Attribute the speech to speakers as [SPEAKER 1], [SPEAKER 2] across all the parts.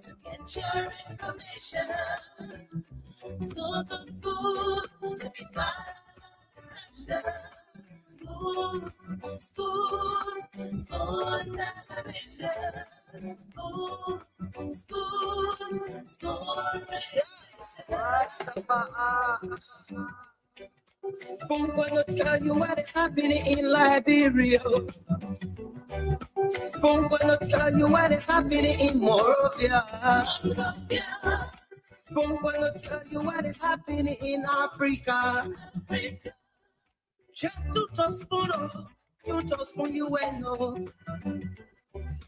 [SPEAKER 1] to get your information. To the spoon to be part of the session. Spoon, spoon, spoon television. Spoon, spoon, spoon radio. Spoon gonna tell you what is happening in Liberia. Spoon gonna tell you what is happening in Morovia. Spoon gonna tell you what is happening in Africa. Just to spoon you will know.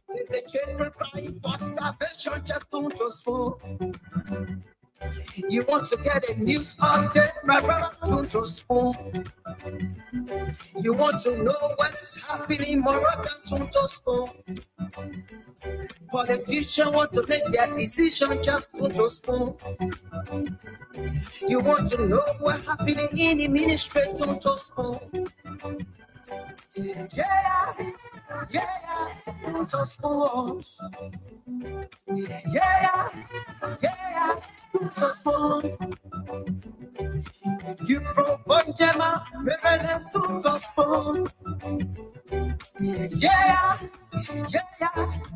[SPEAKER 1] If the children cry for starvation, just to spoon. You want to get a news update, my brother, to spoon. You want to know what is happening, Moroccan, to spoon. Politicians want to make their decision, just to spoon. You want to know what happening in the ministry, to spoon. Yeah, to spoon. Yeah, to spoon. You from Bonjama, Maryland, to spoon. Yeah,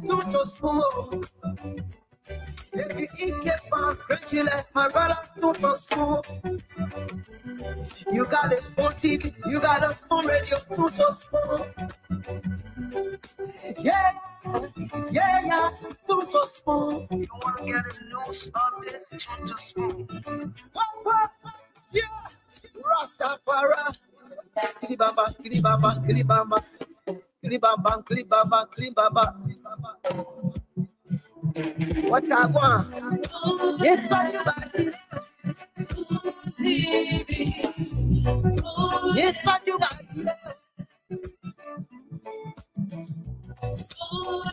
[SPEAKER 1] to spoon. If you eat keep regular, my brother, to spoon. You got a spoon TV, you got a spoon radio, to spoon. Yeah, to spoon. You want to get a news update, to spoon. Yeah, Rastafari. Kilibamba, kilibamba, kilibamba. Kilibamba, kilibamba, kilibamba. What I want? Yes, but you got it. Yes, but you got it. Spoon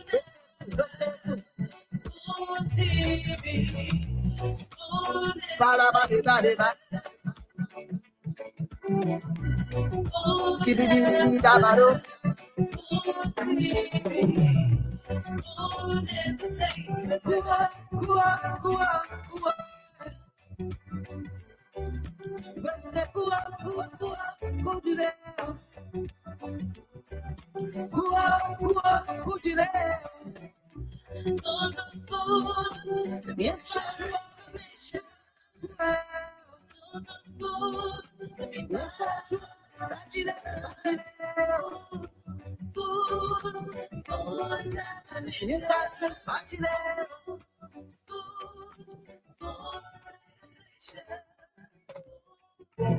[SPEAKER 1] TV, Spoon Spoon Entertainment. Yes,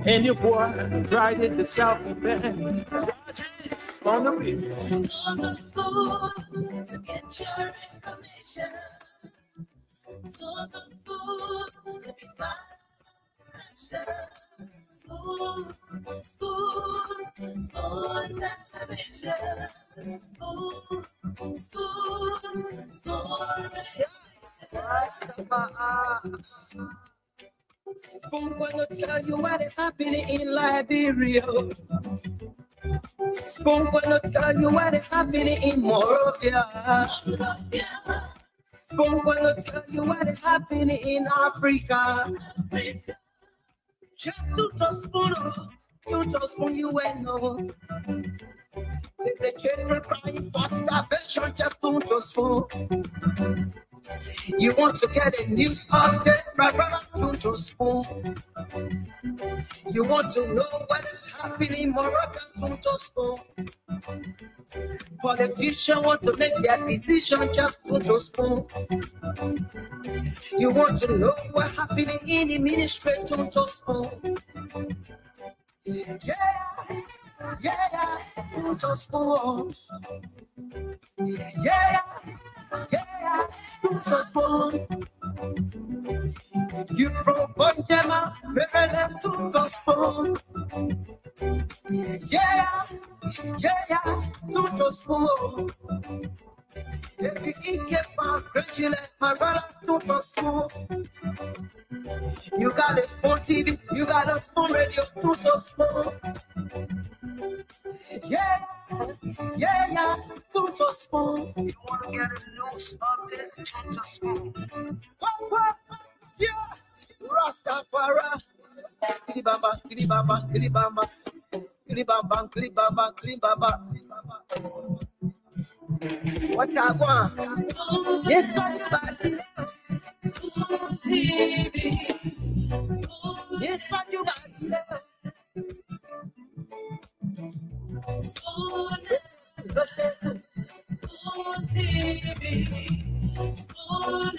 [SPEAKER 2] and your boy right in the South Bend. On the beat.
[SPEAKER 1] On the spoon to get your information. On the spoon to be part of the session. Spoon, spoon, spoon television. Spoon, spoon, spoon radio. Spoon gonna tell you what is happening in Liberia. Spoon gonna tell you what is happening in Morovia. Spoon gonna tell you what is happening in Africa. Just to spoon you will know. If the children cry for starvation, just to spoon. You want to get a news update, my brother, to spoon. You want to know what is happening, Moroccan, to spoon. Politicians want to make their decision, just to spoon. You want to know what happening in the ministry, to spoon. Yeah, to spoon. Yeah, to spoon. You from Bonjama, Maryland, to spoon. Yeah, to spoon. If you eat keep regular, my brother, to spoon. You got a spoon TV, you got a spoon radio, to spoon. Yeah, yeah, Tunto Spoon. You want to get a news update? Tunto Spoon. Yeah, Rastafari. Kilibamba, kilibamba, kilibamba, kilibamba, kilibamba, kilibamba. What I want? Yes, I'm TV. Yes, I'm Spoon TV. Spoon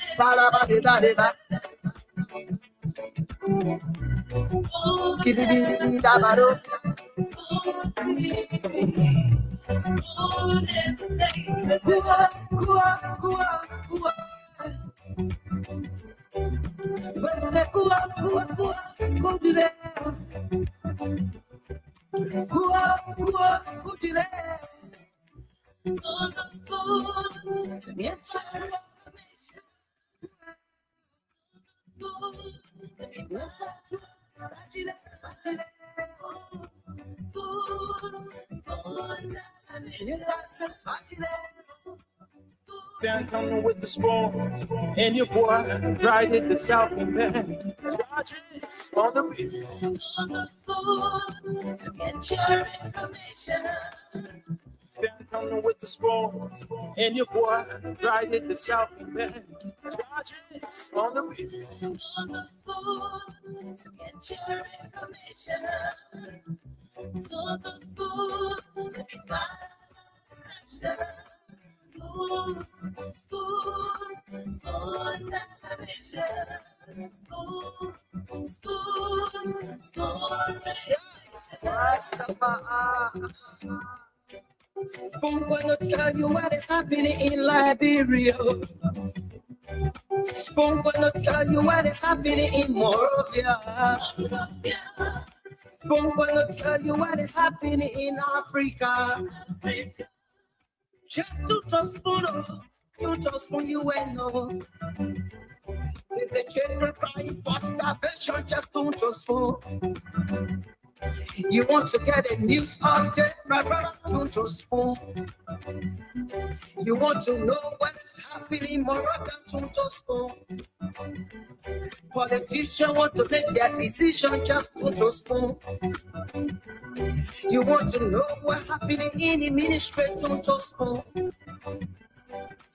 [SPEAKER 1] entertainment.
[SPEAKER 2] Coming with the spoon, and your boy right in the South Bend. Rogers on the beat.
[SPEAKER 1] On the phone to get your information.
[SPEAKER 2] Coming with the spoon, and your boy right in the South Bend. Rogers on the beat.
[SPEAKER 1] On the phone to get your information. On the phone to be my pleasure. Spoon gonna tell you what is happening in Liberia. Spoon gonna tell you what is happening in Morovia. Spoon gonna tell you what is happening in Africa. Just to spoon you and know. If the children crying for starvation, just to spoon. You want to get a news update, my brother, to spoon. You want to know what is happening, Moreover, to spoon. Politicians want to make their decision, just to spoon. You want to know what's happening in the ministry, to spoon.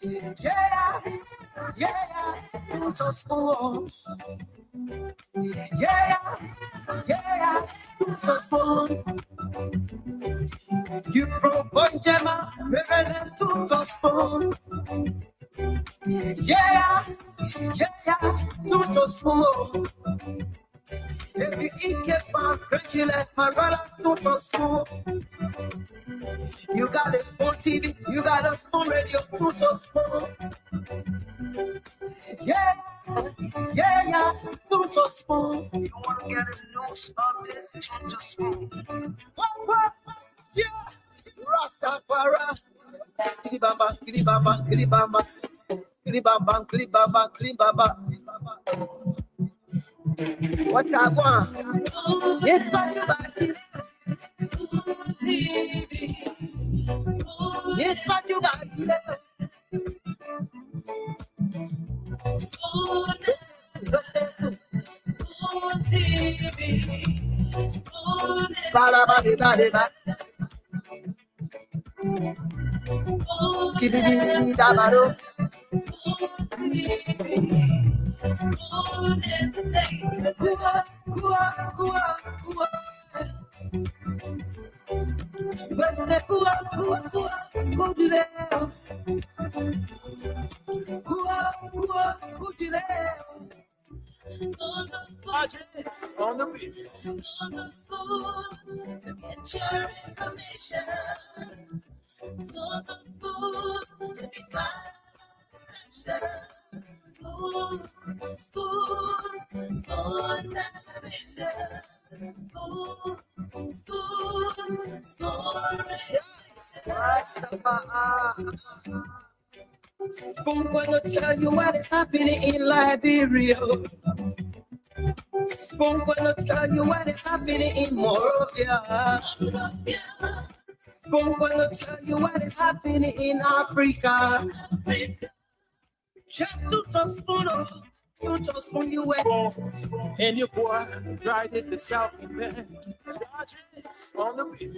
[SPEAKER 1] Yeah, to spoon. Yeah, to spoon. You from Bonjama, Maryland, to spoon. Yeah, to spoon. If you eat kepa, regular, my brother, to spoon. You got a spoon TV, you got a spoon radio, to spoon. Yeah, to spoon. You want to get a news update, to spoon. Yeah, Rastafari. Kilibamba, kilibamba, kilibamba, kilibamba, kilibamba, kilibamba. What I want? Yes, but yes, but you got it. Spoon TV. Spoon entertainment.
[SPEAKER 2] On the beat.
[SPEAKER 1] On the phone to get your information. On the phone to be my pleasure. Spoon television. Spoon gonna tell you what is happening in Liberia. Spoon gonna tell you what is happening in Morovia. Spoon gonna tell you what is happening in Africa. Just to the spoon, to the spoon you went.
[SPEAKER 2] And your boy right at the South Bend. Charges on the beat.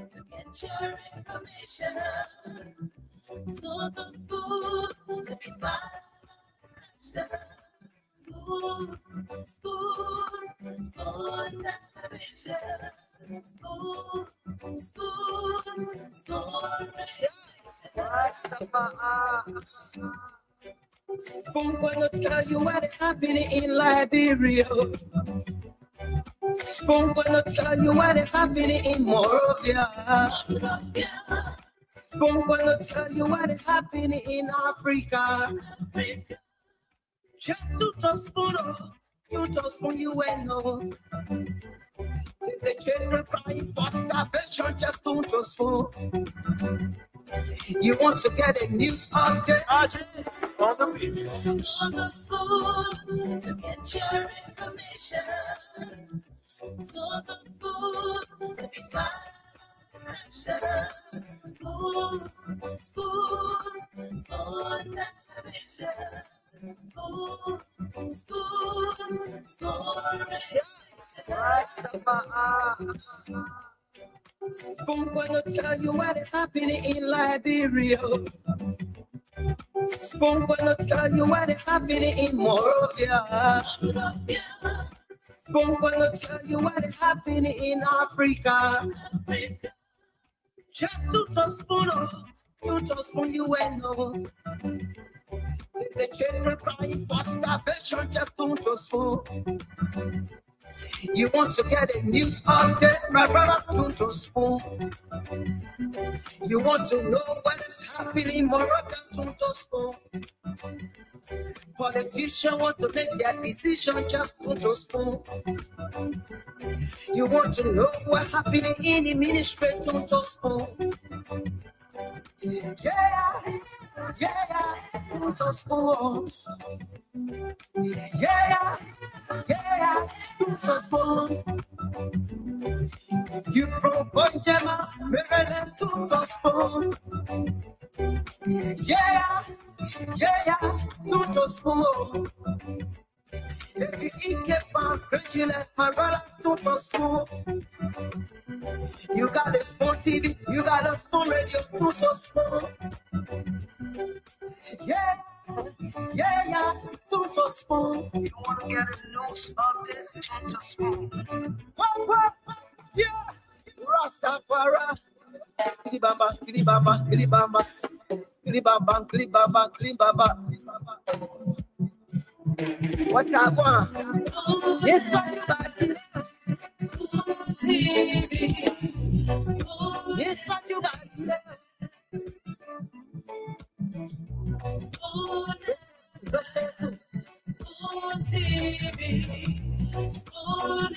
[SPEAKER 3] To get your information. To the spoon to be my spoon, spoon, spoon television. Spoon, spoon, spoon.
[SPEAKER 1] Spoon gonna tell you what is happening in Liberia. Spoon gonna tell you what is happening in Morovia. Spoon gonna tell you what is happening in Africa. Just to the spoon, you just spoon you will know. The children crying for starvation, just to the spoon. You want to get a news update?
[SPEAKER 2] On the beat.
[SPEAKER 3] On the spoon to get your information. On the spoon to be my action. Spoon, spoon, spoon television. Spoon, spoon, spoon.
[SPEAKER 1] Spoon gonna tell you what is happening in Liberia. Spoon gonna tell you what is happening in Morovia. Spoon gonna tell you what is happening in Africa. Just to the spoon, you the spoon you will know. The children crying for starvation, just to the spoon. You want to get a news update, my brother, to the spoon. You want to know what is happening more than to the spoon. Politicians want to make their decision just to the spoon. You want to know what's happening in the ministry to the spoon. Yeah, yeah, to the spoon. Yeah, yeah, to the spoon. You from Bonjama, Maryland to the spoon. Yeah, yeah, to the spoon. If you eat keep gradually, my brother, to the spoon. You got a spoon TV, you got a spoon radio, to the spoon. Yeah. Yeah, to the spoon. You want to get a news update? To the spoon. Yeah, Rastafari. Kilibamba, kilibamba, kilibamba, kilibamba, kilibamba, kilibamba. What I want? This what you got today. This what you got today.
[SPEAKER 3] Spoon TV, spoon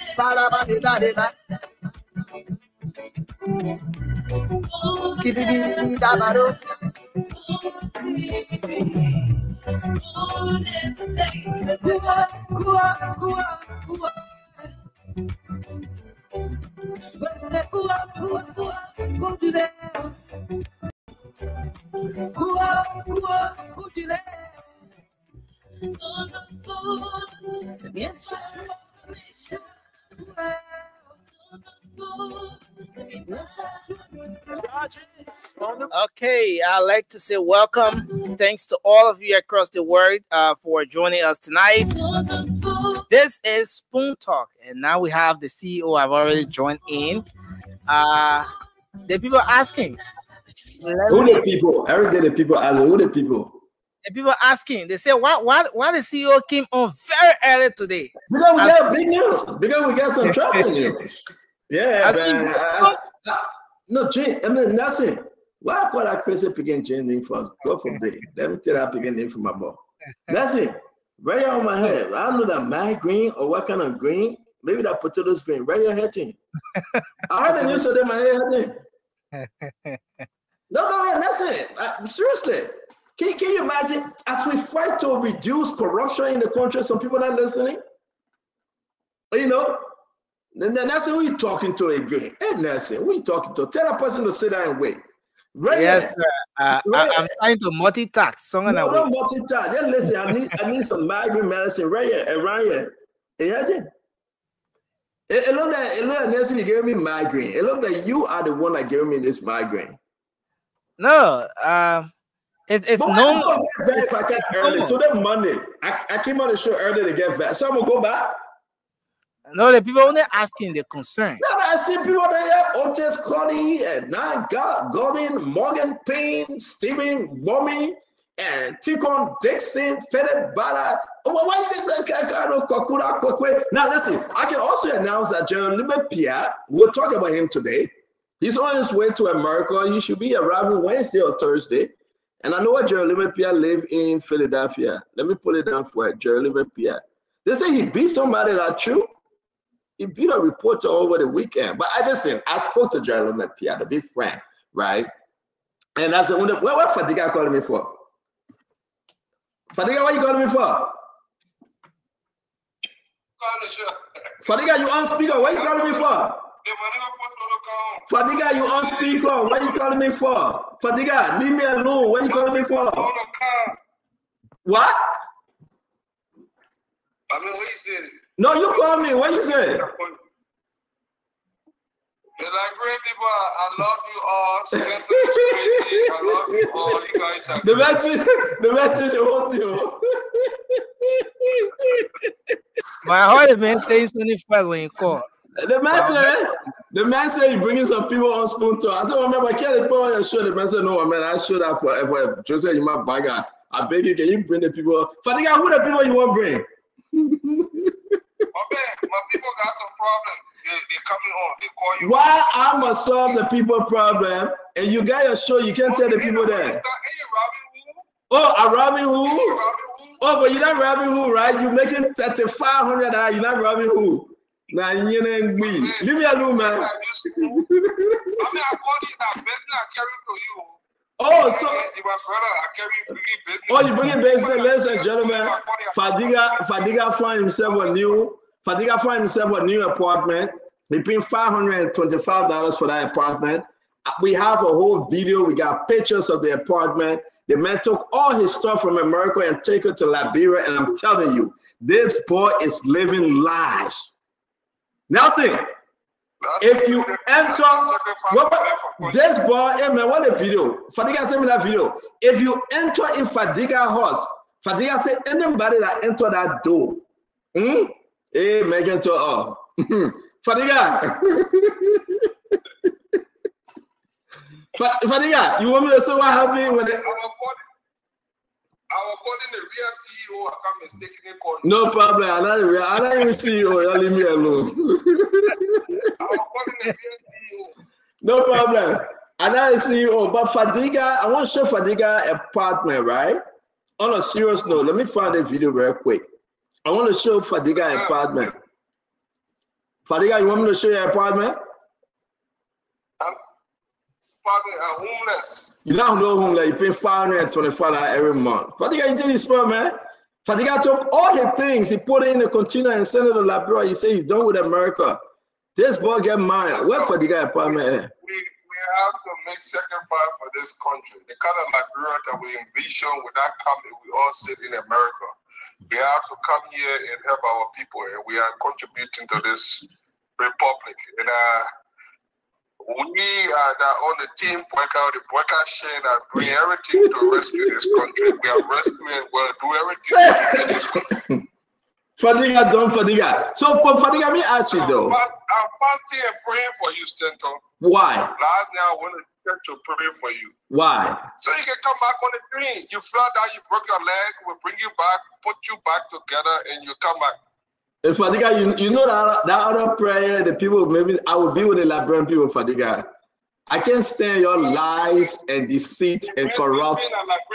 [SPEAKER 3] spoon entertainment.
[SPEAKER 4] Okay, I'd like to say welcome. Thanks to all of you across the world for joining us tonight. This is Spoon Talk, and now we have the CEO. I've already joined in. The people asking.
[SPEAKER 5] Who the people? Every day the people asking, who the people?
[SPEAKER 4] The people asking. They say, why the CEO came on very early today?
[SPEAKER 5] Because we got big news. Because we got some trouble news. Yeah, man. No, Jane, I mean, nothing. Why I call that crazy picking Jane name for? Go from there. Let me tell that picking name for my boy. Nothing. Right on my head. I don't know that my green or what kind of green. Maybe that potatoes green. Right your head, Jane. I heard the news of them, my head. No, that's it. Seriously. Can you imagine, as we fight to reduce corruption in the country, some people are listening? You know, Then Nelson, who you talking to again? Hey, Nelson, who you talking to? Tell that person to sit down and wait. Right.
[SPEAKER 4] Yes, sir. I'm trying to multitask.
[SPEAKER 5] No, don't multitask. Just listen. I need some migraine medicine right here, around here. It look like Nelson, you gave me migraine. It look like you are the one that gave me this migraine.
[SPEAKER 4] No, it's normal.
[SPEAKER 5] Today Monday, I came on the show early to get back. So I'm gonna go back.
[SPEAKER 4] No, the people only asking the concern.
[SPEAKER 5] No, I see people there. Otis Cody and Nan Golden, Morgan Payne, Stephen Bommy, and Tikon Dixon, Philip Bada. Why is it? Now listen, I can also announce that Jeremy Pierre, we'll talk about him today. He's on his way to America. He should be arriving Wednesday or Thursday. And I know what Jeremy Pierre live in Philadelphia. Let me pull it down for it. Jeremy Pierre. They say he beat somebody. That true? He beat a reporter over the weekend. But I spoke to Jeremy Pierre, to be frank, right? And I said, what Fadiga calling me for? Fadiga, what you calling me for? Fadiga, you on speaker. What you calling me for? Fadiga, you on speaker. What you calling me for? Fadiga, leave me alone. What you calling me for? What?
[SPEAKER 6] I mean, what you said?
[SPEAKER 5] No, you call me. What you say?
[SPEAKER 6] The Liberian people, I love you all. I love you all. You guys are
[SPEAKER 5] the message wants you.
[SPEAKER 4] My heart man saying something when you call.
[SPEAKER 5] The man said he bringing some people on Spoon Talk. I said, oh, man, I can't put on your show. The man said, no, man, I showed up for Joseph, you my bagger. I beg you, can you bring the people? Fadiga, who the people you want to bring?
[SPEAKER 6] My people got some problem. They coming on. They call you.
[SPEAKER 5] Why I'ma solve the people problem and you got your show? You can't tell the people that. Oh, a Robin Hood. Oh, but you're not Robin Hood, right? You're making $3,500. You're not Robin Hood. Nah, you ain't me. Leave me alone, man.
[SPEAKER 6] I mean, I call you that business I carry to you.
[SPEAKER 5] Oh, so
[SPEAKER 6] you my brother, I carry business.
[SPEAKER 5] Oh, you bringing business, ladies and gentlemen. Fadiga found himself a new apartment. He paid $525 for that apartment. We have a whole video. We got pictures of the apartment. The man took all his stuff from America and take it to Liberia. And I'm telling you, this boy is living lies. Nelson, if you enter this boy, hey man, what a video. Fadiga sent me that video. If you enter in Fadiga house, Fadiga said anybody that enter that door, hey, Megan to Fadiga. Fadiga, you want me to say what happened when
[SPEAKER 6] I was calling the real CEO. I can't mistakenly call you.
[SPEAKER 5] No problem. I'm not even CEO. You leave me alone.
[SPEAKER 6] I was calling the real CEO.
[SPEAKER 5] No problem. I'm not a CEO. But Fadiga, I want to show Fadiga apartment, right? On a serious note, let me find the video very quick. I want to show Fadiga apartment. Fadiga, you want me to show your apartment?
[SPEAKER 6] I'm homeless.
[SPEAKER 5] You don't know homeless. You pay $525 every month. Fadiga, you tell you smart, man. Fadiga took all his things. He put it in a container and sent it to Liberia. You say he's done with America. This boy get mine. Where Fadiga apartment at?
[SPEAKER 6] We have to make sacrifice for this country. The kind of Liberia that we envision without coming, we all sit in America. We have to come here and help our people, and we are contributing to this republic. And we are on the team the Boyka Shane that bring everything to rescue this country. We are rescuing, we'll do everything in this country.
[SPEAKER 5] Fadiga, don't Fadiga. So, Fadiga, let me ask you though.
[SPEAKER 6] I'm fasting and praying for you, Stenton.
[SPEAKER 5] Why?
[SPEAKER 6] Last night I went to church to pray for you.
[SPEAKER 5] Why?
[SPEAKER 6] So you can come back on the train. You fell down, you broke your leg, we'll bring you back, put you back together, and you come back.
[SPEAKER 5] And Fadiga, you know that other prayer, the people, maybe I will be with the Liberian people, Fadiga. I can't stand your lies and deceit and corrupt.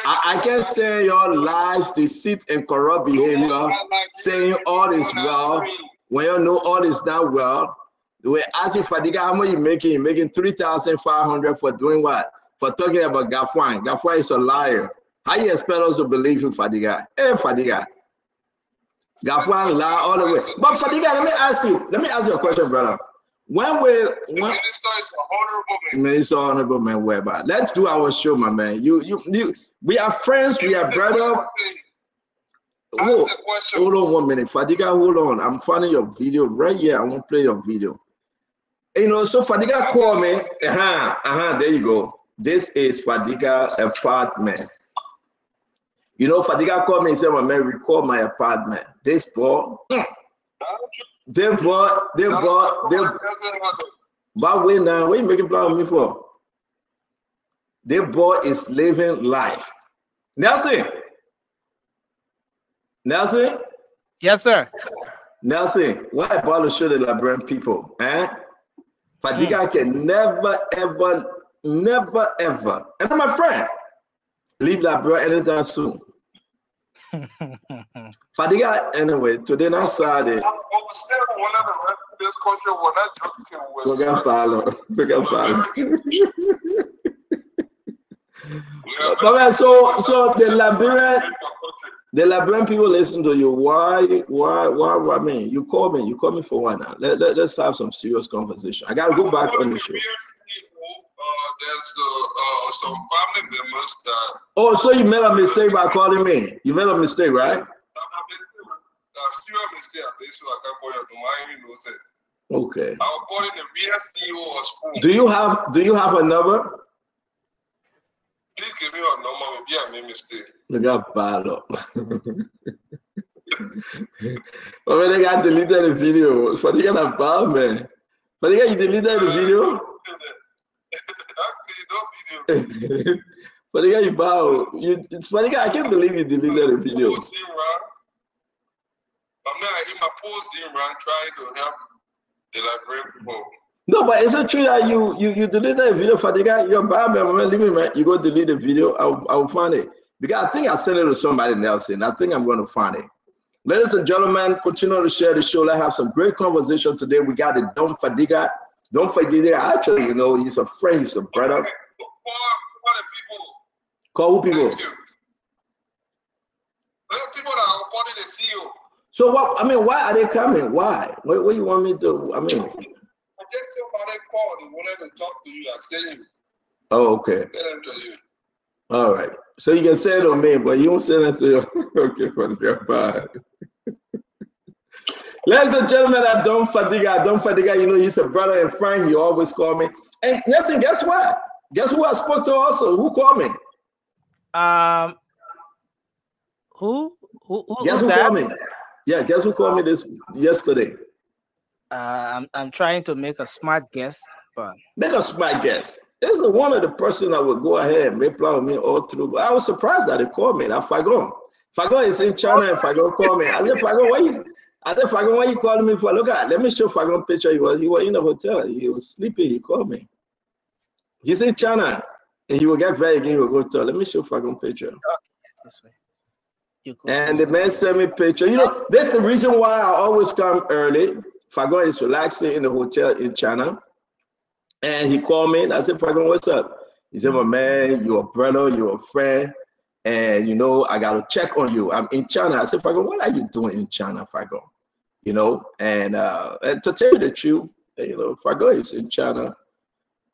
[SPEAKER 5] I can't stand your lies, deceit, and corrupt behavior, saying all is well, when you know all is not well. We ask you, Fadiga, how much you making? You're making $3,500 for doing what? For talking about Gafwan. Gafwan is a liar. How you expect us to believe you, Fadiga? Hey, Fadiga. Gafuan La all the way. But Fadiga, let me ask you a question, brother. When
[SPEAKER 6] Minister is an honorable man.
[SPEAKER 5] Minister honorable man, whereby let's do our show, my man. You we are friends, we are brother. Hold on 1 minute. Fadiga, hold on. I'm finding your video right here. I want to play your video. You know, so Fadiga called me. There you go. This is Fadiga apartment. You know, Fadiga called me and said, "My man, record my apartment." This boy, they bought. But wait now, what are you making plan with me for? This boy is living life. Nelson.
[SPEAKER 4] Yes, sir.
[SPEAKER 5] Nelson, why about to show the Liberian people? Fadiga can never, ever, and I'm my friend, leave Liberia anytime soon. Fadiga, anyway, today not Saturday.
[SPEAKER 6] This country will not
[SPEAKER 5] so the Liberian people listen to you. Why? I mean, you call me for one now. Let's have some serious conversation. I gotta go back on the show.
[SPEAKER 6] There's some family members that.
[SPEAKER 5] Oh, so you made a mistake by calling me. You made a mistake, right? Okay.
[SPEAKER 6] I'm calling the real CEO of Spoon.
[SPEAKER 5] Do you have a number?
[SPEAKER 6] Please give me your number. Maybe I made a mistake.
[SPEAKER 5] We got bad up. But when they got deleted the video, it's Fadiga not bad, man. Fadiga, you deleted the video? Fadiga, you bow. It's Fadiga, I can't believe you deleted the video.
[SPEAKER 6] I'm not in my post in run trying to help the Liberian people.
[SPEAKER 5] No, but is it true that you deleted the video, Fadiga? You're bad, man. Leave me, man. You go delete the video. I'll find it. Because I think I sent it to somebody else, and I think I'm going to find it. Ladies and gentlemen, continue to share the show. Let's have some great conversation today. We got the Don Fadiga. Don't forget it. Actually, you know, he's a friend, he's a brother. Call who people?
[SPEAKER 6] People that are calling the CEO.
[SPEAKER 5] So what? I mean, why are they coming? Why? What you want me to? I mean,
[SPEAKER 6] I guess somebody called. They wanted to talk to you. I sent you.
[SPEAKER 5] Oh, okay.
[SPEAKER 6] Send them to you.
[SPEAKER 5] All right. So you can send it on me, but you won't send it to you. Okay, bye. Ladies and gentlemen, I'm Don Fadiga. Don Fadiga, you know, he's a brother and friend. He always call me. And Nelson, guess what? Guess who I spoke to also? Who called me?
[SPEAKER 4] Who
[SPEAKER 5] guess who called me? Yeah, guess who called me yesterday?
[SPEAKER 4] I'm trying to make a smart guess, but
[SPEAKER 5] make a smart guess. This is one of the person that would go ahead and make plan with me all through. But I was surprised that they called me. That Fagon is in China, and Fagon called me. I said, Fagon, why you calling me for? Look at, let me show Fagon picture. He was in the hotel. He was sleeping. He called me. He's in China, and he will get back again. He will go to. Let me show Fagon picture.
[SPEAKER 4] This way.
[SPEAKER 5] And the man sent me picture. You know, that's the reason why I always come early. Fagon is relaxing in the hotel in China. And he called me and I said, Fagon, what's up? He said, my man, you're a brother, you're a friend. And, you know, I got to check on you. I'm in China. I said, Fagon, what are you doing in China, Fagon? You know, and to tell you the truth, you know, Fagon is in China.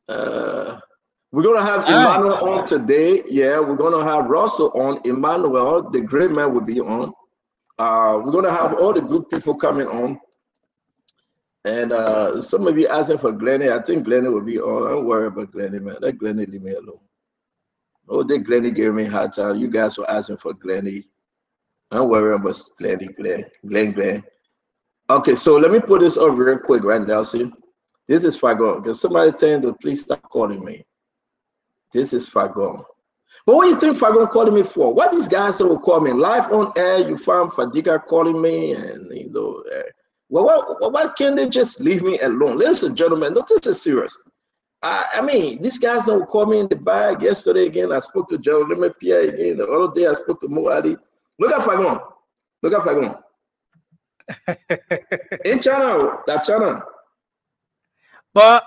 [SPEAKER 5] We're going to have Emmanuel on today. Yeah, we're going to have Russell on. Emmanuel, the great man, will be on. We're going to have all the good people coming on. And some of you asking for Glennie. I think Glennie will be on. Don't worry about Glennie, man. Let Glennie leave me alone. Oh, Glennie gave me a hard time. You guys were asking for Glennie. Don't worry about Glenn. Okay, so let me put this up real quick right now. See, this is Fagon. Because somebody tell him to please stop calling me. This is Fagon. But what do you think Fagon calling me for? What these guys will call me live on air? You found Fadiga calling me, and you know. Well, why can't they just leave me alone? Ladies and gentlemen, no, this is serious. I mean, these guys don't call me in the bag. Yesterday again, I spoke to Jeremy Pierre again. The other day, I spoke to Mo Ali. Look at Fagon. In China, that China.
[SPEAKER 4] But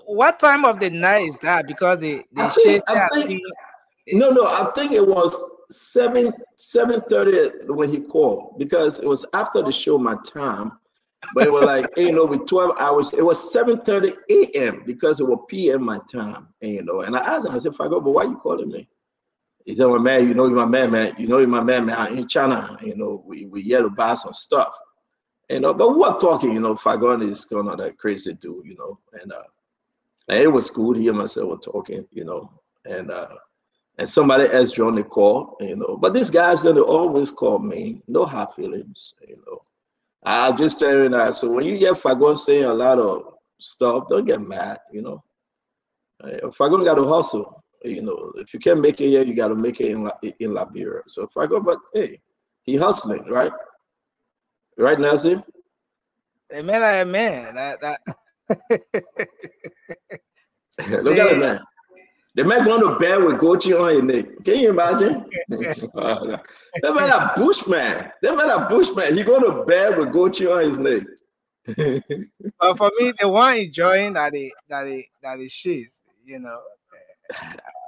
[SPEAKER 4] what time of the night is that? Because they
[SPEAKER 5] No, I think it was 7:30 when he called, because it was after the show my time. But it was like, with 12 hours, it was 7:30 a.m. because it was p.m. my time. And and I asked him, I said, Fago, but why you calling me? He said, well, man, you're my man, man. You're my man, man. In China, we here to buy some stuff. But we were talking, Fagon is kind of that crazy dude, and it was cool. He and myself were talking, and somebody else joined the call, But these guys, they always call me, no hard feelings, I'm just telling you, so when you hear Fagon saying a lot of stuff, don't get mad, Fagon got to hustle, If you can't make it here, you got to make it in Liberia. So Fagon, but hey, he hustling, right? Right, Nancy?
[SPEAKER 4] Man. That.
[SPEAKER 5] Look at the man. The man going to bed with Gucci on his neck. Can you imagine? That man a bushman. He going to bed with Gucci on his neck.
[SPEAKER 4] But for me, the one enjoying that is shit,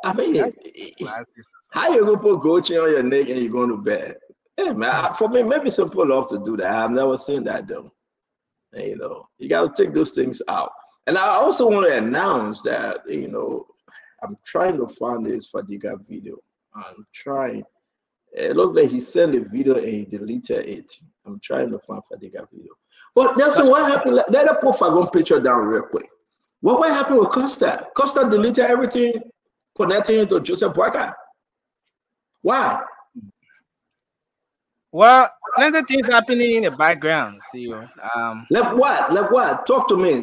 [SPEAKER 5] I mean, how you gonna put Gucci on your neck and you going to bed? Yeah, man. For me, maybe some people love to do that. I've never seen that though. And, you got to take those things out. And I also want to announce that, I'm trying to find this Fadiga video. I'm trying. It looks like he sent a video and he deleted it. I'm trying to find Fadiga video. But Nelson, what happened? Let us put Fagon picture down real quick. What happened with Costa? Costa deleted everything connecting to Joseph Boakai. Why?
[SPEAKER 4] Well, plenty of things happening in the background, see.
[SPEAKER 5] Like what? Talk to me.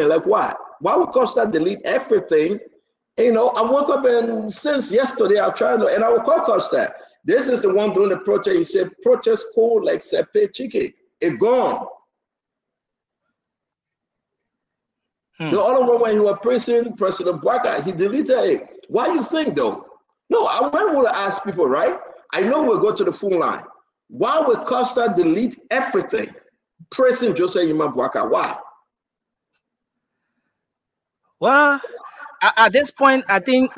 [SPEAKER 5] Like what? Why would Costa delete everything? I woke up and since yesterday I'm trying to, and I will call Costa. This is the one doing the protest. You said protest cold like Sepe Chike. It gone. The other one when he was President Boakai, he deleted it. Why do you think though? No, I want to ask people, right? I know we'll go to the phone line. Why would Costa delete everything? President Joseph Yima Boakai, why?
[SPEAKER 4] Well, at this point, I think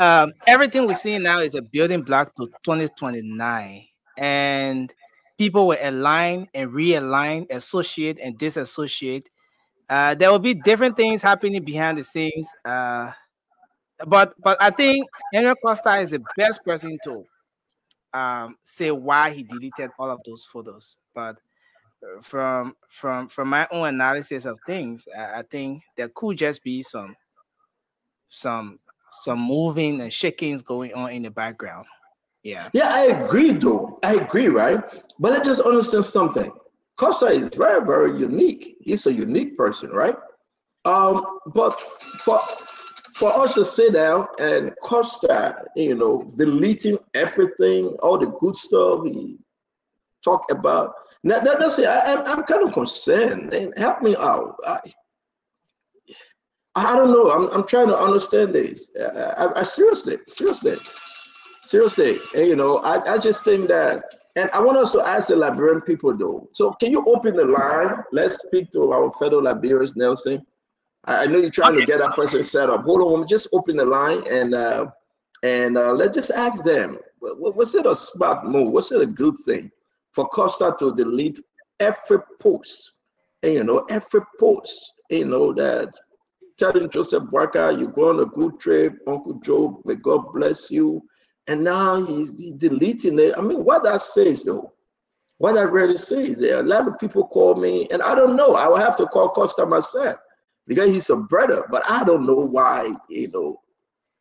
[SPEAKER 4] everything we're seeing now is a building block to 2029. And people will align and realign, associate and disassociate. There will be different things happening behind the scenes. But I think Henry Costa is the best person to say why he deleted all of those photos. But from my own analysis of things, I think there could just be some moving and shakings going on in the background. Yeah,
[SPEAKER 5] I agree though. I agree, right? But let's just understand something. Costa is very, very unique. He's a unique person, right? But for us to sit down and Costa, deleting everything, all the good stuff he talked about. That's it. I'm kind of concerned. And help me out. I don't know. I'm trying to understand this. I seriously. And, I just think that, and I want us to ask the Liberian people though. So can you open the line? Let's speak to our fellow Liberians, Nelson. I know you're trying to get that person set up. Hold on, just open the line and let's just ask them. Was it a smart move? Was it a good thing for Costa to delete every post? And, every post, that telling Joseph Boakai, you're going on a good trip, Uncle Joe, may God bless you. And now he's deleting it. I mean, what that says though, what that really says, there a lot of people call me, and I don't know. I will have to call Costa myself because he's a brother, but I don't know why,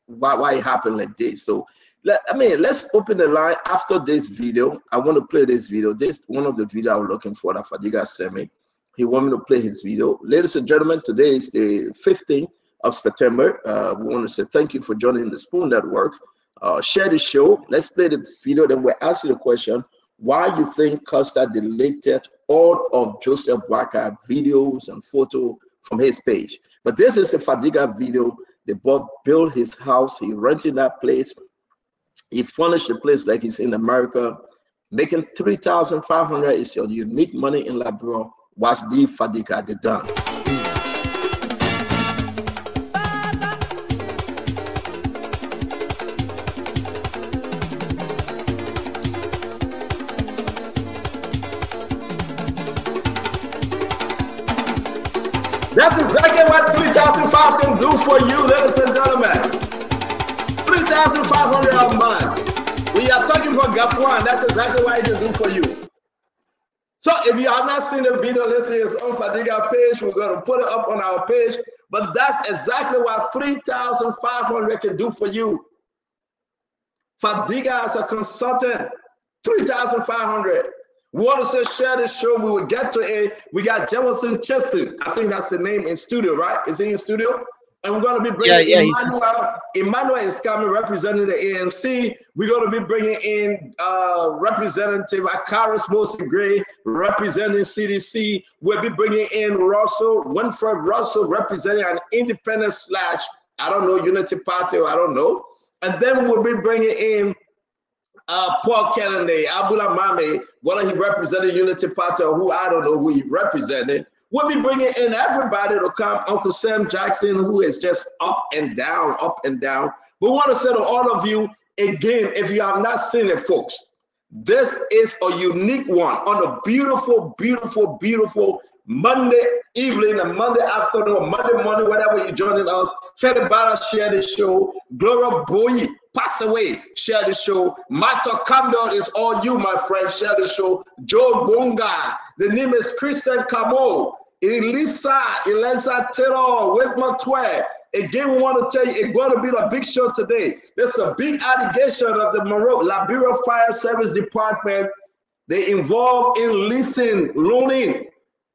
[SPEAKER 5] why it happened like this. So, let's open the line after this video. I want to play this video. This one of the video I was looking for that Fadiga sent me. He wanted me to play his video. Ladies and gentlemen, today is the 15th of September. We want to say thank you for joining the Spoon Network. Share the show. Let's play the video. Then we'll ask you the question, why you think Costa deleted all of Joseph Boakai videos and photos from his page. But this is the Fadiga video. They built his house. He rented that place. He furnished the place like he's in America. Making $3,500 is your unique money in Liberia. Watch the Fadiga, the done. That's exactly what 3,500 can do for you, ladies and gentlemen. 3,500 a month. We are talking for Gafuan. That's exactly what it can do for you. So if you have not seen the video, listen, it's on Fadiga page. We're going to put it up on our page. But that's exactly what 3,500 can do for you. Fadiga as a consultant, 3,500. We want to say share this show. We will get to it. We got Jefferson Cheston. I think that's the name in studio, right? Is he in studio? And we're going to be bringing Emmanuel. Emmanuel is coming representing the ANC. We're going to be bringing in Representative Akaris Mosi Gray representing CDC. We'll be bringing in Winfred Russell representing an independent / I don't know, Unity Party, or I don't know. And then we'll be bringing in Paul Kennedy, Abdullah Mame, whether he represented Unity Party or who, I don't know who he represented. We'll be bringing in everybody to come. Uncle Sam Jackson, who is just up and down, up and down. We want to say to all of you, again, if you have not seen it, folks, this is a unique one on a beautiful, beautiful, beautiful Monday evening, a Monday afternoon, Monday morning, whatever you're joining us. Fede Barra, share the show. Gloria Boyi, pass away, share the show. Mato Camden is all you, my friend, share the show. Joe Bonga, the name is Christian Camo. Eliza Taylor, with my twin. Again, we want to tell you, it's going to be a big show today. There's a big allegation of the Liberia Fire Service Department. They involved in leasing, loaning,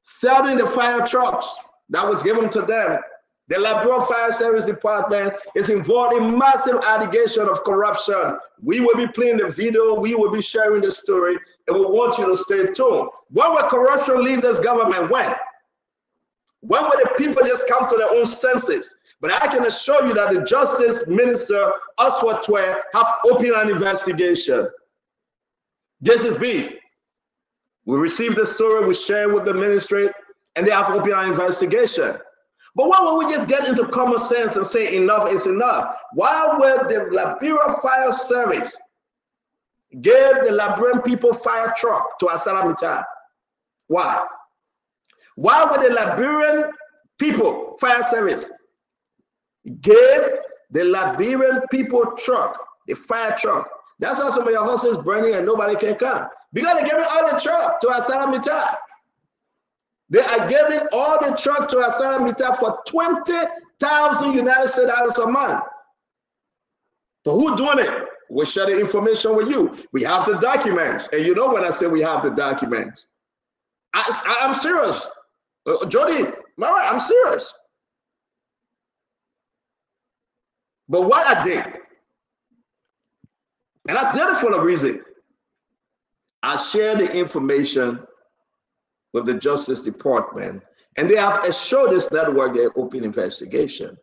[SPEAKER 5] selling the fire trucks that was given to them. The Liberia Fire Service Department is involved in massive allegation of corruption. We will be playing the video. We will be sharing the story, and we want you to stay tuned. When will corruption leave this government? When will the people just come to their own senses? But I can assure you that the Justice Minister, Oswald Twe, have opened an investigation. This is big. We received the story, we share with the ministry, and they have opened an investigation. But why would we just get into common sense and say enough is enough? Why would the Liberia Fire Service give the Liberian people fire truck to Asalamita? Why? Why would the Liberian people fire service give the Liberian people truck, the fire truck? That's why some of your houses burning and nobody can come. Because they're giving all the truck to Asalamita. They are giving all the truck to Asalamita for $20,000 United States dollars a month. But who's doing it? We'll share the information with you. We have the documents. And you know when I say we have the documents. I'm serious. Jody, Mara, I'm serious. But what I did, and I did it for a reason. I shared the information with the Justice Department, and they have assured this network their open investigation.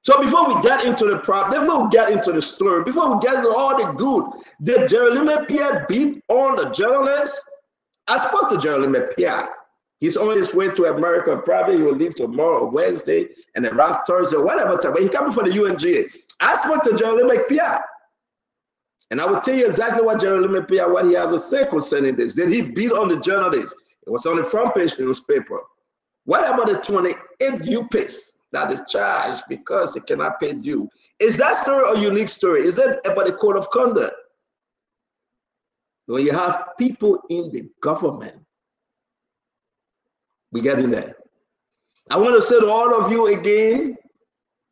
[SPEAKER 5] So before we get into the before we get into the story, before we get into all the good, did Jeremy Pierre beat on the journalists? I spoke to Jeremy Pierre. He's on his way to America. Probably he will leave tomorrow, Wednesday, and then around Thursday, whatever time. But he's coming for the UNGA. I spoke to Jeremy Pierre. And I will tell you exactly what Jeremy Pierre, what he had to say concerning this. Did he beat on the journalists? It was on the front page of the newspaper. What about the 28 UPIS that is charged because they cannot pay due? Is that story a unique story? Is that about the code of conduct? When you have people in the government, we get in there. I want to say to all of you again,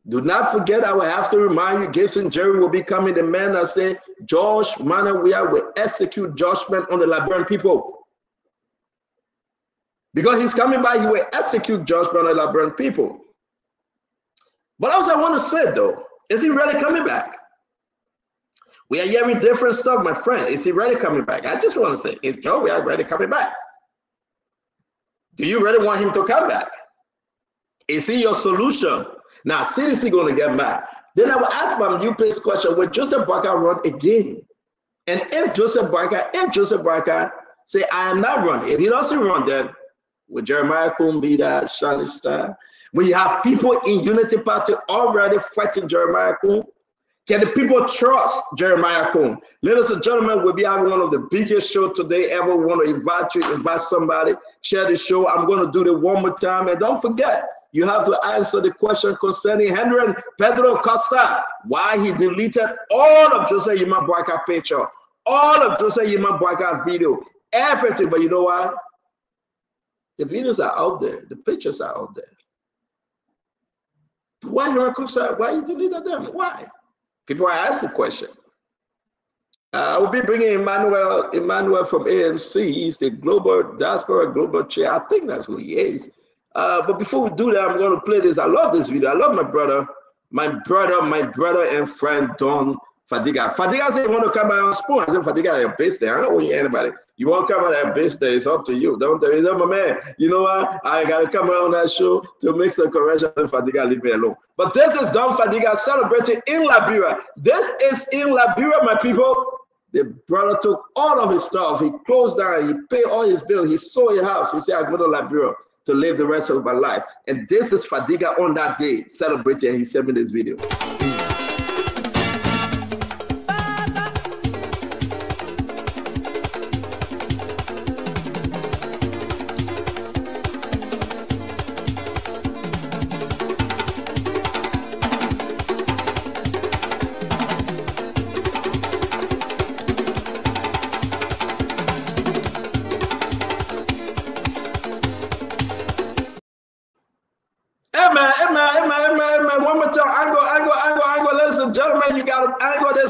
[SPEAKER 5] do not forget, I will have to remind you, Gibson Jerry will be coming, the man that said, George Manawia will execute judgment on the Liberian people. Because he's coming by, he will execute judgment on the Liberian people. But also I want to say though, is he really coming back? We are hearing different stuff, my friend. Is he really coming back? I just want to say, is Joe really coming back? Do you really want him to come back? Is he your solution? Now, CDC going to get mad. Then I will ask my UPIS question, will Joseph Barker run again? And if Joseph Barker say, I am not running, if he doesn't run, then will Jeremiah Coon be that shining star? When you have people in Unity Party already fighting Jeremiah Coon, Can the people trust Jeremiah Cone? Ladies and gentlemen, we'll be having one of the biggest shows today ever. We want to invite you, invite somebody, share the show. I'm going to do it one more time. And don't forget, you have to answer the question concerning Henry Pedro Costa, why he deleted all of Jose Yima Boyka picture, all of Jose Yima Boyka video, everything. But you know what? The videos are out there. The pictures are out there. Why Henry Costa? Why you deleted them? Why? People are asking the question. I will be bringing Emmanuel from AMC. He's the Global Diaspora Global Chair. I think that's who he is. But before we do that, I'm going to play this. I love this video. I love my brother and friend Don Fadiga. Fadiga said, "You want to come out on Spoon?" I said, "Fadiga, you're based there. I don't want you anybody. You want to come out and based there? It's up to you. Don't tell me, my man. You know what? I got to come out on that show to make some correction. Fadiga, leave me alone." But this is Don Fadiga celebrating in Liberia. This is in Liberia, my people. The brother took all of his stuff. He closed down. He paid all his bills. He sold his house. He said, "I go to Liberia to live the rest of my life." And this is Fadiga on that day celebrating. He sent me this video.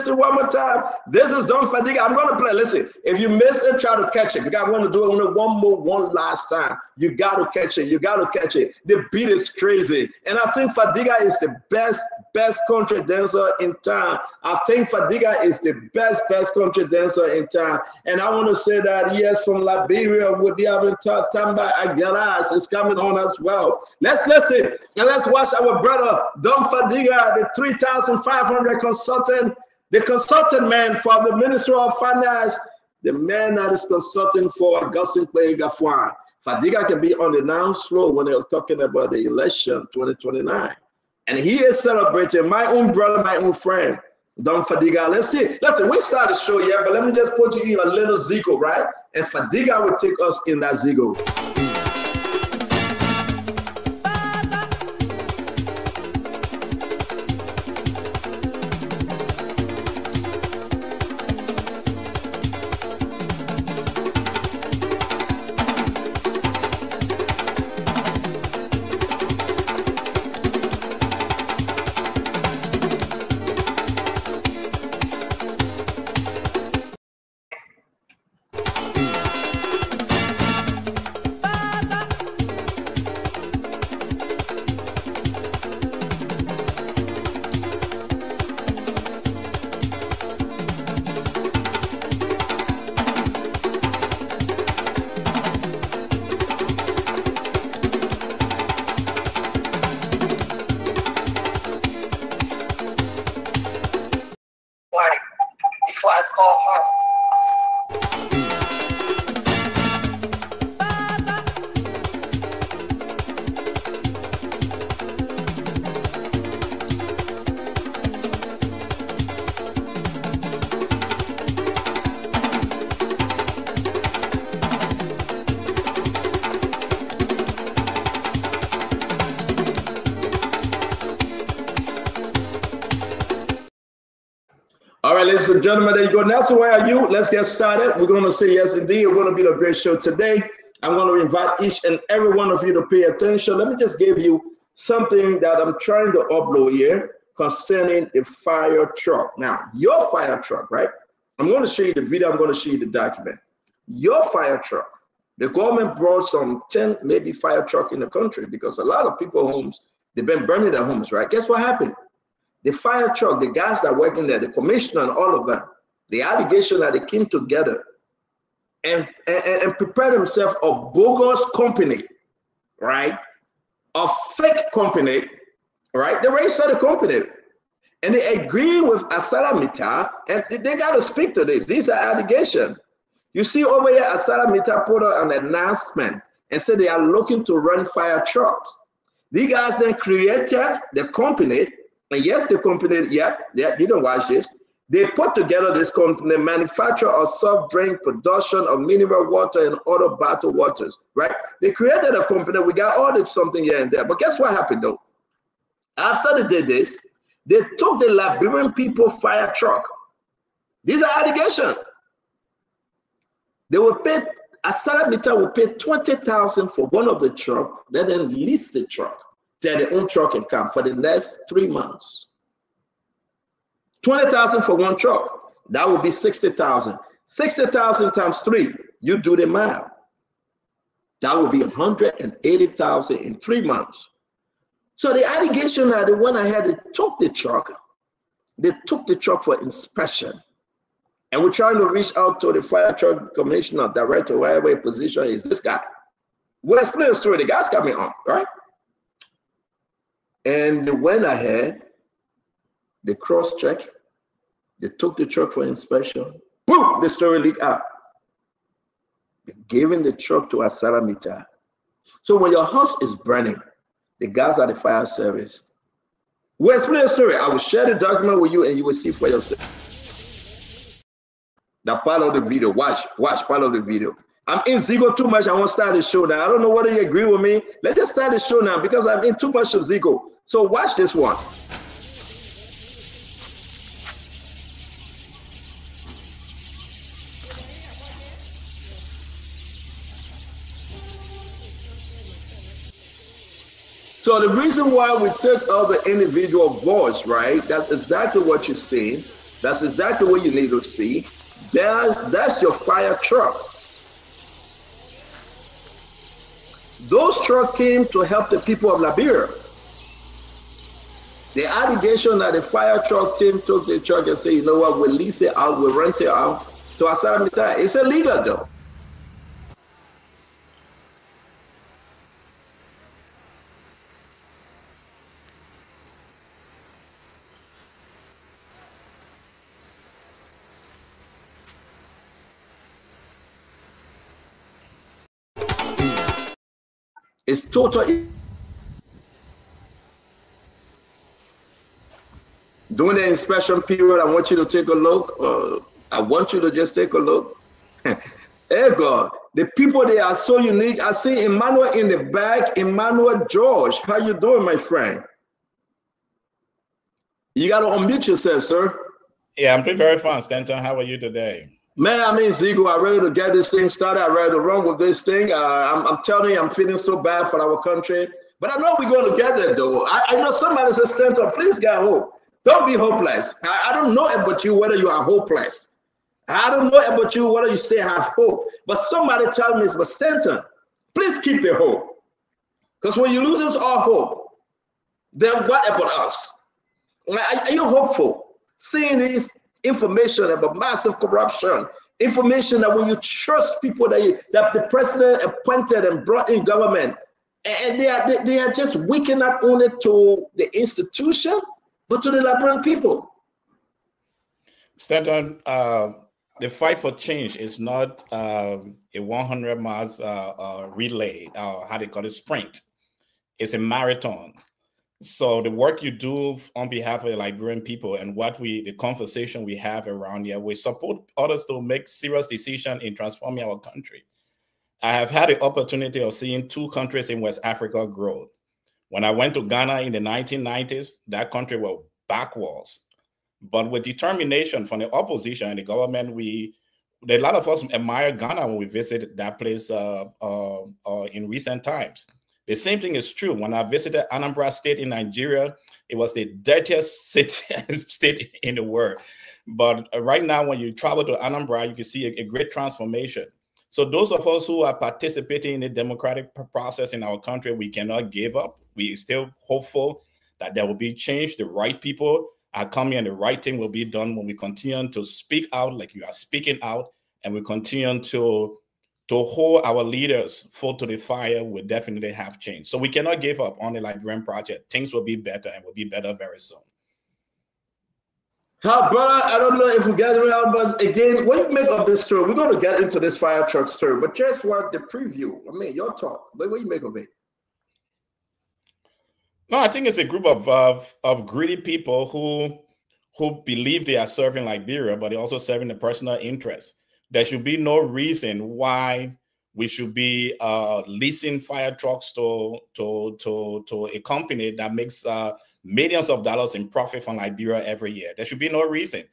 [SPEAKER 5] One more time. This is Don Fadiga. I'm going to play. Listen, if you miss it, try to catch it. Because I'm going to do it only one last time. You got to catch it. You got to catch it. The beat is crazy. And I think Fadiga is the best country dancer in town. I think Fadiga is the best country dancer in town. And I want to say that, yes, from Liberia, we'll be having Tamba Aguilas is coming on as well. Let's listen and let's watch our brother Don Fadiga, the 3,500 consultant. The consultant man for the Ministry of Finance, the man that is consulting for Augustine Clay Gafuan. Fadiga can be on the dance floor when they're talking about the election 2029. And he is celebrating my own brother, my own friend, Don Fadiga. Let's see. Listen, we started the show yet, but let me just put you in a little zigo, right? And Fadiga will take us in that zigo. All right, ladies and gentlemen, there you go. Nelson, where are you? Let's get started. We're going to say yes, indeed. We're going to be a great show today. I'm going to invite each and every one of you to pay attention. Let me just give you something that I'm trying to upload here concerning the fire truck. Now, your fire truck, right? I'm going to show you the video. I'm going to show you the document. Your fire truck. The government brought some 10, maybe fire truck in the country because a lot of people's homes, they've been burning their homes, right? Guess what happened? The fire truck, the guys that are working there, the commissioner and all of that, the allegation that they came together and prepared themselves a bogus company, right? A fake company, right? They registered the company. And they agree with ArcelorMittal, and they got to speak to this. These are allegations. You see over here, ArcelorMittal put out an announcement and said they are looking to run fire trucks. These guys then created the company And yes, the company, yeah, you can watch this. They put together this company, manufacture of soft drink, production of mineral water and other bottled waters, right? They created a company. We got all this something here and there. But guess what happened though? After they did this, they took the Liberian people fire truck. These are allegations. They will pay, ArcelorMittal will pay $20,000 for one of the truck, then lease the truck. Then their own truck can come for the next 3 months. $20,000 for one truck. That would be $60,000. $60,000 times 3. You do the math. That would be $180,000 in 3 months. So the allegation that they went ahead and took the truck. They took the truck for inspection. And we're trying to reach out to the fire truck commissioner, director, whatever position is this guy. We'll explain the story. The guy's coming on, right? And they went ahead, they cross-checked, they took the truck for inspection. Boom! The story leaked out. They gave the truck to ArcelorMittal. So when your house is burning, the guys at the fire service. We'll explain the story. I will share the document with you and you will see for yourself. That part of the video. Watch part of the video. I'm in Zigo too much. I won't start the show now. I don't know whether you agree with me. Let's just start the show now because I'm in too much of Zigo. So watch this one. So the reason why we took all the individual voice, right? That's exactly what you're seeing. That's exactly what you need to see. That's your fire truck. Those trucks came to help the people of Liberia. The allegation that the fire truck team took the truck and said, you know what, we'll lease it out, we'll rent it out to ArcelorMittal. It's illegal though. It's total. During the inspection period, I want you to take a look. I want you to just take a look. Hey God, the people, they are so unique. I see Emmanuel in the back. Emmanuel George, how you doing, my friend? You got to unmute yourself, sir.
[SPEAKER 7] Yeah, I'm doing very fine, Stanton. How are you today?
[SPEAKER 5] Man, I'm in Zigo. I'm ready to get this thing started. I'm ready to run with this thing. I'm telling you, I'm feeling so bad for our country. But I know we're going to get there, though. I know somebody says, Stanton, please get hope. Don't be hopeless. I don't know about you whether you are hopeless. I don't know about you whether you still have hope. But somebody tell me, but Stanton, please keep the hope. Because when you lose all hope, then what about us? Are you hopeful? Seeing this information about massive corruption, information that when you trust people that the president appointed and brought in government, and they are just weakening not only to the institution, but to the Liberian people.
[SPEAKER 7] Stanton, the fight for change is not a 100 miles relay, how they call it, sprint. It's a marathon. So the work you do on behalf of the Liberian people and the conversation we have around here, we support others to make serious decisions in transforming our country. I have had the opportunity of seeing 2 countries in West Africa grow. When I went to Ghana in the 1990s, that country was backwards. But with determination from the opposition and the government, a lot of us admire Ghana when we visit that place in recent times. The same thing is true. When I visited Anambra State in Nigeria, it was the dirtiest state in the world. But right now, when you travel to Anambra, you can see a great transformation. So those of us who are participating in the democratic process in our country, we cannot give up. We're still hopeful that there will be change. The right people are coming and the right thing will be done when we continue to speak out like you are speaking out, and we continue to hold our leaders full to the fire. Will definitely have change. So we cannot give up on the Liberian project. Things will be better and will be better very soon.
[SPEAKER 5] Brother, I don't know if we get it out, but again, what you make of this story? We're going to get into this fire truck story, but just what the preview. I mean, your talk. What do you make of it?
[SPEAKER 7] No, I think it's a group of greedy people who believe they are serving Liberia, but they're also serving the personal interest. There should be no reason why we should be leasing fire trucks to a company that makes millions of dollars in profit from Liberia every year. There should be no reason.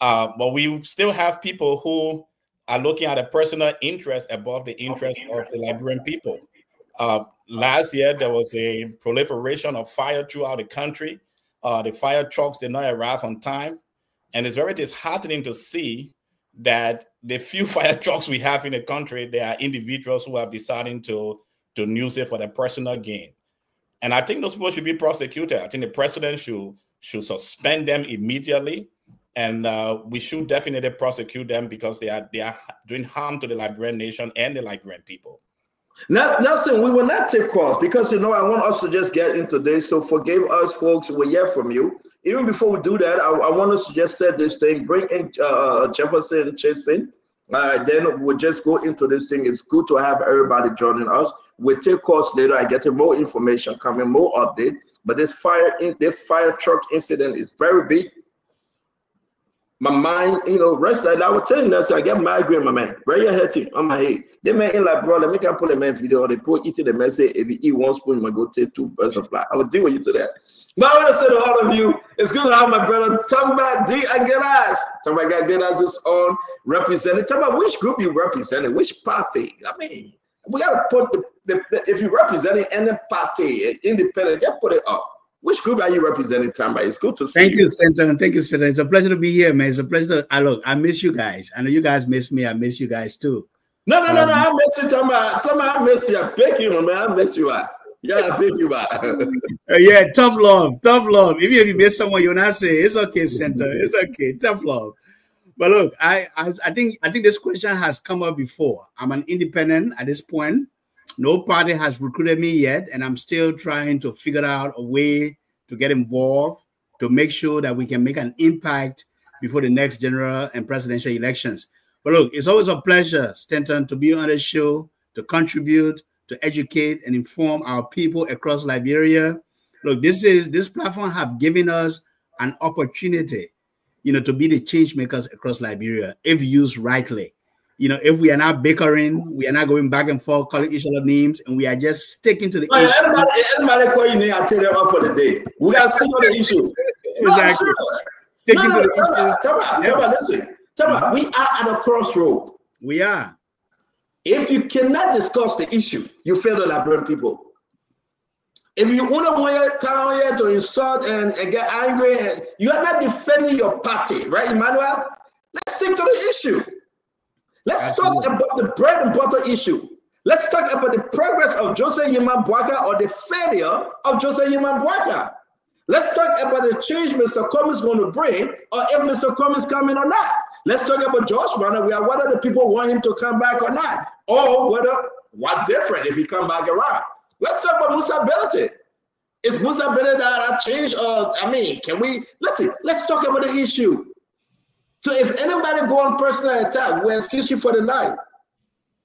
[SPEAKER 7] But we still have people who are looking at a personal interest above the interest of the Liberian people. Last year, there was a proliferation of fire throughout the country. The fire trucks did not arrive on time. And it's very disheartening to see that the few fire trucks we have in the country, there are individuals who have decided to use it for their personal gain. And I think those people should be prosecuted. I think the president should suspend them immediately. And we should definitely prosecute them because they are doing harm to the Liberian nation and the Liberian people.
[SPEAKER 5] Now, Nelson, we will not take calls because, I want us to just get into this. So forgive us, folks. We'll hear from you. Even before we do that, I want us to just set this thing, bring in Jefferson Chasing. Then we'll just go into this thing. It's good to have everybody joining us. We'll take calls later. I get more information coming, more update. But this fire truck incident is very big. My mind, rest that I was telling you, I get migraine, my man. Right your head on my head. They man in like, brother, make I put a man video, they put eating the man say, if you eat one spoon, you might go take 2 birds of fly. I will deal with you to that. But I want to say to all of you, it's good to have my brother Tamba D. Aguilas. Tamba Aguilas is on representing. Tamba, which group you representing? Which party? I mean, we got to put if you're representing any party, independent, just put it up. Which group are you representing, Tamba? It's good to see you.
[SPEAKER 8] Thank you, Stanton. Thank you, Stanton. It's a pleasure to be here, man. It's a pleasure. Look, I miss you guys. I know you guys miss me. I miss you guys too.
[SPEAKER 5] No. I miss you, Tamba. Somehow I miss you. I pick you, man. I miss you. Yeah, I pick you out.
[SPEAKER 8] Yeah, tough love. Even if you miss someone, you're not saying it's okay, Stanton. It's okay. Tough love. But look, I think this question has come up before. I'm an independent at this point. No party has recruited me yet, and I'm still trying to figure out a way to get involved to make sure that we can make an impact before the next general and presidential elections. But look, it's always a pleasure, Stanton, to be on the show, to contribute, to educate and inform our people across Liberia. Look, this platform have given us an opportunity, to be the change makers across Liberia if used rightly. If we are not bickering, we are not going back and forth, calling each other names, and we are just sticking to the issue.
[SPEAKER 5] Anybody call you name, I tell them up for the day. We got to stick on the issue.
[SPEAKER 8] Exactly. Sticking to the issue.
[SPEAKER 5] Tell me, listen. We are at a crossroad.
[SPEAKER 8] We are.
[SPEAKER 5] If you cannot discuss the issue, you fail the Liberian people. If you want to come here to insult and get angry, you are not defending your party, right, Emmanuel? Let's stick to the issue. Let's talk about the bread and butter issue. Let's talk about the progress of Joseph Yeman Boakai or the failure of Joseph Yeman Boakai. Let's talk about the change Mr. Cummings is going to bring, or if Mr. Cummings is coming or not. Let's talk about George Manor, whether the people want him to come back or not, or what different if he come back around. Let's talk about Musa Belete. Is Musa Belete that change? Let's talk about the issue. So if anybody go on personal attack, we excuse you for the night.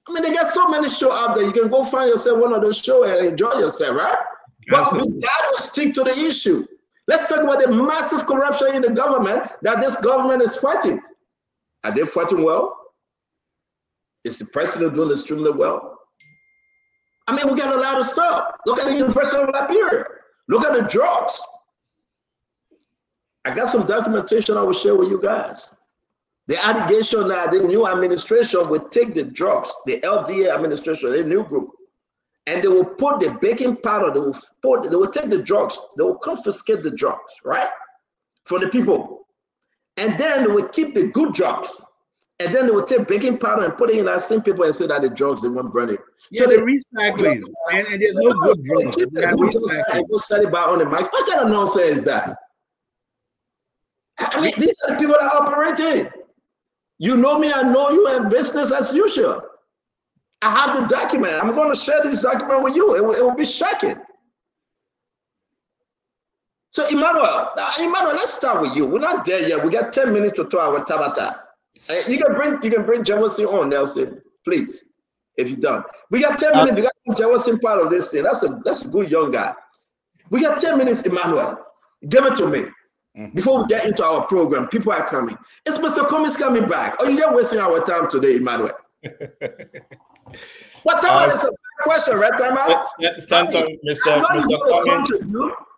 [SPEAKER 5] I mean, they got so many shows out there. You can go find yourself one of those shows and enjoy yourself, right? But we got to stick to the issue. Let's talk about the massive corruption in the government that this government is fighting. Are they fighting well? Is the president doing extremely well? I mean, we got a lot of stuff. Look at the University of Liberia. Look at the drugs. I got some documentation I will share with you guys. The allegation that the new administration will take the drugs, the LDA administration, the new group, and they will put the baking powder, they will take the drugs, they will confiscate the drugs, right? From the people. And then they will keep the good drugs. And then they will take baking powder and put it in that same paper and say that the drugs, they won't burn it.
[SPEAKER 8] Yeah, so they're recycling. And there's no good drugs.
[SPEAKER 5] They go sell it by on the mic. What kind of nonsense is that? I mean, these are the people that are operating. You know me, I know you, and business as usual. I have the document. I'm going to share this document with you. It will be shocking. So, Emmanuel, let's start with you. We're not there yet. We got 10 minutes to talk about Tabata. You can bring Jefferson on, Nelson, please, if you're done. We got 10 minutes. We got Jefferson part of this thing. That's a good young guy. We got 10 minutes, Emmanuel. Give it to me. Before we get into our program, people are coming. Is Mr. Cummings coming back? Or you just wasting our time today, Emmanuel? What time is the question, right, Grandma?
[SPEAKER 7] Mr. Cummings.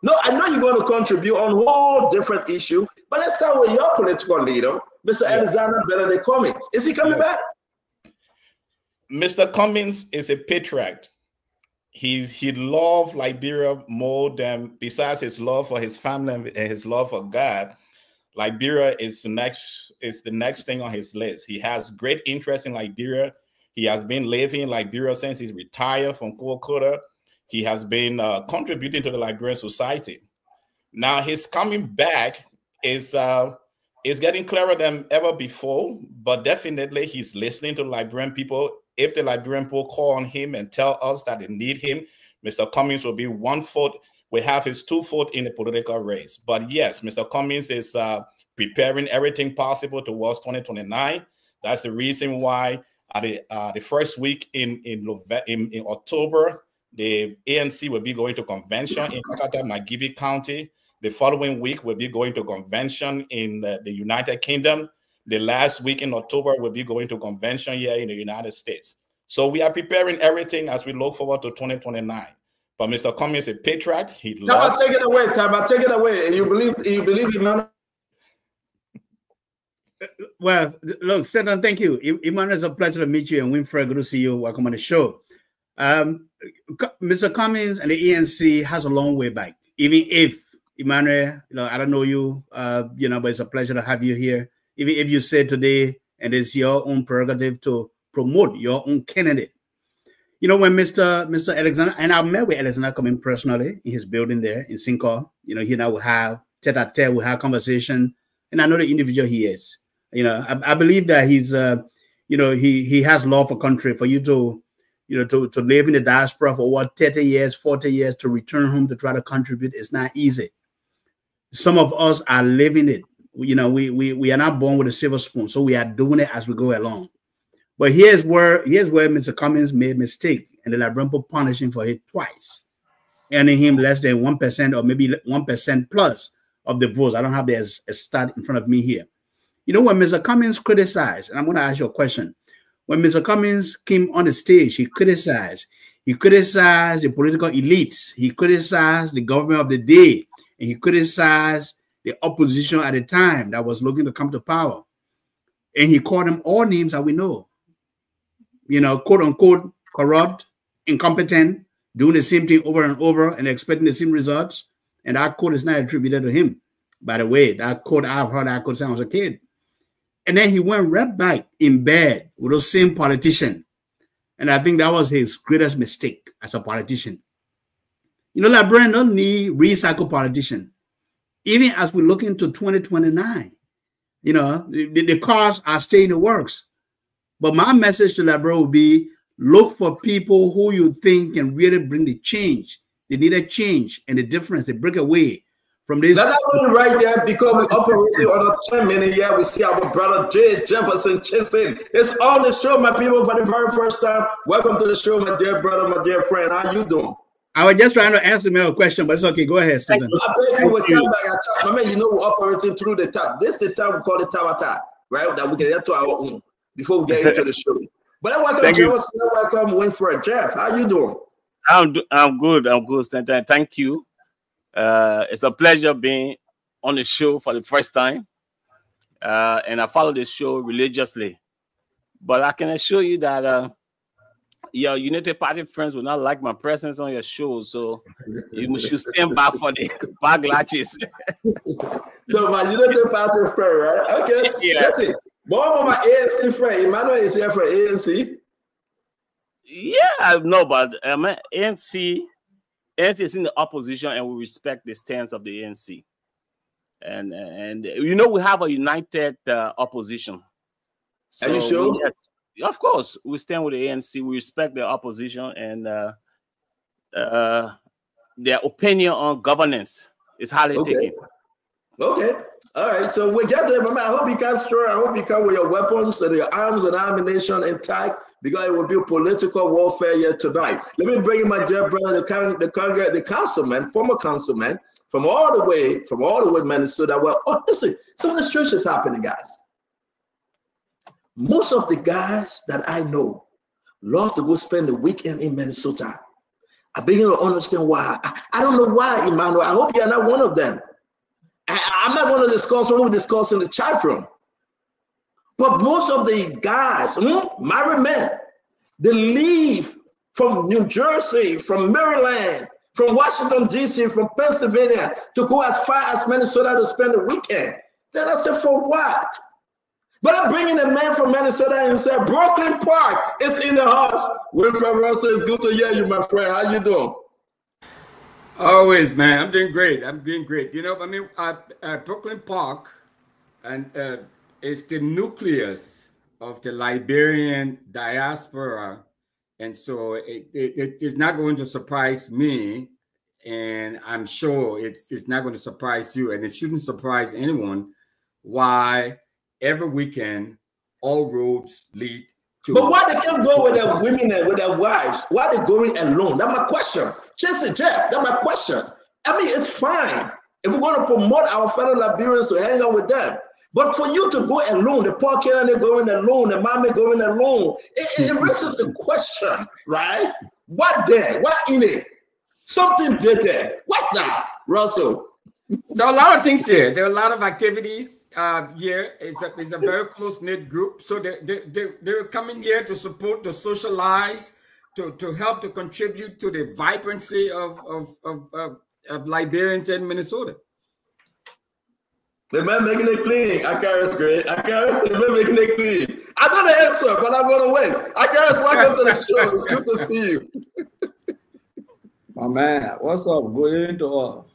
[SPEAKER 5] No, I know you're going to contribute on a whole different issue, but let's start with your political leader, Mr. Alexander Benedict Cummings. Is he coming back?
[SPEAKER 7] Mr. Cummings is a patriot. He loved Liberia more than, besides his love for his family and his love for God, Liberia is the next thing on his list. He has great interest in Liberia. He has been living in Liberia since he's retired from Kuokota. He has been contributing to the Liberian society. Now his coming back is getting clearer than ever before, but definitely he's listening to Liberian people. If the Liberian people call on him and tell us that they need him, Mr. Cummings will be 1 foot. We have his 2 foot in the political race. But yes, Mr. Cummings is preparing everything possible towards 2029. That's the reason why at the first week in October, the ANC will be going to convention in Magibi County. The following week, we'll be going to convention in the United Kingdom. The last week in October, we'll be going to convention here in the United States. So we are preparing everything as we look forward to 2029. But Mr. Cummings is a patriot. Take
[SPEAKER 5] it away, Taba. Take it away. You believe Emmanuel?
[SPEAKER 8] Well, look, Stanton, thank you. Emmanuel, it's a pleasure to meet you, and Winfred, good to see you. Welcome on the show. Mr. Cummings and the ANC has a long way back. Even if Emmanuel, I don't know you, but it's a pleasure to have you here. Even if you say today, and it's your own prerogative to promote your own candidate. When Mr. Alexander, and I met with Alexander Cummings personally in his building there in Cinco, he and I will have tete-a-tete, we'll have conversation, and I know the individual he is. I believe that he's, he has love for country. For you to live in the diaspora for what, 30 years, 40 years, to return home to try to contribute is not easy. Some of us are living it. We are not born with a silver spoon, so we are doing it as we go along. But here's where Mr. Cummings made a mistake, and the Liberian people punished him for it twice, earning him less than 1% or maybe 1% plus of the votes. I don't have the stat in front of me here. When Mr. Cummings criticized, and I'm going to ask you a question. When Mr. Cummings came on the stage, he criticized the political elites. He criticized the government of the day, and he criticized the opposition at the time that was looking to come to power. And he called them all names that we know. Quote unquote, corrupt, incompetent, doing the same thing over and over and expecting the same results. And that quote is not attributed to him. By the way, that quote, I've heard that quote since I was a kid. And then he went right back in bed with those same politician. And I think that was his greatest mistake as a politician. Liberians don't need recycled politicians. Even as we look into 2029, the cars are staying in the works. But my message to Liberia will be, look for people who you think can really bring the change. They need a change and the difference, they break away from this.
[SPEAKER 5] That's not right there, because we operating on a 10 minute here. We see our brother Jay Jefferson Chisholm. It's on the show, my people, for the very first time. Welcome to the show, my dear brother, my dear friend. How you doing?
[SPEAKER 8] I was just trying to answer my question, but it's okay. Go ahead, Stephen.
[SPEAKER 5] I beg you, we're operating through the tap. This is the time we call it tap, right? That we can get to our own before we get into the show. But I welcome Jefferson. Welcome Winfred. Jeff, how you doing?
[SPEAKER 9] I'm good. I'm good, Stanton. Thank you. It's a pleasure being on the show for the first time. And I follow the show religiously. But I can assure you that your United Party friends will not like my presence on your show, so you should stand back for the back latches.
[SPEAKER 5] So my United Party friend, right? Okay. Yeah. That's it. More of my ANC friend, Emmanuel is here for ANC.
[SPEAKER 9] Yeah, no, but ANC is in the opposition, and we respect the stance of the ANC. And we have a united opposition. So
[SPEAKER 5] are you sure?
[SPEAKER 9] Yes. Of course, we stand with the ANC. We respect their opposition, and their opinion on governance is highly taken.
[SPEAKER 5] Okay. All right, so we get there, man. I hope you can stir. I hope you come with your weapons and your arms and ammunition intact, because it will be political warfare here tonight. Let me bring in my dear brother, the councilman, former councilman, from all the way Minnesota. Well, oh, listen, some of the strange is happening, guys. Most of the guys that I know love to go spend the weekend in Minnesota. I begin to understand why. I don't know why, Emmanuel. I hope you're not one of them. I'm not going to discuss what we discuss in the chat room. But most of the guys, married men, they leave from New Jersey, from Maryland, from Washington, D.C., from Pennsylvania to go as far as Minnesota to spend the weekend. Then I said, for what? But I'm bringing a man from Minnesota and said, Brooklyn Park is in the house. Winfred Russell, it's good to hear you, my friend. How you doing?
[SPEAKER 10] Always, man. I'm doing great. You know, I mean, Brooklyn Park and is the nucleus of the Liberian diaspora. And so it is not going to surprise me. And I'm sure it's not going to surprise you. And it shouldn't surprise anyone why every weekend all roads lead to.
[SPEAKER 5] But why they can't go with their women and with their wives? Why are they going alone? That's my question. Jeff, that's my question. I mean, it's fine if we're going to promote our fellow Liberians to hang out with them. But for you to go alone, the Paul Kennedy going alone, the Mama going alone, it raises the question, right? What there? What in it? Something did there. What's that, Russell?
[SPEAKER 10] So a lot of things here. There are a lot of activities here. It's a very close-knit group. So they're coming here to support, to socialize, to help to contribute to the vibrancy of Liberians in Minnesota.
[SPEAKER 5] The man making it clean. Akaris great. Akaris, the man making it clean. I know the answer, but I'm going to win. Akaris, welcome to the show. It's good to see you.
[SPEAKER 11] My man, what's up? Good into all.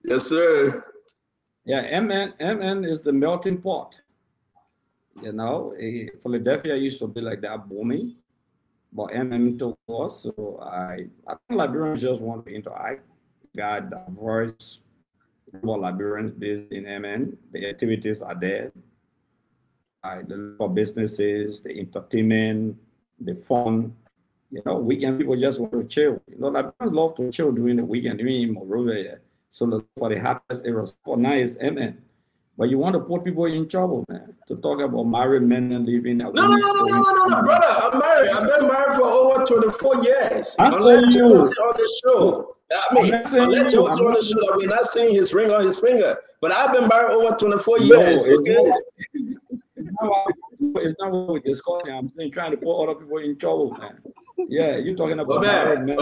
[SPEAKER 5] Yes, sir.
[SPEAKER 11] Yeah, MN is the melting pot. You know, Philadelphia used to be like that booming, but MN took us. So I think Liberians just want to interact. Got diverse Liberians based in MN. The activities are there. The local businesses, the entertainment, the fun. You know, weekend people just want to chill. You know, Liberians love to chill during the weekend, even in Monrovia. So for the happiest areas for now is MN. But you want to put people in trouble, man, to talk about married men and living.
[SPEAKER 5] No, brother. I'm married. I've been married for over 24 years.
[SPEAKER 11] Unless
[SPEAKER 5] you on the show. I mean, unless you on the show that we're not seeing his ring on his finger. But I've been married over 24 years. Okay?
[SPEAKER 11] It's not what we're discussing. I'm saying trying to put other people in trouble, man. Yeah, you're talking about
[SPEAKER 5] man. You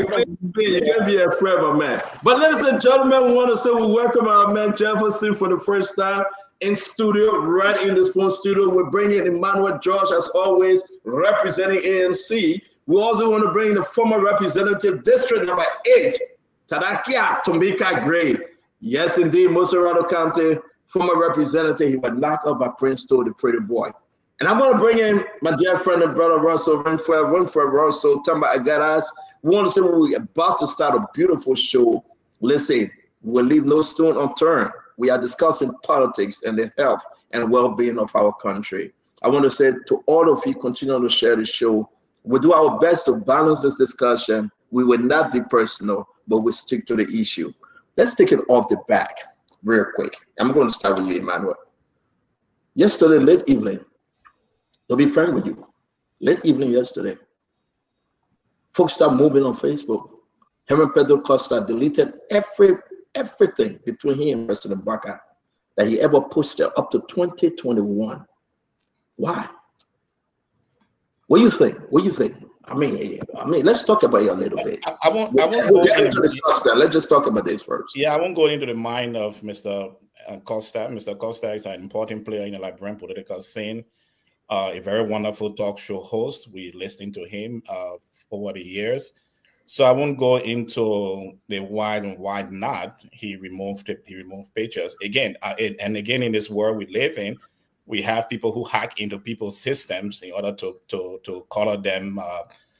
[SPEAKER 5] can't be afraid, my man. But ladies and gentlemen, we want to say we welcome our man Jefferson for the first time in studio, right in this phone studio. We're bringing Emmanuel George, as always, representing AMC. We also want to bring the former representative, District Number 8, Tadakia Tombika Gray. Yes, indeed, Moserado County, former representative. He was knocked up by Prince Toad, the pretty boy. And I'm going to bring in my dear friend and brother Russell Winfred Russell, Tamba Agadas. We want to say we're about to start a beautiful show. Listen, we'll leave no stone unturned. We are discussing politics and the health and well-being of our country. I want to say to all of you, continue to share the show. We'll do our best to balance this discussion. We will not be personal, but we'll stick to the issue. Let's take it off the back real quick. I'm going to start with you, Emmanuel. Yesterday, late evening, to be frank with you, late evening yesterday, folks start moving on Facebook. Herman Pedro Costa deleted everything between him and President Barker that he ever posted up to 2021. Why? What do you think? What do you think? I mean, let's talk about it a little bit.
[SPEAKER 7] I won't go
[SPEAKER 5] into the substance. Let's just talk about this first.
[SPEAKER 7] Yeah, I won't go into the mind of Mr. Costa. Mr. Costa is an important player in the Liberian political scene. A very wonderful talk show host. We listened to him over the years. So I won't go into the why and why not. He removed pictures. Again, and again, in this world we live in, we have people who hack into people's systems in order to color them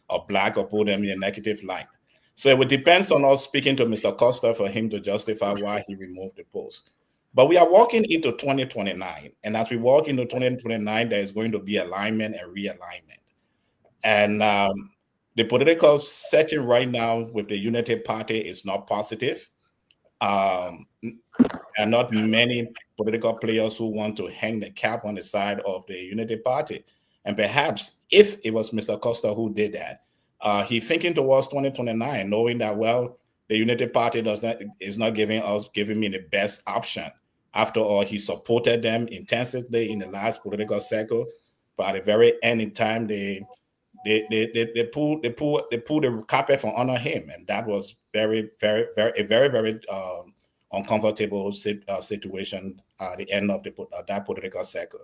[SPEAKER 7] or black or put them in a negative light. So it would depend on us speaking to Mr. Costa for him to justify why he removed the post. But we are walking into 2029. And as we walk into 2029, there is going to be alignment and realignment. And the political setting right now with the Unity Party is not positive. And not many political players who want to hang the cap on the side of the Unity Party. And perhaps if it was Mr. Costa who did that, he's thinking towards 2029, knowing that, well, the Unity Party is not giving me the best option. After all, he supported them intensively in the last political cycle, but at the very end in time, they pulled the carpet from under him, and that was very uncomfortable situation at the end of that political cycle.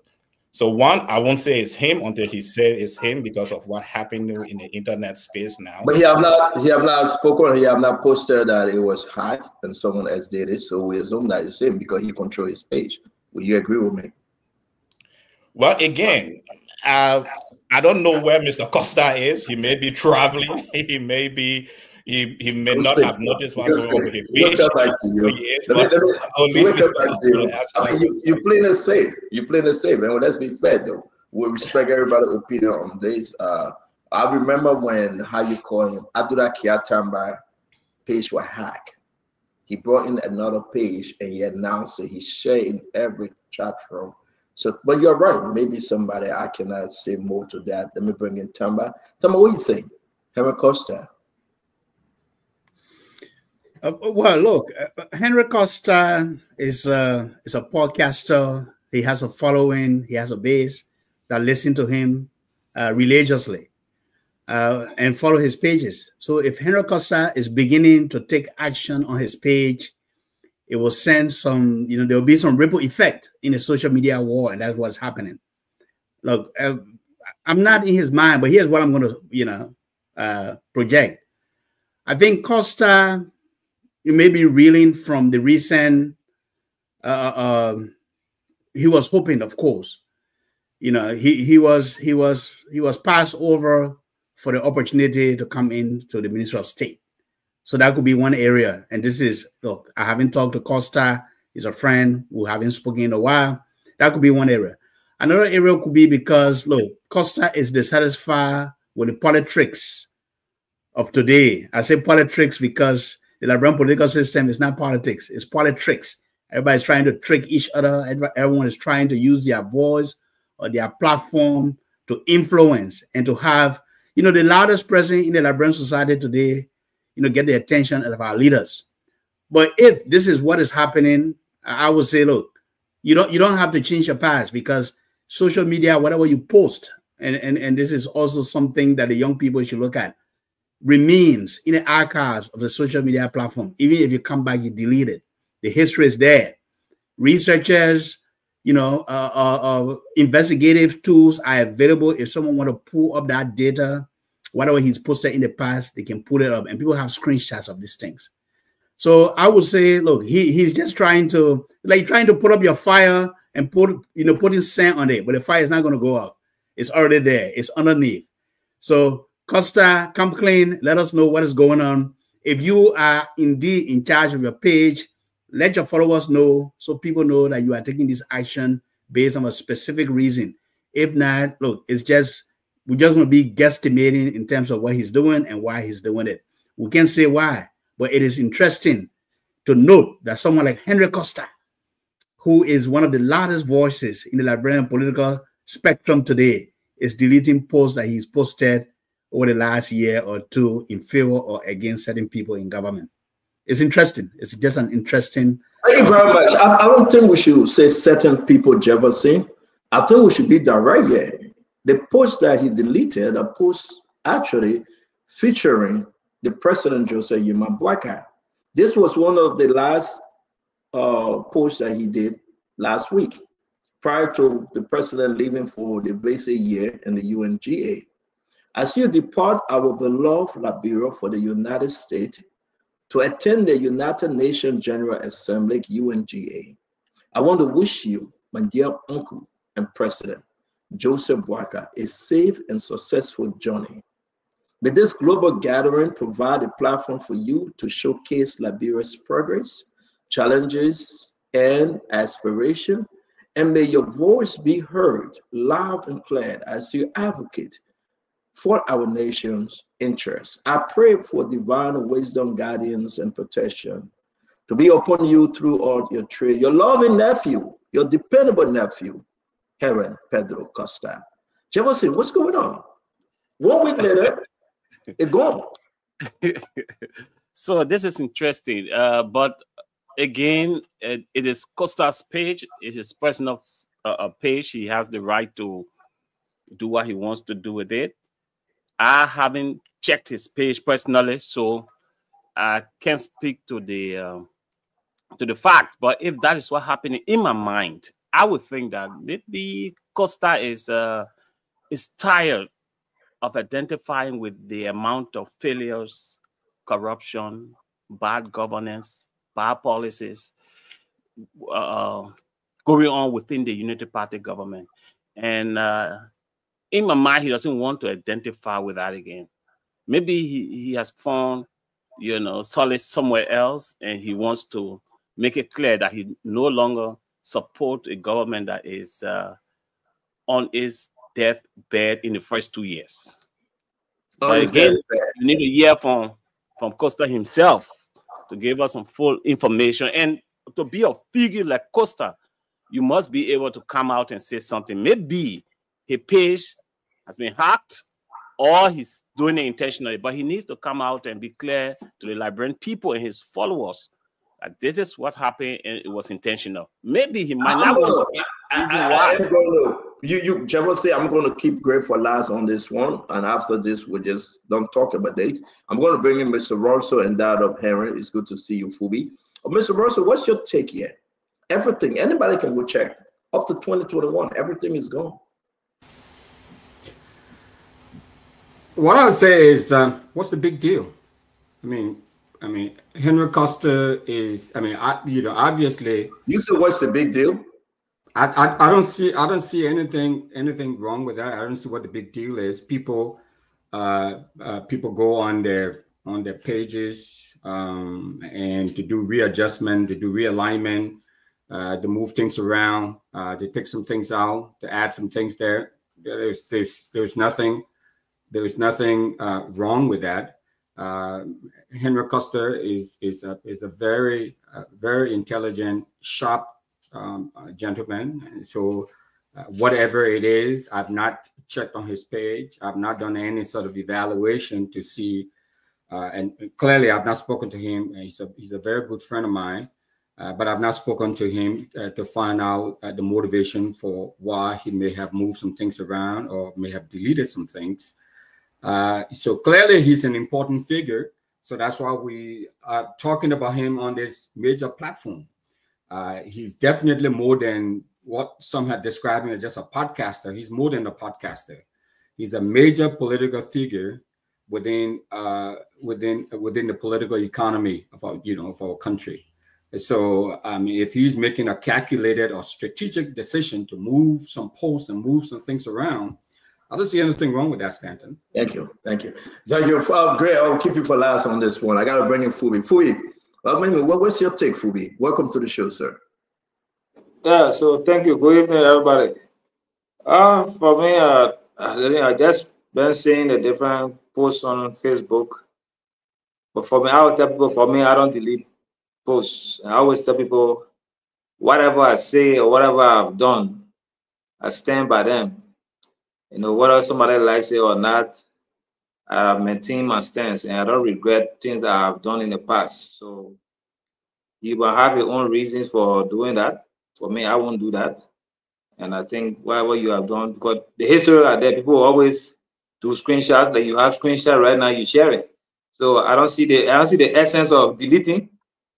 [SPEAKER 7] So one, I won't say it's him until he said it's him because of what happened in the internet space now.
[SPEAKER 5] But he have not spoken, he have not posted that it was hacked and someone else did it. So we assume that it's him because he controls his page. Will you agree with me?
[SPEAKER 7] Well, again, I don't know where Mr. Costa is. He may be traveling. He may be. He may not have noticed what's going on with the page.
[SPEAKER 5] You're playing it safe. You're playing it safe. And let's be fair, though. We respect everybody's opinion on this. I remember when, Abdullah Kiatamba page was hacked. He brought in another page and he announced it. He shared in every chat room. So, but you're right. Maybe somebody, I cannot say more to that. Let me bring in Tamba. Tamba, what do you think? Henry Costa.
[SPEAKER 8] Well, look, Henry Costa is a podcaster. He has a following. He has a base that listen to him religiously and follow his pages. So if Henry Costa is beginning to take action on his page, it will send some, there will be some ripple effect in the social media war, and that's what's happening. Look, I'm not in his mind, but here's what I'm going to, project. I think Costa, you may be reeling from the recent, he was hoping, of course, he was passed over for the opportunity to come into the Ministry of State. So that could be one area. And this is, look, I haven't talked to Costa. He's a friend who haven't spoken in a while. That could be one area. Another area could be because, look, Costa is dissatisfied with the politics of today. I say politics because the Liberian political system is not politics, it's politics. Everybody's trying to trick each other. Everyone is trying to use their voice or their platform to influence and to have, the loudest person in the Liberian society today, get the attention of our leaders. But if this is what is happening, I would say, look, you don't have to change your past, because social media, whatever you post, and this is also something that the young people should look at, remains in the archives of the social media platform. Even if you come back, you delete it. The history is there. Researchers, investigative tools are available. If someone want to pull up that data, whatever he's posted in the past, they can pull it up, and people have screenshots of these things. So I would say, look, he's just trying to put up your fire and putting sand on it, but the fire is not going to go up. It's already there. It's underneath. So Costa, come clean. Let us know what is going on. If you are indeed in charge of your page, let your followers know so people know that you are taking this action based on a specific reason. If not, look, we're just going to be guesstimating in terms of what he's doing and why he's doing it. We can't say why, but it is interesting to note that someone like Henry Costa, who is one of the loudest voices in the Liberian political spectrum today, is deleting posts that he's posted over the last year or two in favor or against certain people in government. It's interesting. It's just an interesting.
[SPEAKER 5] Thank you very much. I don't think we should say certain people, Jefferson. I think we should be direct here. The post that he deleted, a post actually featuring the President Joseph Yuma Boakai. This was one of the last posts that he did last week, prior to the president leaving for the vacant year in the UNGA. As you depart our beloved Liberia for the United States to attend the United Nations General Assembly, UNGA, I want to wish you, my dear uncle and president, Joseph Boakai, a safe and successful journey. May this global gathering provide a platform for you to showcase Liberia's progress, challenges, and aspiration, and may your voice be heard loud and clear as you advocate for our nation's interests. I pray for divine wisdom, guidance, and protection to be upon you throughout your trade. Your loving nephew, your dependable nephew, Heron Pedro Costa. Jefferson, what's going on? 1 week later, it's gone.
[SPEAKER 9] So this is interesting, but again, it is Costa's page. It's his personal page. He has the right to do what he wants to do with it. I haven't checked his page personally, so I can't speak to the fact. But if that is what happened in my mind, I would think that maybe Costa is tired of identifying with the amount of failures, corruption, bad governance, bad policies going on within the Unity Party government. And in my mind, he doesn't want to identify with that again. Maybe he has found, solace somewhere else, and he wants to make it clear that he no longer supports a government that is on its deathbed in the first 2 years. But again, you need to hear from Costa himself to give us some full information. And to be a figure like Costa, you must be able to come out and say something. Maybe his page has been hacked, or he's doing it intentionally, but he needs to come out and be clear to the Liberian people and his followers that this is what happened and it was intentional. Maybe he might not want to keep using why.
[SPEAKER 5] You Jefferson, I'm going to keep great for last on this one, and after this, we just don't talk about this. I'm going to bring in Mr. Russell and that of Heron. It's good to see you, Fubi. Mr. Russell, what's your take here? Everything, anybody can go check. Up to 2021, everything is gone.
[SPEAKER 10] What I would say is, what's the big deal? I mean, Henry Costa is. Obviously.
[SPEAKER 5] You said, what's the big deal?
[SPEAKER 10] I don't see anything wrong with that. I don't see what the big deal is. People go on their pages and to do readjustment, to do realignment, to move things around, to take some things out, to add some things there. There's nothing wrong with that. Henry Costa is a very intelligent, sharp gentleman. And so whatever it is, I've not checked on his page. I've not done any sort of evaluation to see, and clearly I've not spoken to him. He's a very good friend of mine, but I've not spoken to him to find out the motivation for why he may have moved some things around or may have deleted some things. So clearly he's an important figure. So that's why we are talking about him on this major platform. He's definitely more than what some had described him as just a podcaster. He's more than a podcaster. He's a major political figure within the political economy of our country. So if he's making a calculated or strategic decision to move some posts and move some things around, I don't see anything wrong with that, Stanton.
[SPEAKER 5] Thank you. Great. I'll keep you for last on this one. I got to bring in Fubi. Fubi, what's your take, Fubi? Welcome to the show, sir.
[SPEAKER 12] Yeah, so thank you. Good evening, everybody. For me, I just been seeing the different posts on Facebook. But for me, I would tell people, I don't delete posts. I always tell people, whatever I say or whatever I've done, I stand by them. Whether somebody likes it or not, I maintain my stance, and I don't regret things that I've done in the past. So you will have your own reasons for doing that. For me, I won't do that. And I think whatever you have done, because the history are there, people always do screenshots. That you have screenshot right now, you share it. So I don't see the essence of deleting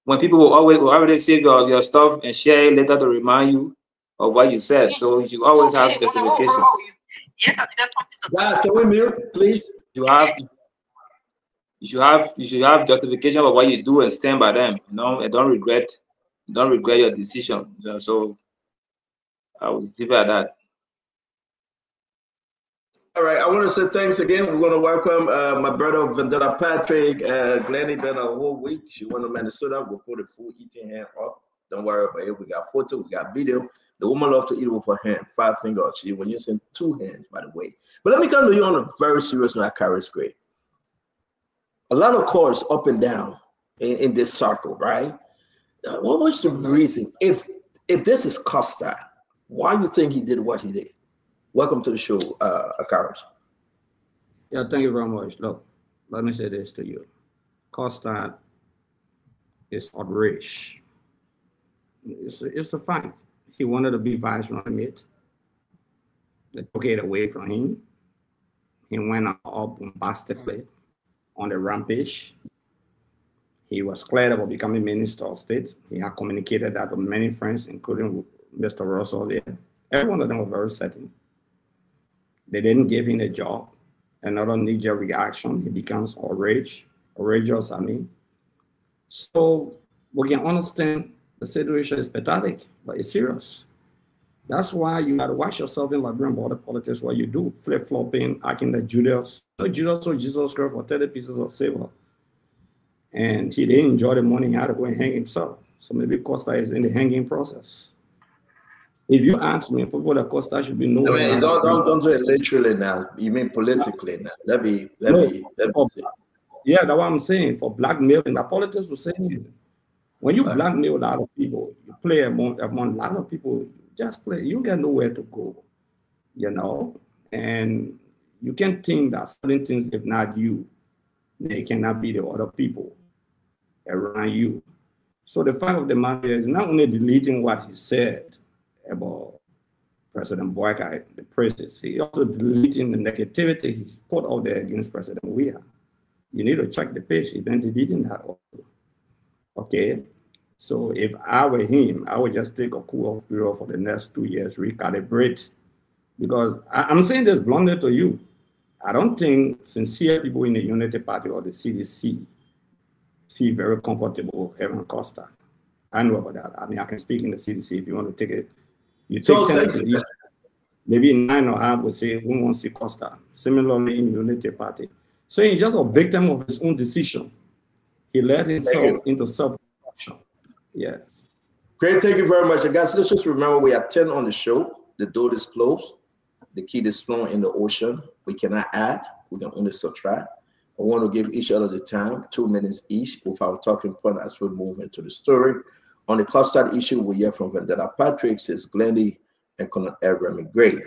[SPEAKER 12] when people will already save your stuff and share it later to remind you of what you said. So you always have justification.
[SPEAKER 5] Guys, can we mute, please?
[SPEAKER 12] You should have justification of what you do and stand by them. And don't regret your decision. So I will leave it at that.
[SPEAKER 5] All right, I want to say thanks again. We're going to welcome my brother Vendetta Patrick. Glennie been a whole week. She went to Minnesota. We'll put a full eating hand up. Don't worry about it. We got photo, we got video. The woman loves to eat with her hand, 5 fingers. She when using 2 hands, by the way. But let me come to you on a very serious note, Caris Gray. A lot of calls up and down in this circle, right? What was the reason? If this is Costa, why do you think he did what he did? Welcome to the show, Caris.
[SPEAKER 11] Yeah, thank you very much. Look, let me say this to you. Costa is outraged. It's a fact. He wanted to be vice running. They took it away from him. He went up bombastically on the rampage. He was cleared about becoming Minister of State. He had communicated that to many friends, including Mr. Russell there. Every one of them were very certain. They didn't give him a job. Another knee-jerk reaction. He becomes outrageous, I mean. So we can understand the situation is pathetic, but it's serious. That's why you got to watch yourself in Liberian border politics, what you do, flip-flopping, acting like Judas. So Judas sold Jesus Christ for 30 pieces of silver. And he didn't enjoy the money, he had to go and hang himself. So maybe Costa is in the hanging process. If you ask me, people that Costa should be known.
[SPEAKER 5] I mean, don't do it literally now. You mean politically now. Let me see.
[SPEAKER 11] Yeah, that's what I'm saying. For blackmailing, the politics will say, when you blackmail a lot of people, you play among a lot of people, just play, you get nowhere to go, you know? And you can think that certain things, if not you, they cannot be the other people around you. So the fact of the matter is not only deleting what he said about President Boyka, the praises, he also deleting the negativity he put out there against President Weah. You need to check the page, he's been deleting that also. Okay, so if I were him, I would just take a cool off period for the next 2 years, recalibrate. Because I'm saying this bluntly to you, I don't think sincere people in the Unity Party or the CDC feel very comfortable with Evan Costa. I know about that. I mean, I can speak in the CDC if you want to take it. You take 10 to these, maybe 9 or half would say, we won't see Costa. Similarly in the Unity Party. So he's just a victim of his own decision. He led himself into self-destruction. Yes.
[SPEAKER 5] Great, thank you very much. And guys, let's just remember we are 10 on the show. The door is closed. The key is thrown in the ocean. We cannot add. We can only subtract. I want to give each other the time, 2 minutes each, with our talking point as we move into the story. On the Costa issue, we hear from Vendetta Patrick, says Glendy, and Colonel Remy Gray.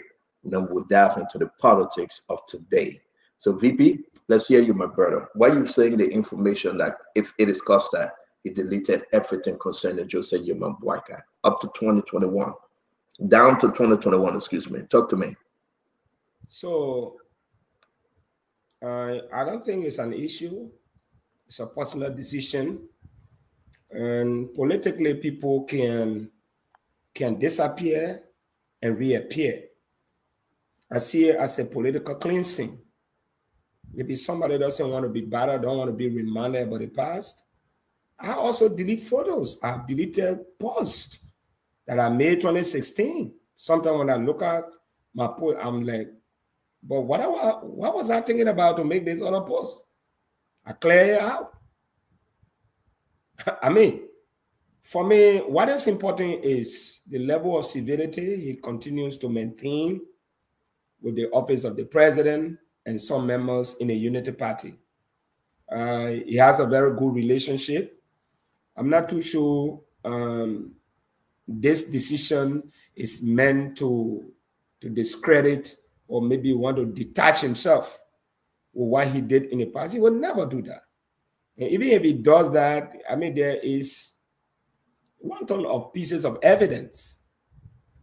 [SPEAKER 5] Then we'll dive into the politics of today. So VP, let's hear you, my brother. Why are you saying the information that if it is Costa, he deleted everything concerning Joseph Yemen Boyka up to 2021, down to 2021, excuse me. Talk to me.
[SPEAKER 13] So I don't think it's an issue. It's a personal decision. And politically, people can disappear and reappear. I see it as a political cleansing. Maybe somebody doesn't want to be battered, don't want to be reminded about the past. I also delete photos. I've deleted posts that I made 2016. Sometimes when I look at my post, I'm like, but what was I thinking about to make this other post? I clear it out. I mean, for me, what is important is the level of civility he continues to maintain with the office of the president and some members in the Unity Party. He has a very good relationship. I'm not too sure this decision is meant to discredit or maybe want to detach himself with what he did in the past. He would never do that. And even if he does that, I mean, there is one ton of pieces of evidence,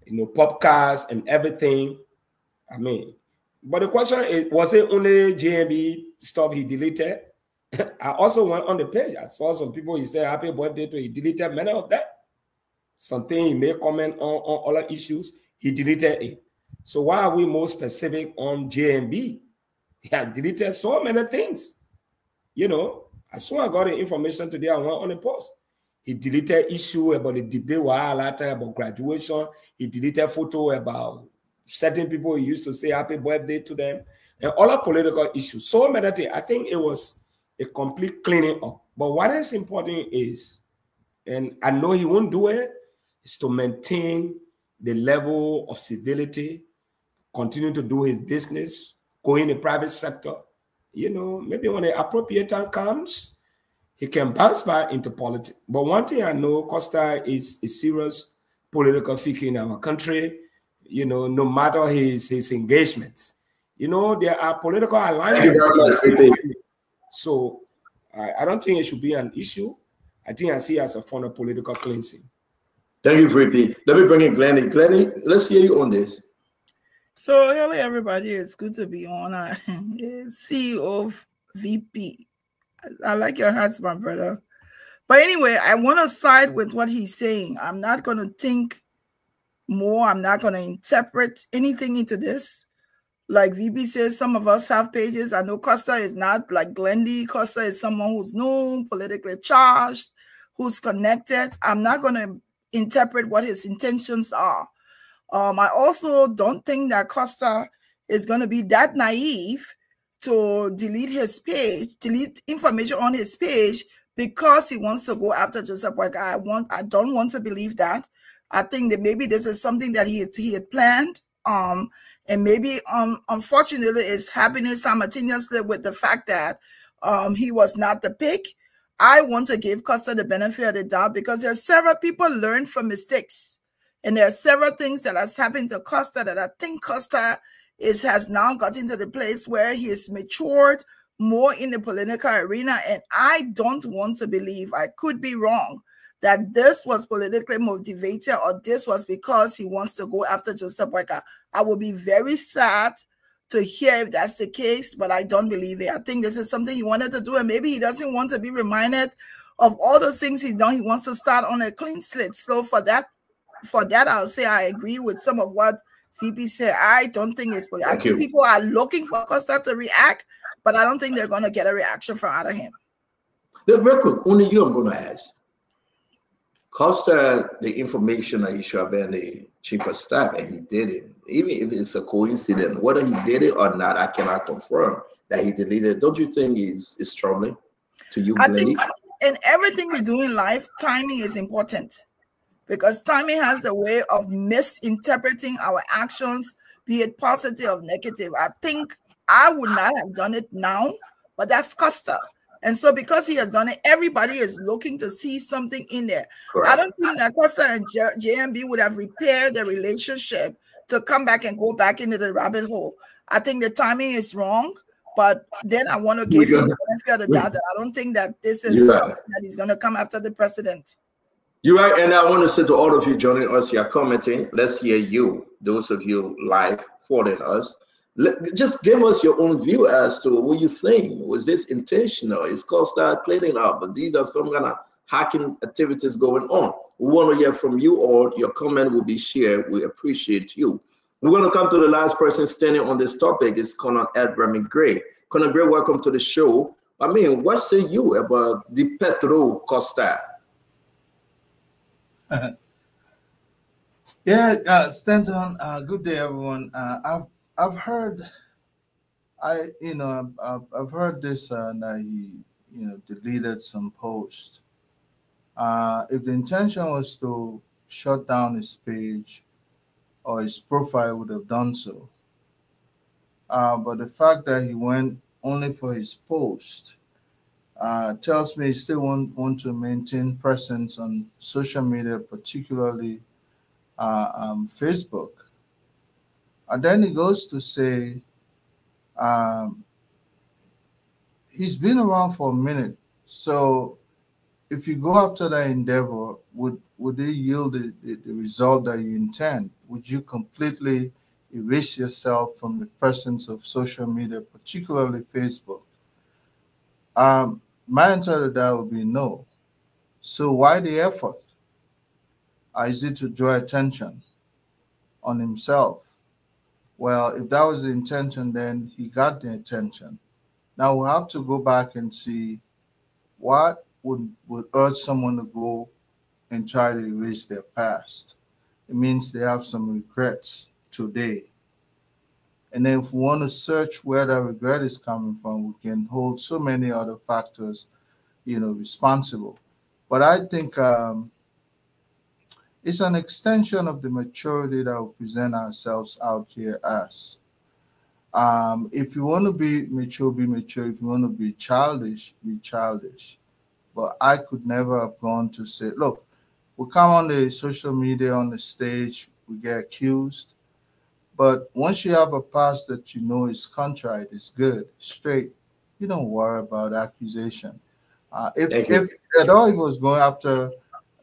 [SPEAKER 13] podcasts and everything. I mean, but the question is, was it only JMB stuff he deleted? I also went on the page. I saw some people, he said, happy birthday to, he deleted many of that. Something he made comment on other issues, he deleted it. So why are we more specific on JMB? He had deleted so many things. As soon as I got the information today, I went on the post. He deleted issue about the debate about graduation. He deleted photo about certain people he used to say happy birthday to them, and other political issues. So many things. I think it was a complete cleaning up. But what is important is and I know he won't do it, is to maintain the level of civility, continue to do his business, go in the private sector. You know, maybe when the appropriate time comes, he can bounce back into politics. But one thing I know, Costa is a serious political figure in our country, you know, no matter his engagements. You know, there are political alignments. So I don't think it should be an issue. I think I see it as a form of political cleansing.
[SPEAKER 5] Thank you, VP. Let me bring in Glenny. Glenny, let's hear you on this.
[SPEAKER 14] So, hello, everybody. It's good to be on. CEO of VP. I like your hats, my brother. But anyway, I want to side with what he's saying. I'm not going to think more. I'm not going to interpret anything into this. Like VP says, some of us have pages. I know Costa is not like Glendy. Costa is someone who's known, politically charged, who's connected. I'm not going to interpret what his intentions are. I also don't think that Costa is going to be that naive to delete his page, delete information on his page because he wants to go after Joseph Boakai. I don't want to believe that. I think that maybe this is something that he had planned. And maybe unfortunately it's happening simultaneously with the fact that he was not the pick. I want to give Costa the benefit of the doubt because there are several people learn from mistakes. And there are several things that has happened to Costa that I think Costa has now gotten to the place where he is matured more in the political arena. And I don't want to believe, I could be wrong, that this was politically motivated or this was because he wants to go after Joseph Boakai. I will be very sad to hear if that's the case, but I don't believe it. I think this is something he wanted to do, and maybe he doesn't want to be reminded of all those things he's done. He wants to start on a clean slate. So for that, I'll say I agree with some of what VP said. I don't think it's political. I think people are looking for Costa to react, but I don't think they're going to get a reaction from out of him.
[SPEAKER 5] Real quick, only you I'm going to ask. Costa, the information that he should have been the chief of staff, and he did it. Even if it's a coincidence, whether he did it or not, I cannot confirm that he deleted it. Don't you think is troubling to you,
[SPEAKER 14] I think in everything we do in life, timing is important. Because timing has a way of misinterpreting our actions, be it positive or negative. I think I would not have done it now, but that's Costa. And so because he has done it, everybody is looking to see something in there. Correct. I don't think that Costa and JMB would have repaired their relationship to come back and go back into the rabbit hole. I think the timing is wrong, but then I want to give him the benefit of the doubt that I don't think that this is something that he's going to come after the president.
[SPEAKER 5] You're right, and I want to say to all of you joining us here, commenting, let's hear you, those of you live following us. Just give us your own view as to what you think. Was this intentional? Is Costa planning out? But these are some kind of hacking activities going on. We want to hear from you all. Your comment will be shared. We appreciate you. We're going to come to the last person standing on this topic. It's Conor Abraham Gray. Conor Gray, welcome to the show. I mean, what say you about the Petro Costa?
[SPEAKER 15] Stanton, good day, everyone. I've heard, I've heard this that he, deleted some posts. If the intention was to shut down his page or his profile, would have done so. But the fact that he went only for his post tells me he still want to maintain presence on social media, particularly Facebook. And then he goes to say he's been around for a minute. So if you go after that endeavor, would it yield the result that you intend? Would you completely erase yourself from the presence of social media, particularly Facebook? My answer to that would be no. So why the effort? Is it to draw attention on himself? Well, if that was the intention, then he got the attention. Now we'll have to go back and see what would urge someone to go and try to erase their past. It means they have some regrets today. And then if we want to search where that regret is coming from, we can hold so many other factors, responsible. But I think it's an extension of the maturity that we present ourselves out here as. If you want to be mature, be mature. If you want to be childish, be childish. But I could never have gone to say, look, we come on the social media, on the stage, we get accused. But once you have a past that you know is contrite, is good, straight, you don't worry about accusation. If at all he was going after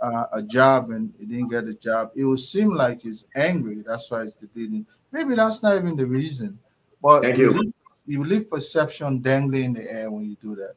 [SPEAKER 15] a job and he didn't get a job, it would seem like he's angry. That's why he's debating. Maybe that's not even the reason. But you leave perception dangling in the air when you do that.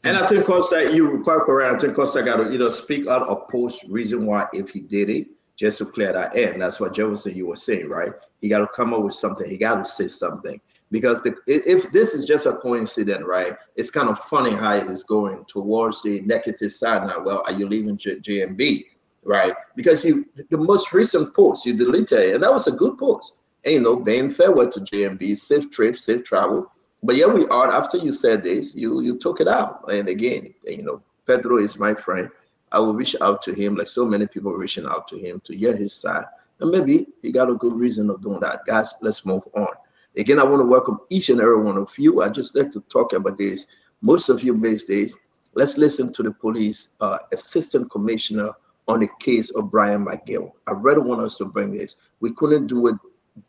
[SPEAKER 5] And I think Costa, you quite correct. I think Costa got to either speak out or post reason why if he did it, just to clear that air. And that's what Jefferson, you were saying, right? He got to come up with something. He got to say something. Because if this is just a coincidence, right, it's kind of funny how it is going towards the negative side now. Well, are you leaving JMB, right? Because the most recent post, you deleted it, and that was a good post. And, you know, being farewell to JMB, safe trip, safe travel. But here we are, after you said this, you took it out. And again, you know, Pedro is my friend. I will reach out to him like so many people are reaching out to him to hear his side. And maybe he got a good reason of doing that. Guys, let's move on. Again, I want to welcome each and every one of you. I just like to talk about this. Most of you these days, let's listen to the police assistant commissioner on the case of Brian McGill. I really want us to bring this. We couldn't do it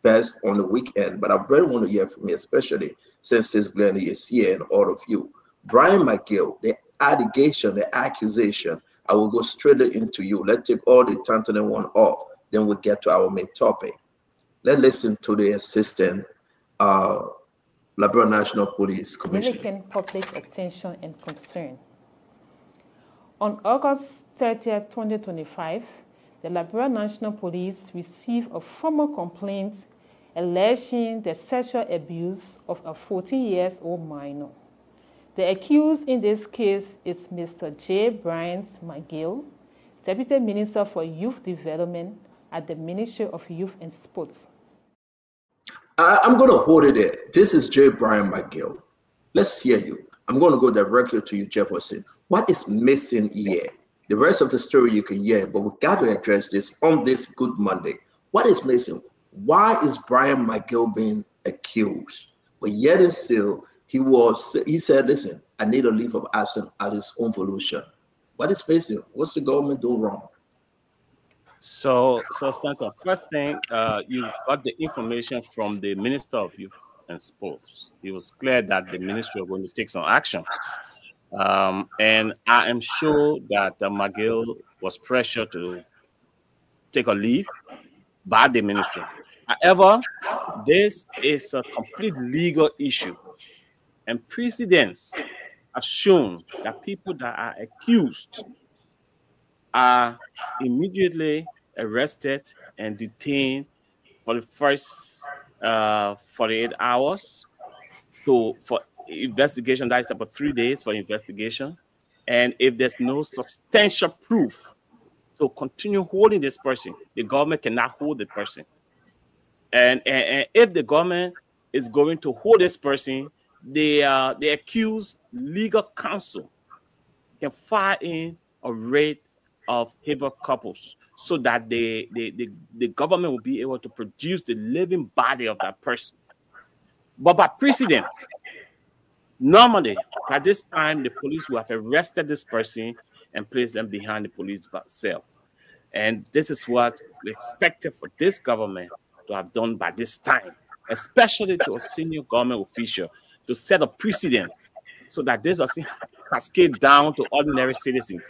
[SPEAKER 5] best on the weekend, but I really want to hear from you, especially since Glenn is here and all of you. Brian McGill, the allegation, the accusation, I will go straight into you. Let's take all the Tantan one off. Then we'll get to our main topic. Let's listen to the assistant Liberia National Police Commissioner.
[SPEAKER 16] American public attention and concern. On August 30th, 2025, the Liberia National Police received a formal complaint alleging the sexual abuse of a 14-year-old minor. The accused in this case is Mr. J. Brian McGill, Deputy Minister for Youth Development at the Ministry of Youth and Sports.
[SPEAKER 5] I'm going to hold it there. This is J. Brian McGill. Let's hear you. I'm going to go directly to you, Jefferson. What is missing here? The rest of the story you can hear, but we got to address this on this Good Monday. What is missing? Why is Brian McGill being accused? But yet and still, he said, listen, I need a leave of absence at his own volition. What is missing? What's the government doing wrong?
[SPEAKER 9] So Stanton, first thing, you got the information from the Minister of Youth and Sports. It was clear that the ministry was going to take some action. And I am sure that McGill was pressured to take a leave by the ministry. However, this is a complete legal issue. And precedents have shown that people that are accused are immediately arrested and detained for the first 48 hours for investigation. That is about 3 days for investigation. And if there's no substantial proof to continue holding this person, the government cannot hold the person. And if the government is going to hold this person, the accused legal counsel can file in a rate of habeas corpus so that the government will be able to produce the living body of that person. But by precedent, normally at this time, the police will have arrested this person and placed them behind the police cell. And this is what we expected for this government to have done by this time, especially to a senior government official, to set a precedent so that this doesn't cascade down to ordinary citizens.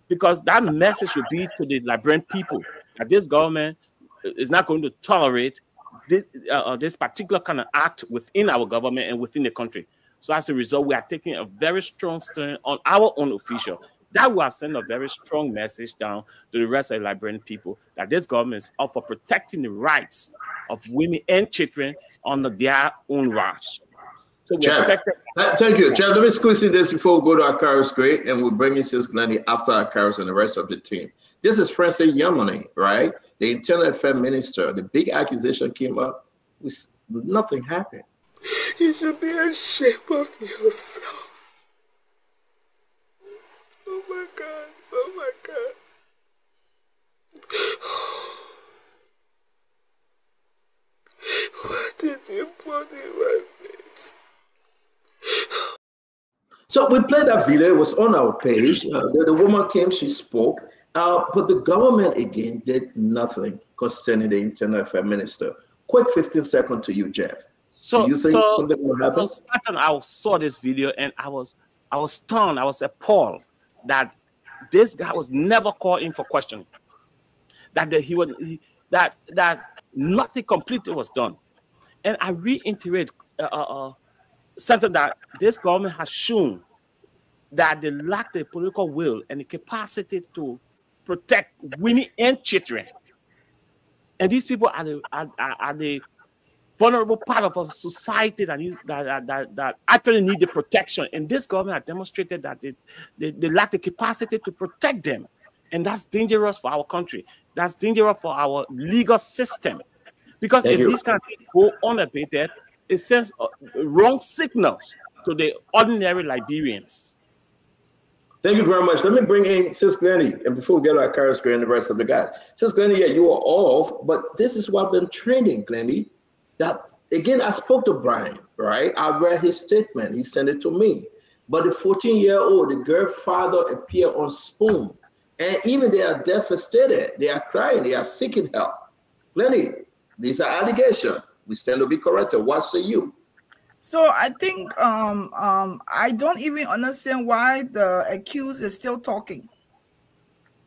[SPEAKER 9] Because that message will be to the Liberian people that this government is not going to tolerate this particular kind of act within our government and within the country. So as a result, we are taking a very strong stand on our own official. That will have sent a very strong message down to the rest of the Liberian people that this government is up for protecting the rights of women and children under their own watch. So we expect
[SPEAKER 5] thank you. Jeff, let me squeeze in this before we go to our Akaris Great, and we'll bring in Sis Glendy after our Akaris and the rest of the team. This is Francis Yamani, right? The Internal Affairs Minister. The big accusation came up. Nothing happened.
[SPEAKER 17] You should be ashamed of yourself. Oh my God. Oh my in my face.
[SPEAKER 5] So we played that video. It was on our page. The woman came, she spoke, but the government again did nothing concerning the Internal Affairs Minister. Quick 15 seconds to you, Jeff.
[SPEAKER 9] So
[SPEAKER 5] do you think something will happen?
[SPEAKER 9] So I saw this video and I was stunned. I was appalled that this guy was never called in for questioning. That nothing completely was done. And I reiterate something that this government has shown that they lack the political will and the capacity to protect women and children. And these people are the vulnerable part of our society that actually need the protection. And this government has demonstrated that they lack the capacity to protect them. And that's dangerous for our country. That's dangerous for our legal system. Because if these kind of things go unabated, it sends wrong signals to the ordinary Liberians.
[SPEAKER 5] Thank you very much. Let me bring in Sis Glennie, and before we get our cards and the rest of the guys. Sis Glennie, yeah, you are off, but this is what I've been training, Glennie. That again, I spoke to Brian, right? I read his statement. He sent it to me. But the 14-year-old, the girl father appeared on Spoon, and even they are devastated. They are crying. They are seeking help. Glennie, these are allegations. We stand to be corrected. What say you?
[SPEAKER 14] So I think I don't even understand why the accused is still talking.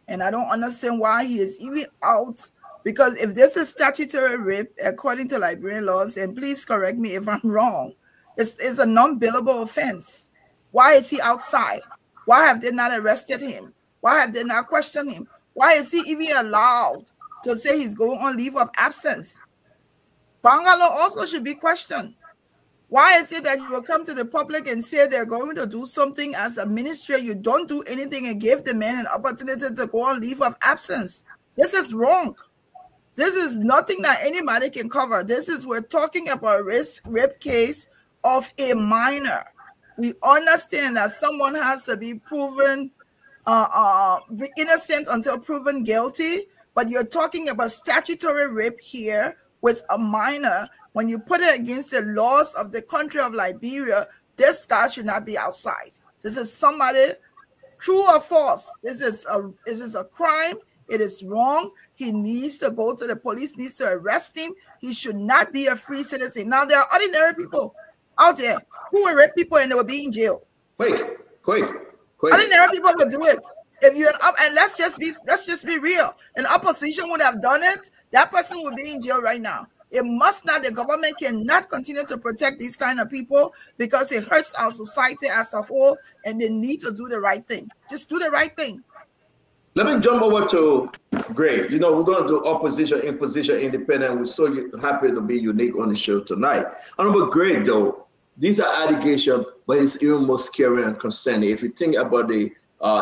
[SPEAKER 14] And I don't understand why he is even out. Because if this is statutory rape, according to Liberian laws, and please correct me if I'm wrong, it's a non-billable offense. Why is he outside? Why have they not arrested him? Why have they not questioned him? Why is he even allowed to say he's going on leave of absence? Bangalo also should be questioned. Why is it that you will come to the public and say they're going to do something as a ministry, you don't do anything and give the man an opportunity to go on leave of absence? This is wrong. This is nothing that anybody can cover. We're talking about a rape case of a minor. We understand that someone has to be proven innocent until proven guilty, but you're talking about statutory rape here with a minor. When you put it against the laws of the country of Liberia, this guy should not be outside. This is somebody, true or false. This is a crime. It is wrong. He needs to go to the police, needs to arrest him. He should not be a free citizen. Now, there are ordinary people out there who will rape people and they will be in jail.
[SPEAKER 5] Quick.
[SPEAKER 14] Ordinary people will do it. If you're up, and let's just be real. An opposition would have done it. That person would be in jail right now. It must not. The government cannot continue to protect these kind of people because it hurts our society as a whole, and they need to do the right thing. Just do the right thing.
[SPEAKER 5] Let me jump over to Gray. You know, we're going to do opposition, imposition, independent. We're so happy to be unique on the show tonight. Honorable Gray, though, these are allegations, but it's even more scary and concerning. If you think about the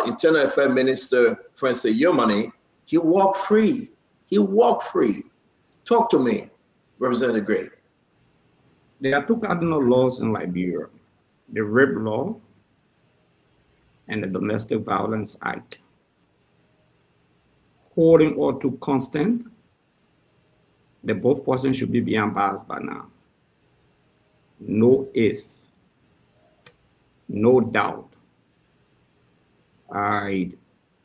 [SPEAKER 5] Internal Affairs Minister, Francis Yomani, he walked free. Talk to me, Representative Gray.
[SPEAKER 11] There are two cardinal laws in Liberia, the Rape Law and the Domestic Violence Act. Holding all two constant, the both persons should be beyond bars by now. No if, no doubt.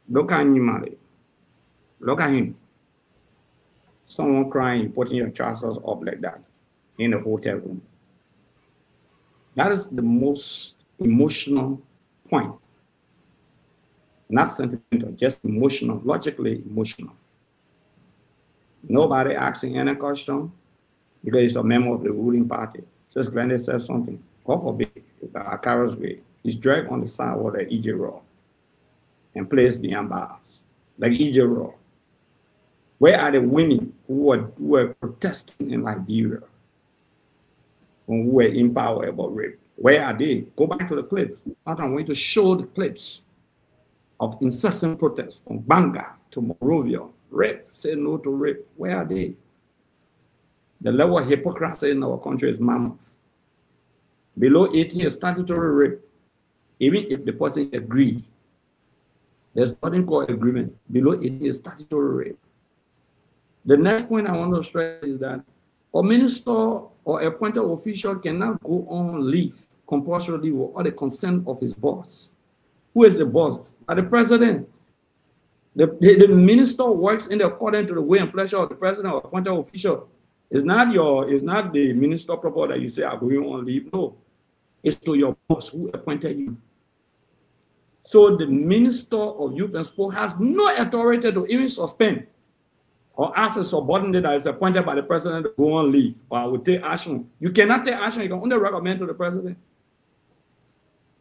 [SPEAKER 11] Look at him, look at him. Someone crying, putting your trousers up like that in a hotel room. That is the most emotional point. Not sentimental, just emotional, logically emotional. Nobody asking any question because he's a member of the ruling party. Sis Glennie says something. God forbid, Akaro's way. He's dragged on the sidewalk like EJ Raw and placed behind bars like EJ Raw. Where are the women who were protesting in Liberia when we were in power about rape? Where are they? Go back to the clips. I'm going to show the clips of incessant protests from Banga to Monrovia. Rape, say no to rape. Where are they? The level of hypocrisy in our country is mammoth. Below 18 is statutory rape. Even if the person agreed, there's nothing called agreement. Below 18 is statutory rape. The next point I want to stress is that our minister or appointed official cannot go on leave compulsorily without the consent of his boss. Who is the boss? The president. The minister works in according to the will and pleasure of the president or appointed official. It's not the minister proper that you say I'm going on leave. No, it's to your boss who appointed you. So the Minister of Youth and Sport has no authority to even suspend or ask a subordinate that is appointed by the president to go on leave or will take action. You cannot take action. You can only recommend to the president.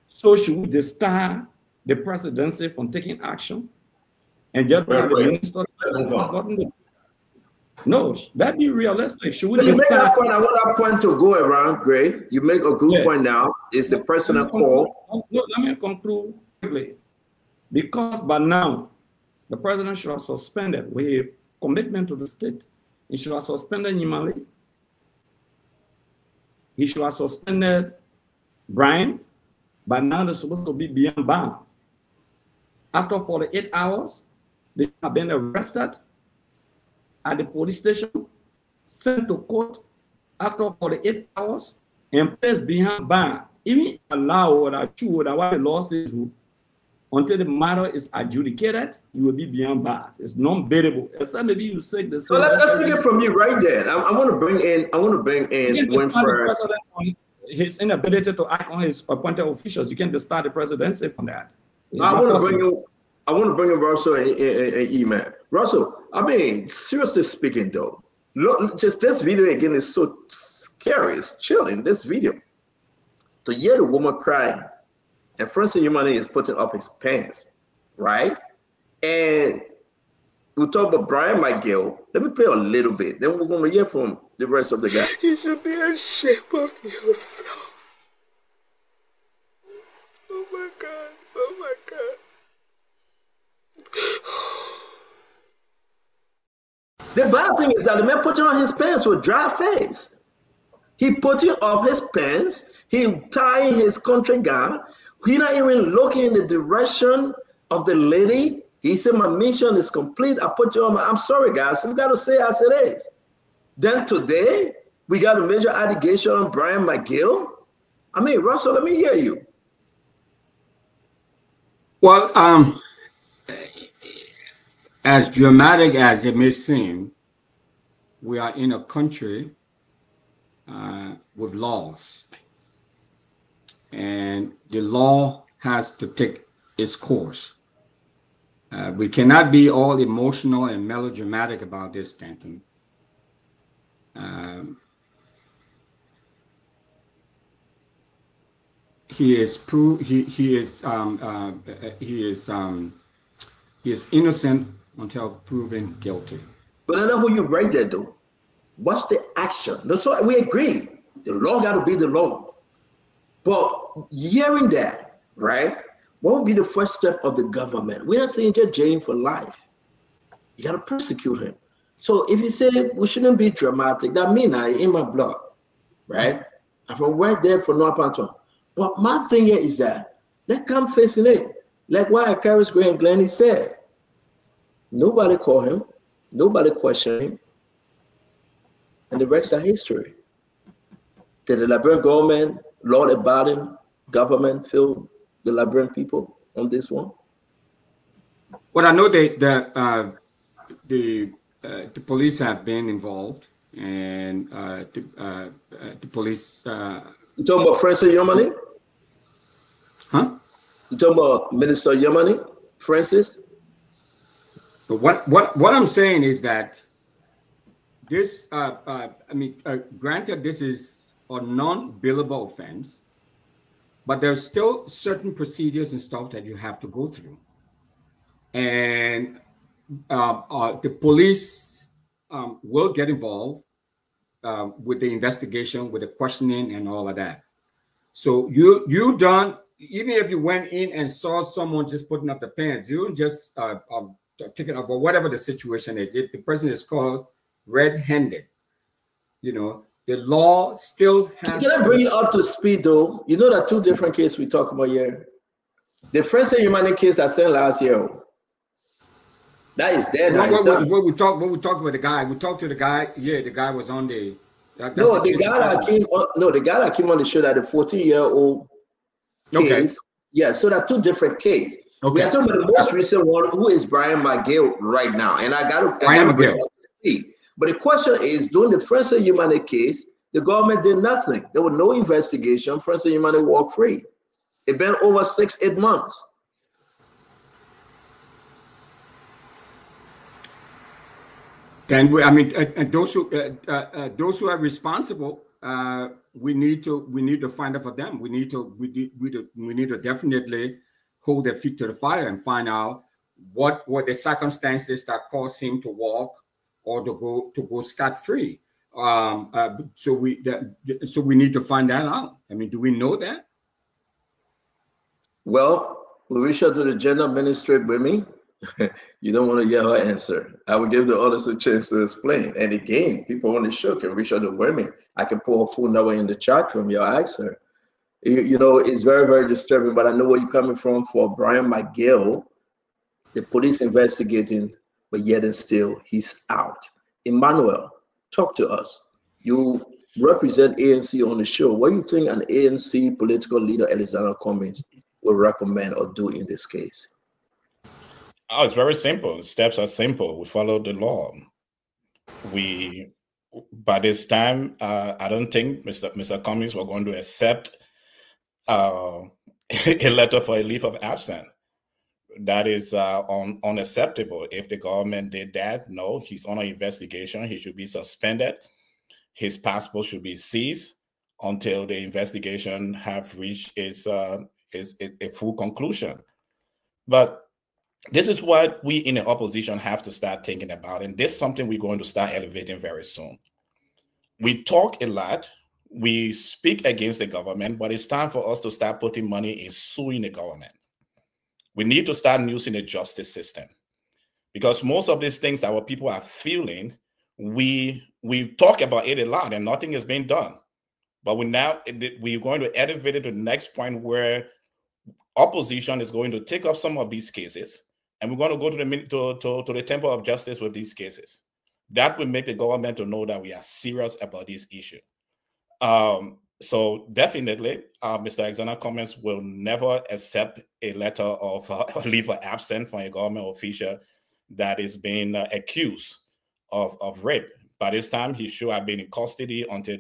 [SPEAKER 11] So should we distar the presidency from taking action and just have the minister? No, that be realistic. Should we
[SPEAKER 5] you make that point? I want that point to go around, Greg. You make a good point now. Is the personal call?
[SPEAKER 11] Let me conclude quickly. Because by now, the president should have suspended with commitment to the state. He should have suspended Imali. He should have suspended Brian. By now, they're supposed to be beyond bound. After 48 hours, they have been arrested at the police station, sent to court after 48 hours, and placed behind bars. Even allow or what the law says, until the matter is adjudicated, you will be beyond bars. It's non-bailable. Except maybe you say the same.
[SPEAKER 5] So let's take it from you right there. I want to bring in Winfred.
[SPEAKER 11] His inability to act on his appointed officials. You can't discard the presidency from that.
[SPEAKER 5] I want to bring in Russell and Eman. Russell, I mean, seriously speaking though, look, just this video again is so scary. It's chilling, this video. To hear the woman crying, and Francis Imani is putting up his pants, right? And we talk about Brian McGill. Let me play a little bit. Then we're going to hear from the rest of the guys.
[SPEAKER 17] You should be ashamed of yourself. Oh my God. Oh my God.
[SPEAKER 5] The bad thing is that the man putting on his pants with dry face. He putting up his pants. He tying his country gown. He not even looking in the direction of the lady. He said, my mission is complete. I put you on I'm sorry, guys. We got to say as it is. Then today, we got a major allegation on Brian McGill. I mean, Russell, let me hear you.
[SPEAKER 10] Well, as dramatic as it may seem, we are in a country with laws. And the law has to take its course. We cannot be all emotional and melodramatic about this, Stanton. He is innocent until proven guilty.
[SPEAKER 5] But I know who you right there, though. What's the action? That's what we agree. The law got to be the law. But hearing that, right? What would be the first step of the government? We're not saying just jail for life. You got to persecute him. So if you say we shouldn't be dramatic, that means I in my blood, right? I'm from right there for North Panton. But my thing here is that let's come facing it. Like what Karis Gray and Glennie said. Nobody called him. Nobody questioned him. And the rest are history. Did the Liberian government, law-abiding government feel the Liberian people on this one?
[SPEAKER 10] Well, I know that the police have been involved, and the police.
[SPEAKER 5] You talking about Francis Yomani?
[SPEAKER 10] Huh?
[SPEAKER 5] You talking about Minister Yomani, Francis?
[SPEAKER 10] But what I'm saying is that this, granted, this is a non-billable offense, but there's still certain procedures and stuff that you have to go through. And the police will get involved with the investigation, with the questioning and all of that. So you don't, even if you went in and saw someone just putting up the pants, you don't just take it off or whatever the situation is. If the person is caught red-handed, you know, the law still has.
[SPEAKER 5] Can I bring you up to speed though? You know that two different cases we talk about here. The Francis Yomani case I sent last year. That is there.
[SPEAKER 10] When we talk about the guy, we talked to the guy. Yeah, the guy was on the
[SPEAKER 5] No, the guy that came on, the guy that came on the show, that the 14-year-old case. Yeah, so there are two different cases. Okay. We are talking about the most recent one, who is Brian McGill right now. And I got to see. But the question is, during the Francis Yumane case, the government did nothing. There was no investigation. Francis Yumane walked free. It's been over 6-8 months.
[SPEAKER 10] Then and those who are responsible, we need to find out for them. We need to definitely hold their feet to the fire and find out what were the circumstances that caused him to walk or to go scot-free. So we need to find that out. I mean, do we know that?
[SPEAKER 5] Well, we reach out to the gender ministry with me. You don't want to hear her answer. I will give the others a chance to explain. And again, people on the show can reach out to women. I can pull her phone number in the chat room. You'll ask her. You know, it's very, very disturbing, but I know where you're coming from. For Brian McGill, the police investigating, but yet and still he's out. Emmanuel, talk to us. You represent ANC on the show. What do you think an ANC political leader, Alexander Cummings, will recommend or do in this case?
[SPEAKER 7] Oh, it's very simple. The steps are simple. We follow the law. By this time, I don't think Mr. Cummings were going to accept a letter for a leave of absence. That is unacceptable. If the government did that, no, he's on an investigation. He should be suspended. His passport should be seized until the investigation have reached a full conclusion. But this is what we in the opposition have to start thinking about. And this is something we're going to start elevating very soon. We talk a lot. We speak against the government, but it's time for us to start putting money in suing the government. We need to start using the justice system, because most of these things that our people are feeling, we talk about it a lot and nothing is being done. But we're going to elevate it to the next point where opposition is going to take up some of these cases, and we're going to go to the temple of justice with these cases. That will make the government to know that we are serious about this issue. So definitely, Mr. Alexander Cummings will never accept a letter of leave of absence from a government official that is being accused of rape. By this time, he should have been in custody until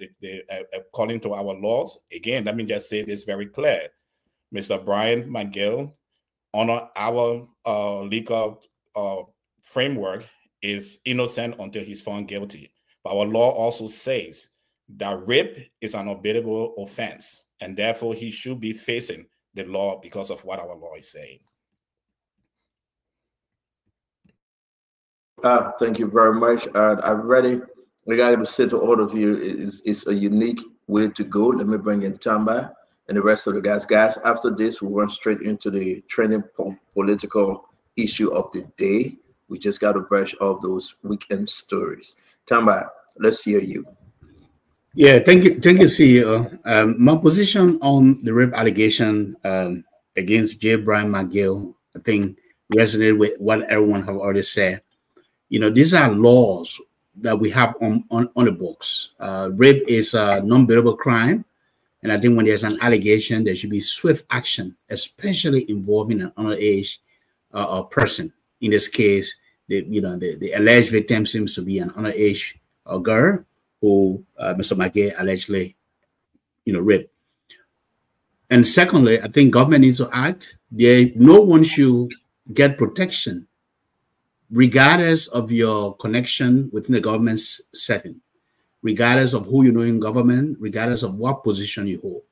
[SPEAKER 7] according to our laws. Again, let me just say this very clear. Mr. Brian McGill, under our legal framework, is innocent until he's found guilty. But our law also says that rape is an unbearable offense, and therefore he should be facing the law because of what our law is saying.
[SPEAKER 5] Thank you very much. I'm ready. We got to say to all of you, it's a unique way to go. Let me bring in Tamba and the rest of the guys. Guys, after this, we run straight into the trending political issue of the day. We just got to brush off those weekend stories. Tamba, let's hear you.
[SPEAKER 8] Yeah, thank you, CEO. My position on the rape allegation against J. Brian McGill, I think, resonated with what everyone have already said. You know, these are laws that we have on the books. Rape is a non-bearable crime, and I think when there's an allegation, there should be swift action, especially involving an underage person. In this case, the alleged victim seems to be an underage girl who Mr. McGill allegedly, raped. And secondly, I think government needs to act. No one should get protection, regardless of your connection within the government's setting, regardless of who you know in government, regardless of what position you hold.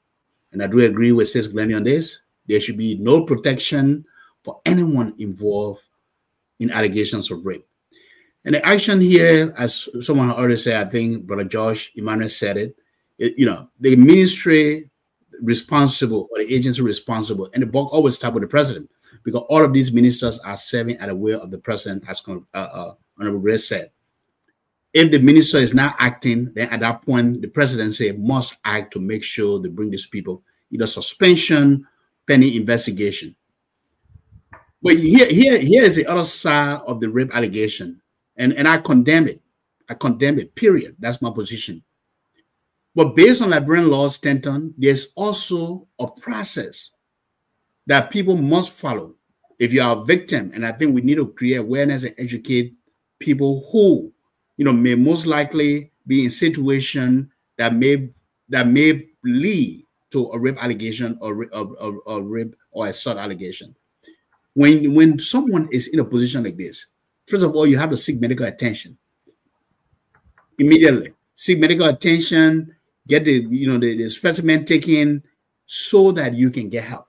[SPEAKER 8] And I do agree with Sis Glennie on this. There should be no protection for anyone involved in allegations of rape. And the action here, as someone already said, I think Brother Josh Emmanuel said it, the ministry responsible or the agency responsible, and the buck always start with the president, because all of these ministers are serving at the will of the president, as Honorable Grace said. If the minister is not acting, then at that point, the presidency must act to make sure they bring these people either suspension, pending investigation. But here is the other side of the rape allegation. And I condemn it. I condemn it, period. That's my position. But based on Liberian laws, Stanton, there's also a process that people must follow if you are a victim. And I think we need to create awareness and educate people who, may most likely be in situation that may lead to a rape allegation or rape or assault allegation. When someone is in a position like this, first of all, you have to seek medical attention immediately. Seek medical attention, get the specimen taken so that you can get help.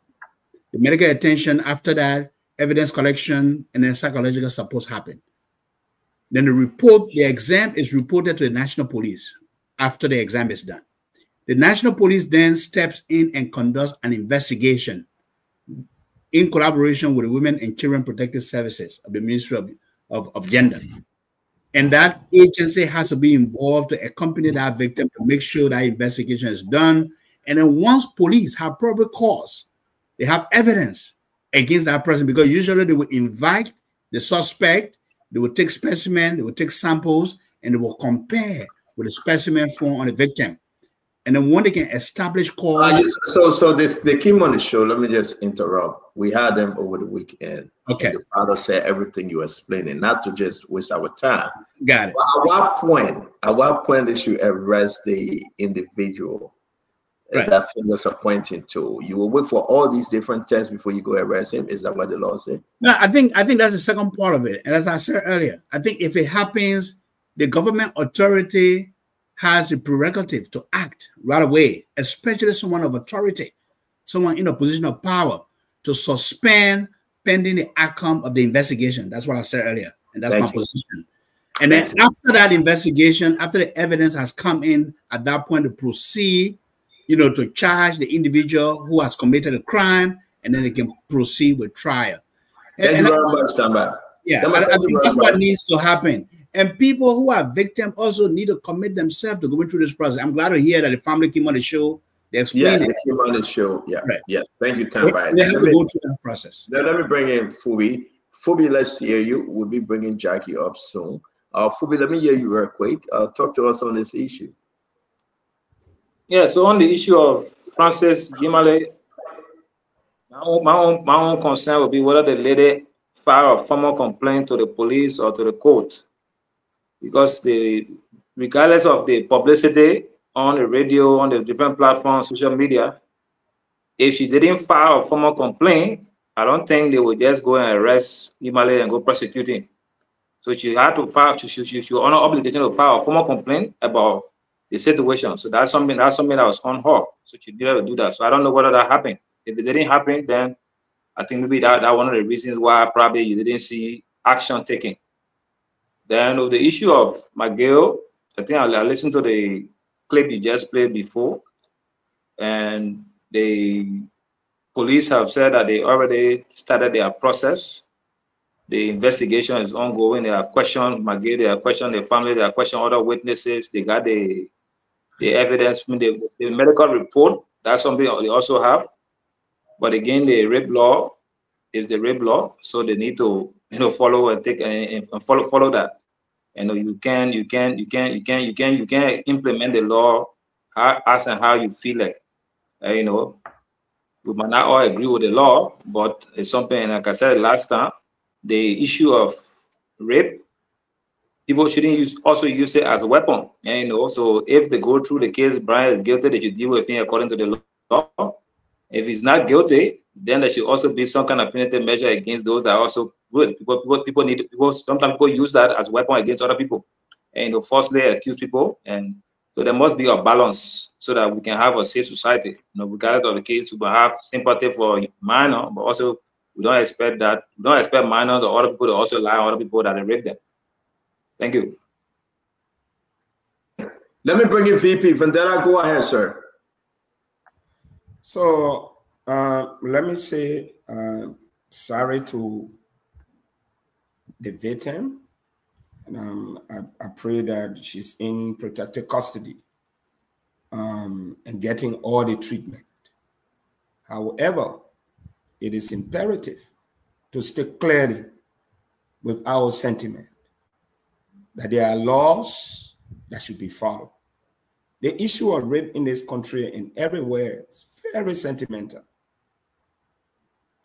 [SPEAKER 8] The medical attention, after that, evidence collection, and then psychological support happen. Then the exam is reported to the National Police after the exam is done. The National Police then steps in and conducts an investigation in collaboration with the Women and Children Protective Services of the Ministry of Gender. And that agency has to be involved to accompany that victim to make sure that investigation is done. And then once police have proper cause, they have evidence against that person, because usually they will invite the suspect, they will take specimen, they will take samples, and they will compare with the specimen found on the victim. And then when they can establish cause.
[SPEAKER 5] So they came on the show. Let me just interrupt. We had them over the weekend.
[SPEAKER 8] Okay.
[SPEAKER 5] The father said everything you were explaining, not to just waste our time.
[SPEAKER 8] Got it.
[SPEAKER 5] But at what point they should arrest the individual that fingers are pointing to? You will wait for all these different tests before you go arrest him. Is that what the law says?
[SPEAKER 8] No, I think that's the second part of it. And as I said earlier, I think if it happens, the government authority has a prerogative to act right away, especially someone of authority, someone in a position of power, to suspend pending the outcome of the investigation. That's what I said earlier, and that's my position. And then after that investigation, after the evidence has come in, at that point to proceed, to charge the individual who has committed a crime, and then they can proceed with trial.
[SPEAKER 5] Thank you very much, Tamba.
[SPEAKER 8] Yeah, I think that's what needs to happen. And people who are victims also need to commit themselves to going through this process. I'm glad to hear that the family came on the show. They explained it.
[SPEAKER 5] They came on the show. Yeah,
[SPEAKER 8] right.
[SPEAKER 5] Yeah. Thank you, Tamba.
[SPEAKER 8] They have to go through that process.
[SPEAKER 5] Now, let me bring in Phoebe. Phoebe, let's hear you. We'll be bringing Jackie up soon. Phoebe, let me hear you real quick. Talk to us on this issue.
[SPEAKER 12] Yeah, so on the issue of Frances Gimale, my own concern would be whether the lady filed a formal complaint to the police or to the court. Because regardless of the publicity on the radio, on the different platforms, social media, if she didn't file a formal complaint, I don't think they would just go and arrest Imale and go prosecute him. So she had to file, she was under obligation to file a formal complaint about the situation. So that's something that was on her. So she did have to do that. So I don't know whether that happened. If it didn't happen, then I think maybe that one of the reasons why probably you didn't see action taken. Then with the issue of McGill, I think I listened to the clip you just played before, and the police have said that they already started their process. The investigation is ongoing. They have questioned McGill, they have questioned the family, they have questioned other witnesses. They got the evidence, the medical report. That's something they also have. But again, the rape law is the rape law, so they need to follow and take and follow that. You can implement the law as and how you feel like. We might not all agree with the law, but it's something, like I said last time, the issue of rape, people shouldn't also use it as a weapon. So if they go through the case, Brian is guilty, they should deal with him according to the law. If he's not guilty, then there should also be some kind of punitive measure against those that are also good. Sometimes people use that as a weapon against other people, and falsely accuse people. And so there must be a balance so that we can have a safe society. Regardless of the case, we will have sympathy for minor, but also we don't expect minor or other people to also lie on other people that they rape them. Thank you.
[SPEAKER 5] Let me bring in VP Vendetta. Go ahead, sir.
[SPEAKER 13] So let me say sorry to the victim. And I pray that she's in protected custody and getting all the treatment. However, it is imperative to stick clearly with our sentiment that there are laws that should be followed. The issue of rape in this country and everywhere is very sentimental.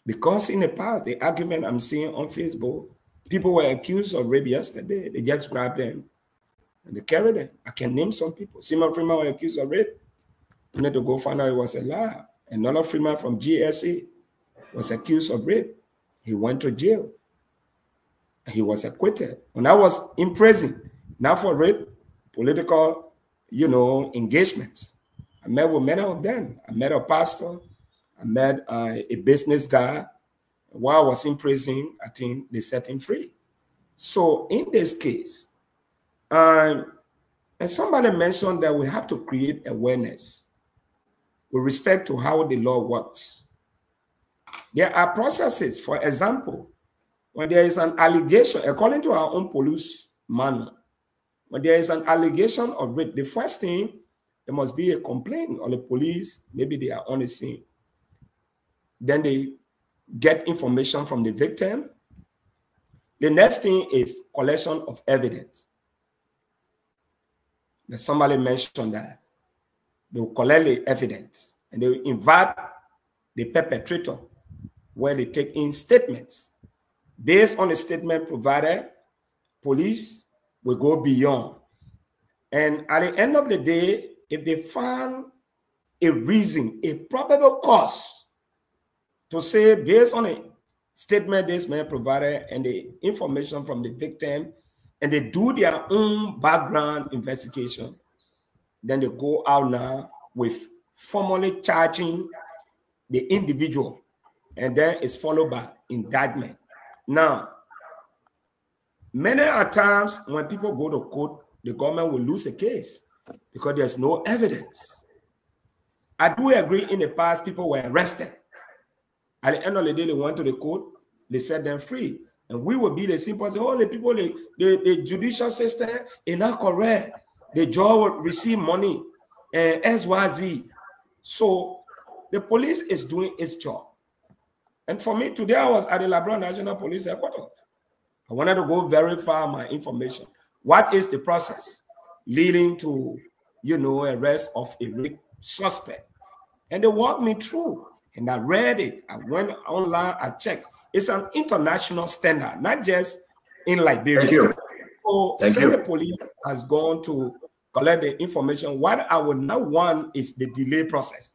[SPEAKER 13] Because in the past, the argument I'm seeing on Facebook, people were accused of rape yesterday. They just grabbed them and they carried them. I can name some people. Simon Freeman was accused of rape. We need to go find out it was a lie. Another Freeman from GSA was accused of rape. He went to jail. He was acquitted. When I was in prison, not for rape, political, engagements. I met with many of them. I met a pastor. I met a business guy. While I was in prison, I think they set him free. So in this case, and somebody mentioned that we have to create awareness with respect to how the law works. There are processes. For example, when there is an allegation, according to our own police manual, when there is an allegation of rape, the first thing, there must be a complaint, or the police, maybe they are on the scene. Then they get information from the victim. The next thing is collection of evidence. There's somebody mentioned that they will collect the evidence and they will invite the perpetrator, where they take in statements. Based on the statement provided, police will go beyond. And at the end of the day, if they find a reason, a probable cause to say, based on a statement this man provided and the information from the victim, and they do their own background investigation, then they go out now with formally charging the individual, and then it's followed by indictment. Now, many a times when people go to court, the government will lose a case because there's no evidence. I do agree in the past people were arrested. At the end of the day, they went to the court, they set them free. And we will be the simple say, oh, the people, the judicial system is not correct. The judge will receive money and XYZ. So the police is doing its job. And for me, today I was at the Labrador National Police Headquarters. I wanted to go verify my information. What is the process leading to, arrest of a rape suspect? And they walked me through, and I read it. I went online, I checked. It's an international standard, not just in Liberia.
[SPEAKER 5] Thank you.
[SPEAKER 13] So the police has gone to collect the information. What I would now want is the delay process.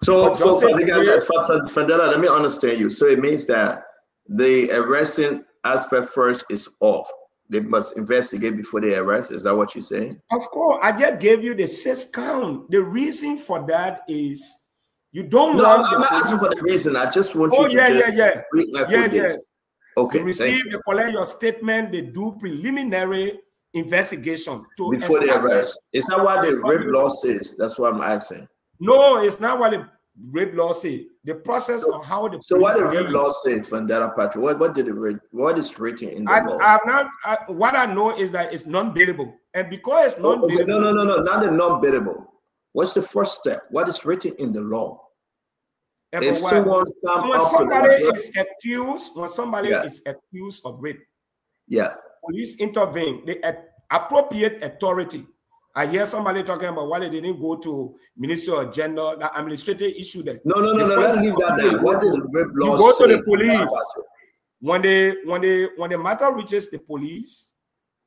[SPEAKER 5] So Fadela, let me understand you. So it means that the arresting aspect first is off. They must investigate before they arrest. Is that what you're saying?
[SPEAKER 13] Of course. I just gave you the 6 count. The reason for that is you don't want.
[SPEAKER 5] I'm not asking for the reason. I just want you to
[SPEAKER 13] yes.
[SPEAKER 5] Okay.
[SPEAKER 13] They receive, they collect your statement, they do preliminary investigation to
[SPEAKER 5] before they arrest. Is that what the rape law says? That's what I'm asking.
[SPEAKER 13] No, it's not what the rape law says. The process of how the
[SPEAKER 5] so what the rape law says from Dara Patrick? What is written in the law?
[SPEAKER 13] What I know is that it's non-bailable, and because it's non-bailable.
[SPEAKER 5] No, not the non-bailable. What's the first step? What is written in the law?
[SPEAKER 13] If when somebody is accused of rape, police intervene. The appropriate authority. I hear somebody talking about why they didn't go to Ministry of Gender, the administrative issue there.
[SPEAKER 5] No. Let's leave that there. What did the rape law
[SPEAKER 13] say? You go to the police. When the matter reaches the police,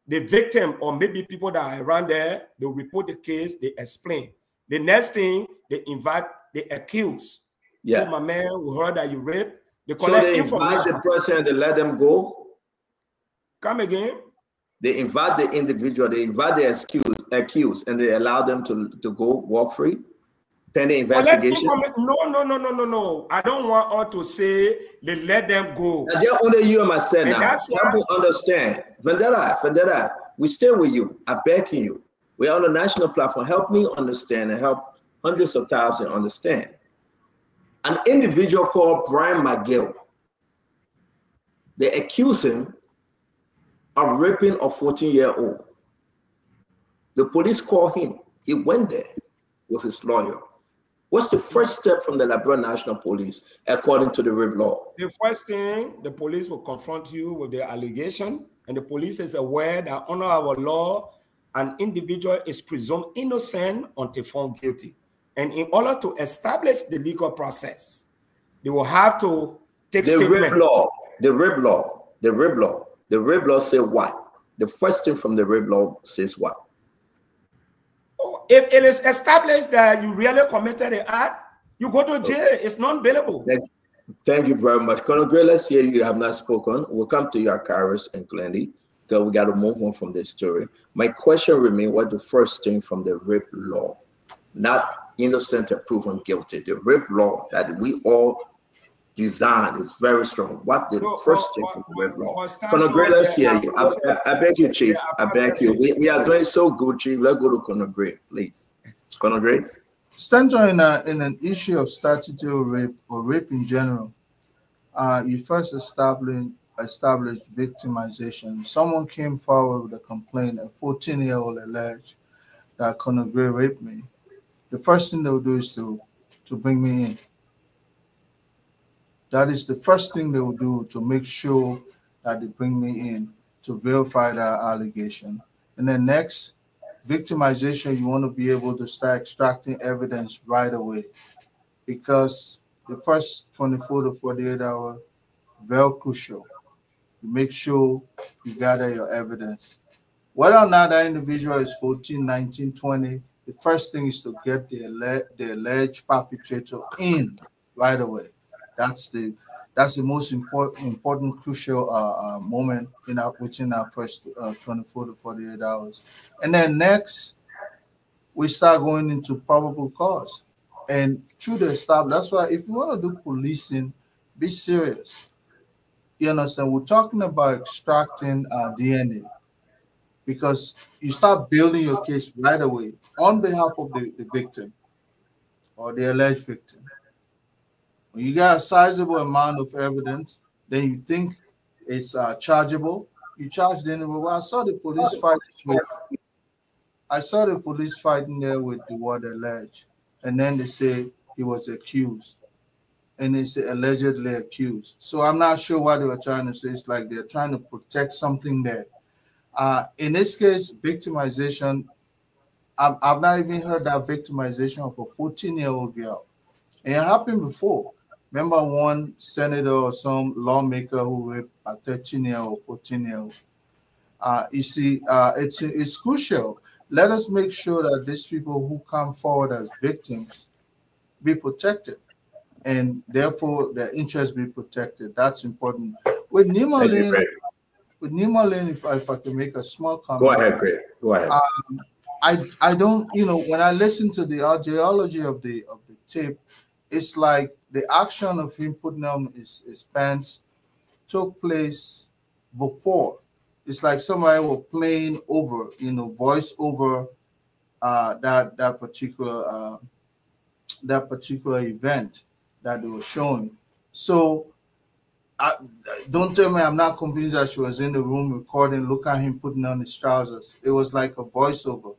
[SPEAKER 13] the victim or maybe people that are around there, they report the case, they explain. The next thing, they invite the accused.
[SPEAKER 5] Yeah,
[SPEAKER 13] oh, my man, we heard that you raped. They
[SPEAKER 5] collect information. Invite the person and they let them go.
[SPEAKER 13] Come again.
[SPEAKER 5] They invite the individual, they invite the accused, and they allow them to go walk free, pending investigation.
[SPEAKER 13] No. I don't want all to say they let them go.
[SPEAKER 5] Just only you and myself now. Help me understand. Vendetta, we stay with you. I beg you. We're on a national platform. Help me understand and help hundreds of thousands understand. An individual called Brian McGill, they accuse him of raping a 14-year-old. The police called him. He went there with his lawyer. What's the first step from the Liberia National Police according to the rape law?
[SPEAKER 13] The first thing, the police will confront you with the allegation, and the police is aware that under our law, an individual is presumed innocent until found guilty. And in order to establish the legal process, they will have to take
[SPEAKER 5] the
[SPEAKER 13] statement.
[SPEAKER 5] The rib law say what? The first thing from the rib law says what?
[SPEAKER 13] If it is established that you really committed an act, you go to jail. It's non-bailable.
[SPEAKER 5] Thank you very much. Colonel Gray, let's hear you have not spoken. We'll come to you, Kairos and Glendy, because we got to move on from this story. My question remains, what the first thing from the RIP law? Not innocent and proven guilty. The RIP law that we all designed is very strong. What the first thing from the RIP law? Colonel Gray, let's hear you. I beg you, Chief. I beg you. We are doing so good, Chief. Let's go to Colonel Gray, please. Colonel Gray.
[SPEAKER 15] Central in an issue of statutory rape or rape in general, you first establish victimization. Someone came forward with a complaint, a 14-year-old alleged that Colonel Gray raped me. The first thing they'll do is to bring me in. That is the first thing they will do, to make sure that they bring me in to verify that allegation. And then next, victimization, you want to be able to start extracting evidence right away, because the first 24 to 48 hours, very crucial. You make sure you gather your evidence. Whether or not that individual is 14, 19, 20, the first thing is to get the alleged perpetrator in right away. That's the most important crucial moment within our first 24 to 48 hours. And then next, we start going into probable cause. And through the staff, that's why if you want to do policing, be serious. You understand? We're talking about extracting DNA, because you start building your case right away on behalf of the victim or the alleged victim. When you got a sizable amount of evidence, then you think it's chargeable, you charge the individual. Well, I saw the police fighting there with the word alleged, and then they say he was accused, and they say allegedly accused. So I'm not sure what they were trying to say. It's like they're trying to protect something there. In this case, victimization, I've not even heard that victimization of a 14-year-old girl. And it happened before. Remember one senator or some lawmaker who raped a 13-year-old, 14-year-old. You see, it's crucial. Let us make sure that these people who come forward as victims be protected, and therefore their interests be protected. That's important. With Nima Lane, if I can make a small comment.
[SPEAKER 5] Go ahead, Greg. Go ahead.
[SPEAKER 15] I don't, when I listen to the geology of the tape, it's like the action of him putting on his pants took place before. It's like somebody was playing over, voice over that particular event that they were showing. So don't tell me I'm not convinced that she was in the room recording. Look at him putting on his trousers. It was like a voiceover.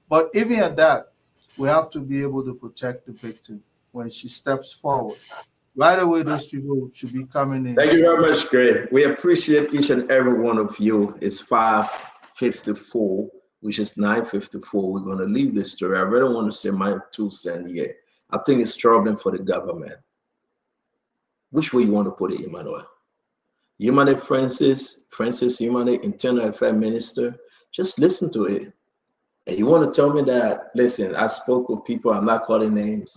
[SPEAKER 15] But even at that, we have to be able to protect the victim when she steps forward. Right away, those people should be coming in.
[SPEAKER 5] Thank you very much, Gray. We appreciate each and every one of you. It's 5:54, which is 9:54. We're going to leave this story. I really want to say my 2 cents here. I think it's troubling for the government. Which way you want to put it, Emmanuel? Emmanuel Francis Emmanuel, Internal Affairs Minister, just listen to it. And you want to tell me that, listen, I spoke with people, I'm not calling names,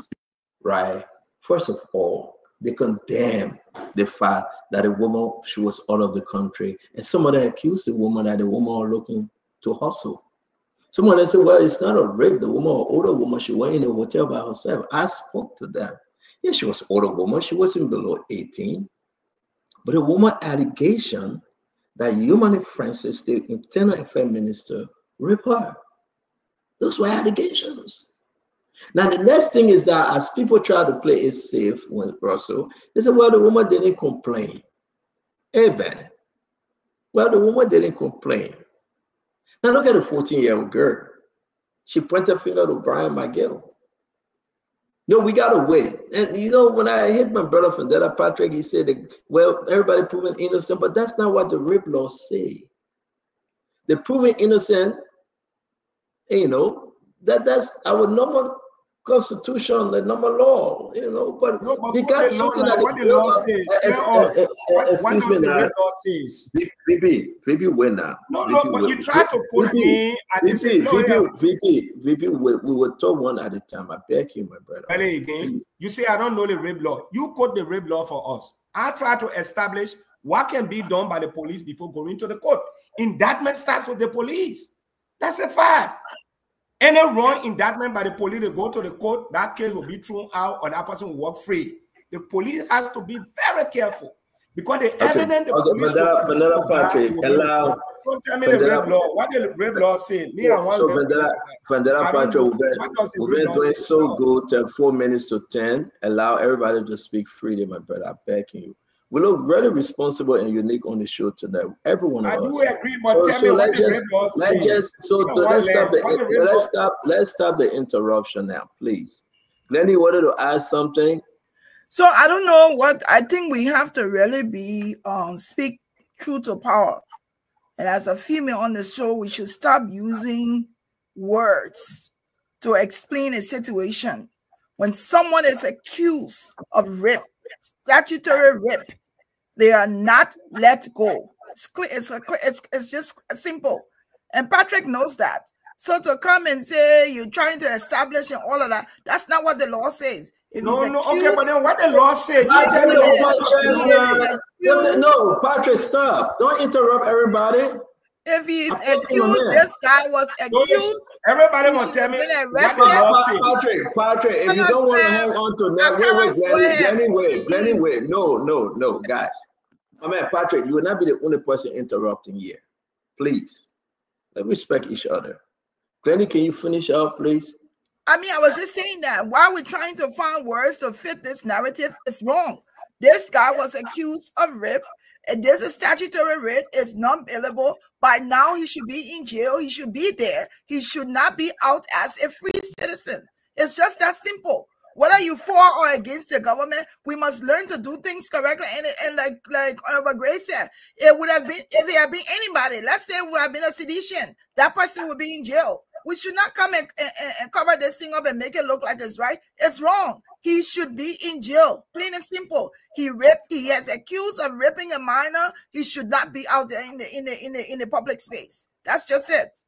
[SPEAKER 5] right? First of all, they condemn the fact that a woman, she was out of the country. And some of them accused the woman that the woman was looking to hustle. Some of them said, well, it's not a rape. The woman, an older woman, she went in a hotel by herself. I spoke to them. Yeah, she was an older woman. She wasn't below 18. But a woman allegation that Emmanuel Francis, the Internal Affairs Minister, raped her. Those were allegations. Now, the next thing is that as people try to play it safe with Russell, they say, well, the woman didn't complain. Hey, man. Well, the woman didn't complain. Now, look at the 14-year-old girl. She pointed a finger to Brian McGill. No, we got to wait. And, when I hit my brother from Della Patrick, he said, well, everybody proven innocent, but that's not what the rape laws say. The proven innocent You know, that's our normal constitution, the normal law, you know, but they got something that
[SPEAKER 13] what the law says. What does the rape law says?
[SPEAKER 5] VP winner.
[SPEAKER 13] No, but you try to put me at the same
[SPEAKER 5] VP, we will talk one at a time. I beg you, my brother.
[SPEAKER 13] Again, you say I don't know the rape law. You quote the rape law for us. I try to establish what can be done by the police before going to the court. Indictment starts with the police. That's a fact. Any wrong indictment by the police, they go to the court, that case will be thrown out or that person will walk free. The police has to be very careful because the evidence the police
[SPEAKER 5] Vanilla Patrick, allow.
[SPEAKER 13] So tell me the rape law. What the rape law say? Me and one.
[SPEAKER 5] So Vanilla Patrick, we've been doing so good. 4 minutes to 10. Allow everybody to speak freely, my brother. I'm begging you. We look really responsible and unique on the show today. Everyone of us.
[SPEAKER 13] I do agree, but tell me what the rape law says.
[SPEAKER 5] Let's stop the interruption now, please. Lenny wanted to add something.
[SPEAKER 14] So I don't know what I think we have to really be speak truth to power. And as a female on the show, we should stop using words to explain a situation. When someone is accused of rape, statutory rape, they are not let go. It's just simple. And Patrick knows that. So to come and say you're trying to establish and all of that, that's not what the law says. If
[SPEAKER 13] okay, but then what the law says?
[SPEAKER 5] No, Patrick, stop. Don't interrupt everybody.
[SPEAKER 14] If he's accused, this guy was accused.
[SPEAKER 13] Everybody gonna tell me what the law says.
[SPEAKER 5] Patrick, if you don't want to hang on to that, Glenny, no, guys. I mean, Patrick, you will not be the only person interrupting here. Please, let's respect each other. Glenny, can you finish up, please?
[SPEAKER 14] I mean, I was just saying that while we're trying to find words to fit this narrative, it's wrong. This guy was accused of rape, and there's a statutory rape, it's non-bailable. By now, he should be in jail. He should be there. He should not be out as a free citizen. It's just that simple. Whether you for or against the government, we must learn to do things correctly. And like Honorable Grace said, it would have been, if it had been anybody, let's say it would have been a sedition, that person would be in jail. We should not come and cover this thing up and make it look like it's right. It's wrong. He should be in jail, plain and simple. He has accused of raping a minor. He should not be out there in the public space. That's just it.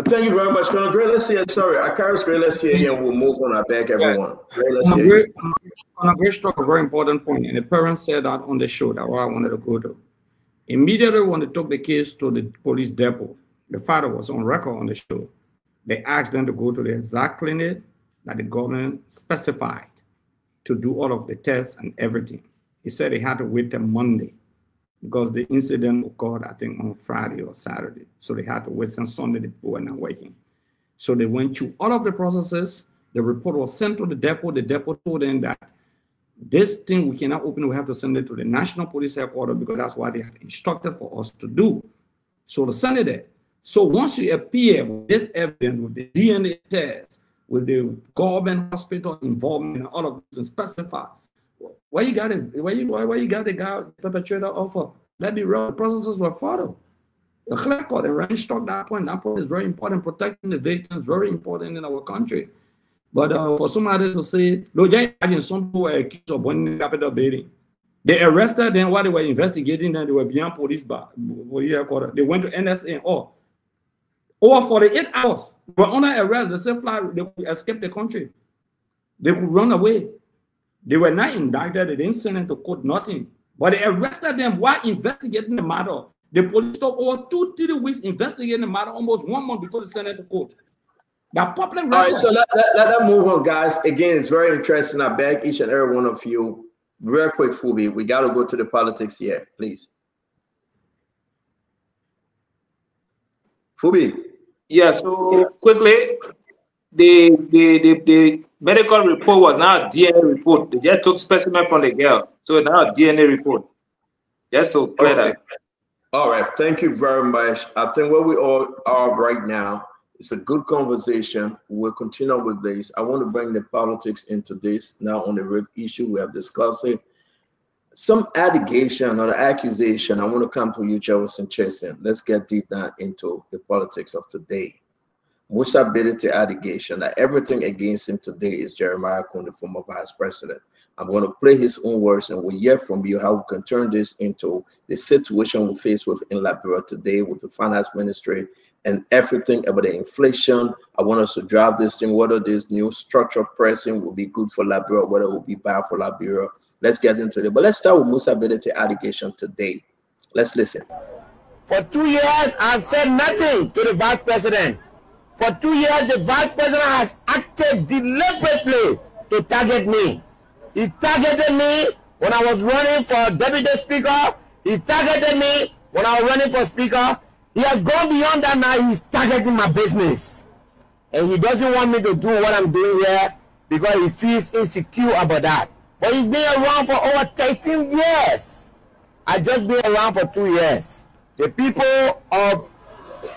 [SPEAKER 5] Thank you very much, Colonel Gray. Let's see. Sorry, I carry Gray. Let's see, and we'll move on. I beg everyone.
[SPEAKER 11] Colonel Gray struck a very important point, and the parents said that on the show. That's why I wanted to go to. Immediately when they took the case to the police depot, the father was on record on the show. They asked them to go to the exact clinic that the government specified to do all of the tests and everything. He said they had to wait till Monday because the incident occurred, I think, on Friday or Saturday. So they had to wait until Sunday. They were not working. So they went through all of the processes. The report was sent to the depot. The depot told them that this thing we cannot open. We have to send it to the National Police Headquarters because that's what they had instructed for us to do. So they sent it there. So once you appear with this evidence, with the DNA test, with the government hospital involvement and all of this and specify where you got it, where you got the guy perpetrator offer. Let the real processes were followed. The clear court and range struck that point. That point is very important. Protecting the victims is very important in our country. But for somebody to say, no, some people were accused of burning Capitol building. They arrested them while they were investigating them. They were beyond police bar. They went to NSA. Over 48 hours, they were under arrest. They said they could escape the country. They could run away. They were not indicted. They didn't send them to court, nothing. But they arrested them while investigating the matter. The police took over 2-3 weeks investigating the matter, almost 1 month before they sent it to court. That public record.
[SPEAKER 5] All right, so let move on, guys. Again, it's very interesting. I beg each and every one of you, real quick, Fubi, we got to go to the politics here, please. Fubi.
[SPEAKER 12] Yeah, so quickly, the medical report was now a DNA report. They just took specimen from the girl. So now a DNA report. Just to clear that.
[SPEAKER 5] All right, thank you very much. I think where we all are right now, it's a good conversation. We'll continue with this. I want to bring the politics into this now on the rape issue. We have discussed it. Some allegation or the accusation, I want to come to you, Jefferson Chesson. Let's get deep down into the politics of today. Musa Bedete allegation that everything against him today is Jeremiah Kune, the former vice president. I'm going to play his own words, and we'll hear from you how we can turn this into the situation we face with in Liberia today with the finance ministry and everything about the inflation. I want us to drive this thing, whether this new structure pricing will be good for Liberia, whether it will be bad for Liberia. Let's get into it. But let's start with Musa Bedete allegation today. Let's listen.
[SPEAKER 18] For 2 years, I've said nothing to the vice president. For 2 years, the vice president has acted deliberately to target me. He targeted me when I was running for deputy speaker. He targeted me when I was running for speaker. He has gone beyond that now. He's targeting my business. And he doesn't want me to do what I'm doing here because he feels insecure about that. But he's been around for over 13 years. I just been around for 2 years. The people of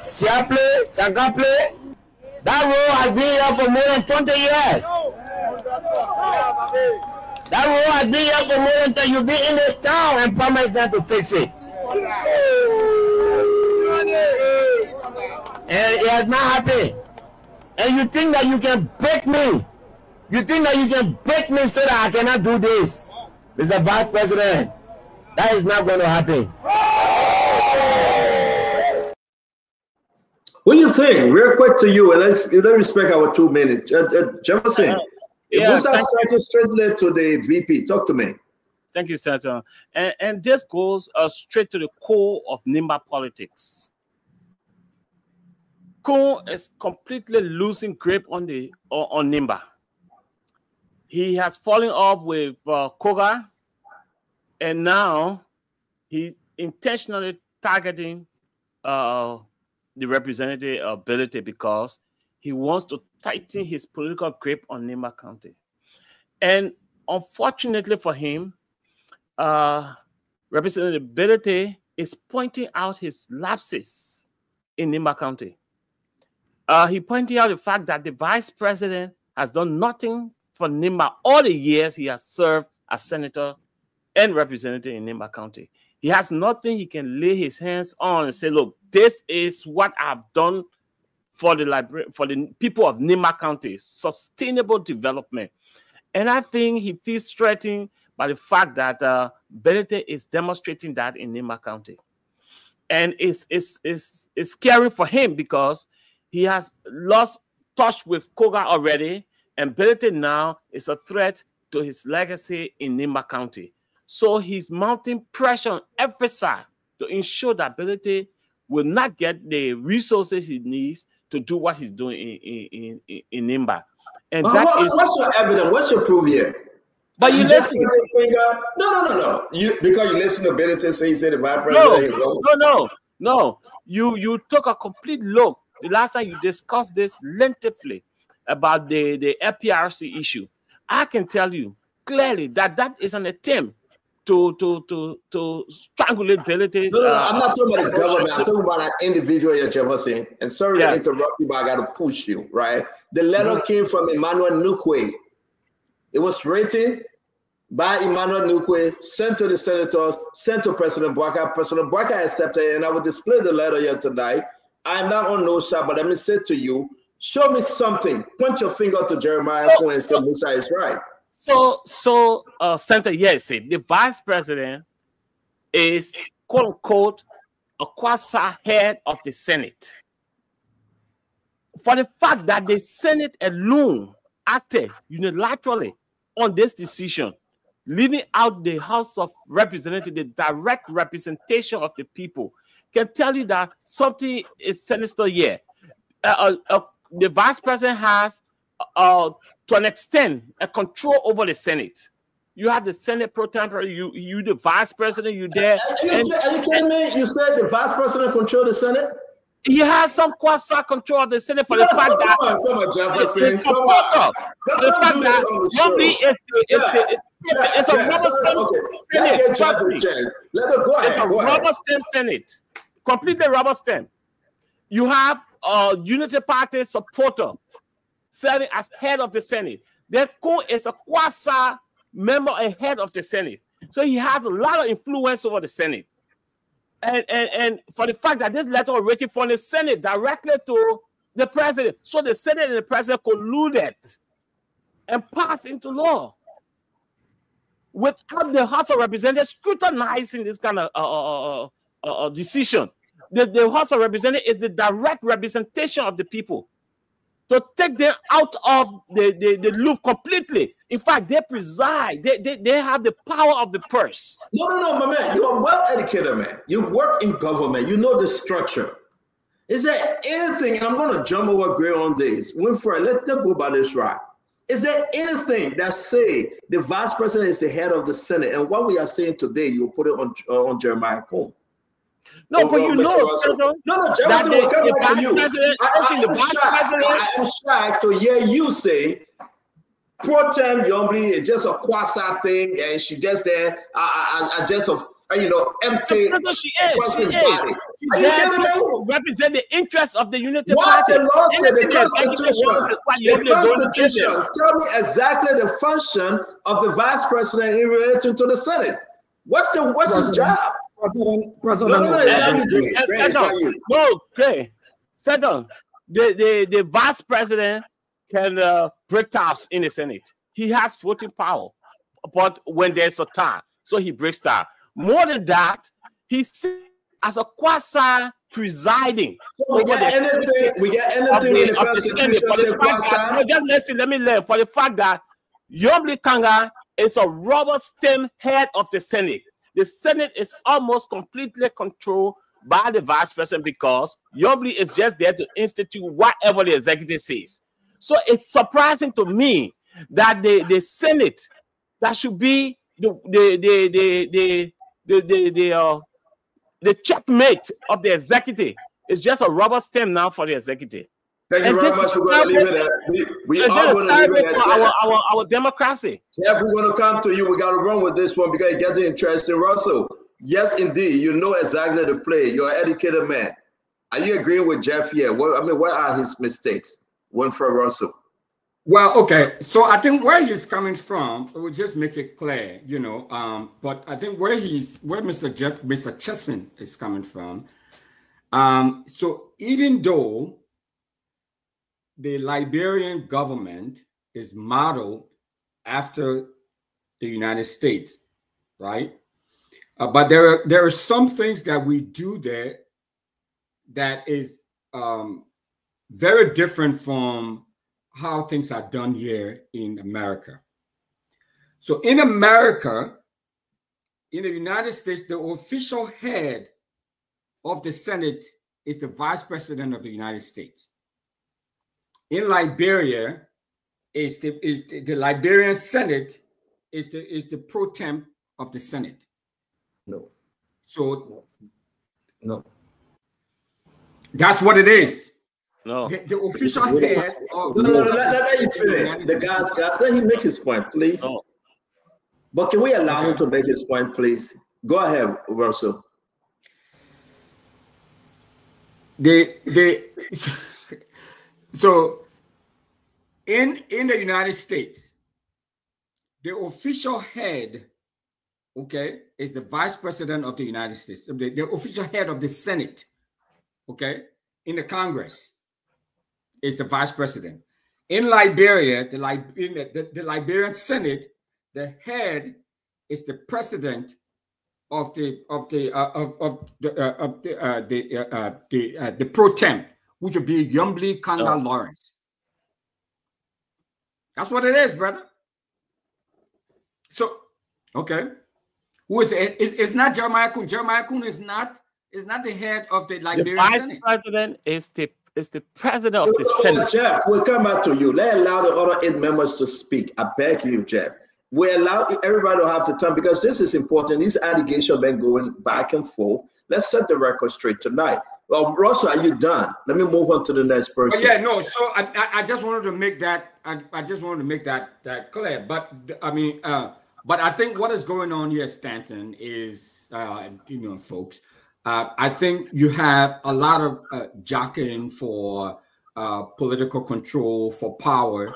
[SPEAKER 18] Siaple, Sangaple, that road has been here for more than 20 years. That road has been here for more than 20 years. You've been in this town and promised them to fix it. And it has not happened. And you think that you can break me. You think that you can break me so that I cannot do this. Mr. Vice President, that is not going to happen.
[SPEAKER 5] What do you think? Real quick to you, and let's respect our 2 minutes. Jefferson, who's that straight to the VP? Talk to me.
[SPEAKER 9] Thank you, Senator. And this goes straight to the core of Nimba politics. Kun is completely losing grip on Nimba. He has fallen off with Koga, and now he's intentionally targeting the representative ability because he wants to tighten his political grip on Nimba County. And unfortunately for him, Representative Bedete is pointing out his lapses in Nimba County. He pointed out the fact that the vice president has done nothing for Nimba all the years he has served as senator and representative in Nimba County. He has nothing he can lay his hands on and say, look, this is what I've done for the people of Nimba County, sustainable development. And I think he feels threatened by the fact that Bedete is demonstrating that in Nimba County. And it's scary for him because he has lost touch with Koga already, and Bedete now is a threat to his legacy in Nimba County. So he's mounting pressure on every side to ensure that Bedete will not get the resources he needs to do what he's doing in Nimba. And
[SPEAKER 5] what's your evidence? What's your proof here?
[SPEAKER 9] But you listen.
[SPEAKER 5] No. Because you listen to Bedete say he said the vice president.
[SPEAKER 9] No. You took a complete look the last time you discussed this lengthily about the FPRC issue. I can tell you clearly that is an attempt to strangulate Bedete.
[SPEAKER 5] No, I'm not talking about the government. I'm talking about an individual here, Jefferson. And sorry to interrupt you, but I got to push you, right? The letter came from Emmanuel Nukwe. It was written by Emmanuel Nukwe, sent to the senators, sent to President Bwaka. President Bwaka accepted it, and I will display the letter here tonight. I'm not on no shot, but let me say to you, show me something. Point your finger to Jeremiah and say Musa is right.
[SPEAKER 9] So, Senator, yes, the vice president is quote unquote a quasi head of the Senate. For the fact that the Senate alone acted unilaterally on this decision, leaving out the House of Representatives, the direct representation of the people, can tell you that something is sinister here. The vice president has, to an extent, a control over the Senate. You have the Senate pro tempore, you the vice president, you there.
[SPEAKER 5] Are you kidding me? You said the vice president control the Senate?
[SPEAKER 9] He has some quasi control of the Senate for the fact that it's supporter. The fact that nobody it's a rubber stamp Senate. Trust me. It's a rubber stamp Senate. Completely rubber stamp. You have a Unity Party supporter serving as head of the Senate. Ko is a quasi member and head of the Senate. So he has a lot of influence over the Senate. And for the fact that this letter was written from the Senate directly to the president. So the Senate and the president colluded and passed into law without the House of Representatives scrutinizing this kind of decision. The House of Representatives is the direct representation of the people. To take them out of the loop completely. In fact, they preside. They have the power of the purse.
[SPEAKER 5] No, my man. You're a well-educated man. You work in government. You know the structure. Is there anything, and I'm going to jump over Gray on this. Winfrey, let's go by this right. Is there anything that say the vice president is the head of the Senate? And what we are saying today, you put it on Jeremiah Combs.
[SPEAKER 9] No, but you know,
[SPEAKER 5] Jefferson will come back to you. I'm shocked to hear you say pro tem Yombly is just a quasi thing, and she just there, just a empty.
[SPEAKER 9] That's what she is. She is. She's there to represent the interests of the Unity Party.
[SPEAKER 5] What the law said, the Constitution. Tell me exactly the function of the vice president in relation to the Senate. What's his job?
[SPEAKER 9] Settle. The vice president can break ties in the Senate. He has voting power, but when there's a tie, so he breaks tie. More than that, he sits as a quasi presiding.
[SPEAKER 5] We get anything in the Constitution.
[SPEAKER 9] Let me learn. For the fact that Yombly Kanga is a rubber stamp head of the Senate. The Senate is almost completely controlled by the vice president because Yombly is just there to institute whatever the executive says. So it's surprising to me that the Senate, that should be the checkmate of the executive, is just a rubber stamp now for the executive.
[SPEAKER 5] Thank you very much. We're going to leave it at. We are going to leave it at
[SPEAKER 9] our democracy.
[SPEAKER 5] Jeff, we're going to come to you. We got to run with this one because it gets interesting. Russell, yes, indeed, you know exactly the play. You're an educated man. Are you agreeing with Jeff here? What are his mistakes? Winfrey Russell.
[SPEAKER 10] Well, okay. So I think where he's coming from, it will just make it clear, But I think where Mr. Chesson is coming from. So even though the Liberian government is modeled after the United States, right? But there are some things that we do there that is very different from how things are done here in America. So in America, in the United States, the official head of the Senate is the Vice President of the United States. In Liberia, the Liberian Senate is the pro tem of the Senate.
[SPEAKER 5] No.
[SPEAKER 10] So no. That's what it is.
[SPEAKER 9] No.
[SPEAKER 10] The official head of
[SPEAKER 5] let you finish. The guys, let him make his point, please. No. But can we allow him to make his point, please? Go ahead, Russell.
[SPEAKER 10] So in the United States, the official head, okay, is the Vice President of the United States, the official head of the Senate, okay, in the Congress is the Vice President. In Liberia, the Liberian Senate, the head is the President of the pro tem, which would be Yombly Kanga Lawrence. That's what it is, brother. So, okay, who is it? It's not Jeremiah Coon. Jeremiah Coon is not the head of the Liberian Senate.
[SPEAKER 9] The Vice President is the president of the Senate.
[SPEAKER 5] Jeff, we'll come back to you. Let's allow the other 8 members to speak. I beg you, Jeff. We allow everybody to have the time because this is important. These allegations have been going back and forth. Let's set the record straight tonight. Well, Russell, are you done? Let me move on to the next person.
[SPEAKER 10] Yeah, no. So I just wanted to make that. I just wanted to make that clear. But I mean, but I think what is going on here, Stanton, is folks. I think you have a lot of jockeying for political control, for power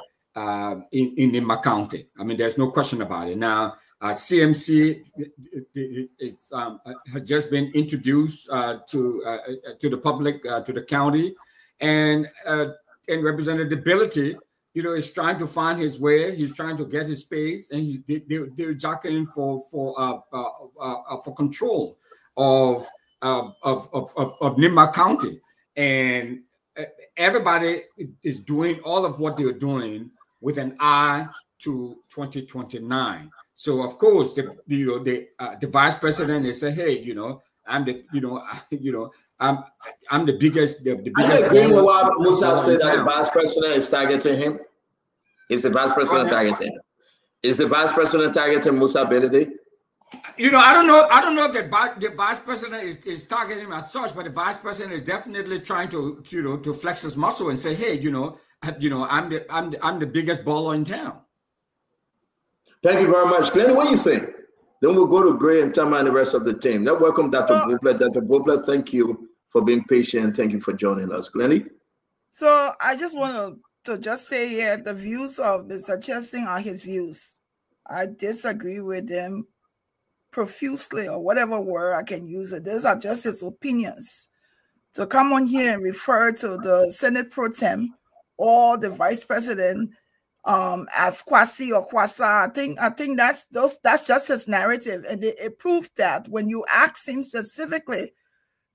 [SPEAKER 10] in Nima County. I mean, there's no question about it. Now, CMC has just been introduced to the public, to the county, and Representative Ability, you know, is trying to find his way. He's trying to get his space, and they're jockeying for control of Nimba County, and everybody is doing all of what they're doing with an eye to 2029. So of course, the vice president is saying, hey, you know, I'm the biggest. The biggest.
[SPEAKER 5] I agree with what Musa said that the vice president is targeting him. Is the vice president targeting him? Is the vice president targeting Musa Belede?
[SPEAKER 10] You know, I don't know if the vice president is targeting him as such, but the vice president is definitely trying to, you know, to flex his muscle and say, hey, I'm the biggest baller in town.
[SPEAKER 5] Thank you very much, Glenn. What do you think? Then we'll go to Gray and Tama and the rest of the team. Now, welcome, Dr. Bobler. Dr. Bobler, thank you for being patient. Thank you for joining us, Glenny.
[SPEAKER 14] So I just want to just say here, the views of Mr. Chesing are his views. I disagree with them profusely, or whatever word I can use it. These are just his opinions. To come on here and refer to the Senate Pro Tem or the Vice President as Kwasi or Kwasa, I think that's just his narrative, and it proved that when you ask him specifically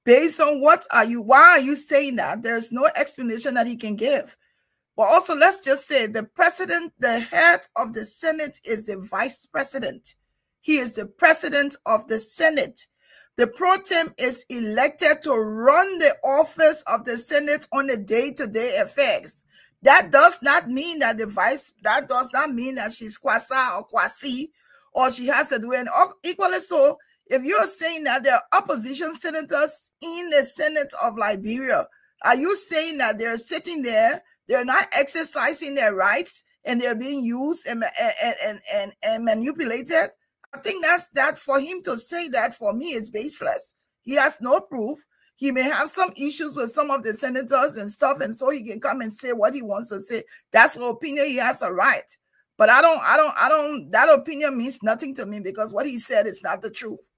[SPEAKER 14] based on why are you saying that, there's no explanation that he can give. But also, let's just say the president, the head of the Senate, is the vice president. He is the president of the Senate. The pro tem is elected to run the office of the Senate on a day-to-day affairs. That does not mean that that does not mean that she's Kwasa or Kwasi, or she has to do it. Equally so, if you're saying that there are opposition senators in the Senate of Liberia, are you saying that they're sitting there, they're not exercising their rights, and they're being used and manipulated? I think that for him to say that, for me, is baseless. He has no proof. He may have some issues with some of the senators and stuff, and so he can come and say what he wants to say. That's an opinion. He has a right. But I don't, that opinion means nothing to me, because what he said is not the truth.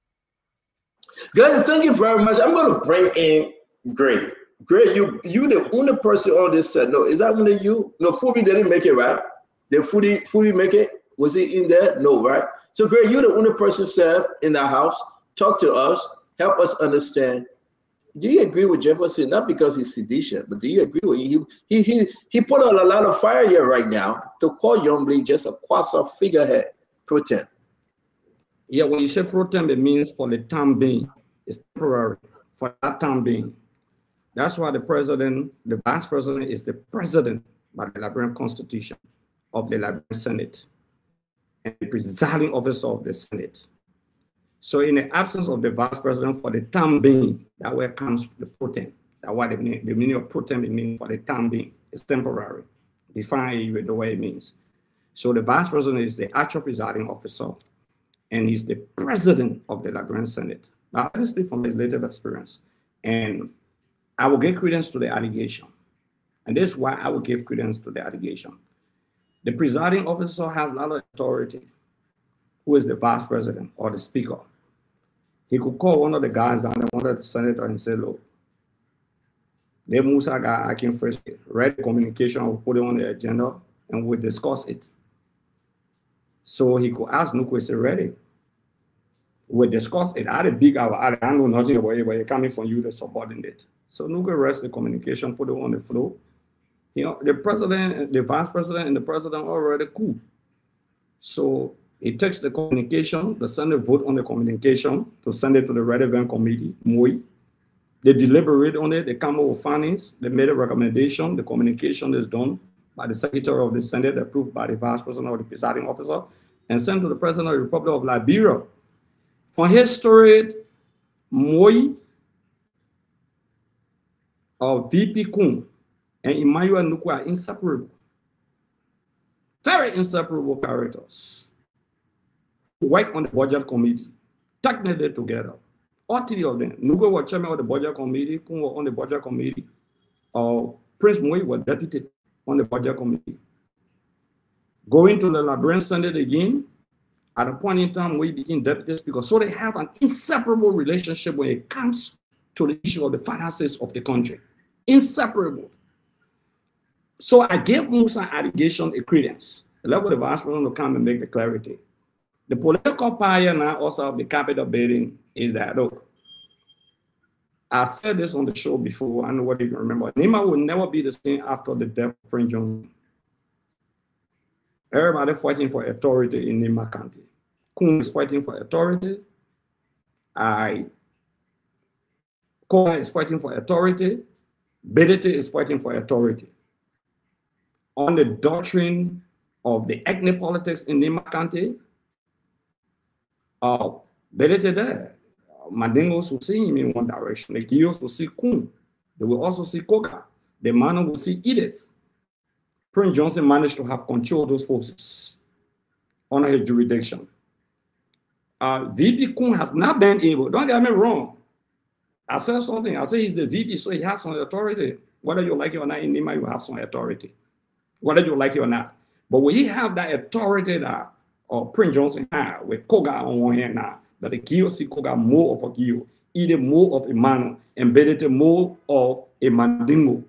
[SPEAKER 5] Good, thank you very much. I'm going to bring in Gray. Gray, you the only person on this set. No, is that only you? No, Fubi didn't make it, right? Did Fubi make it? Was he in there? No, right? So, Gray, you're the only person said in the house. Talk to us. Help us understand. Do you agree with Jefferson? Not because he's sedition, but do you agree with him? He put on a lot of fire here right now to call Youngblade just a Kwasa figurehead pro tem.
[SPEAKER 11] Yeah, when you say pro tem, it means for the time being. It's temporary for that time being. That's why the president, the vice president, is the president by the Liberian Constitution of the Liberian Senate and the presiding officer of the Senate. So in the absence of the vice president for the time being, that way comes the pro tem. That's why the meaning of pro tem means for the time being. It's temporary. Define it the way it means. So the vice president is the actual presiding officer, and he's the president of the Liberian Senate. Now, honestly, from his latest experience, and I will give credence to the allegation. And this is why I will give credence to the allegation. The presiding officer has a lot of authority, who is the vice president or the speaker. He could call one of the guys down there, one of the senators, and say, look, the Musa guy, I can first read the communication, we'll put it on the agenda, and we'll discuss it. So he could ask Nuku, is it ready? We'll discuss it. I don't know nothing about it, but it's coming from you, the subordinate. So Nuku rests the communication, put it on the floor. You know, the president, the vice president, and the president are already cool. So he takes the communication, the Senate vote on the communication to send it to the relevant committee, MOI. They deliberate on it, they come up with findings, they made a recommendation, the communication is done by the Secretary of the Senate, approved by the Vice President or the presiding officer, and sent to the President of the Republic of Liberia. For his story, MOI, VP Kun, and Emmanuel Nuku are inseparable. Very inseparable characters. Work on the budget committee, technically together. All three of them. Nuku was chairman of the budget committee, Kun was on the budget committee, Prince Moi was deputy on the budget committee. Going to the Liberian Senate again, at a point in time, we became deputy speaker. So they have an inseparable relationship when it comes to the issue of the finances of the country. Inseparable. So I gave Musa allegation a credence. The level of the vice president to come and make the clarity. The political power now also of the Capitol building is that, look, I said this on the show before, I don't know what you can remember. Nima will never be the same after the death of Prince Johnson. Everybody fighting for authority in Nima County. Kun is fighting for authority. Kola is fighting for authority. Bedete is fighting for authority. On the doctrine of the ethnic politics in Nima County, Bedete there. Mandingos will see him in one direction. The Gios will see Kun. They will also see Koga. The Mano will see Edith. Prince Johnson managed to have control of those forces under his jurisdiction. VP Kun has not been able, don't get me wrong. I said something. I said he's the VP, so he has some authority. Whether you like it or not, in Nima, you have some authority. Whether you like it or not. But when you have that authority that Prince Johnson had with Koga on one hand now, that the Gio see Koga more of a Gio, either more of a Mano, and Bedete more of a Mandingo.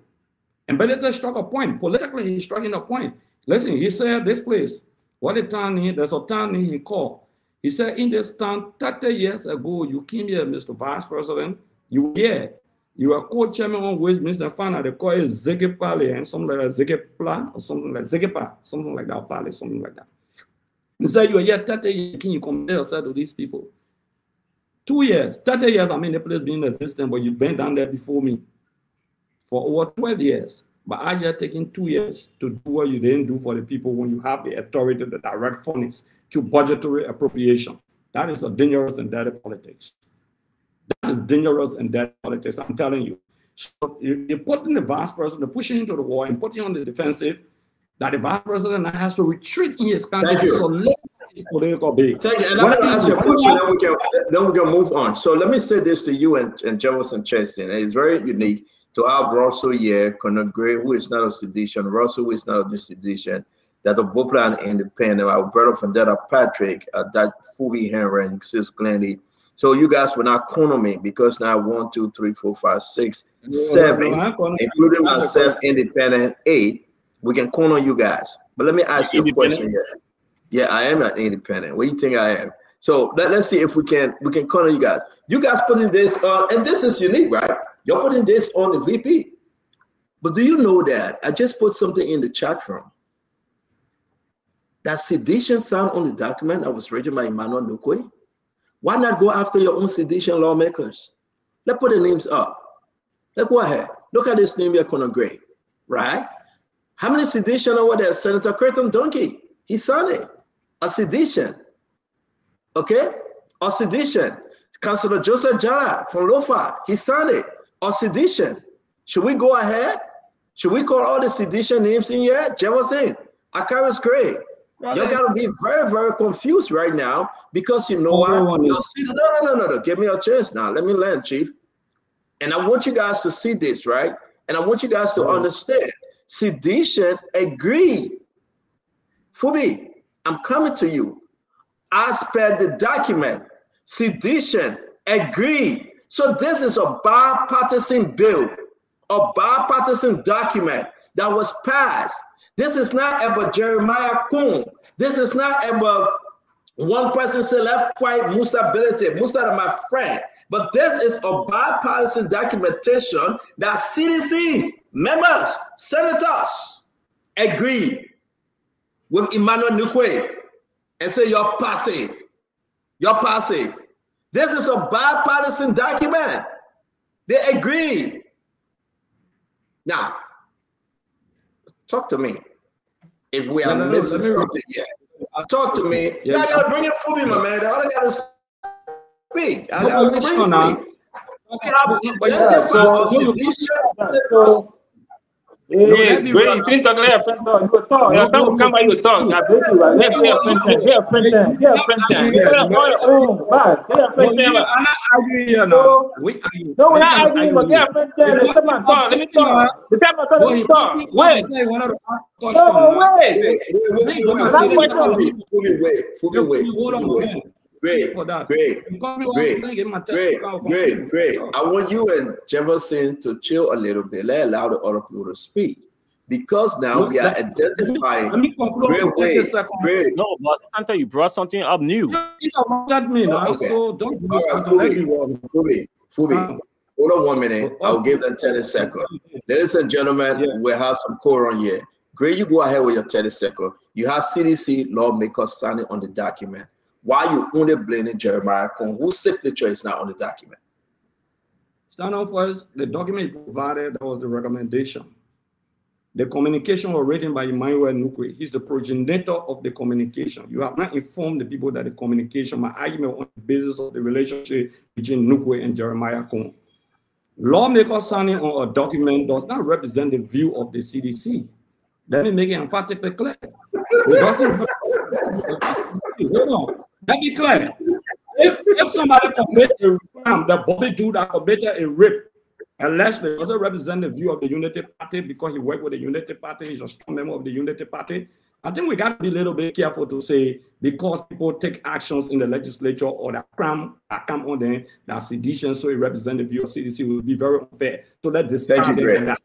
[SPEAKER 11] And Bedete struck a point. Politically, he's striking a point. Listen, he said this place, what a town here, there's a town he called. He said, in this town, 30 years ago, you came here, Mr. Vice President, you were here. You were co-chairman on Westminster Fund, they call it Zegepale, and something like that, Zegepla, or something like Zegepa, something like that, Pale, something like that. He said, you were here 30 years, can you compare yourself to these people? 2 years, 30 years, I mean, the place being existent, but you've been down there before me for over 12 years. But I just taking 2 years to do what you didn't do for the people when you have the authority to direct funds to budgetary appropriation. That is a dangerous and dirty politics. That is dangerous and dirty politics, I'm telling you. So you're putting the vice president, pushing into the war and putting on the defensive, that the vice president now has to retreat in his country to select his political base.
[SPEAKER 5] Thank you. And I'm going to ask you a question, then we can move on. So let me say this to you and Jefferson Chastain. It's very unique to have Russell here, Conor Gray, who is not of sedition, Russell, who is not of the sedition, that of Boplan Independent, our brother from that Patrick, that Phoebe Henry, and Sis Glendy. So you guys will not corner me because now 1, 2, 3, 4, 5, 6, 7, including myself, independent 8. We can corner you guys. But let me ask you a question here. Yeah, I am an independent. What do you think I am? So let's see if we can corner you guys. You guys putting this on, and this is unique, right? You're putting this on the VP. But do you know that I just put something in the chat room? That sedition sound on the document that was written by Emmanuel Nukwe. Why not go after your own sedition lawmakers? Let's put the names up. Let's go ahead. Look at this name here, Conor Gray, right? How many sedition over there? Senator Curtin Donkey, he signed it. A sedition, okay? A sedition. Councilor Joseph Jara from Lofa, he signed it. A sedition. Should we go ahead? Should we call all the sedition names in here? Jefferson, Akaris Gray. Y'all gotta be very, very confused right now because you know what? You'll see no. Give me a chance now. Let me land, Chief. And I want you guys to see this, right? And I want you guys to understand. Sedition agreed. Phoebe, I'm coming to you. As per the document, sedition agreed. So this is a bipartisan bill, a bipartisan document that was passed. This is not about Jeremiah Kun. This is not about one person say let's fight Musa Belete. Musa is my friend. But this is a bipartisan documentation that CDC members, senators agree with Emmanuel Nukwe and say you're passing. You're passing. This is a bipartisan document. They agree. Now, talk to me. If we are missing something here, talk to me. Yeah, I gotta bring it for me, my man. I gotta speak. I gotta bring it for me.
[SPEAKER 12] Hey, Gray, you think talk like a friend? You will talk. You don't come by you talk. I bet you. Here, friend. I'm not arguing here now. No, we're not arguing, but here, friend. Let me talk. Let me talk. The time I talk, let me talk. Wait.
[SPEAKER 5] Wait. Great. I want you and Jefferson to chill a little bit. Let allow the other people to speak. because now we are identifying.
[SPEAKER 11] Let me conclude.
[SPEAKER 5] Great.
[SPEAKER 9] No, but Santa, you brought something up new.
[SPEAKER 11] That me now.
[SPEAKER 5] Okay.
[SPEAKER 11] So don't
[SPEAKER 5] All right, Fubi. Hold on 1 minute. I'll give them 30 seconds. Ladies and gentlemen, we have some quorum here. Great, you go ahead with your 30 seconds. You have CDC lawmakers signing on the document. Why you only blaming Jeremiah Kong, whose signature is not on the document?
[SPEAKER 11] Stand on first, the document provided, that was the recommendation. The communication was written by Emmanuel Nukwe. He's the progenitor of the communication. You have not informed the people that the communication, my argument on the basis of the relationship between Nukwe and Jeremiah Kong. Lawmakers signing on a document does not represent the view of the CDC. Let me make it emphatically clear. It doesn't. Hold on. Let me clear. If somebody commits a crime, the Bobby Jude that committed a rape, allegedly doesn't represent the view of the Unity Party because he worked with the Unity Party, he's a strong member of the Unity Party. I think we got to be a little bit careful to say because people take actions in the legislature or that crime that come on them, that sedition, so it represents the view of CDC will be very unfair. So let's discard
[SPEAKER 5] Thank you, Greg.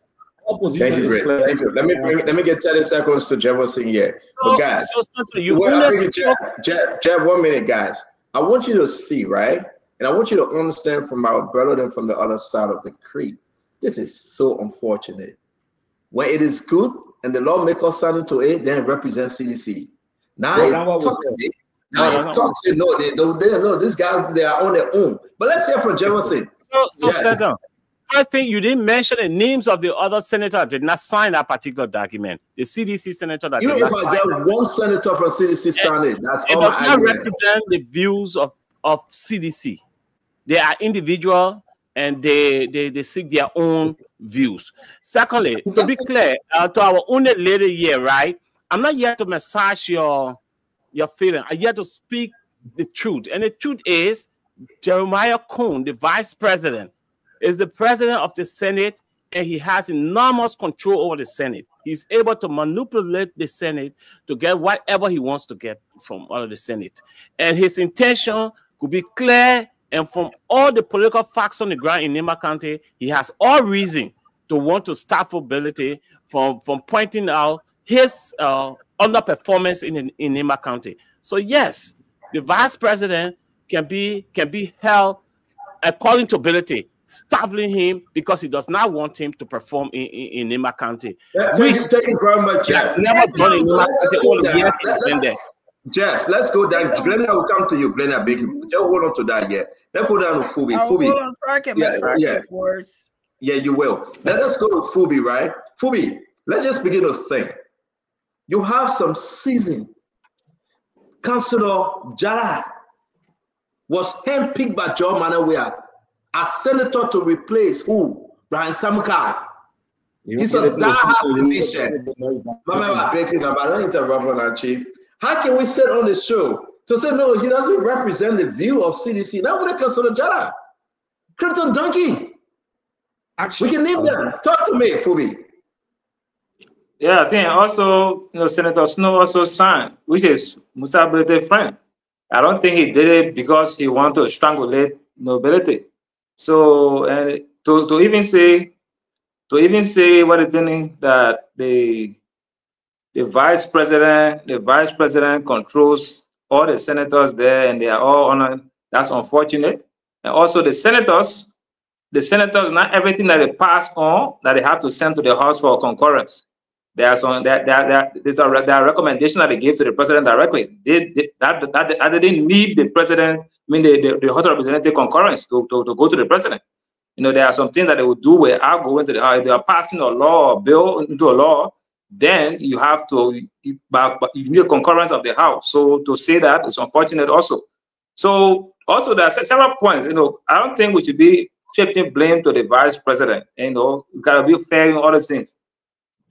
[SPEAKER 5] Thank you, Greg. Thank you. Let me get 30 seconds to Jefferson here. But guys, Jeff, 1 minute, guys. I want you to see, right? And I want you to understand from our brother and from the other side of the creek. This is so unfortunate. When it is good and the lawmakers sign to it, then it represents CDC. Now it talks it. No, they know these guys, they are on their own. But let's hear from Jefferson.
[SPEAKER 9] So stand down. First thing, you didn't mention the names of the other senators that did not sign that particular document. The CDC senator that did not sign. Even if I get one senator from CDC sign it, that's all. It does not represent the views of CDC. They are individual and they seek their own views. Secondly, to be clear, to our only lady here, right? I'm not here to massage your feeling. I'm here to speak the truth. And the truth is, Jeremiah Kong, the vice president, is the president of the Senate, and he has enormous control over the Senate. He's able to manipulate the Senate to get whatever he wants to get from out of the Senate. And his intention could be clear, and from all the political facts on the ground in Nema County, he has all reason to want to stop mobility from pointing out his underperformance in Nema County. So yes, the vice president can be held according to ability, stopping him because he does not want him to perform in Nema County.
[SPEAKER 5] Thank you very much, Jeff.
[SPEAKER 9] Never done in Nema County all the years he's been there.
[SPEAKER 5] Jeff, let's go down. Glenda will come to you. Glenda, big. Just hold on to that. Yeah, let's go down to Fubi. Fubi.
[SPEAKER 14] Hold on, so I can massage this worse.
[SPEAKER 5] Yeah, you will. Let's go to Fubi, right? Fubi, let's just begin to think. You have some season. Councillor Jara was handpicked by John Manawea as senator to replace who? Brian Samka. He's a die-hard sedition. Mama, I don't interrupt on our chief. How can we sit on the show to say, no, he doesn't represent the view of CDC? Now we're Councillor Jara. Krypton Donkey. Actually, we can name them. Talk to me, Fubi.
[SPEAKER 12] Yeah, I think also, Senator Snow also signed, which is Musa Abelete's friend. I don't think he did it because he wanted to strangulate nobility. So, and to even say what the thing that the vice president controls all the senators there, and they are all on. That's unfortunate. And also the senators, not everything that they pass on that they have to send to the House for concurrence. There are some there are recommendations that they gave to the president directly. They didn't need the president, the House of Representatives concurrence to go to the president. There are some things that they will do without going to the House. If they are passing a law or bill into a law, then you have to, you need a concurrence of the House. So to say that is unfortunate also. So also there are several points. I don't think we should be shifting blame to the vice president. We gotta be fair in all these things.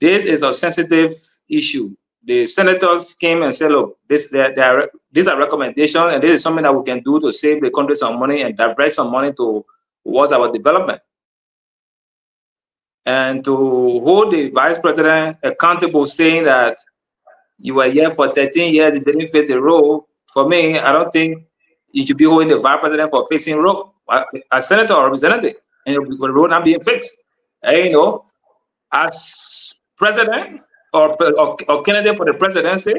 [SPEAKER 12] This is a sensitive issue. The senators came and said, look, these are recommendations, and this is something that we can do to save the country some money and divert some money towards our development. And to hold the vice president accountable, saying that you were here for 13 years, you didn't face the role, for me, I don't think you should be holding the vice president for facing role, a senator or representative, and the role not being fixed. And, as president or candidate for the presidency,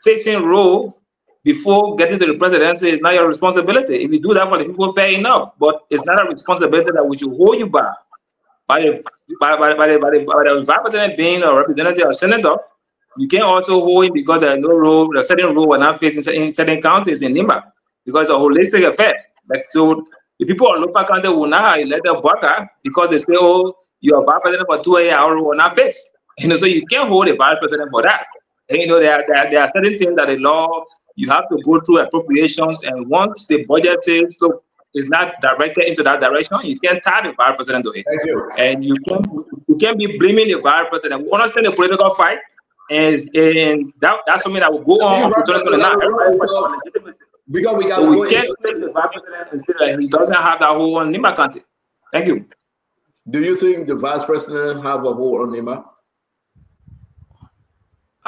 [SPEAKER 12] fixing role before getting to the presidency is not your responsibility. If you do that for the people, fair enough. But it's not a responsibility that we should hold you back by the vice president being a representative or senator. You can't also hold him because there's no role, a certain role we're not facing in certain counties in NIMBA because it's a holistic affair. Like, so the people of local county will not elect a worker because they say, oh, you're a vice president for 2 hours, we're not fixed. You know, so you can't hold a vice president for that. And, you know, there are certain things that the law, you have to go through appropriations, and once the budget says so is not directed into that direction, you can't tie the vice president to it.
[SPEAKER 5] Thank you.
[SPEAKER 12] And you can't be blaming the vice president. We understand the political fight, and that's something that will go on for 2029.
[SPEAKER 5] Because we
[SPEAKER 12] can't blame the vice president and say that he doesn't have that hold on NIMBA county. Thank you.
[SPEAKER 5] Do you think the vice president have a hold on NIMBA?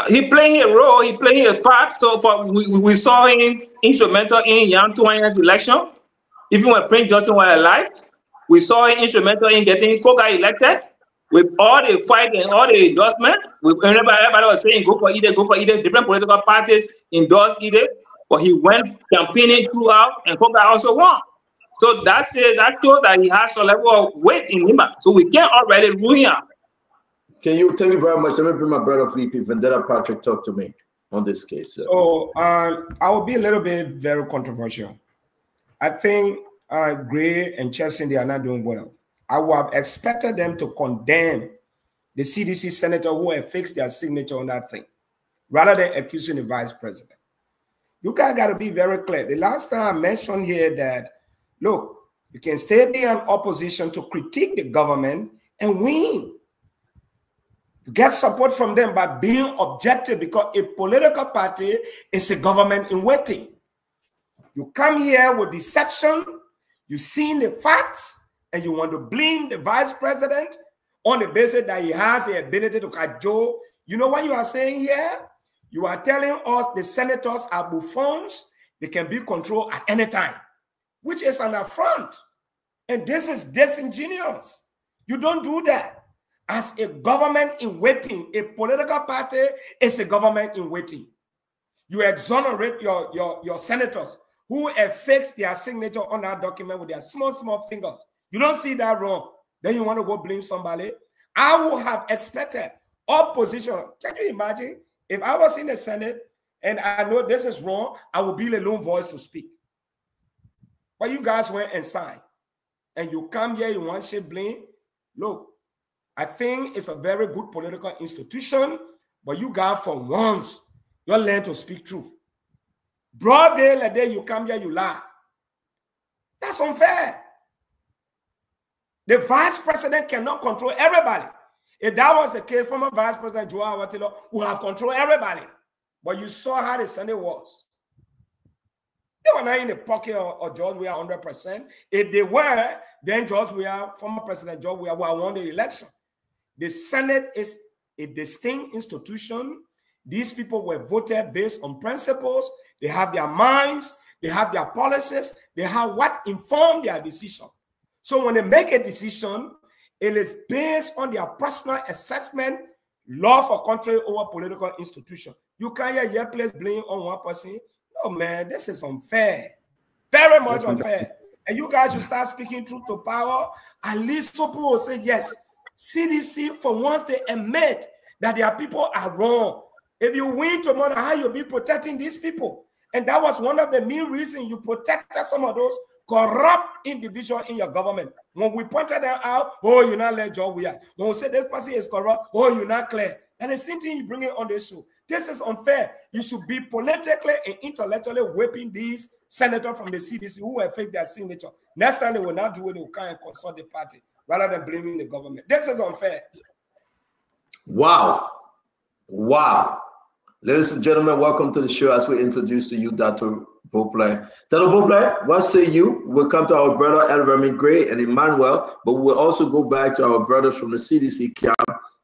[SPEAKER 12] He playing a role, he playing a part. So we saw him instrumental in Yan Tuanyan's election. Even when Prince Justin was alive, we saw him instrumental in getting Koga elected. With all the fight and all the endorsement, everybody was saying go for either. Different political parties endorsed either, but he went campaigning throughout, and Koga also won. So that shows that he has a level of weight in NIMBA. So we can't already rule him out.
[SPEAKER 5] Thank you very much. Let me bring my brother VP Vendetta Patrick talk to me on this case.
[SPEAKER 13] So I will be a little bit very controversial. I think Gray and Chelsea, they are not doing well. I would have expected them to condemn the CDC senator who had fixed their signature on that thing, rather than accusing the vice president. You guys got to be very clear. The last time I mentioned here that, look, you can still be in opposition to critique the government and win. You get support from them by being objective, because a political party is a government in waiting. You come here with deception, you've seen the facts, and you want to blame the vice president on the basis that he has the ability to cajole. You know what you are saying here? You are telling us the senators are buffoons, they can be controlled at any time, which is an affront. And this is disingenuous. You don't do that. As a government in waiting, a political party is a government in waiting. You exonerate your senators who have fixed their signature on that document with their small fingers. You don't see that wrong. Then you want to go blame somebody. I would have expected opposition. Can you imagine if I was in the Senate and I know this is wrong, I would be the lone voice to speak. But you guys went and signed. And you come here, you want to blame. Look, I think it's a very good political institution, but you guys, for once, you learn to speak truth. Broad day, like day, you come here, you lie. That's unfair. The vice president cannot control everybody. If that was the case, former Vice President Joe Awatilo would have controlled everybody. But you saw how the Senate was. They were not in the pocket of George Weah 100%. If they were, then George Weah, former President George Weah, would have won the election. The Senate is a distinct institution. These people were voted based on principles. They have their minds. They have their policies. They have what informed their decision. So when they make a decision, it is based on their personal assessment, law for country over political institution. You can't hear place blame on one person. No, man, this is unfair. Very much unfair. And you guys will start speaking truth to power. At least some people will say, yes, CDC, for once they admit that their people are wrong. If you win tomorrow, how you'll be protecting these people? And that was one of the main reasons you protected some of those corrupt individuals in your government. When we pointed them out, oh, you're not let George Weah. When we say this person is corrupt, oh, you're not clear. And the same thing you bring it on the show. This is unfair. You should be politically and intellectually whipping these senators from the CDC who have faked their signature. Next time they will not do it, they will come and consult the party rather than blaming the government. This is unfair.
[SPEAKER 5] Wow. Wow. Ladies and gentlemen, welcome to the show as we introduce to you Dr. Beauplan. Dr. Beauplan, what say you? We'll come to our brother Elremy Gray and Emmanuel, but we'll also go back to our brothers from the CDC camp.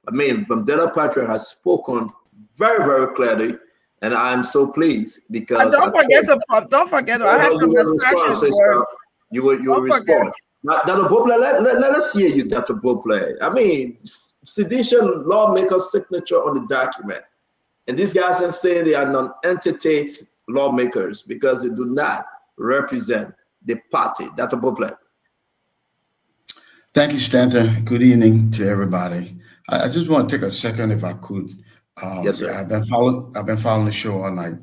[SPEAKER 5] I mean, Vendetta Patrick has spoken very, very clearly, and I'm so pleased because
[SPEAKER 14] and don't forget, I have some discussions.
[SPEAKER 5] You will respond. Now, Dr. Beauplan, let us hear you, Dr. Beauplan. I mean, sedition lawmaker's signature on the document. And these guys are saying they are non-entity lawmakers because they do not represent the party. Dr. Bopler.
[SPEAKER 19] Thank you, Stanton. Good evening to everybody. I just want to take a second, if I could.
[SPEAKER 5] Yes, sir.
[SPEAKER 19] I've been following the show all night.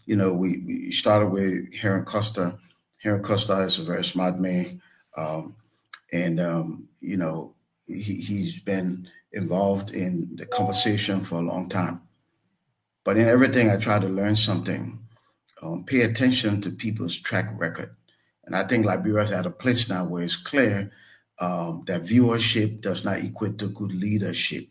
[SPEAKER 19] You know, we started with Heron Costa. Heron Costa is a very smart man, you know, he's been involved in the conversation for a long time. But in everything, I try to learn something. Pay attention to people's track record. And I think Liberia's at a place now where it's clear that viewership does not equate to good leadership.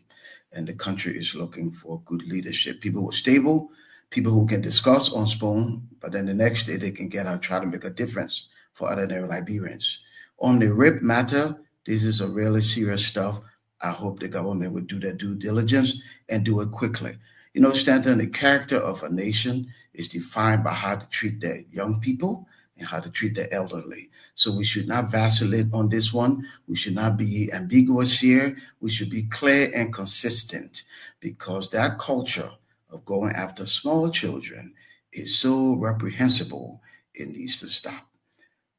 [SPEAKER 19] And the country is looking for good leadership. People who are stable, people who can discuss on Spoon, but then the next day they can get out, try to make a difference for ordinary Liberians. On the RIP matter, this is a really serious stuff. I hope the government would do their due diligence and do it quickly. You know, Stanton, the character of a nation is defined by how to treat their young people and how to treat the elderly. So we should not vacillate on this one. We should not be ambiguous here. We should be clear and consistent, because that culture of going after small children is so reprehensible. It needs to stop.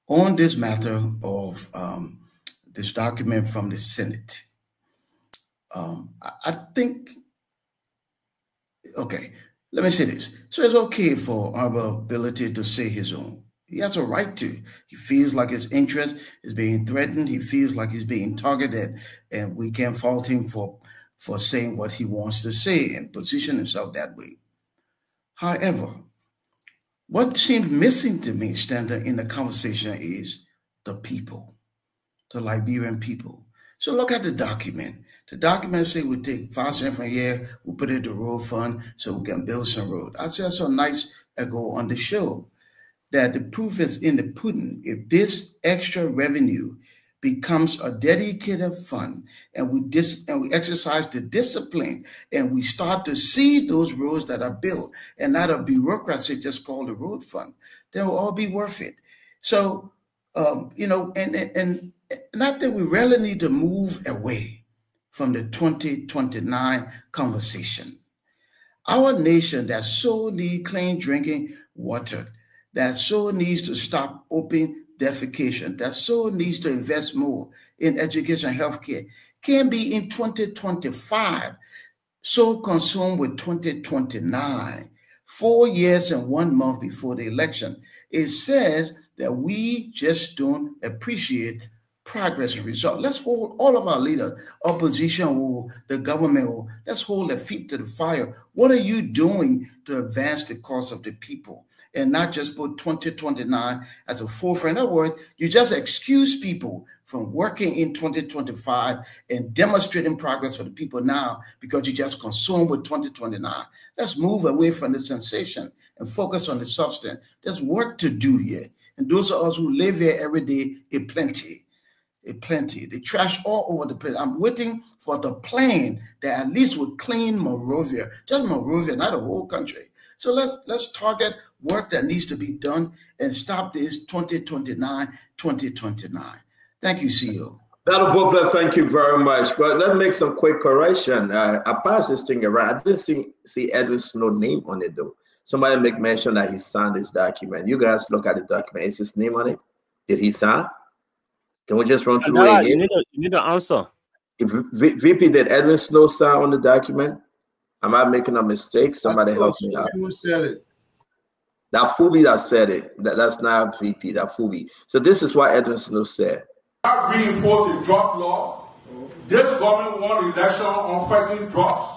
[SPEAKER 19] On this matter of this document from the Senate, I think, okay, let me say this. So it's okay for our ability to say his own. He has a right to. He feels like his interest is being threatened. He feels like he's being targeted, and we can't fault him for saying what he wants to say and position himself that way. However, what seems missing to me, Stanton, in the conversation is the people, the Liberian people. So look at the document. The document say we take 5 cents from here, we put it in the road fund so we can build some road. I said so nice ago on the show that the proof is in the pudding. If this extra revenue becomes a dedicated fund and we exercise the discipline and we start to see those roads that are built and not a bureaucracy just called the road fund, then will all be worth it. So, you know, and not that we really need to move away from the 2029 conversation. Our nation that so needs clean drinking water, that so needs to stop open defecation, that so needs to invest more in education and healthcare, can be in 2025 so consumed with 2029, 4 years and 1 month before the election. It says that we just don't appreciate progress and result. Let's hold all of our leaders, opposition or the government, let's hold their feet to the fire. What are you doing to advance the cause of the people? And not just put 2029 as a forefront. In other words, you just excuse people from working in 2025 and demonstrating progress for the people now because you just consumed with 2029. Let's move away from the sensation and focus on the substance. There's work to do here. And those of us who live here every day, it plenty. The trash all over the place. I'm waiting for the plan that at least will clean Monrovia, just Monrovia, not the whole country. So let's target work that needs to be done and stop this 2029. Thank you, CEO.
[SPEAKER 5] Dr. Bopler, thank you very much. But let's make some quick correction. I passed this thing around. I didn't see Edwin Snow's name on it, though. Somebody make mention that he signed this document. You guys look at the document. Is his name on it? Did he sign? Can we just run through it again?
[SPEAKER 9] You need to answer.
[SPEAKER 5] If VP, did Edwin Snow sign on the document? Am I making a mistake? Somebody help me out.
[SPEAKER 15] Who said it?
[SPEAKER 5] That Fubi that said it. That's not VP, that Fubi. So this is what Edwin Snow said.
[SPEAKER 20] Not reinforce the drug law. This government won election on fighting drugs.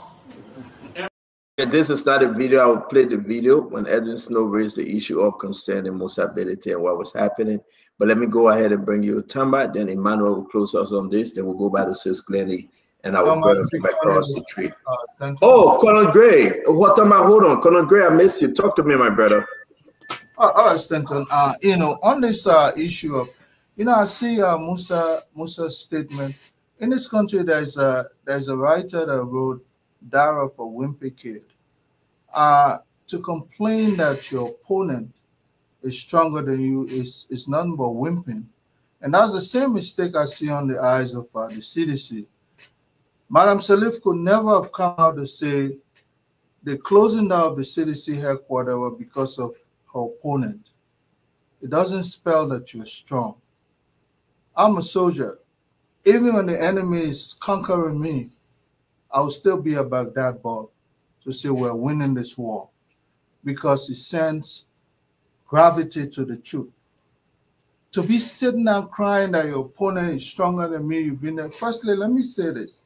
[SPEAKER 5] This is not a video. I will play the video when Edwin Snow raised the issue of concerning Mosability and what was happening. But let me go ahead and bring you Tamba. Then Emmanuel will close us on this. Then we'll go back to Sis Glennie. And I will go across the street. Oh, Colonel Gray. What am I? Hold on. Colonel Gray, I miss you. Talk to me, my brother.
[SPEAKER 15] All right, Stanton. You know, on this issue of, you know, I see Musa's statement. In this country, there's a writer that wrote Dara for Wimpy Kid. To complain that your opponent is stronger than you is nothing but wimping. And that's the same mistake I see on the eyes of the CDC. Madam Salif could never have come out to say the closing down of the CDC headquarters was because of her opponent. It doesn't spell that you're strong. I'm a soldier. Even when the enemy is conquering me, I will still be a Baghdad ball to say we're winning this war, because it sends gravity to the truth. To be sitting there crying that your opponent is stronger than me, you've been there. Firstly, let me say this.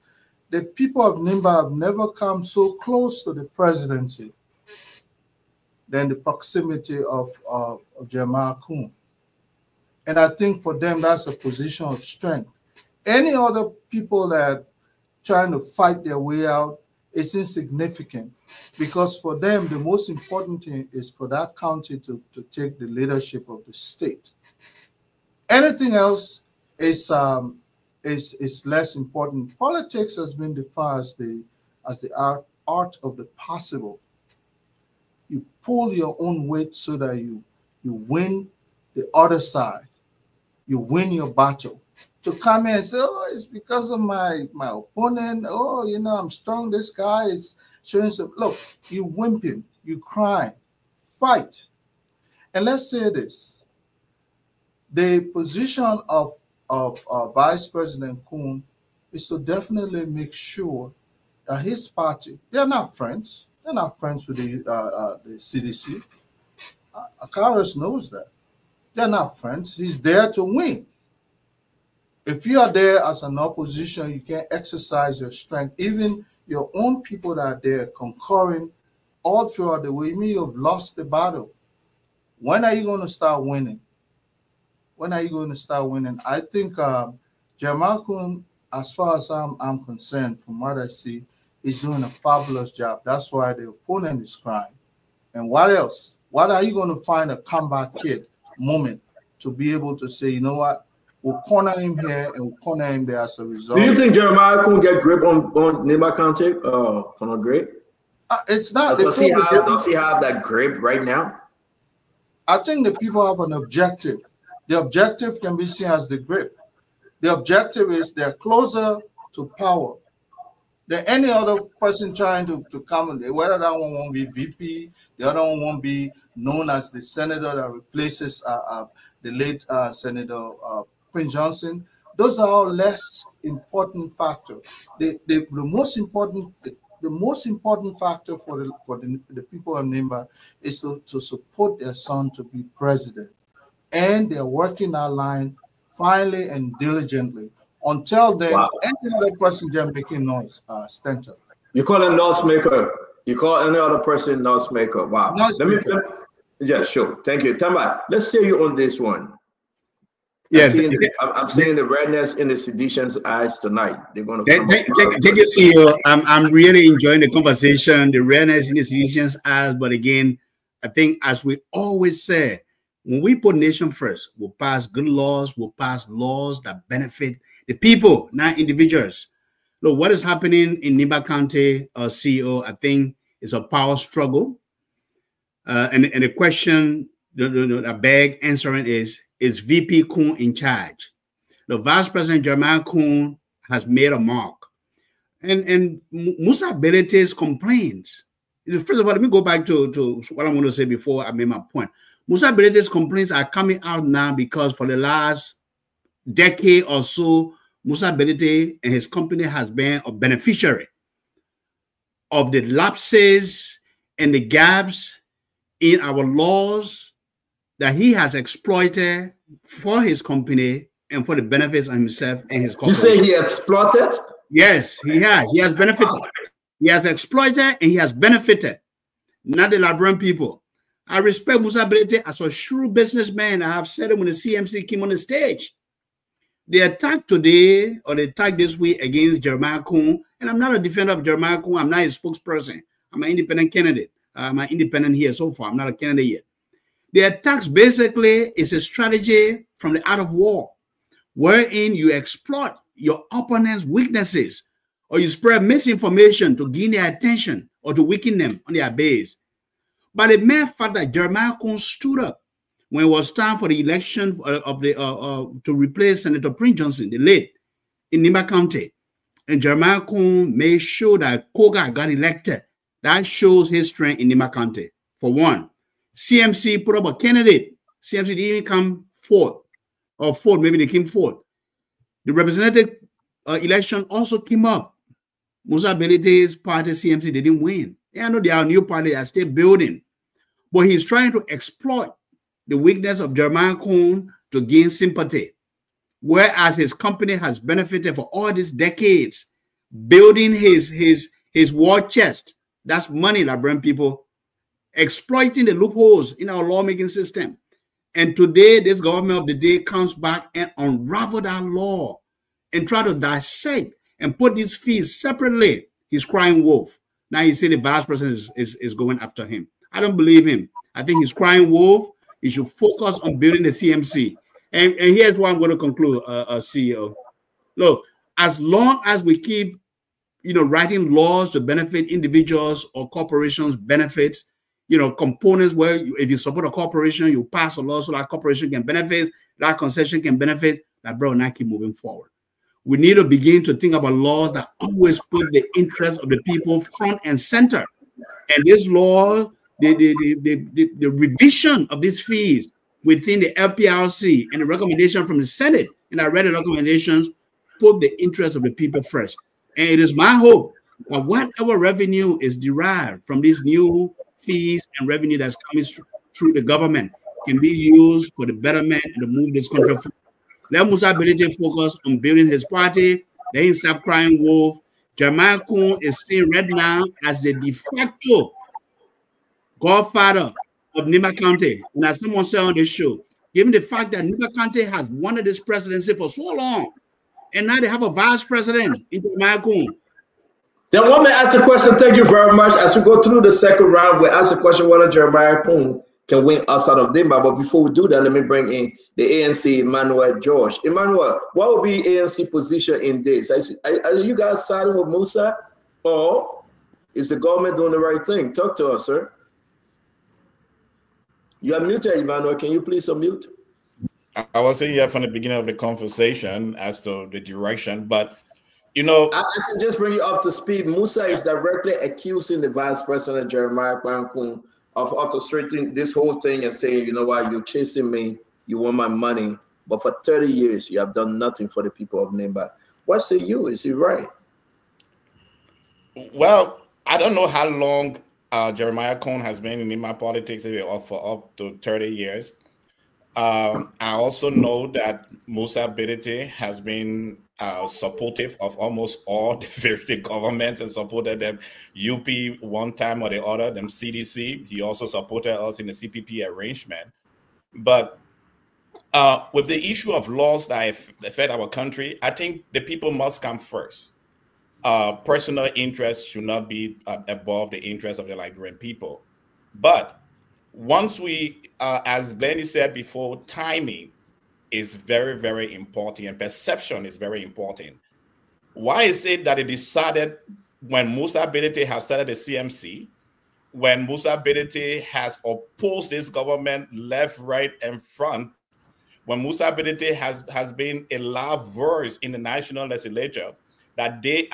[SPEAKER 15] The people of Nimba have never come so close to the presidency than the proximity of Jeremiah Kun. And I think for them, that's a position of strength. Any other people that are trying to fight their way out is insignificant, because for them, the most important thing is for that county to take the leadership of the state. Anything else is less important. Politics has been defined as the art of the possible. You pull your own weight so that you win the other side. You win your battle. To come in and say, oh, it's because of my opponent. Oh, you know, I'm strong. This guy is showing some. Look, you whimping, you crying, fight. And let's say this. The position of Vice President Kun is to definitely make sure that his party, they're not friends. They're not friends with the CDC. Akaris knows that. They're not friends. He's there to win. If you are there as an opposition, you can't exercise your strength. Even your own people that are there concurring all throughout the way, you mean you've lost the battle. When are you going to start winning? When are you going to start winning? I think Jeremiah Kun, as far as I'm concerned, from what I see, is doing a fabulous job. That's why the opponent is crying. And what else? What are you going to find a comeback kid moment to be able to say, you know what? We'll corner him here and we'll corner him there as a result.
[SPEAKER 5] Do you think Jeremiah Kun get grip on Nimba County? Corner grip?
[SPEAKER 15] It's not.
[SPEAKER 5] Does he have that grip right now?
[SPEAKER 15] I think the people have an objective. The objective can be seen as the grip. The objective is they're closer to power than any other person trying to come in. Whether that one won't be VP, the other one won't be known as the senator that replaces the late Senator Prince Johnson. Those are all less important factors. The most important factor for the people of Nimba is to support their son to be president. And they're working that line finally and diligently. Until then, any other person just making noise, Stanton.
[SPEAKER 5] You call him noise maker. You call any other person noise maker. Wow. Yeah, sure. Thank you. Tamba, let's say you on this one. Yeah, I'm seeing the redness in the sedition's eyes tonight. They're going to
[SPEAKER 8] take it, CEO. I'm really enjoying the conversation, the redness in the sedition's eyes. But again, I think as we always say, when we put nation first, we'll pass good laws, we'll pass laws that benefit the people, not individuals. Look, what is happening in Nimba County, CEO, I think is a power struggle. And the question, the big answering is VP Kun in charge? The Vice President Jeremiah Kun has made a mark. And Musa Belete's complaints. First of all, let me go back to what I'm going to say before I made my point. Musa Belete's complaints are coming out now because for the last decade or so, Musa Belete and his company has been a beneficiary of the lapses and the gaps in our laws that he has exploited for his company and for the benefits of himself and his company.
[SPEAKER 5] You say he exploited?
[SPEAKER 8] Yes, he has. He has benefited. He has exploited and he has benefited, not the Liberian people. I respect Musa Belete as a shrewd businessman. I have said it when the CMC came on the stage. The attack today or the attack this week against Jeremiah Kun, and I'm not a defender of Jeremiah Kun. I'm not his spokesperson. I'm an independent candidate. I'm an independent here so far. I'm not a candidate yet. The attacks basically is a strategy from the art of war, wherein you exploit your opponent's weaknesses or you spread misinformation to gain their attention or to weaken them on their base. But the mere fact that Jeremiah Kun stood up when it was time for the election of the to replace Senator Prince Johnson, the late, in Nimba County, and Jeremiah Coon made sure that Koga got elected. That shows his strength in Nima County. For one, CMC put up a candidate. CMC didn't even come fourth, or fourth, maybe they came fourth. The representative election also came up. Musa Belite's party, CMC, they didn't win. I know they are a new party that are still building. But he's trying to exploit the weakness of Jeremiah Coon to gain sympathy. Whereas his company has benefited for all these decades, building his war chest. That's money, Liberian people, exploiting the loopholes in our lawmaking system. And today, this government of the day comes back and unravel that law and try to dissect and put these fees separately. He's crying wolf. Now he said the vice president is going after him. I don't believe him. I think he's crying wolf. He should focus on building the CMC. And here's what I'm going to conclude, CEO. Look, as long as we keep, writing laws to benefit individuals or corporations benefits, components where if you support a corporation, you pass a law so that corporation can benefit, that concession can benefit, that bro, now keep moving forward. We need to begin to think about laws that always put the interests of the people front and center. And this law, the revision of these fees within the LPRC and the recommendation from the Senate, and I read the recommendations, put the interests of the people first. And it is my hope that whatever revenue is derived from these new fees and revenue that's coming through the government can be used for the betterment and to move this country forward. Let Musa Belite focus on building his party. Let him stop crying wolf. Jeremiah Coon is seen right now as the de facto godfather of Nima County. And as someone said on this show, given the fact that Nima County has wanted this presidency for so long, and now they have a vice president in Jeremiah Coon.
[SPEAKER 5] Then want me to ask a question? Thank you very much. As we go through the second round, we'll ask a question whether Jeremiah Coon can win outside of Dimba. But before we do that, let me bring in the ANC, Emmanuel George. Emmanuel, what will be ANC position in this? Are you guys siding with Musa, or is the government doing the right thing? Talk to us, sir. You are muted, Emmanuel. Can you please unmute?
[SPEAKER 7] I was saying here from the beginning of the conversation as to the direction, but I
[SPEAKER 5] can just bring you up to speed. Musa is directly accusing the vice president Jeremiah Coon of orchestrating this whole thing and saying, you know what, you're chasing me, you want my money, but for 30 years you have done nothing for the people of Nimba. What say you? Is he right?
[SPEAKER 7] Well, I don't know how long Jeremiah Coon has been in Nimba politics, for up to 30 years. I also know that Musa Belite has been supportive of almost all the governments and supported them. UP one time or the other, them CDC. He also supported us in the CPP arrangement. But with the issue of laws that affect our country, I think the people must come first. Personal interests should not be above the interests of the Liberian people. But once we, as Lenny said before, timing is very, very important, and perception is very important. Why is it that it decided when Musa Belite has started the CMC, when Musa Belite has opposed this government left, right, and front, when Musa Belite has been a loud voice in the national legislature, that they,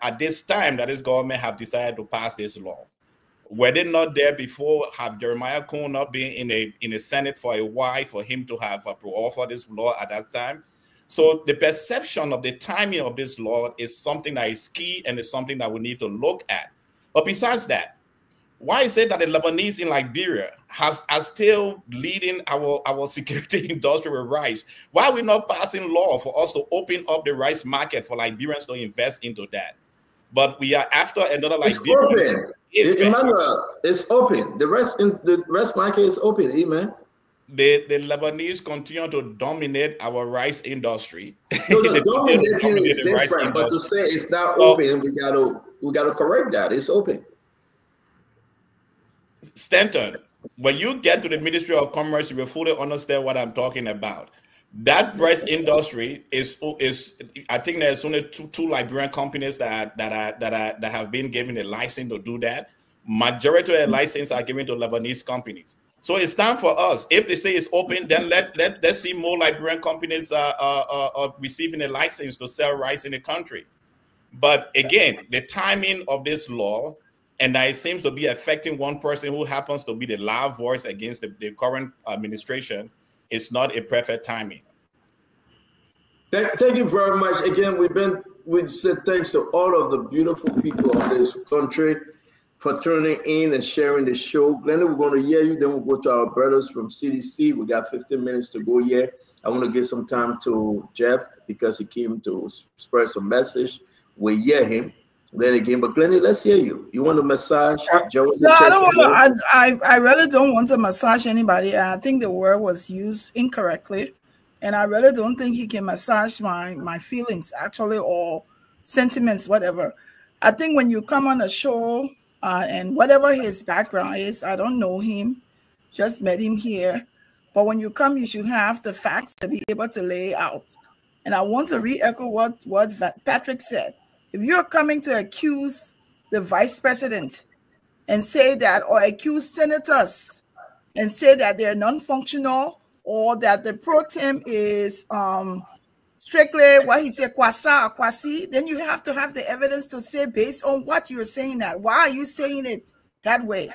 [SPEAKER 7] at this time that this government have decided to pass this law? Were they not there before? Have Jeremiah Coon not been in a Senate for a while for him to have offered this law at that time? So the perception of the timing of this law is something that is key and is something that we need to look at. But besides that, why is it that the Lebanese in Liberia are still leading our security industry with rice? Why are we not passing law for us to open up the rice market for Liberians to invest into that? But we are after another Liberian.
[SPEAKER 5] Emmanuel, it's open. The rest market is open, amen.
[SPEAKER 7] The Lebanese continue to dominate our rice industry.
[SPEAKER 5] No, the dominating is different, but to say it's not open, we gotta correct that. It's open.
[SPEAKER 7] Stanton, when you get to the Ministry of Commerce, you will fully understand what I'm talking about. That rice industry is I think there's only two Liberian companies that have been given a license to do that. Majority of the license are given to Lebanese companies. So it's time for us. If they say it's open, then let's see more Liberian companies receiving a license to sell rice in the country. But again, the timing of this law, and that it seems to be affecting one person who happens to be the loud voice against the current administration, is not a perfect timing.
[SPEAKER 5] Thank you very much. Again, we said thanks to all of the beautiful people of this country for tuning in and sharing the show. Glenn, we're going to hear you. Then we'll go to our brothers from CDC. We got 15 minutes to go here. I want to give some time to Jeff because he came to spread some message. We hear him. Then again, but Glenn, let's hear you. You want to massage?
[SPEAKER 14] No, I don't want to. I really don't want to massage anybody. I think the word was used incorrectly. And I really don't think he can massage my feelings, actually, or sentiments, whatever. I think when you come on a show, and whatever his background is, I don't know him, just met him here. But when you come, you should have the facts to be able to lay out. And I want to re-echo what Patrick said. If you're coming to accuse the vice president and say that, or accuse senators and say that they're non-functional, or that the pro tem is strictly what he said, kwasa or kwasi, then you have to have the evidence to say based on what you're saying that. Why are you saying it that way?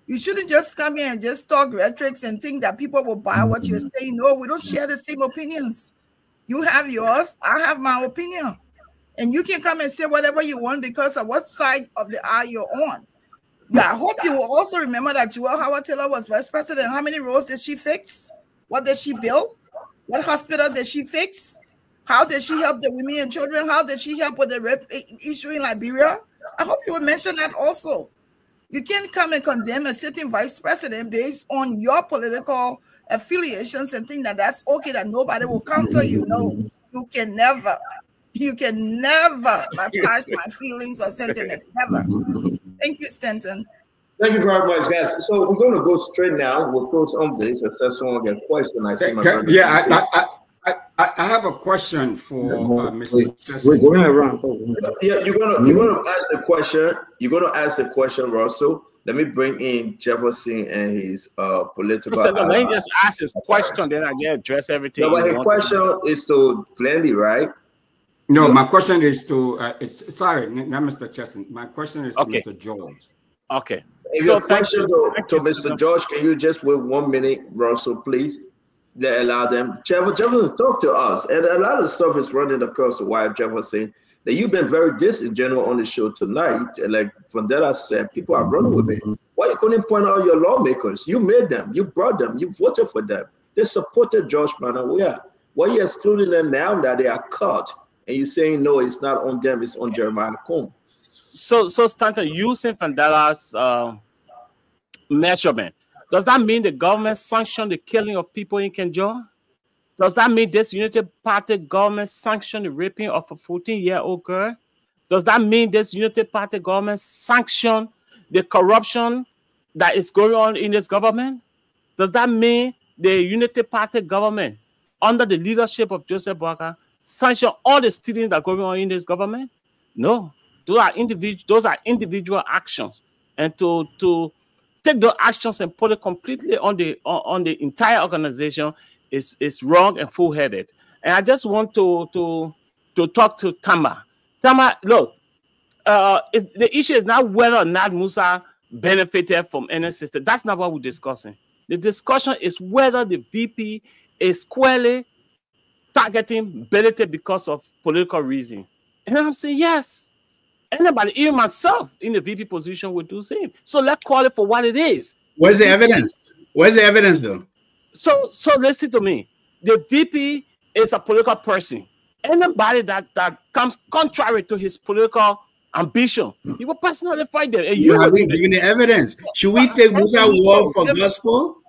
[SPEAKER 14] You shouldn't just come here and just talk rhetorics and think that people will buy what you're saying. No, we don't share the same opinions. You have yours, I have my opinion. And you can come and say whatever you want because of what side of the aisle you're on. Yeah, I hope you will also remember that Joelle Howard Taylor was vice president. How many roads did she fix? What did she build? What hospital did she fix? How did she help the women and children? How did she help with the rape issue in Liberia? I hope you will mention that also. You can't come and condemn a sitting vice president based on your political affiliations and think that that's okay, that nobody will counter you. No, you can never massage my feelings or sentiments. Never. Thank you, Stanton.
[SPEAKER 5] Thank you very much, guys. So we're going to go straight now. We'll close on this. If someone gets a question, I see my brother.
[SPEAKER 10] Yeah, I have a question for Mr. Chesson.
[SPEAKER 11] We're going around.
[SPEAKER 5] Yeah, you're gonna ask the question. You're gonna ask the question, Russell. Let me bring in Jefferson and his political.
[SPEAKER 9] Let me just ask his question, then I can address everything.
[SPEAKER 5] No, but his question is to Glendy, right?
[SPEAKER 10] No, my question is to sorry, not Mr. Chesson. My question is to Mr. George.
[SPEAKER 9] Okay.
[SPEAKER 5] If your question to Mr. George, can you just wait 1 minute, Russell, please? They allow them. Jefferson talk to us, and a lot of stuff is running across the wire. Jefferson, that you've been very disingenuous on the show tonight. Like Vandella said, people are running with it. Why you couldn't point out your lawmakers? You made them, you brought them, you voted for them. They supported George Manawa. Why are you excluding them now that they are caught? And you're saying no, it's not on them, it's on Jeremiah Combe.
[SPEAKER 9] So Stanton, using Vandella's measurement, does that mean the government sanctioned the killing of people in Kenjo? Does that mean this Unity Party government sanctioned the raping of a 14-year-old girl? Does that mean this Unity Party government sanctioned the corruption that is going on in this government? Does that mean the Unity Party government, under the leadership of Joseph Boakai, sanctioned all the stealing that are going on in this government? No. Those are individual actions, and to take those actions and put it completely on the entire organization is wrong and full-headed. And I just want to talk to Tama. Tama, look, the issue is not whether or not Musa benefited from any system. That's not what we're discussing. The discussion is whether the VP is squarely targeting Belete because of political reason. And I'm saying yes. Anybody, even myself, in the VP position would do the same. So let's call it for what it is.
[SPEAKER 8] Where's the evidence? Where's the evidence, though?
[SPEAKER 9] So listen to me. The VP is a political person. Anybody that comes contrary to his political ambition, he will personally fight them. And
[SPEAKER 8] you have been giving the evidence. Should we take Musa word for gospel?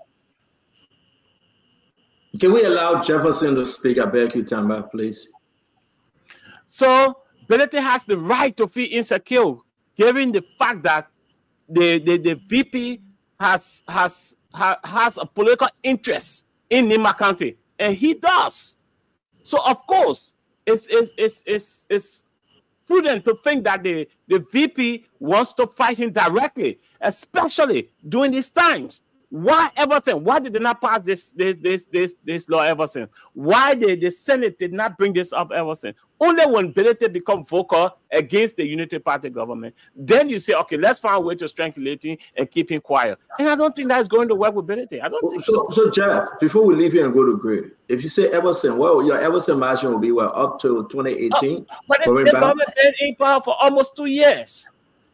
[SPEAKER 5] Can we allow Jefferson to speak? I beg you, Tamba, please.
[SPEAKER 9] So Belete has the right to feel insecure, given the fact that the VP has a political interest in Nima County, and he does. So of course, it's prudent to think that the VP wants to fight him directly, especially during these times Why Everson? Why did they not pass this law Everson? Why did the Senate did not bring this up Everson? Only when Belete become vocal against the Unity Party government, then you say, okay, let's find a way to strangulate him and keep him quiet. And I don't think that's going to work with Belete. I don't think so.
[SPEAKER 5] So Jeff, before we leave here and go to Gray, if you say Everson, well, your Everson margin will be up to 2018.
[SPEAKER 9] But the government been in power for almost 2 years.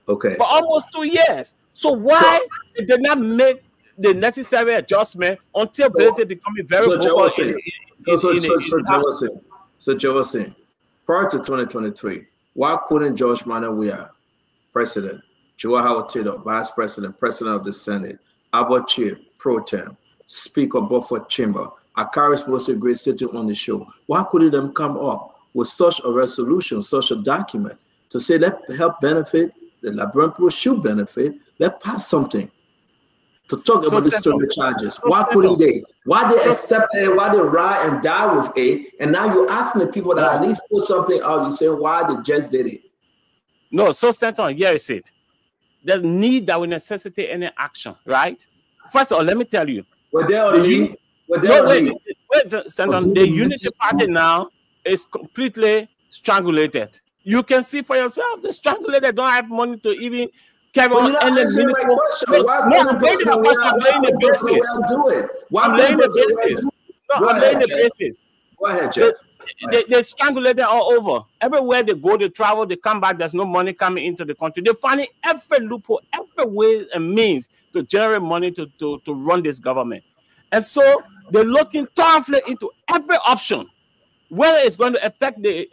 [SPEAKER 5] Okay.
[SPEAKER 9] For almost 2 years. So why did they not make the necessary adjustment until Belete becoming very vocal?
[SPEAKER 5] So Jefferson, prior to 2023, why couldn't George Manawia, president, Joe Howard Taylor, vice president, president of the Senate, Albert Chair, pro tem, Speaker Beaufort Chamber, Akaris Mose Gray sitting on the show, why couldn't them come up with such a resolution, such a document to say let help benefit, the Liberian people should benefit, let pass something to talk about the story charges? Why couldn't they? Why they accept it? Why they ride and die with it? And now you're asking the people that at least put something out. You say why they just did it?
[SPEAKER 9] No, so Stanton, here is it. There's need that will necessitate any action, right? First of all, let me tell you.
[SPEAKER 5] Wait,
[SPEAKER 9] Stanton, the Unity Party now is completely strangulated. You can see for yourself, the strangulated don't have money to even carry on any meaningful. I'm laying the basis.
[SPEAKER 5] Go ahead, Jeff.
[SPEAKER 9] They strangulated all over. Everywhere they go, they travel, they come back, there's no money coming into the country. They're finding every loophole, every way and means to generate money to run this government. And so they're looking thoroughly into every option, whether it's going to affect the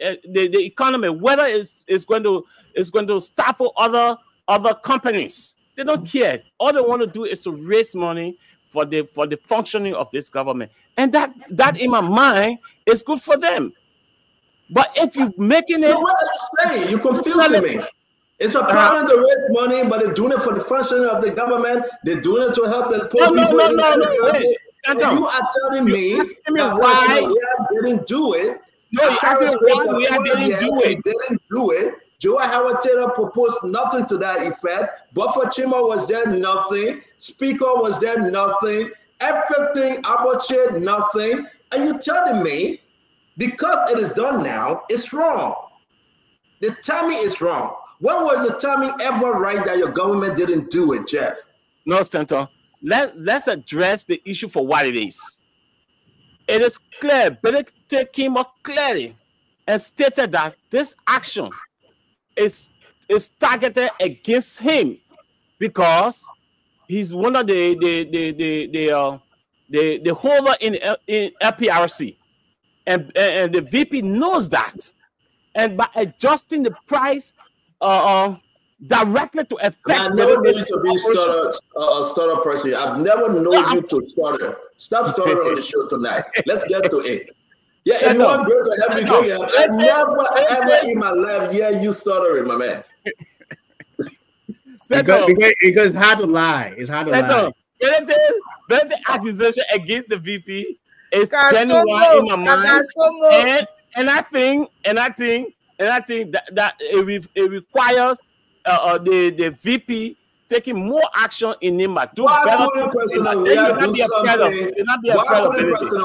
[SPEAKER 9] economy, whether it's going to stifle other companies. They don't care. All they want to do is to raise money for the functioning of this government. And that in my mind is good for them. But if you're making it...
[SPEAKER 5] So what are you saying? You're confusing me. It's a problem to raise money, but they're doing it for the functioning of the government. They're doing it to help the poor people.
[SPEAKER 9] No.
[SPEAKER 5] And you are telling me that why we didn't do it.
[SPEAKER 9] No, you're asking why we
[SPEAKER 5] didn't do it. Joe Howard Taylor proposed nothing to that effect. Beaufort Chamber was there, nothing. Speaker was there, nothing. Everything, Abache, nothing. And you're telling me, because it is done now, it's wrong. The timing is wrong. When was the timing ever right that your government didn't do it, Jeff?
[SPEAKER 9] No, Stanton. Let's address the issue for what it is. It is clear, Belete came up clearly and stated that this action is targeted against him because he's one of the holder in LPRC, and the VP knows that, and by adjusting the price directly to affect.
[SPEAKER 5] I never knew you to be a stutter person. I've never known you to stutter. Stop stuttering on the show tonight. Let's get to it. Yeah, if you want to help me go, I've never ever in my life hear you stuttering, my man.
[SPEAKER 8] because it's hard to lie. It's hard to lie.
[SPEAKER 9] The accusation against the VP is genuine in my mind, and I think that it requires the VP taking more action in Nimba.
[SPEAKER 5] Why wouldn't President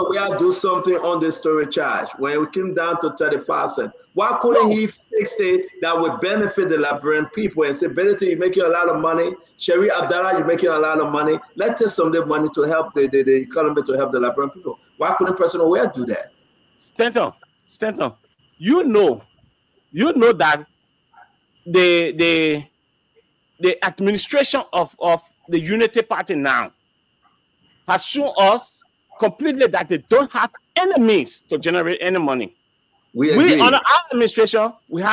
[SPEAKER 5] Weah do something on the story charge when it came down to 35 cents? Why couldn't he fix it that would benefit the Liberian people and say, Belete, you're making a lot of money. Sherry Abdallah, you're making a lot of money. Let's take some of the money to help the economy, to help the Liberian people. Why couldn't President Weah do that?
[SPEAKER 9] Stanton, you know that the administration of the Unity Party now has shown us completely that they don't have any means to generate any money. We under our administration, we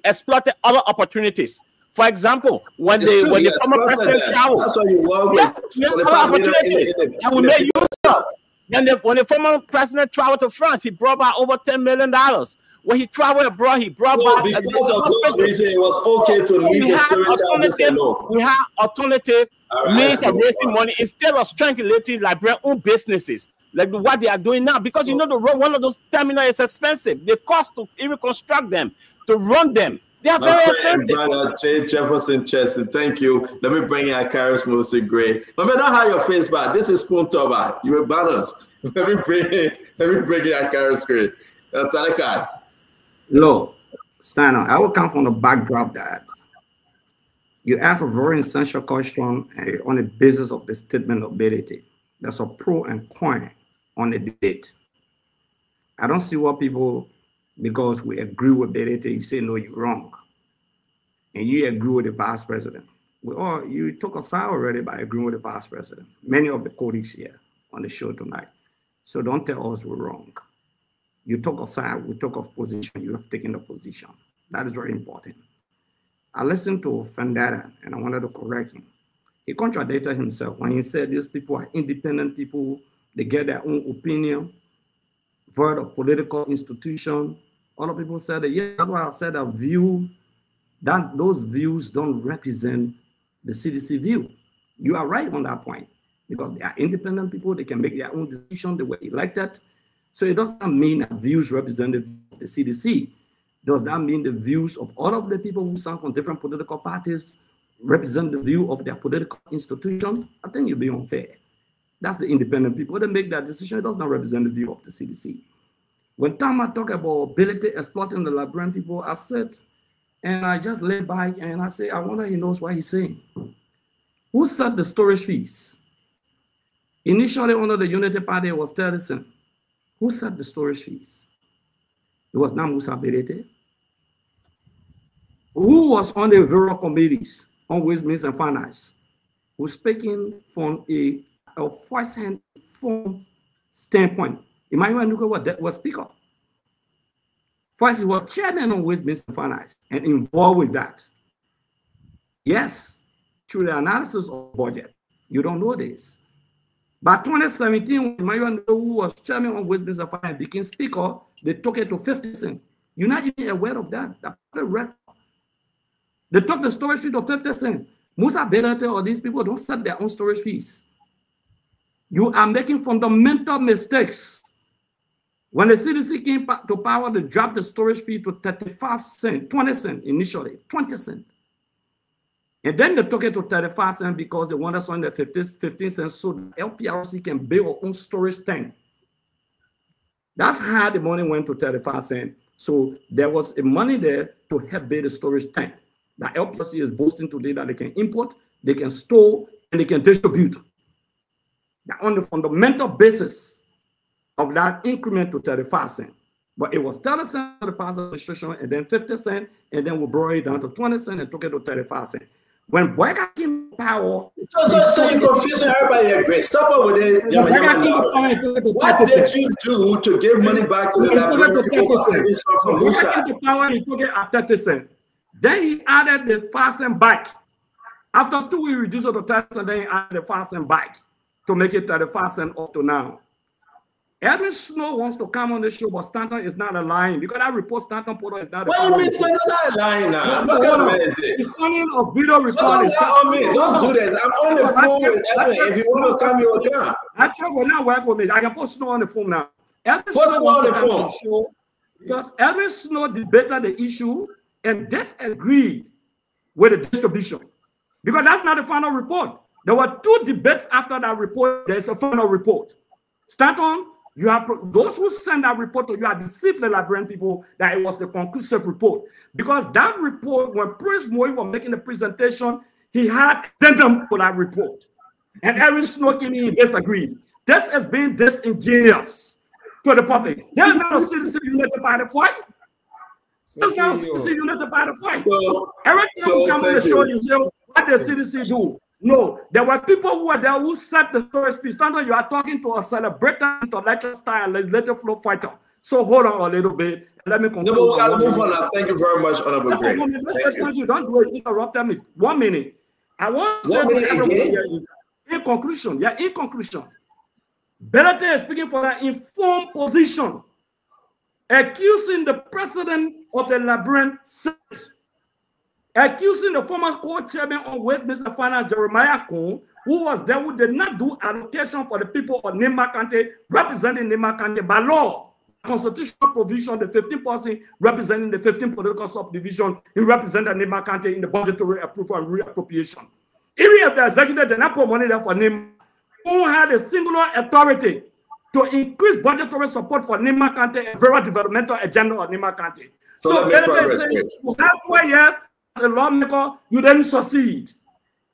[SPEAKER 9] exploited other opportunities. For example, when the former president traveled,
[SPEAKER 5] that's why you work with
[SPEAKER 9] other opportunities that we made use of. When the former president traveled to France, he brought back over $10 million. When he traveled abroad, he brought back.
[SPEAKER 5] Because of those reasons, it was okay to leave the story alone.
[SPEAKER 9] We have alternative means of raising money instead of strangulating Liberian own businesses, like what they are doing now. Because you know, one of those terminals is expensive. The cost to even construct them, to run them,
[SPEAKER 4] They are very expensive.
[SPEAKER 5] Brother Jefferson Chesson, thank you. Let me bring in Akaris Moses Gray. But I don't have your face back. This is Spoon Talk. You were banners. Let me bring in Akaris Gray. Talakai.
[SPEAKER 11] Look, Steiner, I will come from the backdrop that you ask a very essential question on the basis of the statement of ability. There's a pro and con on the debate. I don't see what people, because we agree with ability, you say, no, you're wrong. And you agree with the vice president. You took a side already by agreeing with the vice president. Many of the colleagues here on the show tonight. So don't tell us we're wrong. You took a side, we took a position, you have taken a position. That is very important. I listened to Fendetta and I wanted to correct him. He contradicted himself when he said these people are independent people, they get their own opinion, void of political institution. Other people said that, yeah, that's why I said that those views don't represent the CDC view. You are right on that point, because they are independent people, they can make their own decision, they were elected. So it doesn't mean that views represent the CDC. Does that mean the views of all of the people who stand on different political parties represent the view of their political institution? I think you're being unfair. That's the independent people. They make that decision. It does not represent the view of the CDC. When Tama talk about ability exploiting the Liberian people, I said, and I just lay back and I say, I wonder he knows what he's saying. Who set the storage fees? Initially under the Unity Party, it was 30 cents. Who set the storage fees? It was not Musa Berete. Who was on the various committees on Ways, Means, and Finance? Who's speaking from a first-hand form standpoint? Emmanuel Nuka was speaker. First, he was chairman on Ways, Means, and Finance and involved with that. Yes, through the analysis of budget. You don't know this. By 2017, when Emmanuel who was chairman on Ways, Means, and Finance became speaker, they took it to 50 cents. You're not even aware of that. That's the record. They took the storage fee to 50 cents. Musa Berete or these people don't set their own storage fees. You are making fundamental mistakes. When the CDC came to power, they dropped the storage fee to 35 cents, 20 cents initially, 20 cents. And then they took it to 35 cents because they wanted us on the 15 cents so the LPRC can build our own storage tank. That's how the money went to 35 cents. So there was a money there to help build a storage tank. The LPRC is boasting today that they can import, they can store, and they can distribute. They're on the fundamental basis of that increment to 35 cents. But it was 30 cents for the past administration, and then 50 cents, and then we brought it down to 20 cents and took it to 35 cents. When Boyka came to power...
[SPEAKER 5] So you're confusing everybody here, Grace. Stop over there. What did you do to give money back to the Liberian people?
[SPEAKER 11] Boyka came to power, he took it at 30 cents. Then he added the 5 cents back. After 2 weeks, he reduced it to 30 cents, then he added the 5 cents back to make it 35 cents up to now. Edwin Snow wants to come on the show, but Stanton is not lying because that report Stanton put on is not.
[SPEAKER 5] What do you mean Stanton not lying now? What kind of man is this?
[SPEAKER 11] He's sending a video recording.
[SPEAKER 5] Don't do this. I'm on the phone with Edwin. If you want to come, you will come.
[SPEAKER 11] Actually, will not work with me. I can put Snow on the phone now.
[SPEAKER 5] Put Snow on the phone.
[SPEAKER 11] Show because Edwin Snow debated the issue and disagreed with the distribution because that's not the final report. There were 2 debates after that report. There's a final report. Stanton. You have those who send that report to you are deceived the Liberian people that it was the conclusive report. Because that report, when Prince Moi was making the presentation, he had addendum for that report. And Edwin Snow came in and disagreed. This is being disingenuous to the public. There's not a citizen united by the fight. There's not a citizen united by the fight. Every time you come on the show, you say, what does CDC do? No, there were people who were there who set the storage fee. Sometimes you are talking to a celebrated intellectual style and legislative flow fighter. So hold on a little bit. Let me conclude.
[SPEAKER 5] No, we got to move on now. Thank you very much, Honorable Gray.
[SPEAKER 11] Thank you. Don't do it. Interrupt me. 1 minute. I want to say to everyone here, in conclusion, Berete is speaking for an informed position, accusing the president of the Liberian Senate, accusing the former co-chairman on Ways, Means, and Finance, Jeremiah Kuhn, who was there, who did not do allocation for the people of Nimba County, representing Nimba County by law.
[SPEAKER 13] constitutional provision, the 15 person representing the 15 political subdivision, he represents Nima County in the budgetary approval and reappropriation. Even if the executive did not put money there for Nima, who had a singular authority to increase budgetary support for Nima County and various developmental agenda of Nima County. So Benedict is saying, you have 12 years as a lawmaker, you didn't succeed.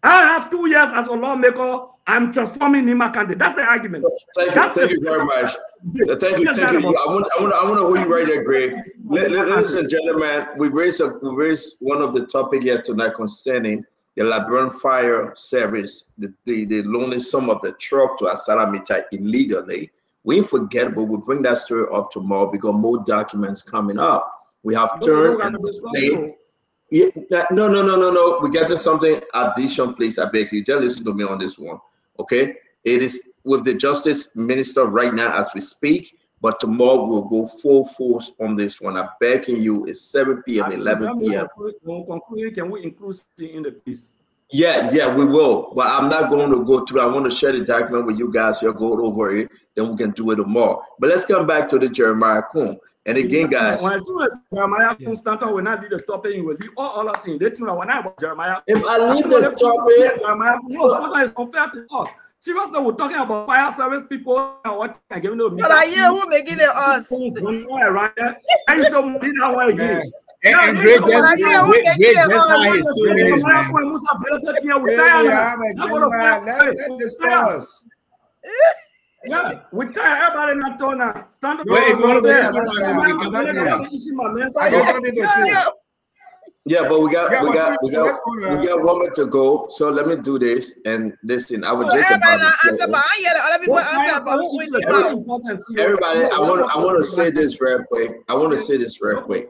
[SPEAKER 13] I have 2 years as a lawmaker, I'm transforming Nima County. That's the argument.
[SPEAKER 5] Thank you very much. Thank you. I want to hold you right there, Greg. Ladies and gentlemen, we raised one of the topic here tonight concerning the Liberian Fire Service, the loaning some of the truck to Asalamita illegally. We ain't forget, but we'll bring that story up tomorrow because more documents coming up. We have turned and yeah, no. We get to something addition, please. I beg you, just listen to me on this one. Okay, it is with the Justice Minister right now as we speak, but tomorrow we'll go full force on this one. I'm begging you, it's 7 p.m., 11 p.m.
[SPEAKER 13] Can we include in the piece?
[SPEAKER 5] Yeah, we will. But I'm not going to go through. I want to share the document with you guys. You'll go over it, then we can do it tomorrow. But let's come back to the Jeremiah Kun. And again, guys,
[SPEAKER 13] when as soon as Jeremiah Kun stand up, when I leave the topic, will leave all other things. They think when I about Jeremiah.
[SPEAKER 5] If I leave the topic,
[SPEAKER 13] Jeremiah, no, it's unfair to us. Seriously, we're talking about fire service people and what and giving them.
[SPEAKER 14] But I hear who making it us.
[SPEAKER 13] And so money that way again.
[SPEAKER 8] And Greg just now his 2 minutes, man.
[SPEAKER 13] Yeah, we tell everybody not to now. Stand up.
[SPEAKER 5] Yeah, but we got 1 minute to go. So let me do this and listen. I was just everybody. I want to say this very quick.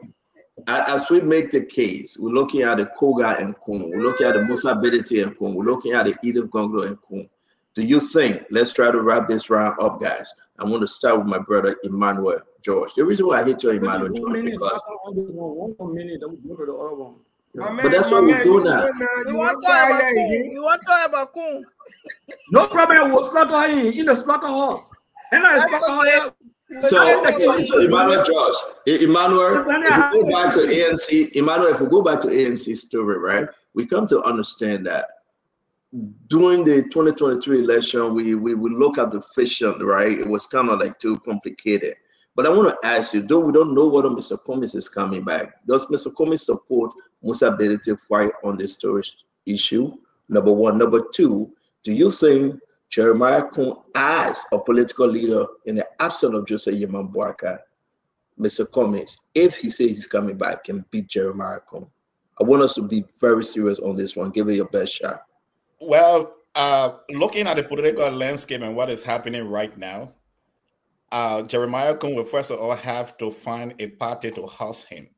[SPEAKER 5] As we make the case, we're looking at the Koga and Kun. We're looking at the Musa Bedete and Kun. We're looking at the Edith Gonglo and Kun. Do you think, let's try to wrap this round up, guys. I want to start with my brother, Emmanuel George. The reason why I hate you, Emmanuel George, because... But that's what we do now.
[SPEAKER 14] You want to talk about Kun?
[SPEAKER 13] No problem, we'll slaughter him in the slaughterhouse.
[SPEAKER 5] So Emmanuel George, Emmanuel, if we go back to ANC, Emmanuel, if we go back to ANC story, right, we come to understand that during the 2023 election, we look at the fission, right? It was kind of like too complicated. But I want to ask you, though we don't know whether Mr. Cummings is coming back, does Mr. Cummings support Musa Bedete fight on this storage issue? Number one. Number two, do you think Jeremiah Kun, as a political leader in the absence of Joseph Yeman Boakai, Mr. Cummings, if he says he's coming back, can beat Jeremiah Kun? I want us to be very serious on this one. Give it your best shot.
[SPEAKER 7] Well, looking at the political landscape and what is happening right now, Jeremiah Kun will first of all have to find a party to house him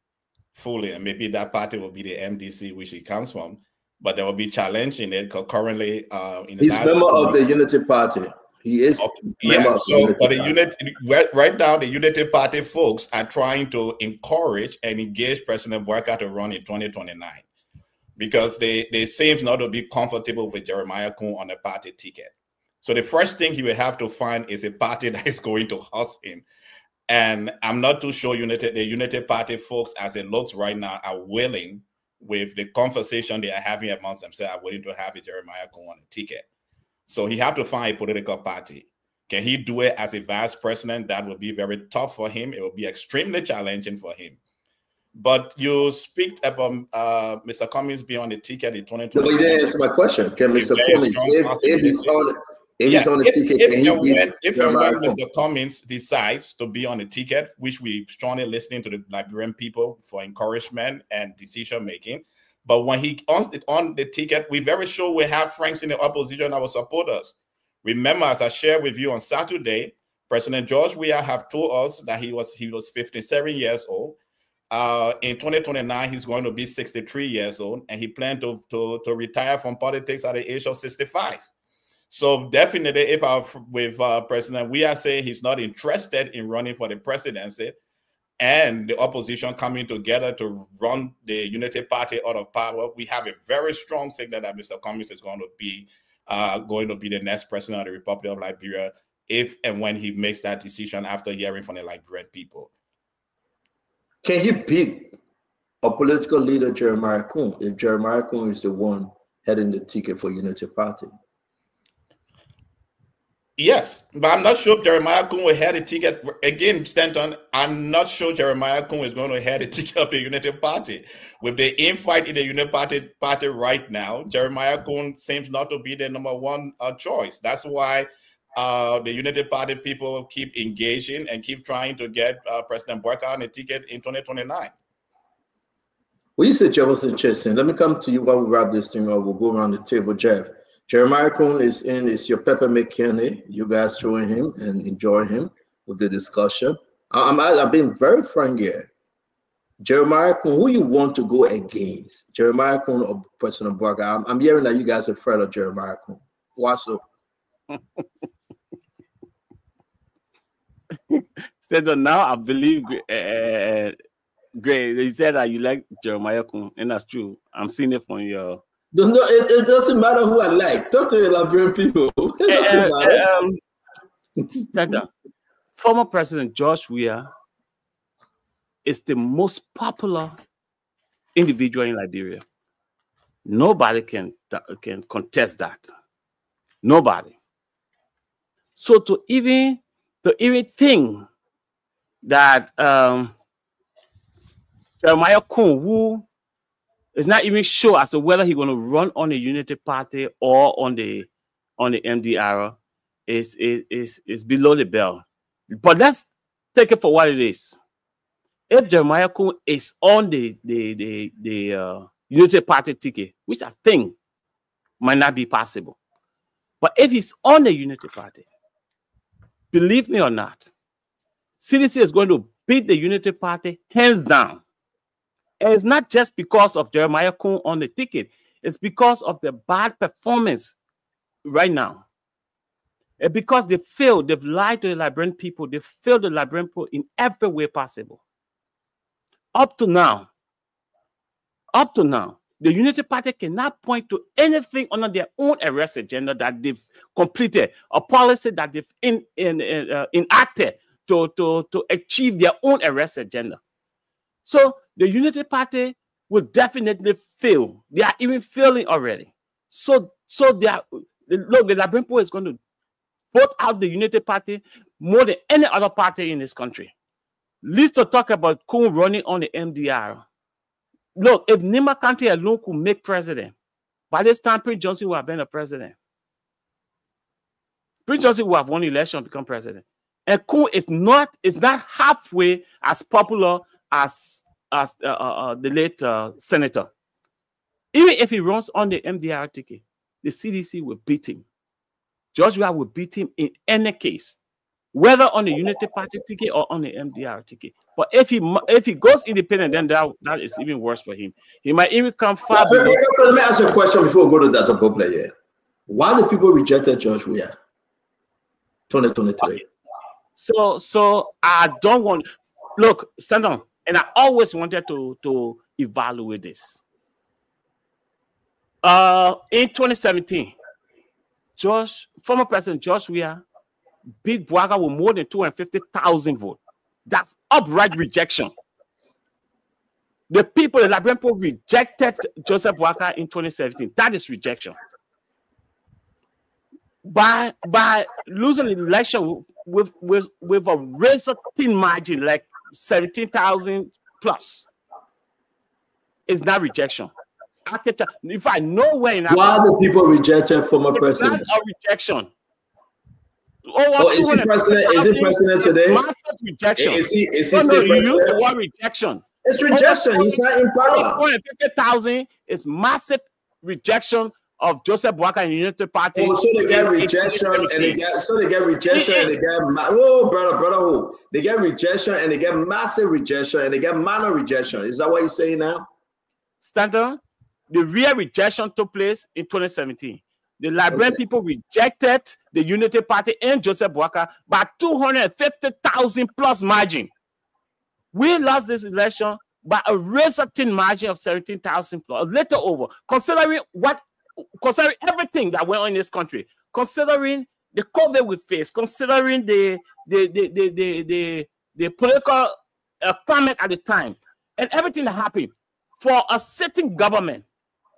[SPEAKER 7] fully, and maybe that party will be the MDC, which he comes from. But there will be challenge in it currently.
[SPEAKER 5] He's a member of the Unity Party. He is.
[SPEAKER 7] Yeah. So for the Unity, right now, the Unity Party folks are trying to encourage and engage President Boakai to run in 2029 because they seem not to be comfortable with Jeremiah Kun on a party ticket. So the first thing he will have to find is a party that is going to house him. And I'm not too sure the Unity Party folks, as it looks right now, are willing, with the conversation they are having amongst themselves, are willing to have a Jeremiah Kun on a ticket. So he have to find a political party. Can he do it as a vice president? That will be very tough for him. It will be extremely challenging for him. But you speak about Mr. Cummings being on the ticket in 2020.
[SPEAKER 5] No, you didn't answer my question. Can Mr. Cummings, if he's on the ticket, can he beat
[SPEAKER 7] if and when Mr. Cummings decides to be on the ticket, which we strongly listening to the Liberian people for encouragement and decision making, but when he on the ticket, we're very sure we have Franks in the opposition that will support us. Remember, as I shared with you on Saturday, President George Weah have told us that he was 57 years old. In 2029, he's going to be 63 years old, and he planned to retire from politics at the age of 65. So definitely, if President Weah say he's not interested in running for the presidency, and the opposition coming together to run the Unity Party out of power, we have a very strong signal that Mr. Cummings is going to be the next president of the Republic of Liberia if and when he makes that decision after hearing from the Liberian people.
[SPEAKER 5] Can he beat a political leader, Jeremiah Kun, if Jeremiah Kun is the one heading the ticket for Unity Party?
[SPEAKER 7] Yes, but I'm not sure Jeremiah Kun will head the ticket. Again, Stanton, I'm not sure Jeremiah Kun is going to head the ticket of the Unity Party. With the infight in the Unity Party right now, Jeremiah Kun seems not to be the number one choice. That's why the Unity Party people keep engaging and keep trying to get President Bouaka on the ticket in 2029.
[SPEAKER 5] Well, you said Jefferson Chesson. Let me come to you while we wrap this thing up. We'll go around the table, Jeff. Jeremiah Kun is in. It's your Pepper McKinney. You guys throwing him and enjoy him with the discussion. I've been very frank here. Jeremiah Kun, who you want to go against? Jeremiah Kun or President Bouaka? I'm hearing that you guys are afraid of Jeremiah Kun. Why so?
[SPEAKER 9] So now I believe Great. You said that you like Jeremiah Kun, and that's true. I'm seeing it from your.
[SPEAKER 5] No, it doesn't matter who I like. Talk to the Liberian people. It doesn't matter.
[SPEAKER 9] Former President George Weah is the most popular individual in Liberia. Nobody can contest that. Nobody. So to even think that Jeremiah Kun, who is not even sure as to whether he's going to run on the Unity Party or on the MDR, is below the belt. But let's take it for what it is. If Jeremiah Kun is on the Unity Party ticket, which I think might not be possible, but if he's on the Unity Party, believe me or not, CDC is going to beat the Unity Party hands down. And it's not just because of Jeremiah Kun on the ticket. It's because of the bad performance right now. And because they've lied to the Liberian people. They failed the Liberian people in every way possible. Up to now, the Unity Party cannot point to anything under their own arrest agenda that they've completed, a policy that they've enacted to achieve their own arrest agenda. So the Unity Party will definitely fail. They are even failing already. So the Liberian people is going to vote out the Unity Party more than any other party in this country. Least to talk about Kun running on the MDR. Look, if Nima County alone could make president, by this time Prince Johnson will have been a president. Prince Johnson will have won the election and become president. And Kun is not halfway as popular as the late senator. Even if he runs on the MDR ticket, the CDC will beat him. George Weah will beat him in any case, whether on the Unity Party ticket or on the MDR ticket. But if he goes independent, then that is even worse for him. He might even come far below.
[SPEAKER 5] Let me ask you a question before we go to that top player. Why the people rejected George Weah 2023?
[SPEAKER 9] So I don't want. Look, stand on. And I always wanted to evaluate this. In 2017, former President George Weah beat Bouaka with more than 250,000 votes. That's outright rejection. The Liberian people rejected Joseph Bouaka in 2017. That is rejection. By losing the election with a razor thin margin, like 17,000 plus, is not rejection. If I know where in
[SPEAKER 5] Africa, why the people rejected former president?
[SPEAKER 9] Not a rejection.
[SPEAKER 5] Is he president? Is he president today?
[SPEAKER 9] Massive rejection.
[SPEAKER 5] Is he still president?
[SPEAKER 9] You use the word rejection.
[SPEAKER 5] It's rejection. He's not in power.
[SPEAKER 9] 250,000 is massive rejection of Joseph Bouaka in the Unity Party.
[SPEAKER 5] Oh, so they get rejection and they get they get rejection and they get massive rejection and they get minor rejection. Is that what you're saying now?
[SPEAKER 9] Stanton, the real rejection took place in 2017. The Liberian people rejected the Unity Party and Joseph Bouaka by 250,000 plus margin. We lost this election by a razor thin margin of 17,000 plus, a little over, considering everything that went on in this country, considering the COVID we face, considering the political climate at the time, and everything that happened, for a sitting government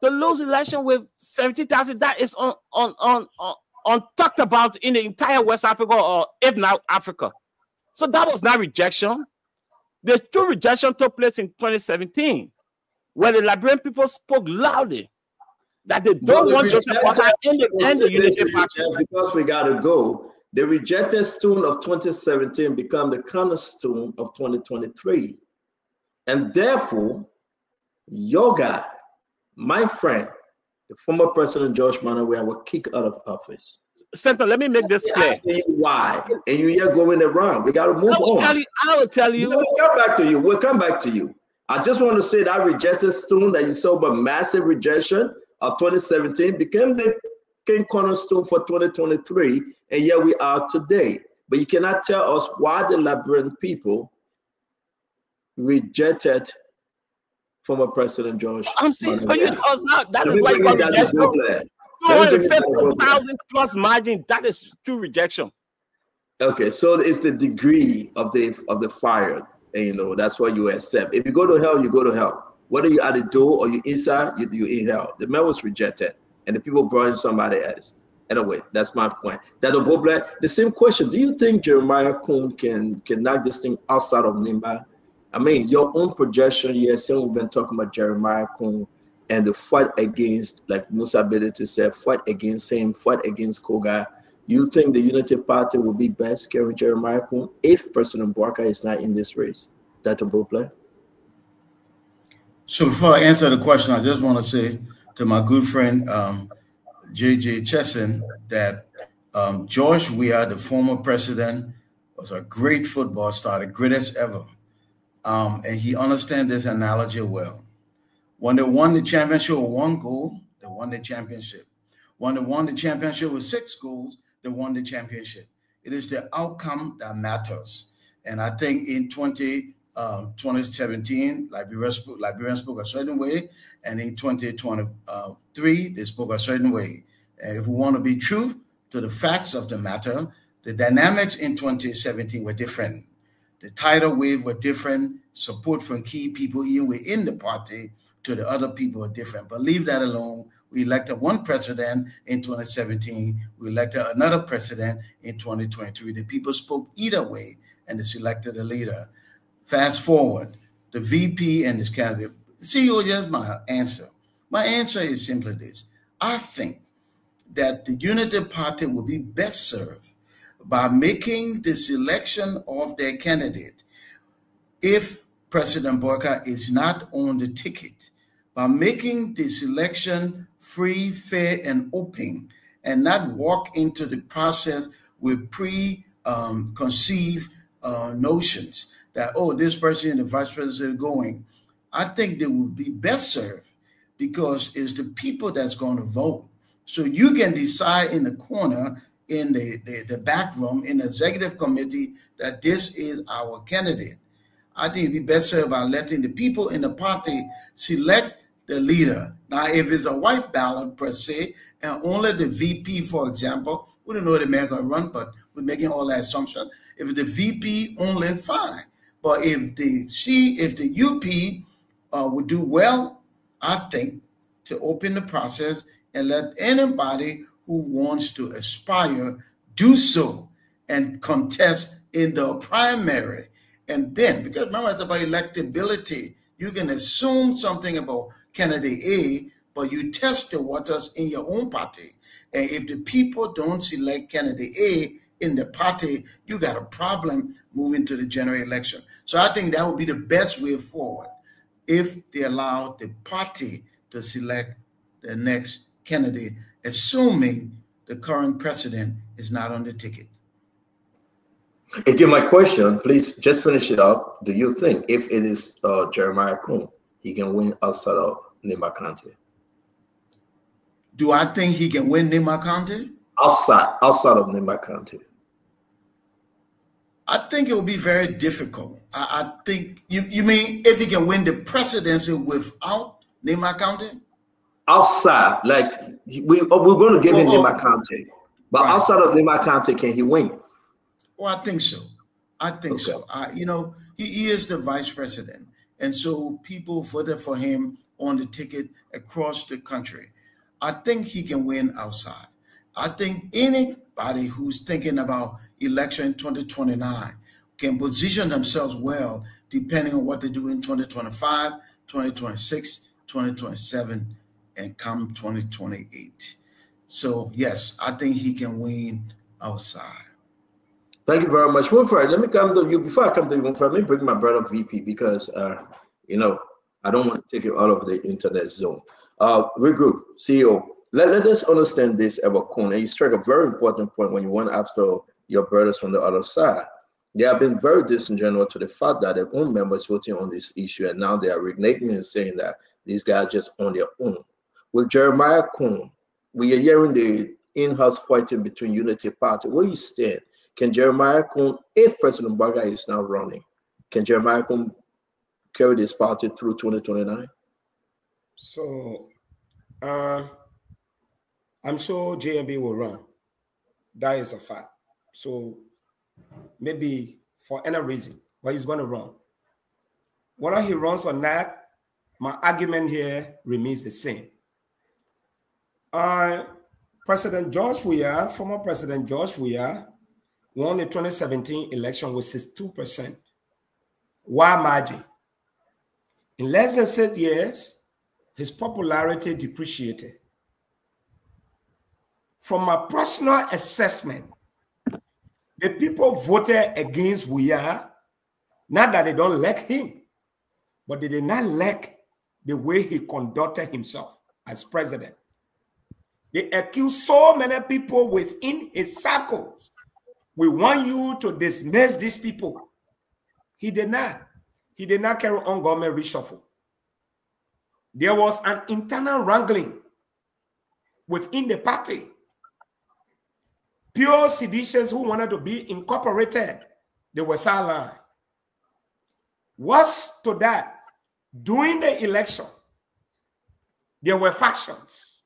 [SPEAKER 9] to lose election with 70,000, that is talked about in the entire West Africa, or if not Africa. So that was not rejection. The true rejection took place in 2017, where the Liberian people spoke loudly that they don't want Joseph Boakai in the Unity Party.
[SPEAKER 5] Because we got to go. The rejected stone of 2017 become the cornerstone of 2023. And therefore, your guy, my friend, the former President George Manneh, was kicked out of office.
[SPEAKER 9] Senator, let me make this clear.
[SPEAKER 5] Why? And you're going around. We got to move on.
[SPEAKER 9] I will tell you.
[SPEAKER 5] We'll come back to you. We'll come back to you. I just want to say that rejected stone that you saw, but massive rejection of 2017 became the king cornerstone for 2023, and here we are today. But you cannot tell us why the Liberian people rejected former President George.
[SPEAKER 9] I'm saying for you to us now, that is why you got rejection. 250,000 plus margin, that is true rejection.
[SPEAKER 5] Okay, so it's the degree of the fire, and you know that's what you accept. If you go to hell, you go to hell. Whether you're at the door or you're inside, you're in hell. The man was rejected, and the people brought in somebody else. Anyway, that's my point. That the same question. Do you think Jeremiah Coon can knock this thing outside of Nimba? I mean, your own projection, yes, we've been talking about Jeremiah Coon and the fight against, like Musa Bedete said, fight against him, fight against Koga. You think the Unity Party will be best carrying Jeremiah Coon if President Boakai is not in this race? Dr. Bopley?
[SPEAKER 19] So before I answer the question, I just want to say to my good friend, J.J. Chesson, that George Weah, the former president, was a great football star, the greatest ever. And he understands this analogy well. When they won the championship with 1 goal, they won the championship. When they won the championship with 6 goals, they won the championship. It is the outcome that matters. And I think in 2017, Liberians spoke a certain way, and in 2023, they spoke a certain way. And if we want to be true to the facts of the matter, the dynamics in 2017 were different. The tidal wave were different. Support from key people, even within the party, to the other people are different. But leave that alone. We elected one president in 2017. We elected another president in 2023. The people spoke either way, and they selected a leader. Fast forward, the VP and his candidate. CEO, here's my answer. My answer is simply this. I think that the Unity Party will be best served by making the selection of their candidate, if President Boakai is not on the ticket, by making the selection free, fair, and open, and not walk into the process with preconceived notions that, oh, this person and the vice president are going. I think they will be best served because it's the people that's going to vote. So you can decide in the corner, in the back room, in the executive committee, that this is our candidate. I think it'd be best served by letting the people in the party select the leader. Now, if it's a white ballot per se, and only the VP, for example, we don't know the man going to run, but we're making all that assumption. If the VP only, fine. But if the UP would do well, I think, to open the process and let anybody who wants to aspire do so and contest in the primary. And then, because remember, it's about electability, you can assume something about candidate A, but you test the waters in your own party. And if the people don't select candidate A in the party, you got a problem moving to the general election. So I think that would be the best way forward if they allow the party to select the next candidate, assuming the current president is not on the ticket.
[SPEAKER 5] Again, my question, please just finish it up. Do you think if it is Jeremiah Coon, he can win outside of Nimba County?
[SPEAKER 19] Do I think he can win Nimba County?
[SPEAKER 5] Outside of Nimba County.
[SPEAKER 19] I think it will be very difficult. I think, you mean if he can win the presidency without Nimba County?
[SPEAKER 5] Outside, like we're going to give him Nimba County. But outside of Nima County, can he win?
[SPEAKER 19] Well, I think so. I think so. You know, he is the vice president. And so people voted for him on the ticket across the country. I think he can win outside. I think anybody who's thinking about election 2029 can position themselves well depending on what they do in 2025, 2026, 2027, and come 2028. So, yes, I think he can win outside.
[SPEAKER 5] Thank you very much, Winfred. Let me come to you. Before I come to you, Winfred, let me bring my brother VP because, you know, I don't want to take you out of the internet zone. Regroup, CEO. Let us understand this about Kun. And you strike a very important point when you went after your brothers from the other side. They have been very disingenuous to the fact that their own members voting on this issue, and now they are reneging and saying that these guys just on their own. With Jeremiah Kun, we are hearing the in-house fighting between Unity Party. Where you stand? Can Jeremiah Kun, if President Baga is now running, can Jeremiah Kun carry this party through 2029?
[SPEAKER 13] So, I'm sure JMB will run. That is a fact. So, maybe for any reason, but he's going to run. Whether he runs or not, my argument here remains the same. President George Weah, former President George Weah, won the 2017 election with 62%. Wide margin. In less than 6 years, his popularity depreciated. From my personal assessment, the people voted against Weah, not that they don't like him, but they did not like the way he conducted himself as president. They accused so many people within his circles. We want you to dismiss these people. He did not. He did not carry on government reshuffle. There was an internal wrangling within the party. Pure citizens who wanted to be incorporated, they were sidelined. Worse to that, during the election, there were factions.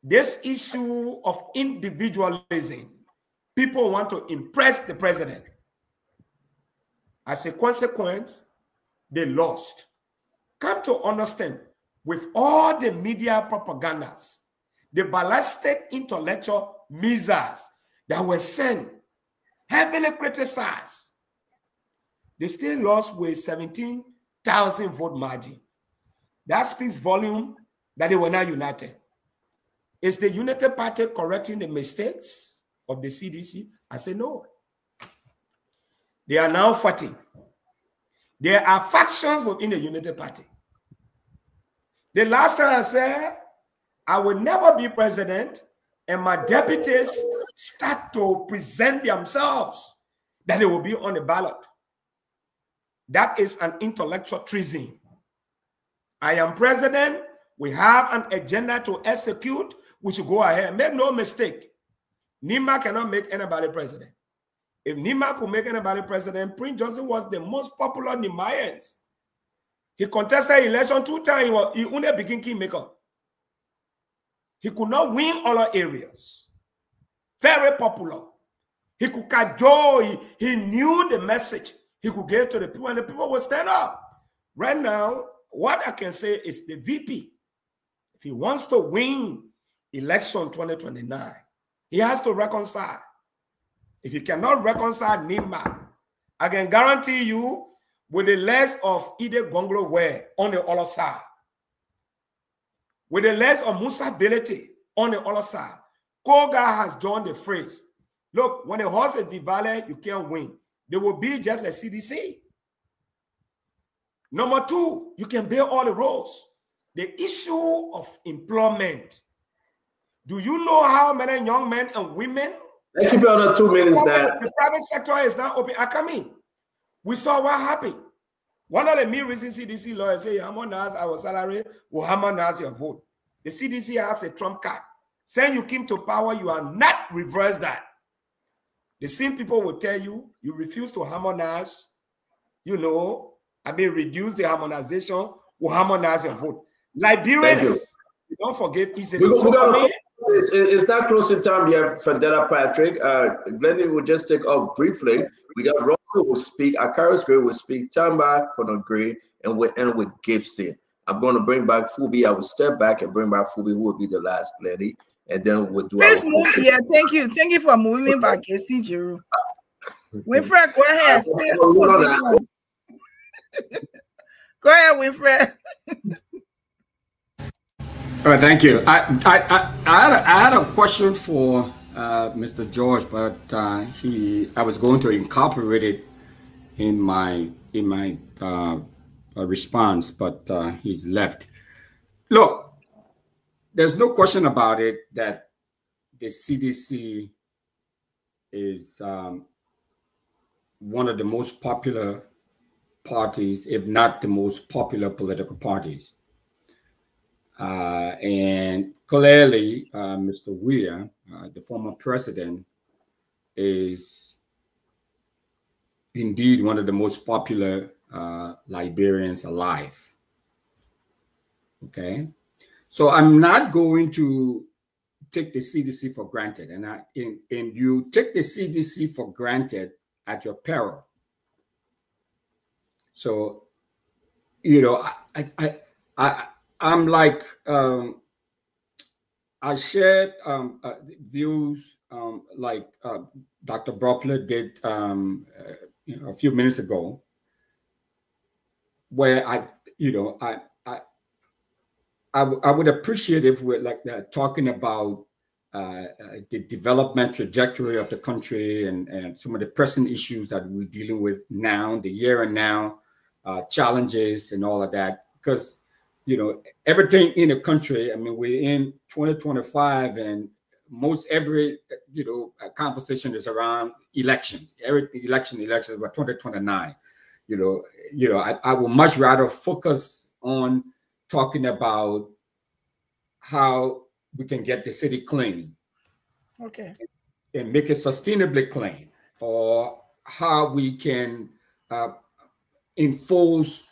[SPEAKER 13] This issue of individualism, people want to impress the president. As a consequence, they lost. Come to understand, with all the media propagandas, the ballistic intellectual missiles that were sent, heavily criticized, they still lost with 17,000 vote margin. That speaks volume that they were not united. Is the Unity Party correcting the mistakes of the CDC? I say no. They are now fighting. There are factions within the Unity Party. The last time I said, I will never be president, and my deputies start to present themselves that they will be on the ballot. That is an intellectual treason. I am president. We have an agenda to execute. We should go ahead. Make no mistake. Nima cannot make anybody president. If Nima could make anybody president, Prince Johnson was the most popular Nimayans. He contested election 2 times. He only became kingmaker. He could not win all areas. Very popular. He could cajole. He knew the message he could give to the people, and the people would stand up. Right now, what I can say is the VP, if he wants to win election 2029, he has to reconcile. If he cannot reconcile Nima, I can guarantee you, with the legs of Ide Gonglo Ware on the other side, with the legs of Musa Belete on the other side, Koga has joined the phrase. Look, when a horse is devalued, you can't win. They will be just like CDC. Number 2, you can bear all the roles. The issue of employment. Do you know how many young men and women?
[SPEAKER 5] Let's keep it on 2 minutes there.
[SPEAKER 13] The private sector is now open. Akami, we saw what happened. One of the main reasons CDC lawyers say, harmonize our salary will harmonize your vote. The CDC has a trump card. Saying you came to power, you are not reverse that. The same people will tell you, you refuse to harmonize, reduce the harmonization, will harmonize your vote. Liberians, don't forget easily.
[SPEAKER 5] It's not closing time yet, Fandela Patrick. Glennie will just take off briefly. We got Russell will speak, Akaris Gray will speak, Tamba, Conor Gray, and we'll end with Gibson. I'm going to bring back Fubi. I will step back and bring back Fubi, who will be the last lady, and then we'll do
[SPEAKER 14] Please move here. Thank you for moving me back. See, Jeru. Winfred, go ahead. Go ahead, Winfred.
[SPEAKER 10] All right, thank you. I had a question for Mr. George, but I was going to incorporate it in my response, but he's left. Look, there's no question about it that the CDC is one of the most popular parties, if not the most popular political parties. And clearly, Mr. Weah, the former president, is indeed one of the most popular Liberians alive. Okay, so I'm not going to take the CDC for granted, and you take the CDC for granted at your peril. So, you know, I'm like, I shared views like Dr. Brockler did a few minutes ago, where I would appreciate if we're like talking about the development trajectory of the country and some of the pressing issues that we're dealing with now, the year and now, challenges and all of that, because you know, everything in the country, I mean, we're in 2025 and most every, you know, conversation is around elections, elections by 2029. You know, I would much rather focus on talking about how we can get the city clean.
[SPEAKER 14] Okay.
[SPEAKER 10] And make it sustainably clean, or how we can enforce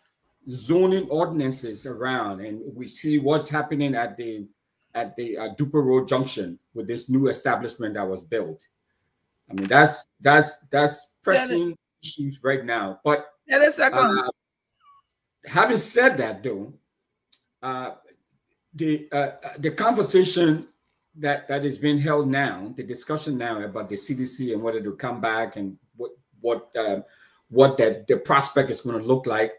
[SPEAKER 10] zoning ordinances around, and we see what's happening at the Duper Road Junction with this new establishment that was built. I mean, that's pressing issues right now. But having said that, though, the conversation that is being held now, the discussion now about the CDC and whether to come back and what the prospect is going to look like.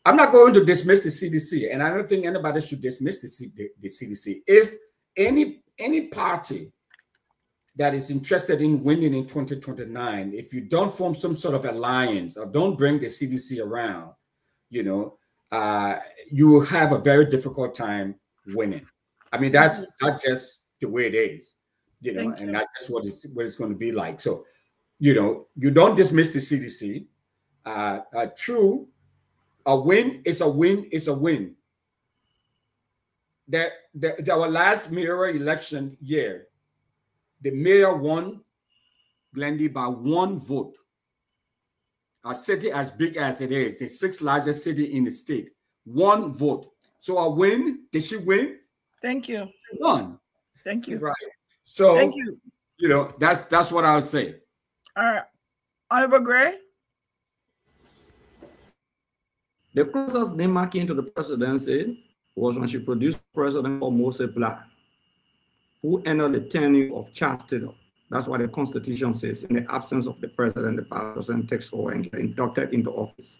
[SPEAKER 10] I'm not going to dismiss the CDC, and I don't think anybody should dismiss the CDC. If any party that is interested in winning in 2029, if you don't form some sort of alliance or don't bring the CDC around, you know, you will have a very difficult time winning. I mean, that's just the way it is, you know, and that's what it's going to be like. So, you know, you don't dismiss the CDC. True. A win is a win is a win. Our last mayoral election year, the mayor won Glendy by 1 vote. A city as big as it is, the 6th largest city in the state, 1 vote. So a win, did she win?
[SPEAKER 14] Thank you.
[SPEAKER 10] She won.
[SPEAKER 14] Thank you.
[SPEAKER 10] Right. So,
[SPEAKER 14] thank you.
[SPEAKER 10] You know, that's what I would say.
[SPEAKER 14] All right. Honorable Gray?
[SPEAKER 11] The closest Nema came to the presidency was when she produced President Mose Blah, who ended the tenure of Charles Taylor. That's what the Constitution says. In the absence of the president, the vice president takes over and gets inducted into office.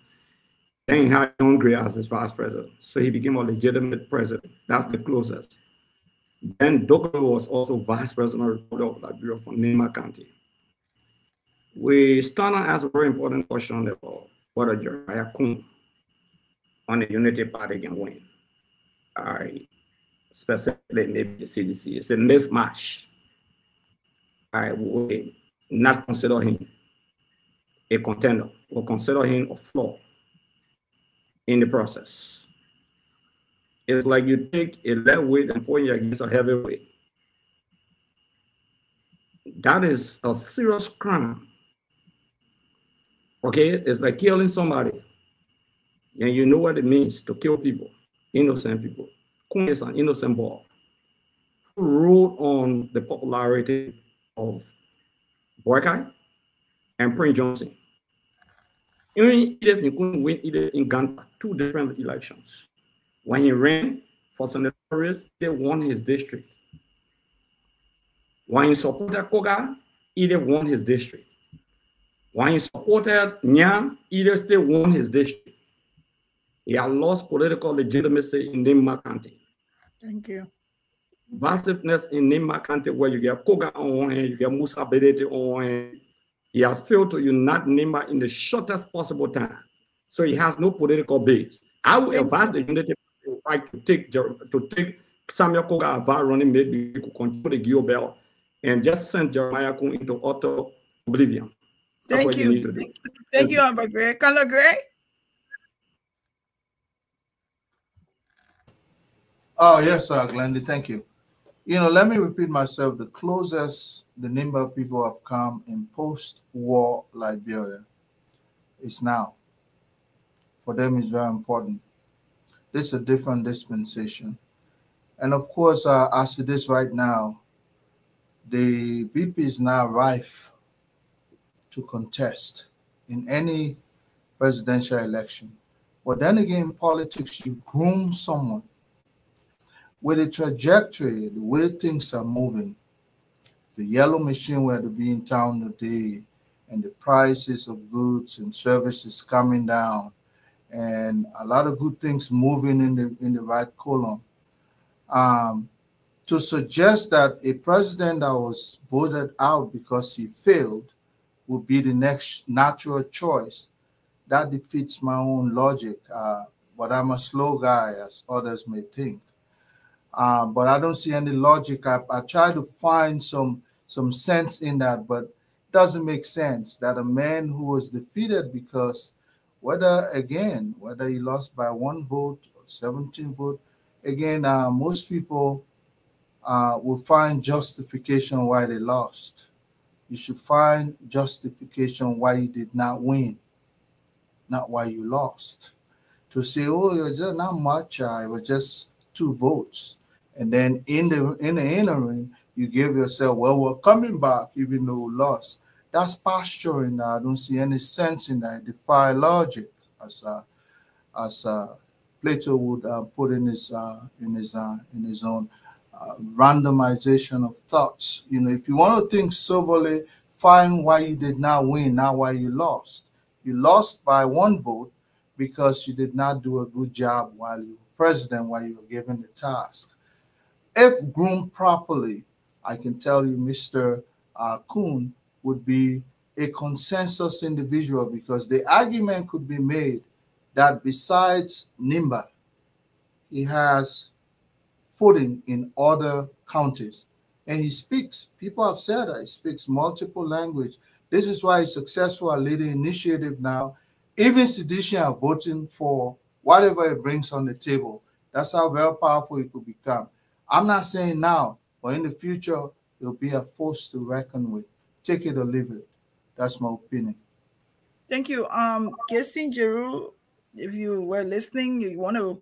[SPEAKER 11] Then he had John Gray as his vice president. So he became a legitimate president. That's the closest. Then Dogo was also vice president of Liberia from Nema County. We started to ask a very important question about whether Jeremiah Kun on the Unity Party can win. Specifically, maybe the CDC. It's a mismatch. I would not consider him a contender or consider him a flaw in the process. It's like you take a lightweight and put it against a heavyweight. That is a serious crime. Okay, it's like killing somebody. And you know what it means to kill people, innocent people. Kun is an innocent boy. ruled on the popularity of Boykai and Prince Johnson. Even Edith Nkun win Edith in Ghana, 2 different elections. When he ran for senator race, he won his district. When he supported Koga, Edith won his district. When he supported Nyam, Edith still won his district. He had lost political legitimacy in Nimba County.
[SPEAKER 14] Thank you.
[SPEAKER 11] Vastness in Nimba County, where you get Koga on one hand, you get Musa Bedete on one hand. He has failed to unite Nimba in the shortest possible time. So he has no political base. I would advise the Unity Party to take Samuel Koga Ava running maybe to control the Gio Bell and just send Jeremiah Kun into utter oblivion. That's
[SPEAKER 14] Thank you. Thank you, Amber Gray. Color Gray?
[SPEAKER 15] Oh, yes, Glendy, thank you. You know, let me repeat myself. The closest the number of people have come in post-war Liberia is now. For them, it's very important. This is a different dispensation. And of course, as it is right now, the VP is now rife to contest in any presidential election. But then again, in politics, you groom someone with the trajectory, the way things are moving, the yellow machine where to be in town today, and the prices of goods and services coming down, and a lot of good things moving in the right column. To suggest that a president that was voted out because he failed would be the next natural choice, that defeats my own logic. But I'm a slow guy, as others may think. But I don't see any logic. I try to find some sense in that, but it doesn't make sense that a man who was defeated because whether he lost by 1 vote or 17 votes, again, most people will find justification why they lost. You should find justification why you did not win, not why you lost. To say, oh, you're just not much, it was just 2 votes. And then in the interim, you give yourself, well, we're coming back even though we lost. That's posturing. I don't see any sense in that. It defies logic, as Plato would put in his own randomization of thoughts. You know, if you want to think soberly, find why you did not win, not why you lost. You lost by 1 vote because you did not do a good job while you were president, while you were given the task. If groomed properly, I can tell you Mr. Kun would be a consensus individual, because the argument could be made that besides Nimba, he has footing in other counties. And he speaks, people have said that he speaks multiple languages. This is why he's successful at leading initiative now. Even sedition are voting for whatever he brings on the table. That's how very powerful he could become. I'm not saying now, but in the future, it'll be a force to reckon with. Take it or leave it. That's my opinion.
[SPEAKER 14] Thank you. Kirsten Giroux, if you were listening, you want to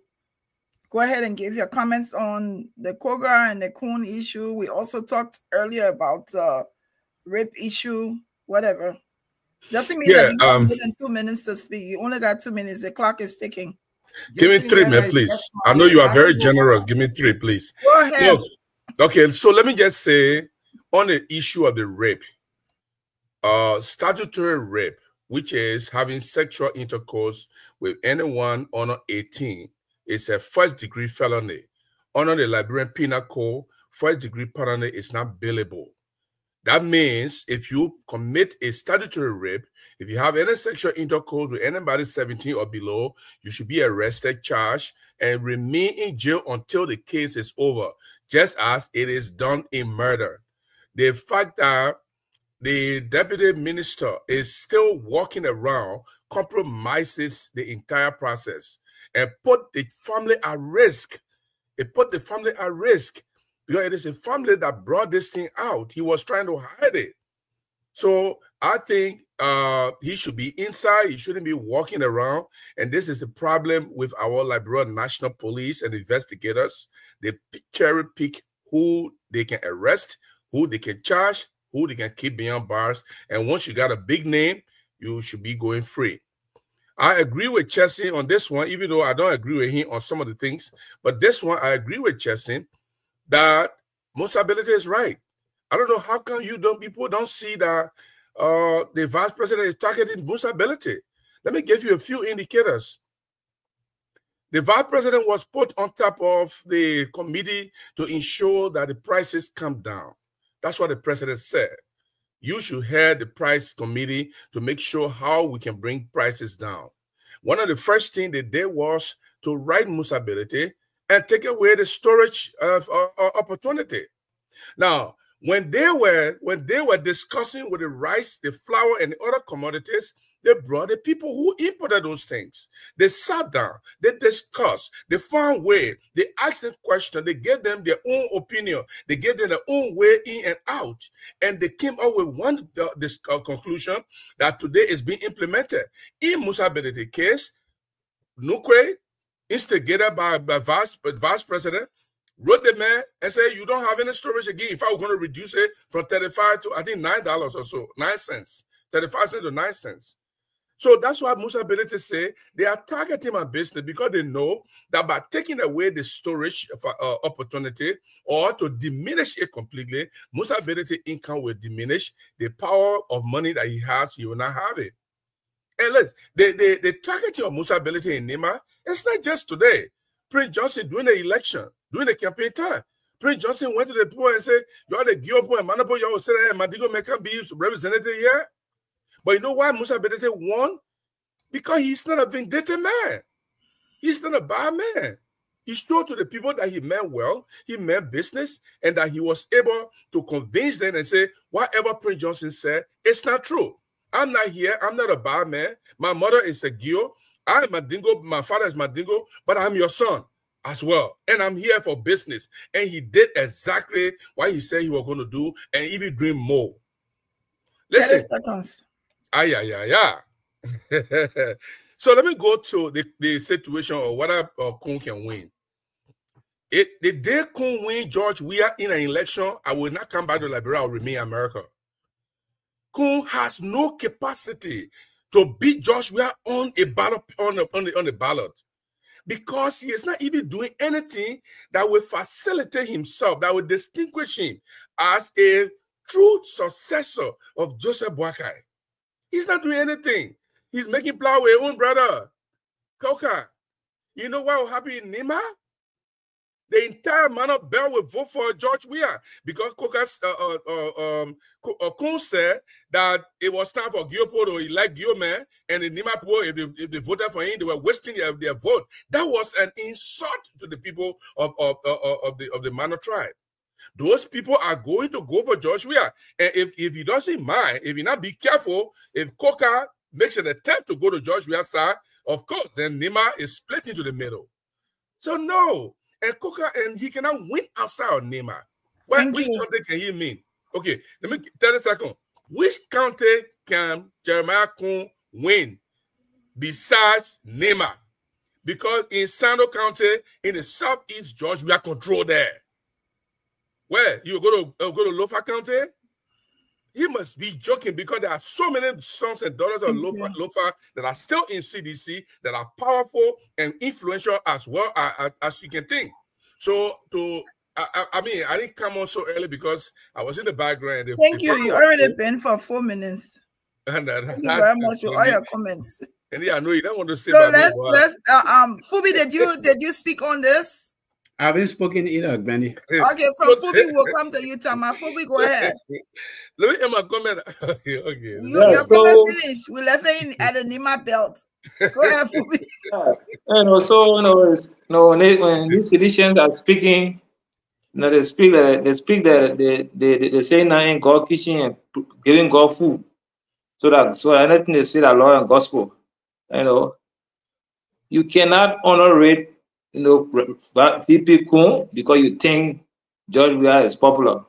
[SPEAKER 14] go ahead and give your comments on the Koga and the Kun issue. We also talked earlier about rape issue, whatever. Doesn't mean that you have more than 2 minutes to speak. You only got 2 minutes. The clock is ticking.
[SPEAKER 21] Give me 3, man, please. I know you are very generous. Give me 3, please.
[SPEAKER 14] Go ahead.
[SPEAKER 21] Look, okay, so let me just say on the issue of the rape, statutory rape, which is having sexual intercourse with anyone under 18, is a 1st-degree felony. Under the Liberian Penal Code, 1st-degree felony is not bailable. That means if you commit a statutory rape, if you have any sexual intercourse with anybody 17 or below, you should be arrested, charged, and remain in jail until the case is over, just as it is done in murder. The fact that the deputy minister is still walking around compromises the entire process and put the family at risk. It put the family at risk because it is a family that brought this thing out. He was trying to hide it. So I think he should be inside. He shouldn't be walking around. And this is a problem with our Liberian National Police and investigators. They cherry pick who they can arrest, who they can charge, who they can keep behind bars. And once you got a big name, you should be going free. I agree with Chesson on this one, even though I don't agree with him on some of the things. But this one, I agree with Chesson that Musa Belete is right. I don't know how come people don't see that the vice president is targeting Musa Belete. Let me give you a few indicators. The vice president was put on top of the committee to ensure that the prices come down. That's what the president said. You should head the price committee to make sure how we can bring prices down. One of the first things they did was to write Musa Belete and take away the storage of opportunity. Now, when they were discussing with the rice, the flour, and the other commodities, they brought the people who imported those things. They sat down, they discussed, they found way, they asked them questions, they gave them their own opinion, they gave them their own way in and out, and they came up with one conclusion that today is being implemented. In Musa Belete case, Nukwe, instigated by vice president, wrote the man and said, you don't have any storage again. If I was going to reduce it from 35 to, I think, $9 or so, 9 cents, 35 cents to 9 cents. So that's why Musa Belete say they are targeting my business because they know that by taking away the storage opportunity or to diminish it completely, Musa Belete income will diminish. The power of money that he has, he will not have it. And let's the targeting of Musa Belete in Nima, it's not just today. Prince Johnson during the election, during the campaign time, Prince Johnson went to the people and said, you are the Giopo and Manapo, you all said, hey, Madigo can be represented here. But you know why Musa Belete won? Because he's not a vindictive man. He's not a bad man. He showed to the people that he meant well, he meant business, and that he was able to convince them and say, whatever Prince Johnson said, it's not true. I'm not here. I'm not a bad man. My mother is a Gio. I'm Mandingo. My father is Mandingo, but I'm your son as well. And I'm here for business. And he did exactly what he said he was going to do, and even doing more. Listen. So let me go to the situation of whether Kun can win. The day Kun win George Weah in an election, I will not come back to Liberia. I will remain in America. Kun has no capacity to beat George Weah on a ballot on the ballot because he is not even doing anything that will facilitate himself, that will distinguish him as a true successor of Joseph Boakai. He's not doing anything. He's making plow with his own brother, Coca. You know what will happen in Nima? The entire Mano Bell will vote for George Weah because Coca's Kun said that it was time for Giopo to elect Guillaume, and the Nima people, if they voted for him, they were wasting their vote. That was an insult to the people of the Mano tribe. Those people are going to go for George Weah. And if he doesn't mind, if he not be careful, if Coca makes an attempt to go to George Weah's side, of course, then Nima is split into the middle. So no, and Coca, and he cannot win outside of Nima. Which county can he mean? Okay, let me tell you a second. Which county can Jeremiah Kun win besides Nima? Because in Sando County, in the southeast, George Weah control there. Where you go to Lofa County? He must be joking because there are so many sons and daughters of Lofa that are still in CDC that are powerful and influential as well as you can think. So I mean, I didn't come on so early because I was in the background.
[SPEAKER 14] Thank you. You already been for 4 minutes.
[SPEAKER 8] And
[SPEAKER 14] thank you very much for all your comments.
[SPEAKER 21] And yeah, I know you don't want to say.
[SPEAKER 14] So let's Fubi, did you speak on this?
[SPEAKER 8] I haven't spoken either, Benny.
[SPEAKER 14] Okay, from Fubi, we'll come to you, Tama. Fubi, go ahead.
[SPEAKER 21] Let me hear my comment. Okay.
[SPEAKER 14] Your comment finished. We left it at the Nima belt. Go ahead, Fubi.
[SPEAKER 12] When these citizens are speaking, they speak that they say now in God kitchen and giving God food. So anything they say that law and gospel, you cannot honorate VP Kun because you think George Weah is popular.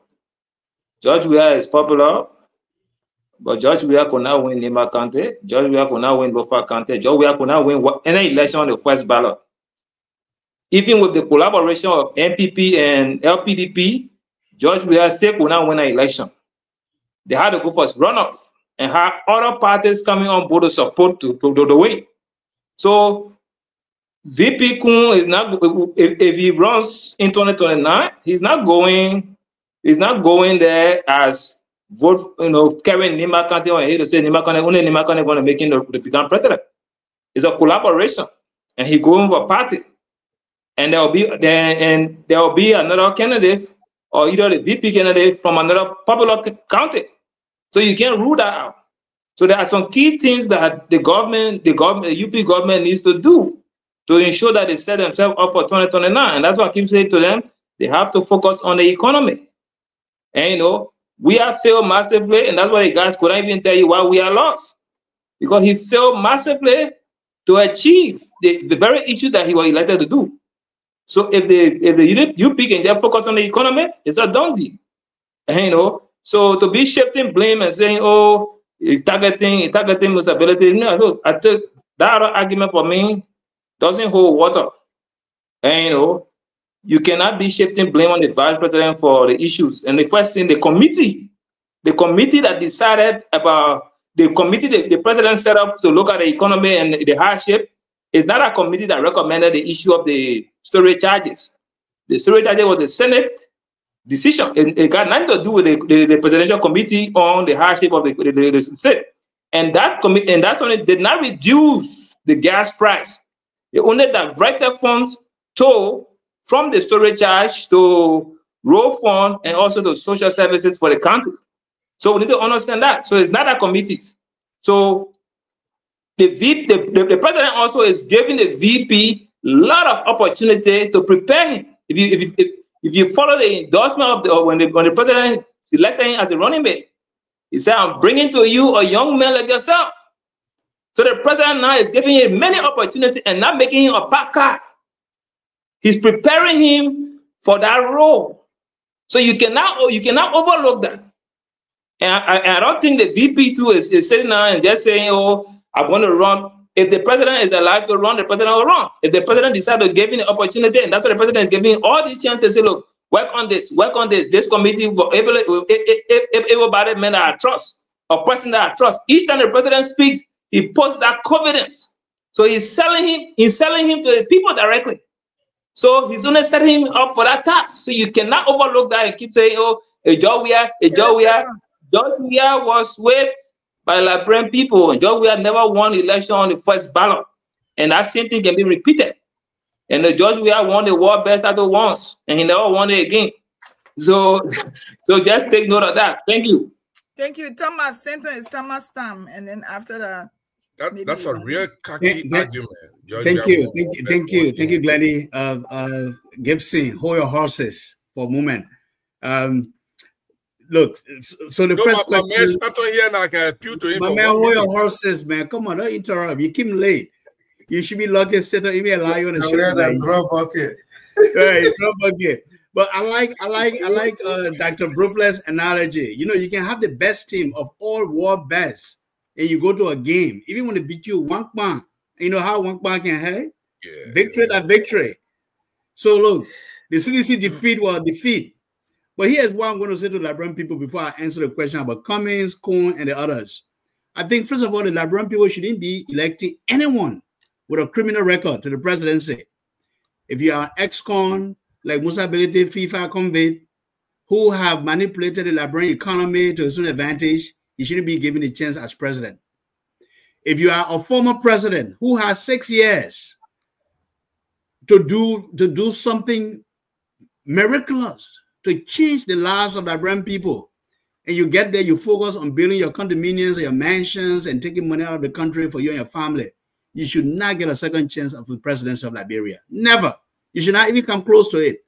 [SPEAKER 12] George Weah is popular, but George Weah could not win Nima County. George Weah could not win Lofa County. George Weah could not win any election on the first ballot. Even with the collaboration of NPP and LPDP, George Weah still could not win an election. They had to go for runoff and have other parties coming on board to support to win. So VP Kun is not, if he runs in 2029, he's not going there as vote, carrying Nima Kante on here to say Nima Kante, only Nima Kante going to make him the become president. It's a collaboration, and he going for a party, and there will be another candidate, or either the VP candidate from another popular county. So you can't rule that out. So there are some key things that the UP government needs to do to ensure that they set themselves up for 2029. And that's what I keep saying to them. They have to focus on the economy. And we have failed massively, and that's why the guys couldn't even tell you why we are lost. Because he failed massively to achieve the very issue that he was elected to do. So if the UP can just focus on the economy, it's a done deal. And, so to be shifting blame and saying, oh, targeting stability, no, I think that argument for me doesn't hold water. And you cannot be shifting blame on the vice president for the issues. And the first thing, the committee that decided about the president set up to look at the economy and the hardship is not a committee that recommended the issue of the storage charges. The storage charges was the Senate decision. It got nothing to do with the presidential committee on the hardship of the state. And that committee, and that's only did not reduce the gas price. It only diverted funds from the storage charge to road fund and also the social services for the country. So we need to understand that. So it's not a committees. So the president also is giving the VP a lot of opportunity to prepare him. If you follow the endorsement of when the president selected him as a running mate, he said, I'm bringing to you a young man like yourself. So the president now is giving him many opportunities and not making him a backer. He's preparing him for that role. So you cannot overlook that. And I don't think the VP too is sitting down and just saying, oh, I'm going to run. If the president is alive to run, the president will run. If the president decides to give him the opportunity, and that's what the president is giving all these chances, say, look, work on this. This committee will able-bodied men that I trust, a person that I trust. Each time the president speaks, he puts that confidence. So he's selling him to the people directly. So he's only setting him up for that task. So you cannot overlook that and keep saying, oh, George Weah was whipped by Liberian people, and George Weah never won the election on the first ballot. And that same thing can be repeated. And the George Weah won the world best title once, and he never won it again. So just take note of that. Thank you.
[SPEAKER 14] Thank you. Thomas Center is Thomas Tam, and then after that.
[SPEAKER 21] That's a real cocky argument.
[SPEAKER 8] Thank you, Glennie. Gibson, hold your horses for a moment. Look, so the first question. My man, hold your horses, man. Come on, don't interrupt. You came late. You should be lucky instead of even allow you on the show.
[SPEAKER 15] Yeah, that drop bucket.
[SPEAKER 8] Right, drop bucket. But I like Dr. Brooklyn's analogy. You can have the best team of all world best, and you go to a game, even when they beat you one bang. You know how one bang can have victory that victory. So look, the CDC defeat was defeat. But here's what I'm going to say to the Liberian people before I answer the question about Cummings, Cohn, and the others. I think, first of all, the Liberian people shouldn't be electing anyone with a criminal record to the presidency. If you are ex-con, like Musa Belete, FIFA convict, who have manipulated the Liberian economy to his own advantage, you shouldn't be given a chance as president. If you are a former president who has 6 years to do something miraculous, to change the lives of the Liberian people, and you get there, you focus on building your condominiums, your mansions, and taking money out of the country for you and your family, you should not get a second chance of the presidency of Liberia. Never. You should not even come close to it.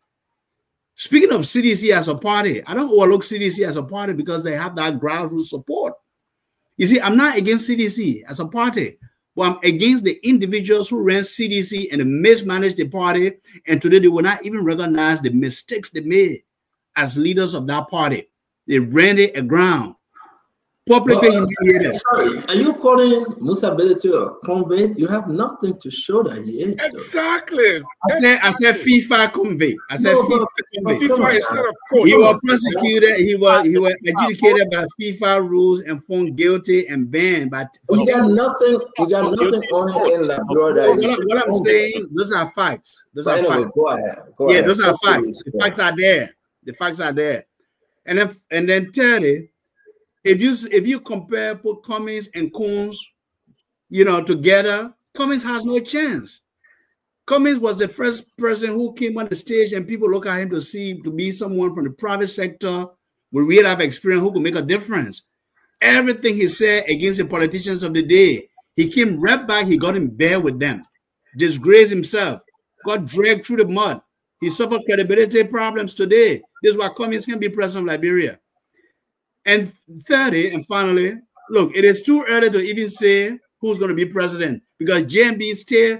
[SPEAKER 8] Speaking of CDC as a party, I don't overlook CDC as a party because they have that grassroots support. You see, I'm not against CDC as a party, but I'm against the individuals who ran CDC and mismanaged the party, and today they will not even recognize the mistakes they made as leaders of that party. They ran it aground. publicly humiliated.
[SPEAKER 5] Sorry, are you calling Musa Belete a convict? You have nothing to show that he is.
[SPEAKER 21] Exactly.
[SPEAKER 8] I said FIFA convict. I said FIFA convict.
[SPEAKER 21] FIFA is not a court.
[SPEAKER 8] He was prosecuted. He was adjudicated by FIFA rules and found guilty and banned. But
[SPEAKER 5] you got nothing. You got nothing on him in Liberia.
[SPEAKER 8] What I'm saying, those are facts. Those are
[SPEAKER 5] Anyway,
[SPEAKER 8] facts.
[SPEAKER 5] go ahead.
[SPEAKER 8] Yeah, those are facts. The facts are there. The facts are there. And then thirdly, if you compare put Cummings and Coons, together, Cummings has no chance. Cummings was the first person who came on the stage, and people look at him to be someone from the private sector with real life experience who could make a difference. Everything he said against the politicians of the day, he came right back. He got in bed with them, disgraced himself, got dragged through the mud. He suffered credibility problems today. This is why Cummings can be president of Liberia. And thirdly, and finally, look, it is too early to even say who's going to be president, because JMB still,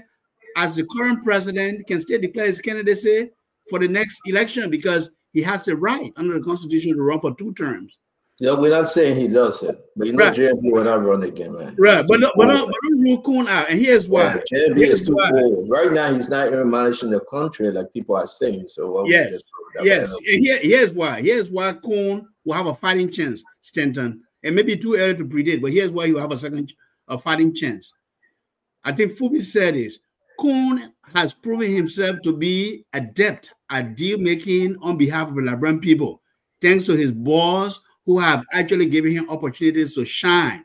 [SPEAKER 8] as the current president, can still declare his candidacy for the next election because he has the right under the Constitution to run for 2 terms.
[SPEAKER 5] Yeah, we're not saying he does it, but
[SPEAKER 8] right.
[SPEAKER 5] JMB will not run again, man.
[SPEAKER 8] Right, but don't rule Coon out, and here's why.
[SPEAKER 5] Yeah, JMB is too old. Right now, he's not even managing the country like people are saying. So
[SPEAKER 8] yes. Here's why. Here's why Coon will have a fighting chance, Stanton. And maybe too early to predict, but here's why you have a fighting chance. I think Fubi said this. Coon has proven himself to be adept at deal making on behalf of the Liberian people, thanks to his boss who have actually given him opportunities to shine,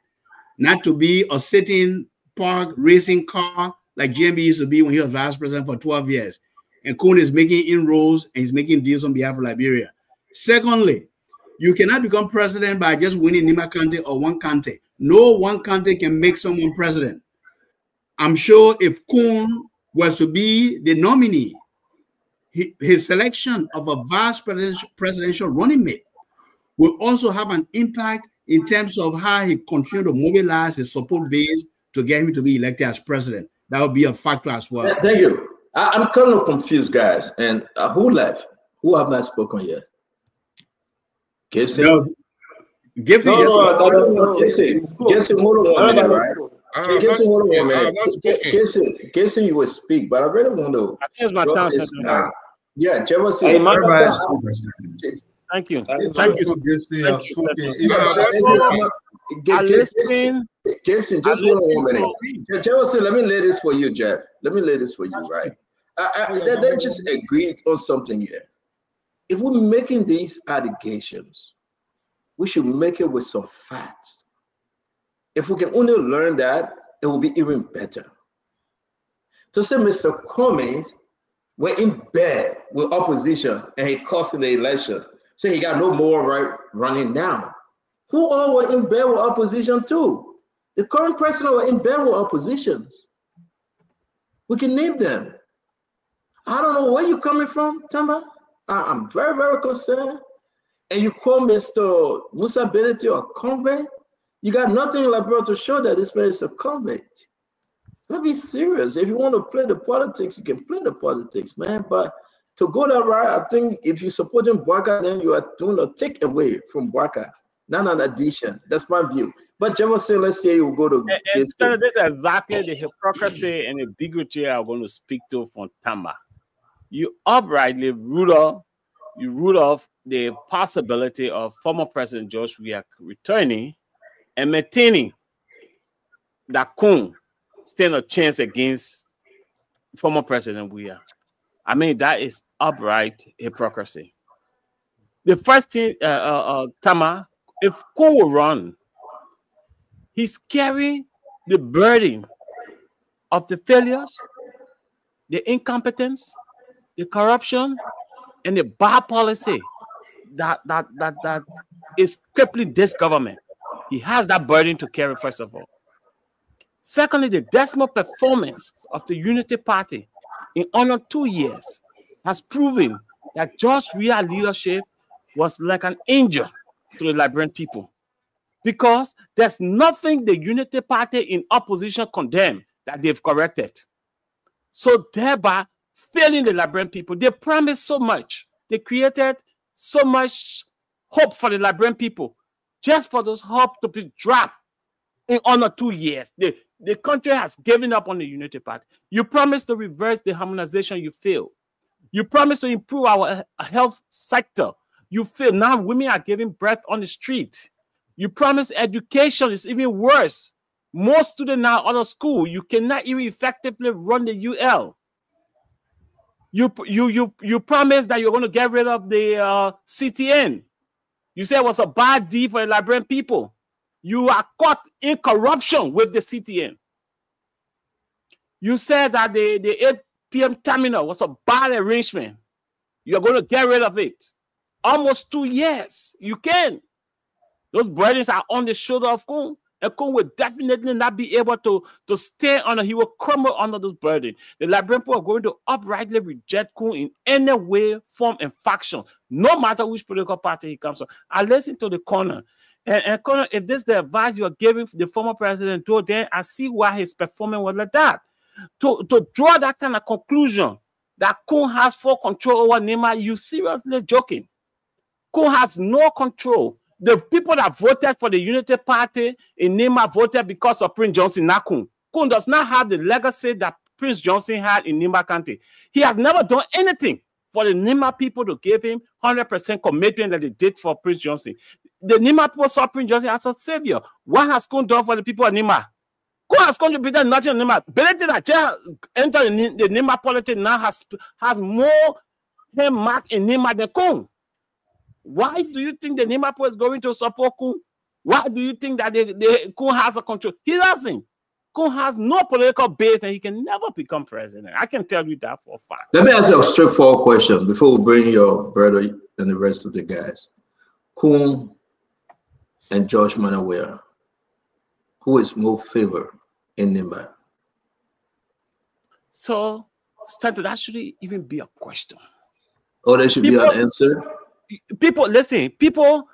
[SPEAKER 8] not to be a sitting park racing car like JMB used to be when he was vice president for 12 years. And Coon is making inroads and he's making deals on behalf of Liberia. Secondly, you cannot become president by just winning Nima County or one county. No one county can make someone president. I'm sure if Coon was to be the nominee, his selection of a vice presidential running mate will also have an impact in terms of how he continues to mobilize his support base to get him to be elected as president. That would be a factor as well.
[SPEAKER 5] Thank you. I'm kind of confused, guys. And who left? Who have not spoken yet? Gibson?
[SPEAKER 8] No. Gibson,
[SPEAKER 5] Gibson, hold on 1 minute, right? Gibson, hold on 1 minute. Gibson, you will speak, but I really want to.
[SPEAKER 9] I think it's my time.
[SPEAKER 5] Yeah, Jefferson.
[SPEAKER 9] Thank you.
[SPEAKER 15] Thank you.
[SPEAKER 5] Gibson, just hold on 1 minute. Jefferson, let me lay this for you, Jeff. Let me lay this for you, right? Let's just agree on something here. If we're making these allegations, we should make it with some facts. If we can only learn that, it will be even better. To say Mr. Cummings went in bed with opposition and he cost in the election, so he got no more right running now. Who all were in bed with opposition too? The current president were in bed with oppositions. We can name them. I don't know where you're coming from, Tamba. I'm very, very concerned. And you call Mr. Musa Belete a convict? You got nothing in Liberia to show that this man is a convict. Let's be serious. If you want to play the politics, you can play the politics, man. But to go that route, I think if you're supporting Bwaka, then you are doing a take away from Bwaka, not an addition. That's my view. But Jefferson, let's say you go to.
[SPEAKER 9] And this is exactly the hypocrisy and the bigotry I'm going to speak to from Tamba. You uprightly root off the possibility of former President George Weah returning and maintaining that Coon stand a chance against former President Weah. I mean, that is upright hypocrisy. The first thing, Tama, if Coon will run, he's carrying the burden of the failures, the incompetence, the corruption, and the bad policy that is crippling this government. He has that burden to carry, first of all. Secondly, the dismal performance of the Unity Party in under 2 years has proven that George Weah leadership was like an angel to the Liberian people, because there's nothing the Unity Party in opposition condemned that they've corrected. So thereby failing the Liberian people, they promised so much. They created so much hope for the Liberian people. just for those hopes to be dropped in under 2 years. The country has given up on the Unity Party. You promised to reverse the harmonization, you failed. You promised to improve our health sector. You failed. Now women are giving birth on the street. You promised education is even worse. More students now out of school. You cannot even effectively run the UL. You promised that you're going to get rid of the CTN. You said it was a bad deal for the Liberian people. You are caught in corruption with the CTN. You said that the 8 p.m. terminal was a bad arrangement. You're going to get rid of it. Almost 2 years. You can. Those burdens are on the shoulder of Kun. And Kun will definitely not be able to stay under. He will crumble under those burdens. The Liberian people are going to uprightly reject Kun in any way, form, and faction, no matter which political party he comes from. I listen to the corner. And Corner, if this is the advice you are giving the former president, then I see why his performance was like that. To draw that kind of conclusion that Kun has full control over Nima, you seriously joking. Kun has no control. The people that voted for the Unity Party in Nima voted because of Prince Johnson, not Kun. Kun does not have the legacy that Prince Johnson had in Nima County. He has never done anything for the Nima people to give him 100% commitment that they did for Prince Johnson. The Nima people saw Prince Johnson as a savior. What has Kun done for the people of Nima? Kun has contributed nothing to Nima. Benedict Ajay entered the Nima politics now has more mark in Nima than Kun. Why do you think the Nima people is going to support Kun? Why do you think that Kun has a control? He doesn't. Kun has no political base and he can never become president. I can tell you that for a fact.
[SPEAKER 5] Let me ask you a straightforward question before we bring your brother and the rest of the guys. Kun and George Manawea, who is more favored in Nima?
[SPEAKER 9] So, Stanton, that shouldn't even be a question.
[SPEAKER 5] Oh, there should be an answer?
[SPEAKER 9] People, listen, people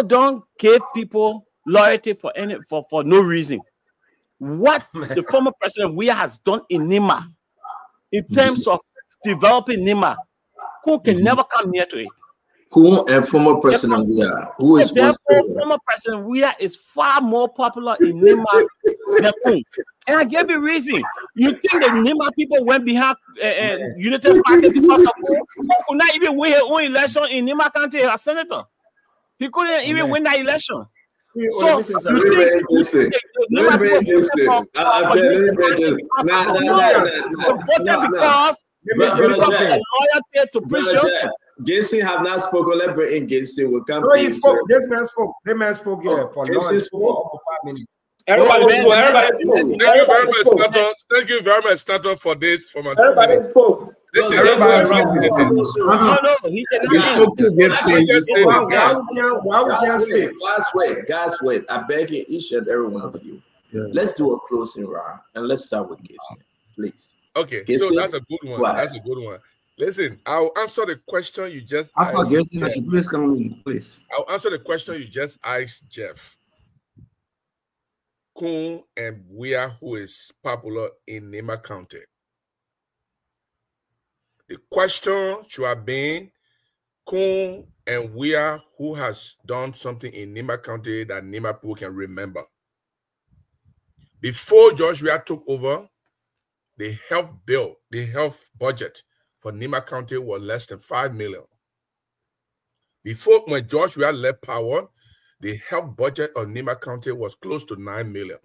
[SPEAKER 9] don't give people loyalty for no reason. What the former president Weah has done in Nima, in terms of developing Nima, Kun can never come near to it.
[SPEAKER 5] Kun and former President Weah, who is
[SPEAKER 9] former President Weah is far more popular in Nima than Kun. And I gave you a reason. You think the Nima people went behind Unity Party because of Kun? Kun could not even win his own election in Nima County as senator. He couldn't even win that election. So,
[SPEAKER 5] Gibson have not spoken. Let Britain Gibson will come.
[SPEAKER 13] No, he spoke. This man spoke. This man spoke here for almost 5 minutes.
[SPEAKER 21] Everybody spoke. Thank you very much, Stato, for this.
[SPEAKER 12] Everybody spoke.
[SPEAKER 21] This is
[SPEAKER 5] You spoke to Gibson.
[SPEAKER 13] Why we can't speak?
[SPEAKER 5] Guys, wait. I beg you, each and every one of you. Let's do a closing round and let's start with Gibson, please.
[SPEAKER 21] Okay,
[SPEAKER 5] Gibson,
[SPEAKER 21] so that's a good one. That's a good one. Listen, I'll answer the question you just asked.
[SPEAKER 11] Please come in, please.
[SPEAKER 21] I'll answer the question you just asked, Jeff. Kun and Weah, who is popular in Nima County. The question should have been Kun and Weah, who has done something in Nima County that Nima people can remember. Before George Weah took over, the health bill, the health budget for Nima County was less than 5 million. Before, when George Weah left power, the health budget of Nima County was close to 9 million.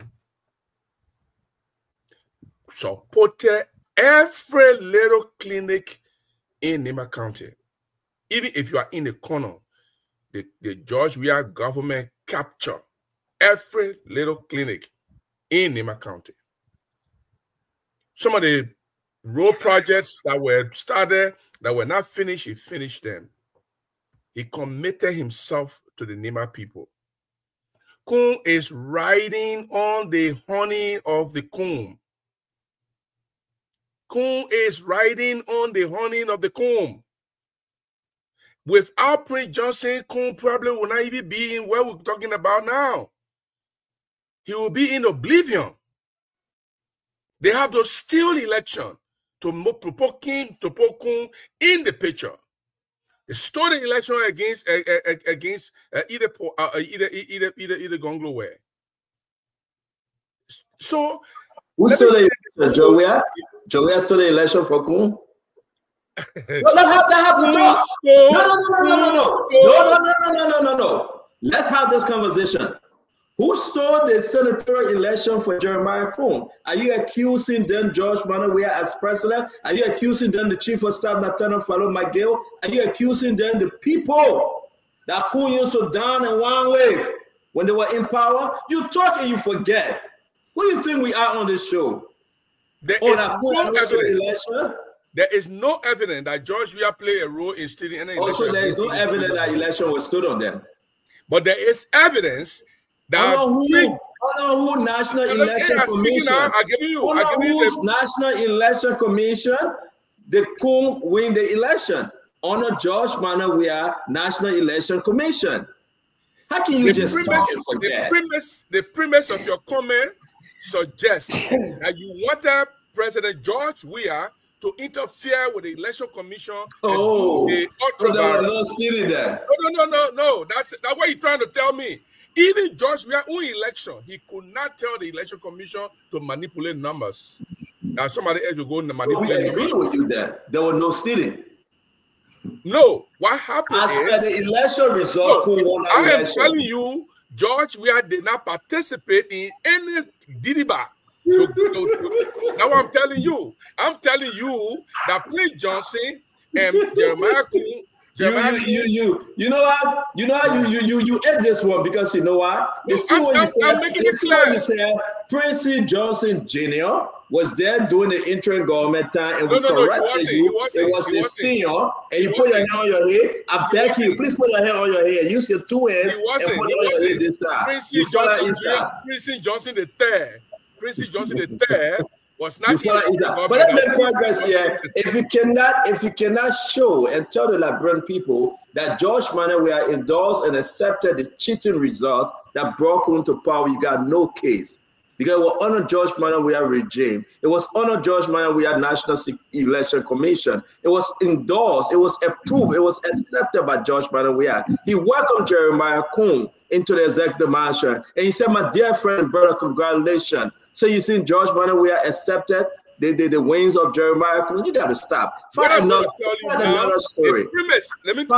[SPEAKER 21] Supported every little clinic in Nima County. Even if you are in the corner, the George Weah government captured every little clinic in Nima County. Some of the road projects that were started, that were not finished, he finished them. He committed himself to the Nima people. Kun is riding on the honey of the comb. Kun is riding on the honey of the comb. Without Prince Johnson, Kun probably will not even be in what we're talking about now. He will be in oblivion. They have to steal election to put Kun in the picture. They stole the election against either Gonglo where. So
[SPEAKER 5] who stole the election? Joey stole the election for Kun? No, that happen. No. Let's have this conversation. Who stole the senatorial election for Jeremiah Kun? Are you accusing then George Manneh as president? Are you accusing then the chief of staff, Lieutenant Falo McGill? Are you accusing then the people that Kun used to down in one wave when they were in power? You talk and you forget. Who do you think we are on this show?
[SPEAKER 21] There is no evidence that George Weah played a role in stealing any election.
[SPEAKER 5] Also, there is no evidence that election was stood on them.
[SPEAKER 21] But there is evidence that
[SPEAKER 5] who National Election Commission. National Election Commission, the Kun win the election. Honor George Manneh Weah, National Election Commission. How can you just talk and forget?
[SPEAKER 21] The premise of your comment suggests that you wanted President George Weah to interfere with the election commission.
[SPEAKER 5] Oh, there was no stealing there.
[SPEAKER 21] No. That's what you're trying to tell me. Even George Weah's own election, he could not tell the election commission to manipulate numbers. Now somebody else will go and manipulate numbers.
[SPEAKER 5] I agree with you there. There was no stealing.
[SPEAKER 21] No, what happened
[SPEAKER 5] as the election result,
[SPEAKER 21] I am telling you, George Weah did not participate in any Didiba. That's what I'm telling you. I'm telling you that Prince Johnson and Jeremiah Kun.
[SPEAKER 5] You know what? You ate this one because you know what? You see what you said. You said Prince Johnson Jr. was there during the interim government time, and we corrected you. It was a senior, and you put your hand on your head. I beg you, please put your hand on your head. Use your two hands and put it on your head this time.
[SPEAKER 21] Prince Johnson III. Prince Johnson III was not.
[SPEAKER 5] But let me progress here. If you cannot show and tell the Liberian people that George Manneh Weah endorsed and accepted the cheating result that brought him to power, you got no case. Because it was under George Manneh Weah regime. It was under George Manneh Weah National Election Commission. It was endorsed. It was approved. It was accepted by George Manneh Weah. He welcomed Jeremiah Kun into the executive mansion, and he said, "My dear friend and brother, congratulations." So you see, George Manneh Weah accepted the wings of Jeremiah Kun. You got to stop. Find another story.
[SPEAKER 21] The premise. Let me make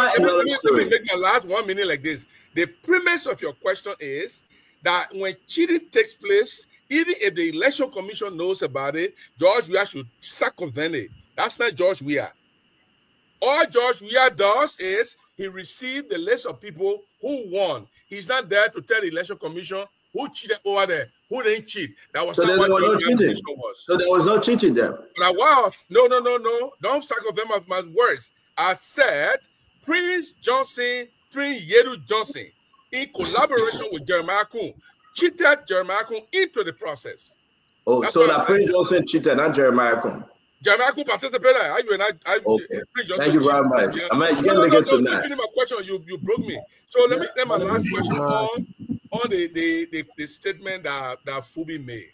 [SPEAKER 21] my last 1 minute like this. The premise of your question is that when cheating takes place, even if the election commission knows about it, George Weah should circumvent it. That's not George Weah. All George Weah does is he received the list of people who won. He's not there to tell the election commission who cheated over there, who didn't cheat. That was not what the commission was.
[SPEAKER 5] So there was no cheating there.
[SPEAKER 21] But I was. No. Don't circumvent my words. I said Prince Johnson, Prince Yeru Johnson, in collaboration with Jeremiah Kun, cheated Jeremiah Kun into the process.
[SPEAKER 5] Oh, that's so that Prince Johnson cheated, not Jeremiah Kun.
[SPEAKER 21] Jeremiah Kun participated.
[SPEAKER 5] Okay. Thank you very much. You can't get to that.
[SPEAKER 21] Finish my question. You broke me. So let me get my last question on the statement that Fubi made.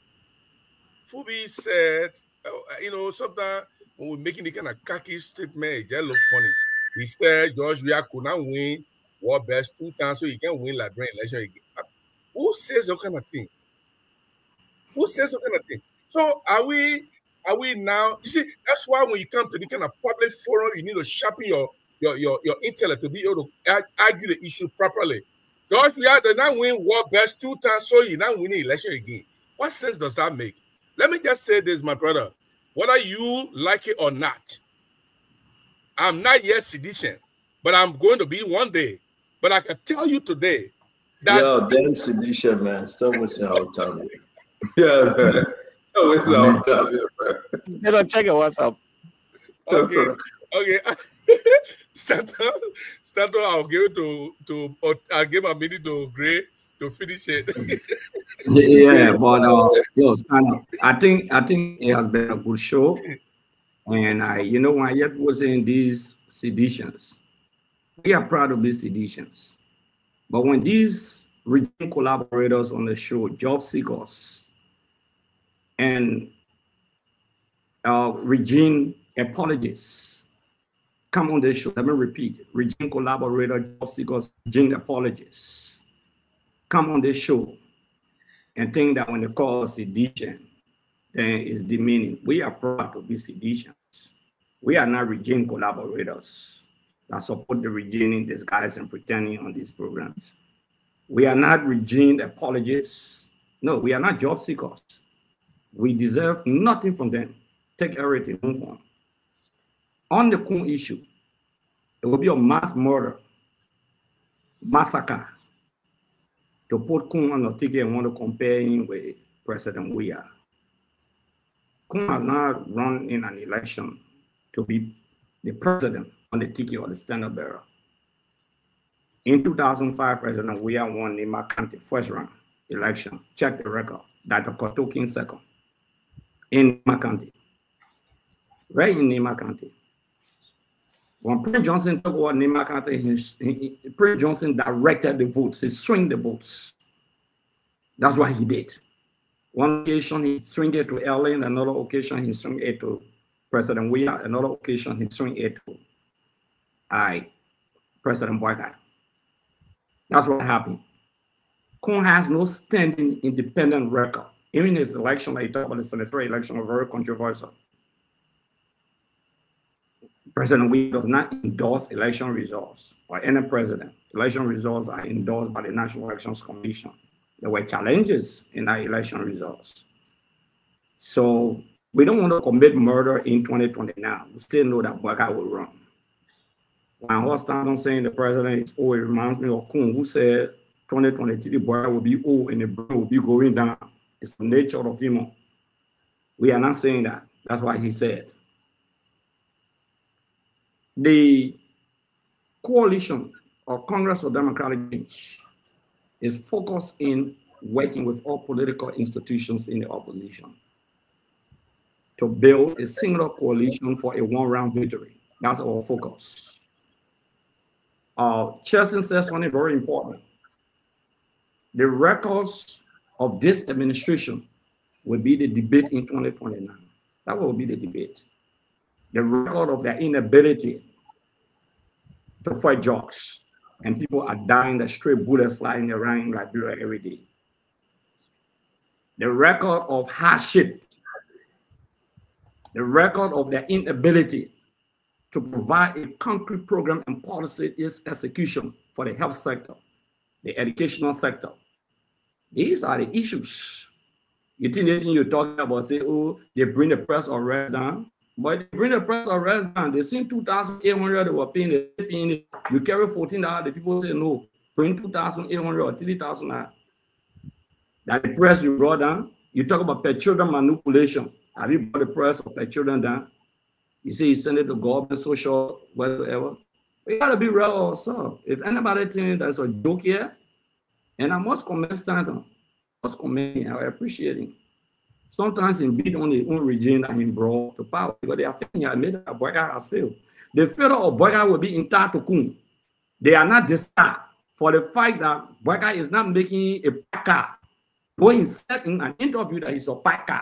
[SPEAKER 21] Fubi said, sometimes when we're making the kind of cocky statement, it just looks funny. He said George Weah could not win World Best 2 times, so he can win Liberian election again. Who says that kind of thing? So are we now? You see, that's why when you come to the kind of public forum, you need to sharpen your intellect to be able to argue the issue properly. George Weah did not win World Best 2 times, so he not winning election again. What sense does that make? Let me just say this, my brother. Whether you like it or not, I'm not yet sedition, but I'm going to be one day. But I can tell you today that
[SPEAKER 5] damn sedition, man. So much our time. Yeah, man. So much our time, man.
[SPEAKER 9] They don't check your WhatsApp.
[SPEAKER 21] Okay. Stanton, I'll give it I'll give a minute to Gray to finish it.
[SPEAKER 11] Yeah, but Stanton, I think it has been a good show, and I yet was in these seditions. We are proud of these seditions, but when these region collaborators on the show, job seekers, and regime apologists come on this show. Let me repeat. Regime collaborator, job seekers, regime apologists. Come on this show and think that when they call sedition, then it's demeaning. We are proud to be seditionists. We are not regime collaborators that support the regime in disguise and pretending on these programs. We are not regime apologists. No, we are not job seekers. We deserve nothing from them. Take everything, move on. On the Kun issue, it will be a mass murder, massacre, to put Kun on the ticket and want to compare him with President Weah. Kun has not run in an election to be the president on the ticket or the standard bearer. In 2005, President Weah won Nema County first round election. Check the record. Dr. Kotokin second in Nema County. Right in Nema County. When Prince Johnson took over Nema County, Prince Johnson directed the votes. He swung the votes. That's what he did. One occasion he swung it to Ellen, another occasion he swung it to President Weah, another occasion he swung it to President Boyka. That's what happened. Kun has no standing independent record. Even his election, like talk about the senatorial election, was very controversial. President Weah does not endorse election results, or any president. Election results are endorsed by the National Elections Commission. There were challenges in our election results. So we don't want to commit murder in 2020 now. We still know that Boyka will run. When Horst Stanton saying the president is old, it reminds me of Kun, who said 2023 Boyka will be old and the brain will be going down. It's the nature of human. We are not saying that. That's what he said. The coalition or Congress of Democratic Change is focused in working with all political institutions in the opposition to build a single coalition for a one-round victory. That's our focus. Cheston says something very important. The records of this administration will be the debate in 2029. That will be the debate. The record of their inability to fight jobs, and people are dying, the stray bullets flying around in Liberia every day. The record of hardship, the record of their inability to provide a concrete program and policy is execution for the health sector, the educational sector. These are the issues. You think anything you're talking about, say, oh, they bring the press arrest down. But they bring the press arrest down. They seen 2,800 they were paying it. You carry $14, the people say no, bring 2,800 or 3,000. That the press you brought down. You talk about per children manipulation. Have you brought the press or per children down? You say you send it to government, social, whatever. We gotta be real also. If anybody thinks that's a joke here, and I must comment Stanton. Must comment, I appreciate him. Sometimes he beat on his own regime that he brought to power because they are failing. I made that Boyka has failed. The failure of Boyka will be entire to Kun. They are not disturbed for the fact that Boyka is not making a packer. Though he said in an interview that he's a packer.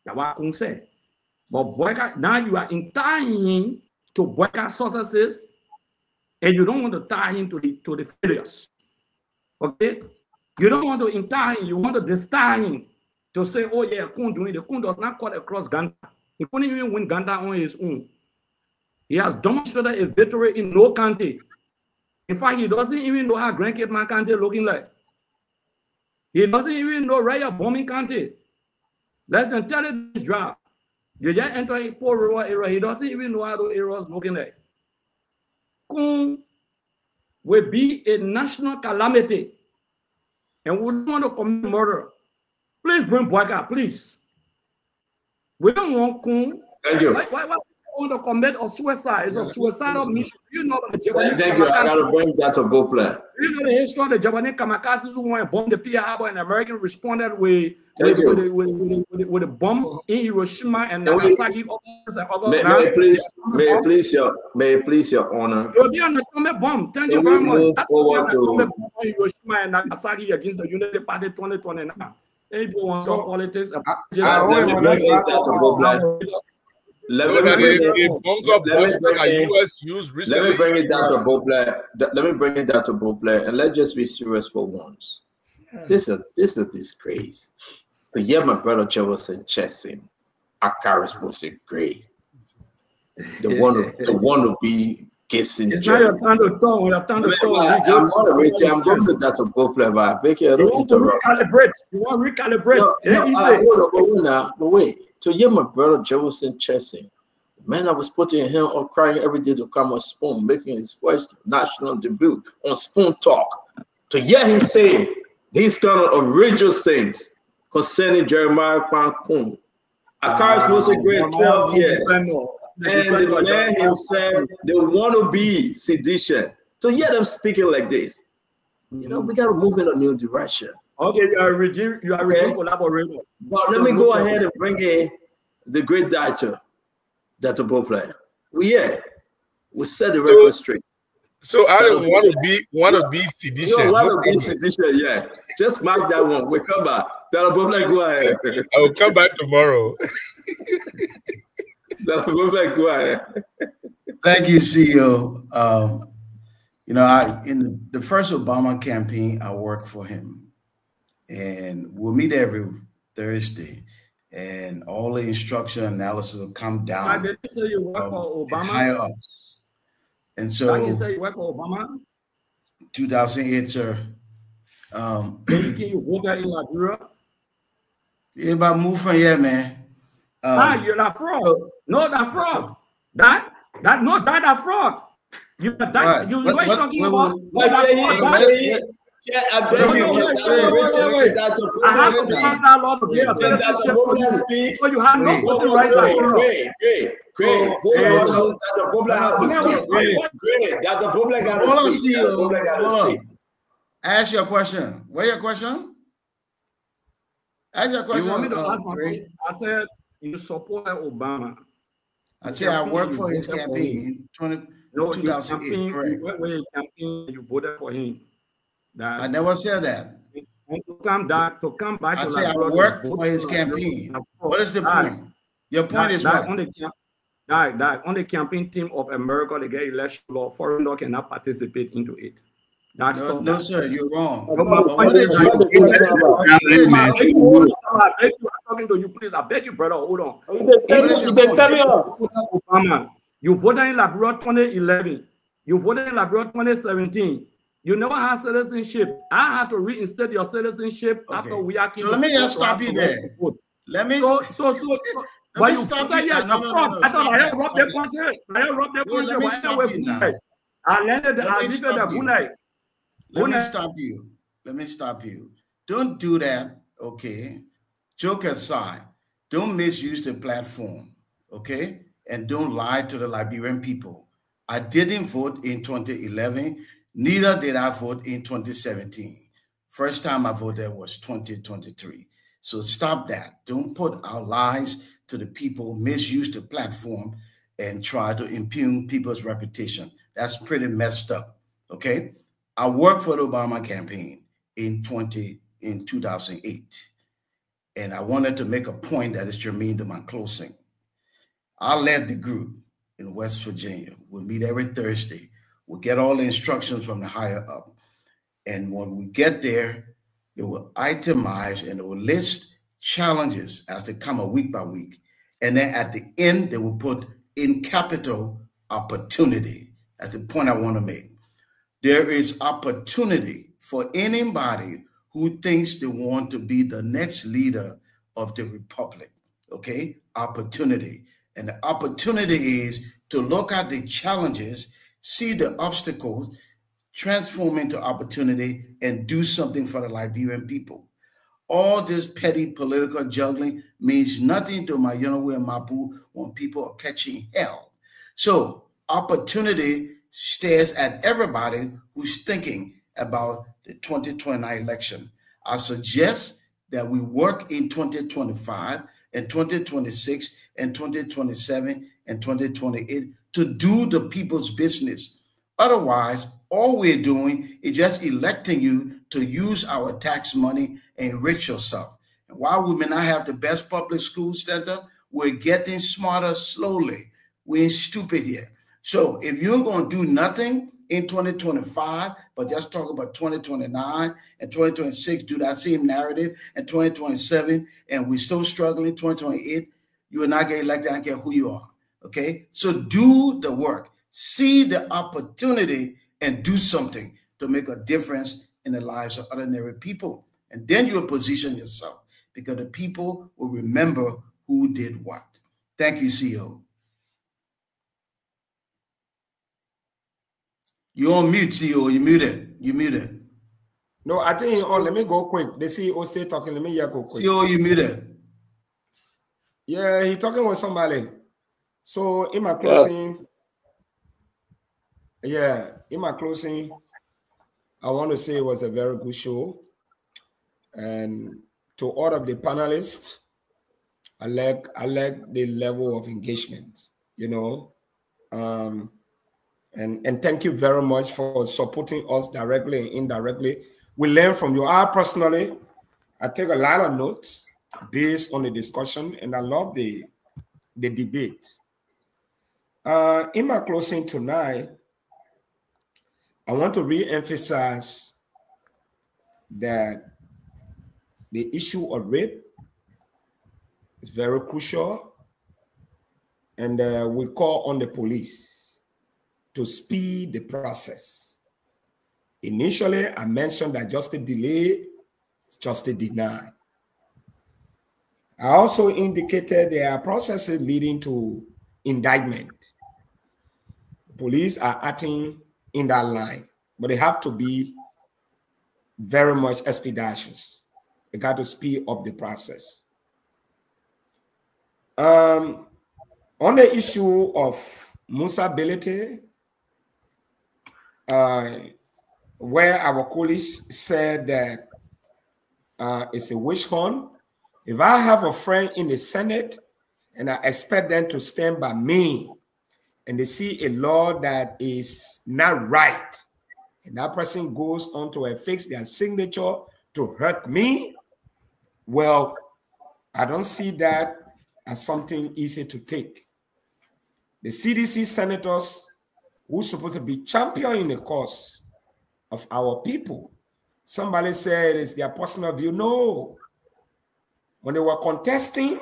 [SPEAKER 11] That's what Kun said. But Boyka, now you are entering him to Boyka successes, and you don't want to tie him to the failures. Okay? You don't want to entire him, you want to distar him. To say, oh yeah, Kun doing it. Kun does not cut across Ghana. He couldn't even win Ghana on his own. He has demonstrated a victory in no county. In fact, he doesn't even know how Grand Cape Man County looking like. He doesn't even know Raya Bombing County. Less than 30 days drive. You just enter a poor rural area. He doesn't even know how those areas looking like. Kun will be a national calamity. And we don't want to commit murder. Please bring Boyka, please. We don't want Kun.
[SPEAKER 5] Thank you.
[SPEAKER 11] Why want to commit a suicide? It's a suicidal mission. You know the Japanese.
[SPEAKER 5] Thank you. I got to bring that to go play.
[SPEAKER 11] You know the history of the Japanese kamikazes who went and bombed the Pearl Harbor, and American responded with a bomb in Hiroshima and Nagasaki.
[SPEAKER 5] May it please your honor.
[SPEAKER 11] You'll be on the atomic bomb. Thank you very much. That's Hiroshima and Nagasaki against the Unity Party 2029. If you want politics,
[SPEAKER 5] Let me bring it down to both players. Let me bring it down to both players, and let's just be serious for once. This is a disgrace. To hear my brother Jefferson chasing Akaris was a great. The one to be Gibson.
[SPEAKER 11] It's not your time to talk. Your time to talk.
[SPEAKER 5] I'm moderating. I'm going to that to both players. I beg you, don't interrupt.
[SPEAKER 11] You want to recalibrate.
[SPEAKER 5] But wait. To hear my brother Jefferson chasing, man, I was putting him on crying every day to come on Spoon, making his first national debut on Spoon Talk. To hear him say these kind of outrageous things concerning Jeremiah Pankun. Akaris was a great 12 years. And the man himself, they want to be sedition. To hear them speaking like this, you know, we got to move in a new direction.
[SPEAKER 11] Okay, you are a regime collaborator.
[SPEAKER 5] But let me go ahead and bring in the great Dr. Ball player. We set the record straight.
[SPEAKER 21] So I don't want to be sedition.
[SPEAKER 5] You don't want to be sedition, yeah. Just mark that one. We come back. Dr. Ball player, go ahead.
[SPEAKER 21] I will come back tomorrow.
[SPEAKER 5] Dr. Ball player, go ahead.
[SPEAKER 19] Thank you, CEO. You know, in the first Obama campaign, I worked for him. And we'll meet every Thursday, and all the instruction analysis will come down.
[SPEAKER 11] Did you say you work for Obama?
[SPEAKER 19] Higher ups. And so,
[SPEAKER 11] Did you say you work for Obama?
[SPEAKER 19] 2008, sir.
[SPEAKER 11] Can you vote in Liberia?
[SPEAKER 19] Yeah, but move from here, man.
[SPEAKER 11] You're not fraud. No, that fraud. That fraud. You know what talking about?
[SPEAKER 5] Yeah, I beg you.
[SPEAKER 11] I have to pass that law to get a citizenship for you. So you have no voting right now.
[SPEAKER 5] Great. That's the problem. Got to speak.
[SPEAKER 19] Ask your question. What's your question? Ask your question.
[SPEAKER 11] You want me to ask my question? I said you support Obama.
[SPEAKER 19] I said I worked for his campaign in 2008.
[SPEAKER 11] When you voted for him.
[SPEAKER 19] I never said that.
[SPEAKER 11] And to come back
[SPEAKER 19] I say I worked for his campaign. What is the point? Your point is what?
[SPEAKER 11] On the campaign team of America, they get election law. Foreign law cannot participate into it.
[SPEAKER 19] No, sir, you're wrong.
[SPEAKER 11] I'm talking to you, please. I beg you, brother. Hold on. Obama, you voted in Liberia 2011. You voted in Liberia 2017. You never had citizenship. I had to reinstate your citizenship after we are.
[SPEAKER 19] So let me just stop you there. Let me.
[SPEAKER 11] But you stop you. I thought I robbed the country. I robbed the country.
[SPEAKER 19] Let me stop you now. Let me stop you. Don't do that. Okay. Joke aside. Don't misuse the platform. Okay. And don't lie to the Liberian people. I didn't vote in 2011. Neither did I vote in 2017. First time I voted was 2023. So stop that. Don't put our lies to the people, misuse the platform, and try to impugn people's reputation. That's pretty messed up, okay? I worked for the Obama campaign in 2008, and I wanted to make a point that is germane to my closing. I led the group in West Virginia. We'll meet every Thursday. We'll get all the instructions from the higher up. And when we get there, they will itemize and they will list challenges as they come a week by week. And then at the end, they will put in capital opportunity. That's the point I want to make. There is opportunity for anybody who thinks they want to be the next leader of the republic. Okay? Opportunity. And the opportunity is to look at the challenges, see the obstacles, transform into opportunity, and do something for the Liberian people. All this petty political juggling means nothing to my Yonowe and Mapu when people are catching hell. So opportunity stares at everybody who's thinking about the 2029 election. I suggest that we work in 2025 and 2026 and 2027 and 2028 to do the people's business. Otherwise, all we're doing is just electing you to use our tax money and enrich yourself. And while we may not have the best public school center, We're getting smarter slowly. We ain't stupid here. So if you're going to do nothing in 2025, but just talk about 2029 and 2026, do that same narrative, and 2027, and we're still struggling, 2028, you will not get elected. I don't care who you are. Okay? So do the work. See the opportunity and do something to make a difference in the lives of ordinary people. And then you'll position yourself because the people will remember who did what. Thank you, CEO. You're on mute, CEO. You muted. You muted.
[SPEAKER 13] No, I think let me go quick. The CEO stay talking. Let me go quick.
[SPEAKER 19] CEO, you muted.
[SPEAKER 13] Yeah, he talking with somebody. So in my closing, I want to say it was a very good show. And to all of the panelists, I like the level of engagement, you know. And thank you very much for supporting us directly and indirectly. We learn from you. I personally, I take a lot of notes based on the discussion, and I love the debate. In my closing tonight, I want to re-emphasize that the issue of rape is very crucial, and we call on the police to speed the process. Initially, I mentioned that justice delayed, justice denied. I also indicated there are processes leading to indictment. The police are acting in that line, but they have to be very much expeditious. They got to speed up the process. On the issue of Musability, where our colleagues said that it's a wish hunt. If I have a friend in the Senate and I expect them to stand by me and they see a law that is not right, and that person goes on to affix their signature to hurt me, well, I don't see that as something easy to take. The CDC senators who's supposed to be championing the cause of our people. Somebody said it's their personal view. No. When they were contesting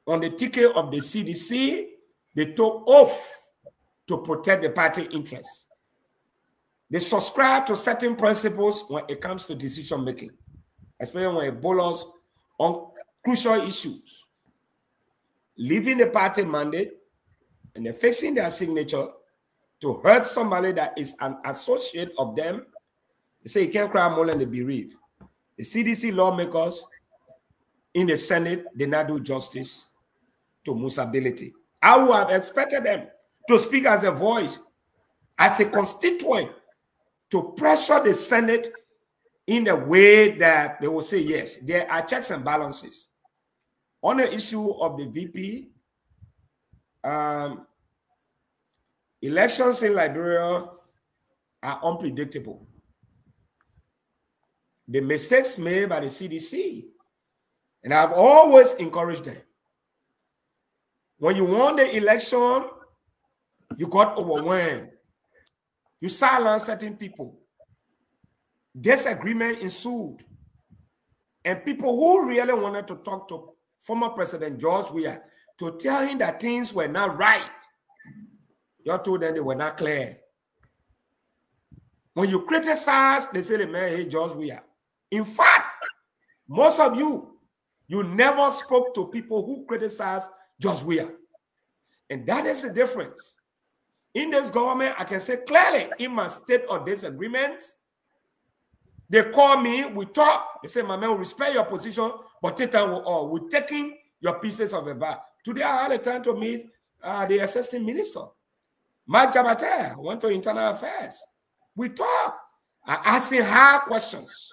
[SPEAKER 13] on the ticket of the CDC, they took oath to protect the party interests. They subscribe to certain principles when it comes to decision making, especially when it boils on crucial issues. Leaving the party mandate and they're fixing their signature to hurt somebody that is an associate of them. They say you can't cry more than the bereaved. The CDC lawmakers in the Senate did not do justice to Musability. I would have expected them to speak as a voice, as a constituent, to pressure the Senate in a way that they will say, yes, there are checks and balances. On the issue of the VP, elections in Liberia are unpredictable. The mistakes made by the CDC, and I've always encouraged them. When you won the election, you got overwhelmed. You silenced certain people. Disagreement ensued. And people who really wanted to talk to former President George Weah to tell him that things were not right, you told them they were not clear. When you criticize, they say the man hates George Weah. In fact, most of you never spoke to people who criticize George Weah. And that is the difference. In this government, I can say clearly, in my state of disagreement, they call me, we talk, they say, my man, we respect your position, but we're taking your pieces of advice. Today, I had a time to meet the assistant minister, Mike Jabate, went to Internal Affairs. We talk. I asked him hard questions.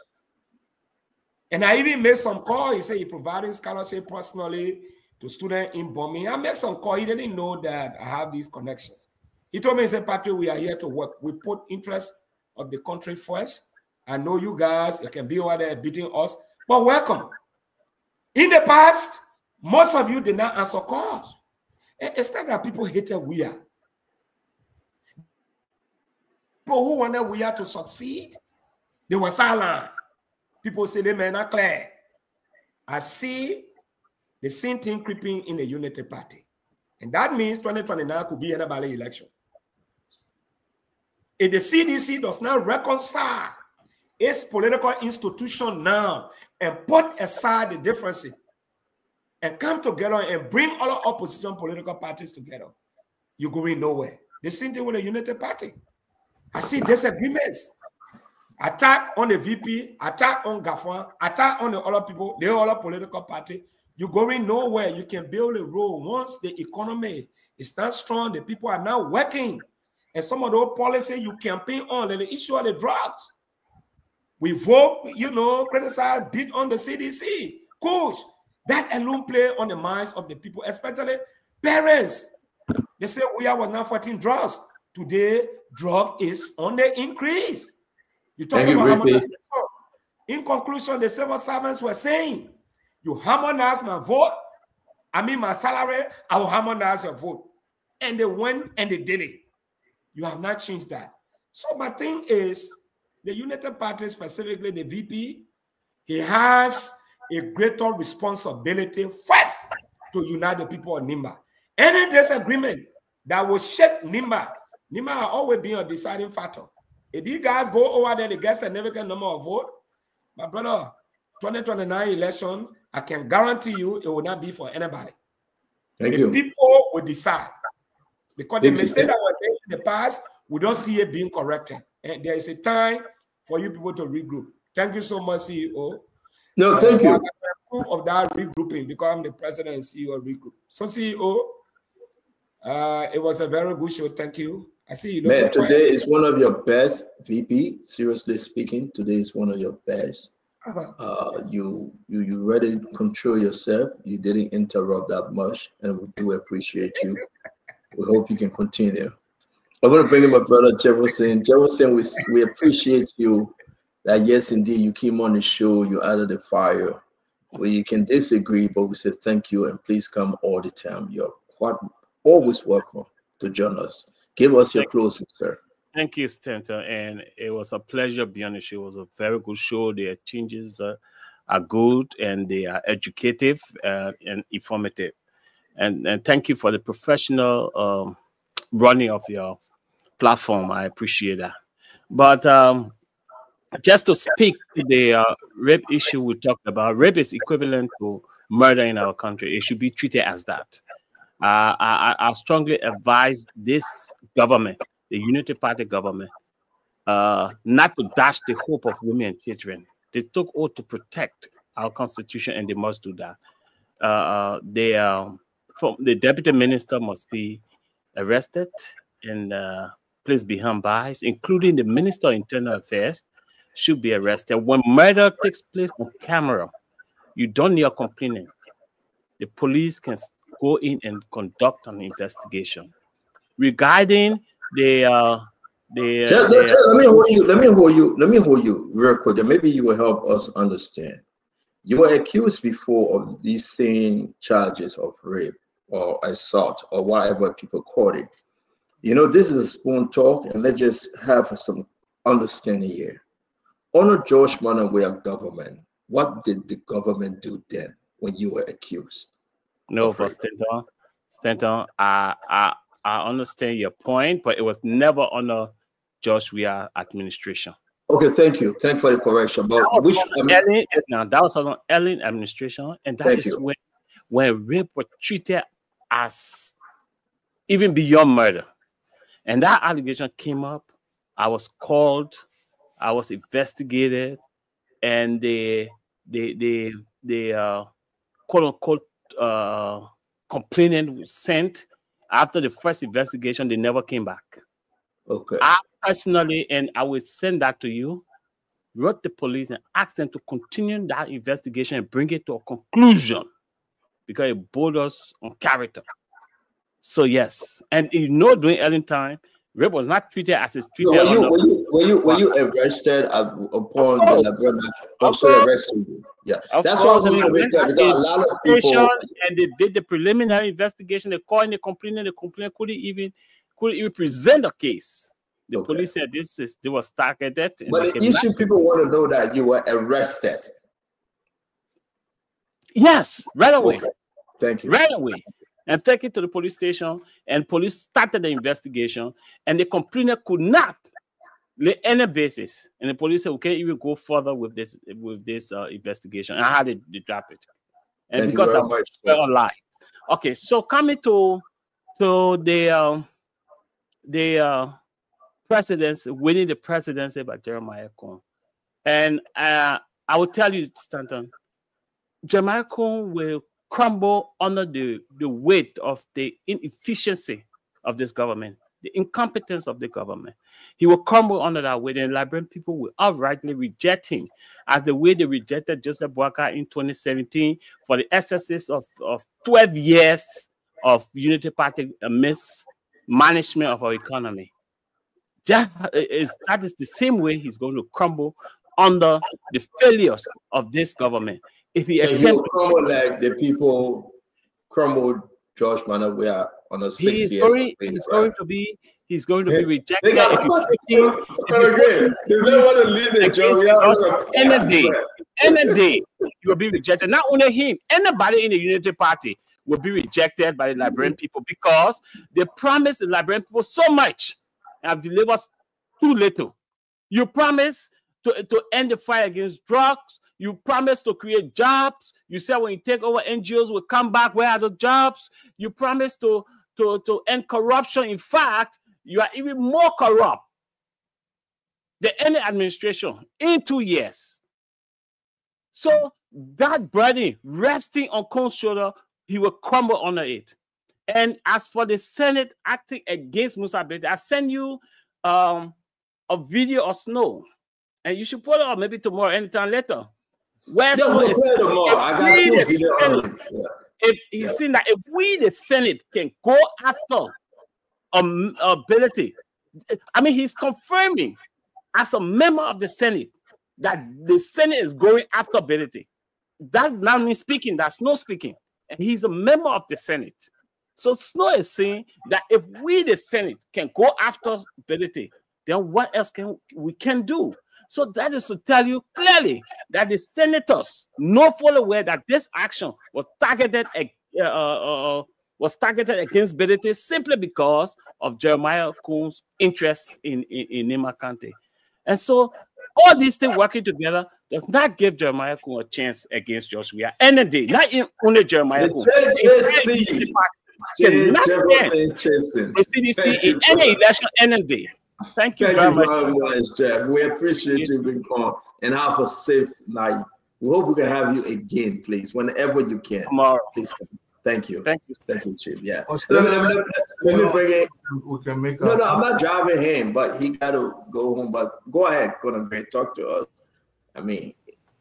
[SPEAKER 13] And I even made some call. He said he provided scholarship personally to students in Birmingham. I made some call. He didn't know that I have these connections. He told me, he said, Patrick, we are here to work. We put interest of the country first. I know you guys, you can be over there beating us, but welcome. In the past, Most of you did not answer calls. It's not that people hated we are. People who wanted we are to succeed, they were silent. People say they may not clear. I see the same thing creeping in the Unity Party. And that means 2029 could be another election. If the CDC does not reconcile its political institution now and put aside the differences and come together and bring all the opposition political parties together, you're going nowhere. The same thing with the Unity Party. I see disagreements. Attack on the VP, attack on Gafwan, attack on the other people, the other political party. You're going nowhere. You can build a road. Once the economy is not strong, the people are now working. And some of those policies you campaign on, and the issue of the drugs. We vote, criticize, beat on the CDC. Coach, that alone play on the minds of the people, especially parents. They say we are not fighting drugs. Today, drug is on the increase. You talk about harmonization. In conclusion, the civil servants were saying, you harmonize my vote, my salary, I will harmonize your vote. And they went and they did it. You have not changed that. So my thing is, the United Party, specifically the VP, he has a greater responsibility first to unite the people of Nimba. Any disagreement that will shake Nimba has always been a deciding factor. If these guys go over there, they get a significant number of votes, my brother, 2029 election, I can guarantee you it will not be for anybody.
[SPEAKER 5] Thank
[SPEAKER 13] the
[SPEAKER 5] you.
[SPEAKER 13] People will decide. Because the mistake that was made in the past, we don't see it being corrected. And there is a time for you people to regroup. Thank you so much, CEO.
[SPEAKER 5] No, thank you.
[SPEAKER 13] I'm approve of that regrouping because I'm the president and CEO of Regroup. So, CEO, it was a very good show. Thank you. I see you.
[SPEAKER 5] Man, today is one of your best, VP. Seriously speaking, today is one of your best. You really control yourself. You didn't interrupt that much, and we do appreciate you. We hope you can continue. I'm going to bring in my brother Jefferson. Jefferson, we appreciate you. That yes, indeed, you came on the show. You added the fire. Well, you can disagree, but we say thank you and please come all the time. You're always welcome to join us. Give us your closing, sir.
[SPEAKER 9] Thank you, Stanton. And it was a pleasure being on the show. It was a very good show. The changes are good and they are educative and informative. And thank you for the professional running of your platform. I appreciate that. But just to speak to the rape issue we talked about, rape is equivalent to murder in our country. It should be treated as that. I strongly advise this government, the Unity Party government, not to dash the hope of women and children. They took oath to protect our constitution, and they must do that. The deputy minister must be arrested and placed behind bars, including the minister of internal affairs should be arrested. When murder takes place on camera, you don't need a complainant. The police can go in and conduct an investigation. Regarding let me hold you real quick, and maybe you will help us understand. You were accused before of these same charges of rape or assault or whatever people call it. This is a spoon talk, and let's just have some understanding here. Under George Monowea government, what did the government do then when you were accused? No, but Stanton, I understand your point, but it was never under George Weah administration.
[SPEAKER 5] Okay, thank you. Thanks for the correction. But
[SPEAKER 9] that was under Ellen administration, and that is when rape was treated as even beyond murder. And that allegation came up. I was called, I was investigated, and the quote unquote complainant was sent. After the first investigation, they never came back.
[SPEAKER 5] Okay.
[SPEAKER 9] I personally, and I will send that to you, wrote the police and asked them to continue that investigation and bring it to a conclusion because it borders on character. So yes, and during Ellen time, Rape was not treated as it's treated.
[SPEAKER 5] So were you arrested upon the Liberian also arrested you? Yeah, that's what I mean. Because a lot of people,
[SPEAKER 9] and they did the preliminary investigation. They called in the complainant. The complainant couldn't even present a case. The police said they was targeted.
[SPEAKER 5] But the issue people want to know that you were arrested.
[SPEAKER 9] Yes, right away.
[SPEAKER 5] Okay. Thank you.
[SPEAKER 9] Right away. And take it to the police station, and police started the investigation, and the complainant could not lay any basis. And the police said, "Okay, you will go further with this investigation." And how they drop it. And
[SPEAKER 5] Thank
[SPEAKER 9] because
[SPEAKER 5] you
[SPEAKER 9] that
[SPEAKER 5] very
[SPEAKER 9] was a lie. Okay, so coming to the presidency, winning the presidency by Jeremiah Cohn. And I will tell you, Stanton, Jeremiah Cohn will crumble under the weight of the inefficiency of this government, the incompetence of the government. He will crumble under that weight, and Liberian people will outrightly reject him as the way they rejected Joseph Boakai in 2017 for the excesses of 12 years of Unity Party mismanagement of our economy. That is the same way he's going to crumble under the failures of this government. If he
[SPEAKER 5] will crumble like the people crumbled George Manneh, we are on a 6 years.
[SPEAKER 9] He's going to be rejected. Any day, he will be rejected. Not only him, anybody in the Unity Party will be rejected by the Liberian people because they promised the Liberian people so much and have delivered too little. You promise to end the fight against drugs. You promise to create jobs. You said when you take over, NGOs will come back. Where are the jobs? You promise to end corruption. In fact, you are even more corrupt than any administration in 2 years. So that burden resting on Cohn's shoulder, he will crumble under it. And as for the Senate acting against Musa Belete, I send you a video of Snow, and you should put it up maybe tomorrow, anytime later. Where Snow is, if he's seen that if we, the Senate, can go after ability, I mean, he's confirming as a member of the Senate that the Senate is going after ability. That not me speaking, that's no speaking. And he's a member of the Senate. So Snow is saying that if we, the Senate, can go after ability, then what else can we do? So that is to tell you clearly that the senators know full well that this action was targeted against Belete simply because of Jeremiah Cohn's interest in Nima Kante. And so all these things working together does not give Jeremiah Cohn a chance against George Weah any day. Not even only Jeremiah Cohn. The CDC in any election any day. Thank you very much,
[SPEAKER 5] Jeff. We appreciate you being on and have a safe night. We hope we can have you again, please, whenever you can.
[SPEAKER 9] Tomorrow.
[SPEAKER 5] Please come. Thank you.
[SPEAKER 9] Thank you.
[SPEAKER 5] Thank you, Chief. Yeah.
[SPEAKER 15] Let
[SPEAKER 5] me bring it.
[SPEAKER 15] We can make
[SPEAKER 5] No, I'm not driving him, but he got to go home. But go ahead, Conan, talk to us. I mean,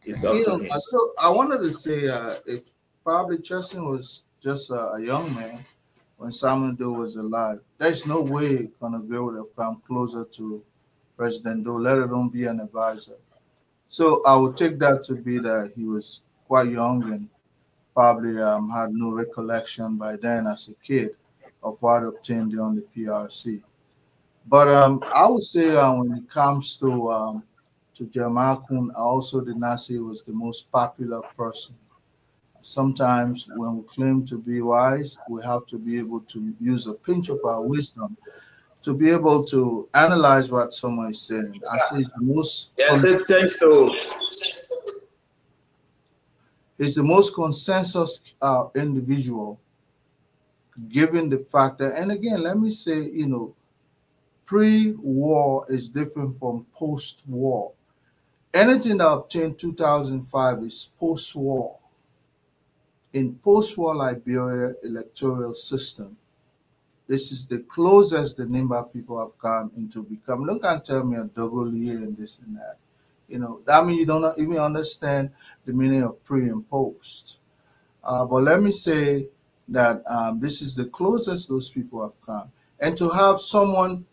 [SPEAKER 5] it's up to him.
[SPEAKER 15] So I wanted to say, if probably Chesson was just a young man when Simon Doe was alive, there's no way Conagray would have come closer to President Doe, let alone be an advisor. So I would take that to be that he was quite young and probably had no recollection by then as a kid of what obtained during the PRC. But I would say when it comes to Jeremiah Cohn, I also did not say he was the most popular person. Sometimes when we claim to be wise, we have to be able to use a pinch of our wisdom to be able to analyze what someone is saying. I say it's the most He's the most consensus individual, given the fact that, and again, let me say, pre-war is different from post-war. Anything that obtained 2005 is post-war. In post-war Liberia electoral system, this is the closest the Nimba people have come into become. Don't can tell me a Dogolier and this and that. That means you don't even understand the meaning of pre and post. But let me say that this is the closest those people have come. And to have someone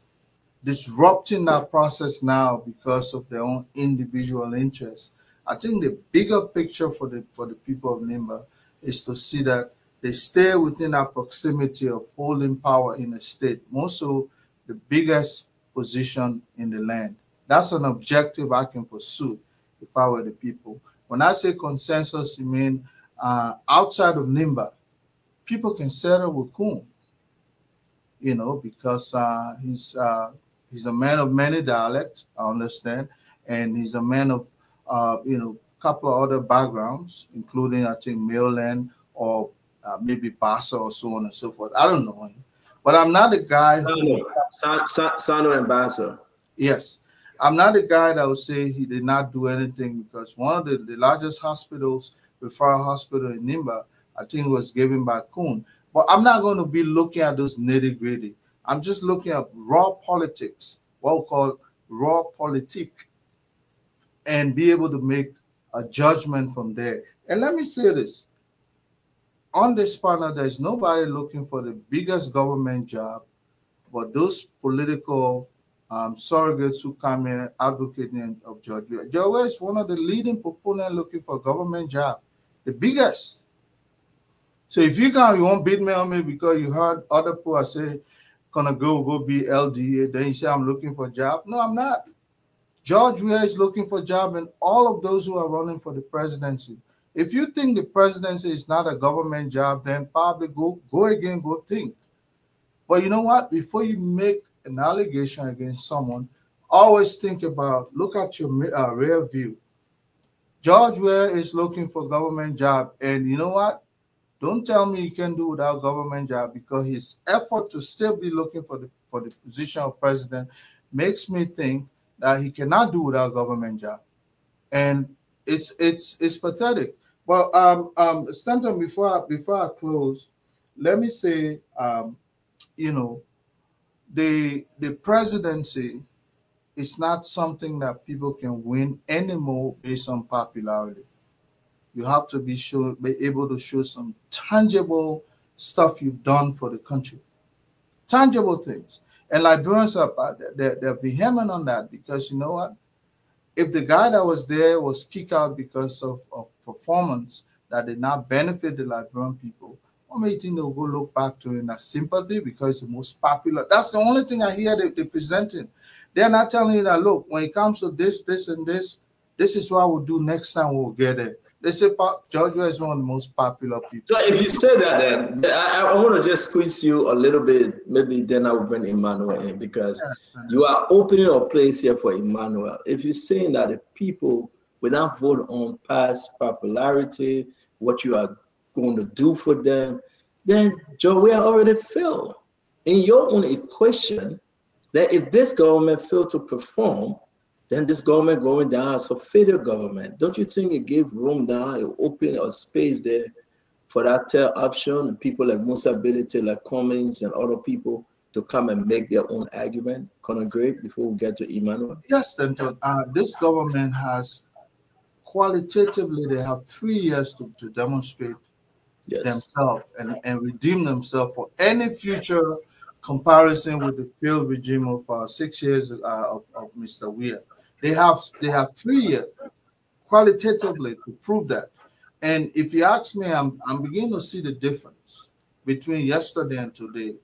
[SPEAKER 15] disrupting that process now because of their own individual interests. I think the bigger picture for the people of Nimba is to see that they stay within that proximity of holding power in the state, more so the biggest position in the land. That's an objective I can pursue if I were the people. When I say consensus, you mean outside of Nimba, people can settle with Coon, you know, because he's a man of many dialects, I understand, and he's a man of, you know, a couple of other backgrounds, including, I think, Maryland or maybe Bassa or so on and so forth. I don't know him. But I'm not the guy who...
[SPEAKER 5] Sano and Bassa.
[SPEAKER 15] Yes. I'm not the guy that would say he did not do anything, because one of the largest hospitals, referral hospital in Nimba, I think was given by Coon. But I'm not going to be looking at those nitty-gritty. I'm just looking at raw politics, what we call raw politique, and be able to make a judgment from there. And let me say this. On this panel, there's nobody looking for the biggest government job, but those political surrogates who come here advocating of George Weah. George Weah is one of the leading proponents looking for a government job, the biggest. So if you won't beat me on me because you heard other people are saying, gonna go be LDA, then you say I'm looking for a job. No, I'm not. George Weah is looking for a job, and all of those who are running for the presidency. If you think the presidency is not a government job, then probably go think. But you know what? Before you make an allegation against someone, always think about, look at your rear view. George Weah is looking for a government job, and you know what? Don't tell me he can do without government job, because his effort to still be looking for the position of president makes me think that he cannot do without government job, and it's pathetic. Well, Stanton, before I close, let me say, you know, the presidency is not something that people can win anymore based on popularity. You have to be able to show some tangible stuff you've done for the country, tangible things. And Liberians they're vehement on that, because you know what? If the guy that was there was kicked out because of performance that did not benefit the Liberian people, what made you think they'll go look back to in a sympathy because it's the most popular? That's the only thing I hear they're presenting. They're not telling you that, look, when it comes to this, and this is what we'll do next time we'll get it. They say George Weah is one of the most popular people.
[SPEAKER 5] So if you say that, then I want to just squeeze you a little bit. Maybe then I will bring Emmanuel in, because you are opening a place here for Emmanuel. If you're saying that the people will not vote on past popularity, what you are going to do for them, then George Weah already failed. In your own equation, that if this government failed to perform, then this government going down as a failure government. Don't you think it gave room down, it opened a space there for that third option, people like Musa Bility, like Cummings and other people to come and make their own argument? Conor Gray, before we get to Emmanuel.
[SPEAKER 15] Yes, Stanton. This government has, qualitatively, they have 3 years to demonstrate themselves and redeem themselves for any future comparison with the failed regime of 6 years of Mr. Weah. They have 3 years qualitatively to prove that. And if you ask me, I'm beginning to see the difference between yesterday and today.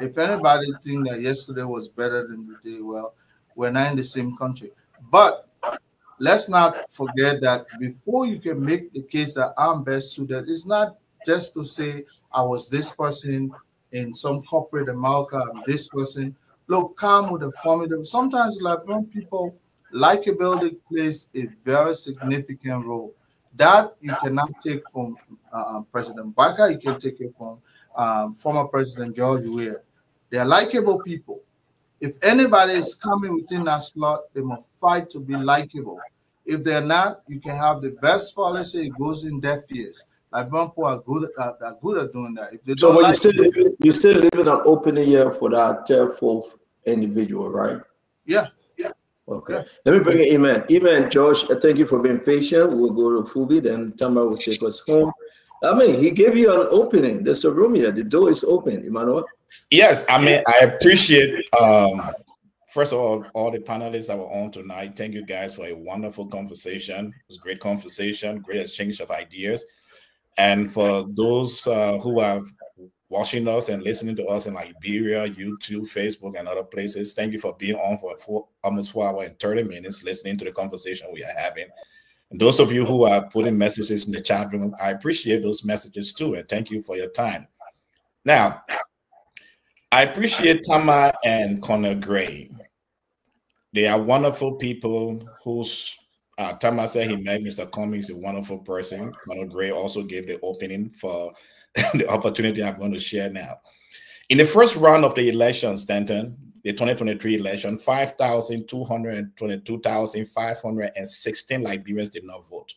[SPEAKER 15] If anybody think that yesterday was better than today, well, we're not in the same country. But let's not forget that before you can make the case that I'm best suited, it's not just to say I was this person in some corporate America, I'm this person. Look, come with a formula. Sometimes Liberian people, likability plays a very significant role. That you cannot take from President Baka, you can take it from former President George Weah. They are likable people. If anybody is coming within that slot, they must fight to be likable. If they're not, you can have the best policy, it goes in deaf ears. Liberian people are good at doing that. If they
[SPEAKER 5] So
[SPEAKER 15] don't
[SPEAKER 5] you still living an open ear for that fourth individual, right?
[SPEAKER 15] Yeah.
[SPEAKER 5] Okay. Let me bring in Eman, Josh, thank you for being patient. We'll go to Fubi, then Tamara will take us home. I mean, he gave you an opening. There's a room here. The door is open, Emmanuel.
[SPEAKER 7] Yes, I mean, I appreciate first of all the panelists that were on tonight, thank you guys for a wonderful conversation. It was a great conversation, great exchange of ideas. And for those who are watching us and listening to us in Liberia, YouTube, Facebook, and other places, thank you for being on for almost 4 hours and 30 minutes listening to the conversation we are having. And those of you who are putting messages in the chat room, I appreciate those messages too, and thank you for your time. Now, I appreciate Tama and Connor Gray. They are wonderful people who's Tama said he met Mr. Cummings, a wonderful person. Connor Gray also gave the opening for the opportunity I'm going to share now. In the first round of the election, Stanton, the 2023 election, 5,222,516 Liberians did not vote.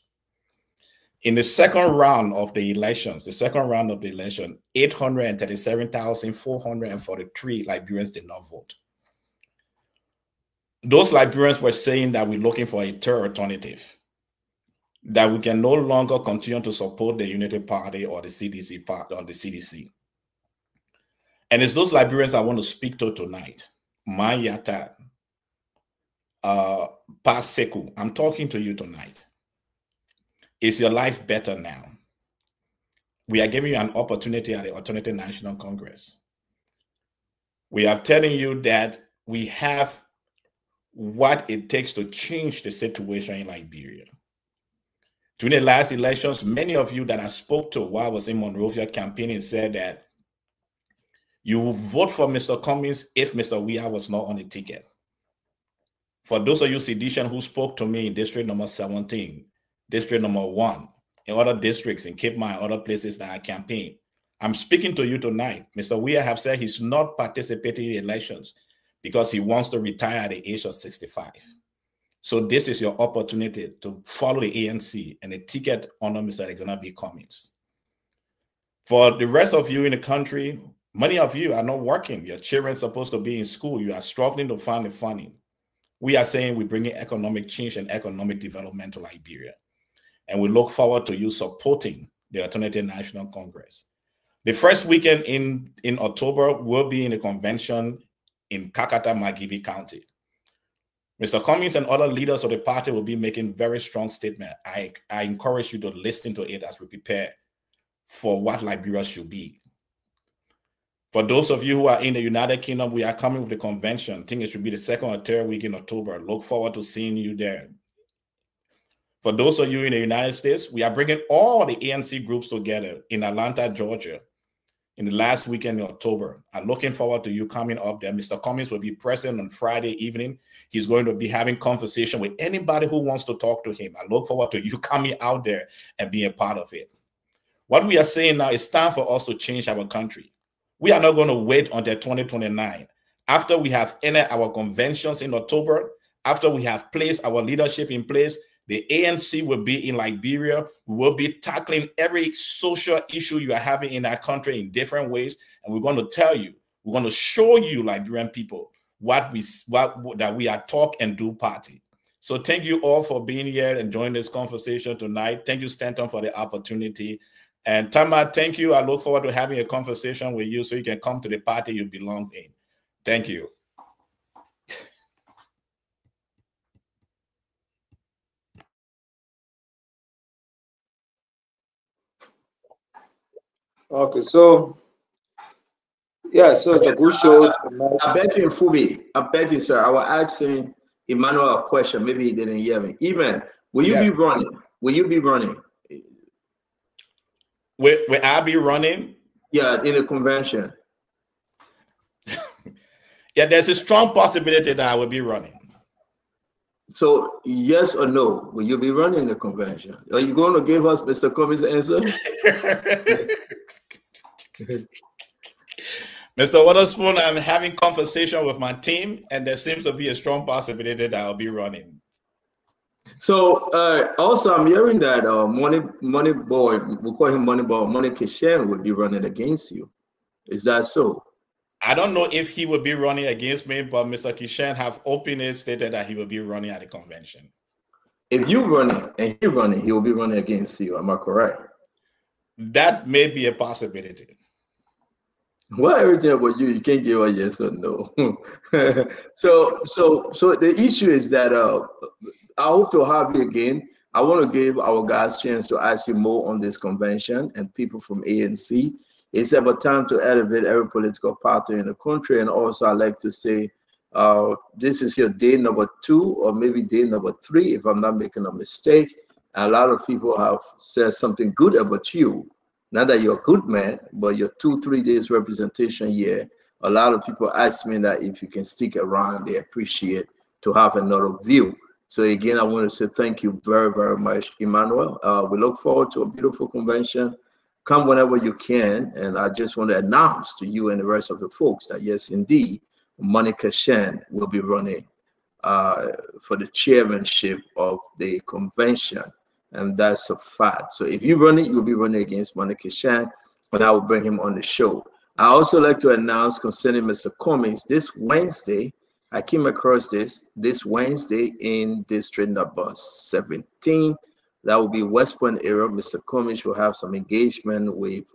[SPEAKER 7] In the second round of the elections, 837,443 Liberians did not vote. Those Liberians were saying that we're looking for a third alternative, that we can no longer continue to support the Unity Party or the CDC party or the CDC. And it's those Liberians I want to speak to tonight. Mayata, Paseku, I'm talking to you tonight. Is your life better now? We are giving you an opportunity at the Alternative National Congress. We are telling you that we have what it takes to change the situation in Liberia. During the last elections, many of you that I spoke to while I was in Monrovia campaigning said that you vote for Mr. Cummings if Mr. Weah was not on the ticket. For those of you Seditian who spoke to me in district number 17, district number 1, in other districts in Cape Mine, other places that I campaigned, I'm speaking to you tonight. Mr. Weah have said he's not participating in elections because he wants to retire at the age of 65. So this is your opportunity to follow the ANC and the ticket under Mr. Alexander B. Cummings. For the rest of you in the country, many of you are not working. Your children are supposed to be in school. You are struggling to find the funding. We are saying we're bringing economic change and economic development to Liberia. And we look forward to you supporting the Alternative National Congress. The first weekend in October, we'll be in a convention in Kakata, Magibi County. Mr. Cummings and other leaders of the party will be making very strong statements. I encourage you to listen to it as we prepare for what Liberia should be. For those of you who are in the United Kingdom, we are coming with the convention. I think it should be the 2nd or 3rd week in October. Look forward to seeing you there. For those of you in the United States, we are bringing all the ANC groups together in Atlanta, Georgia, in the last weekend in October. I'm looking forward to you coming up there. Mr. Cummings will be present on Friday evening. He's going to be having conversation with anybody who wants to talk to him. I look forward to you coming out there and being a part of it. What we are saying now is time for us to change our country. We are not going to wait until 2029. After we have ended our conventions in October, after we have placed our leadership in place, the ANC will be in Liberia. We will be tackling every social issue you are having in that country in different ways. And we're going to tell you, we're going to show you, Liberian people, that we are talk and do party. So thank you all for being here and joining this conversation tonight. Thank you, Stanton, for the opportunity. And Tama, thank you. I look forward to having a conversation with you so you can come to the party you belong in. Thank you.
[SPEAKER 12] Okay, so yeah, so it's a good show.
[SPEAKER 5] I beg you, Fubi. I beg you, sir. I was asking Emmanuel a question. Maybe he didn't hear me. Even, will you be running? Will you be running?
[SPEAKER 7] Will I be running?
[SPEAKER 5] Yeah, in the convention.
[SPEAKER 7] Yeah, there's a strong possibility that I will be running.
[SPEAKER 5] So, yes or no, will you be running the convention? Are you going to give us Mr. Cummings' answer?
[SPEAKER 7] Mr. Witherspoon, I'm having conversation with my team, and there seems to be a strong possibility that I'll be running.
[SPEAKER 5] So, also, I'm hearing that Money Boy, we call him Money Boy, Money Kishen would be running against you. Is that so?
[SPEAKER 7] I don't know if he will be running against me, but Mr. Kishen have openly stated that he will be running at the convention.
[SPEAKER 5] If you running and he running, he will be running against you. Am I correct?
[SPEAKER 7] That may be a possibility.
[SPEAKER 5] Well, everything about you, you can't give a yes or no. so the issue is that I hope to have you again. I want to give our guys a chance to ask you more on this convention and people from ANC. It's about time to elevate every political party in the country. And also, I like to say, this is your day number 2 or maybe day number 3, if I'm not making a mistake. A lot of people have said something good about you. Not that you're a good man, but your 2-3 days representation here. A lot of people ask me that if you can stick around, they appreciate to have another view. So again, I want to say thank you very, very much, Emmanuel. We look forward to a beautiful convention. Come whenever you can. And I just want to announce to you and the rest of the folks that yes, indeed, Monica Shan will be running for the chairmanship of the convention. And that's a fact. So if you run it, you'll be running against Monica Shan, and I will bring him on the show. I also like to announce concerning Mr. Cummings, this Wednesday, I came across this Wednesday in district number 17. That will be West Point area. Mr. Cummings will have some engagement with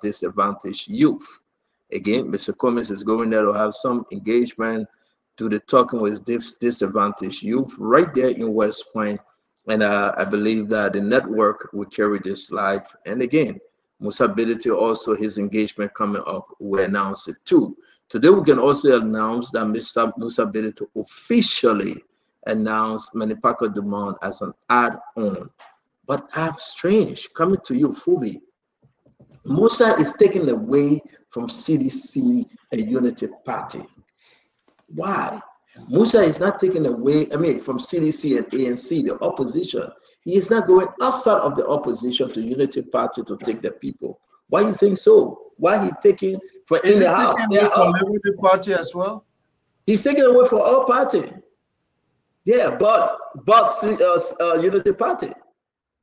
[SPEAKER 5] disadvantaged youth. Again, Mr. Cummings is going there to have some engagement, do the talking with disadvantaged youth right there in West Point. And I believe that the network will carry this live. And again, Musa Bidity also, his engagement coming up, we announce it too. Today, we can also announce that Mr. Musa Bidity officially announced Manipako Dumont as an add-on. But I'm strange, coming to you, Fubi. Musa is taken away from CDC and Unity Party. Why? Musa is not taken away, from CDC and ANC, the opposition. He is not going outside of the opposition to Unity Party to take the people. Why do you think so? Why he taking for in the house?
[SPEAKER 15] Is he taking away from Liberty Party as well?
[SPEAKER 5] He's taking away from all party. Yeah, but Unity Party.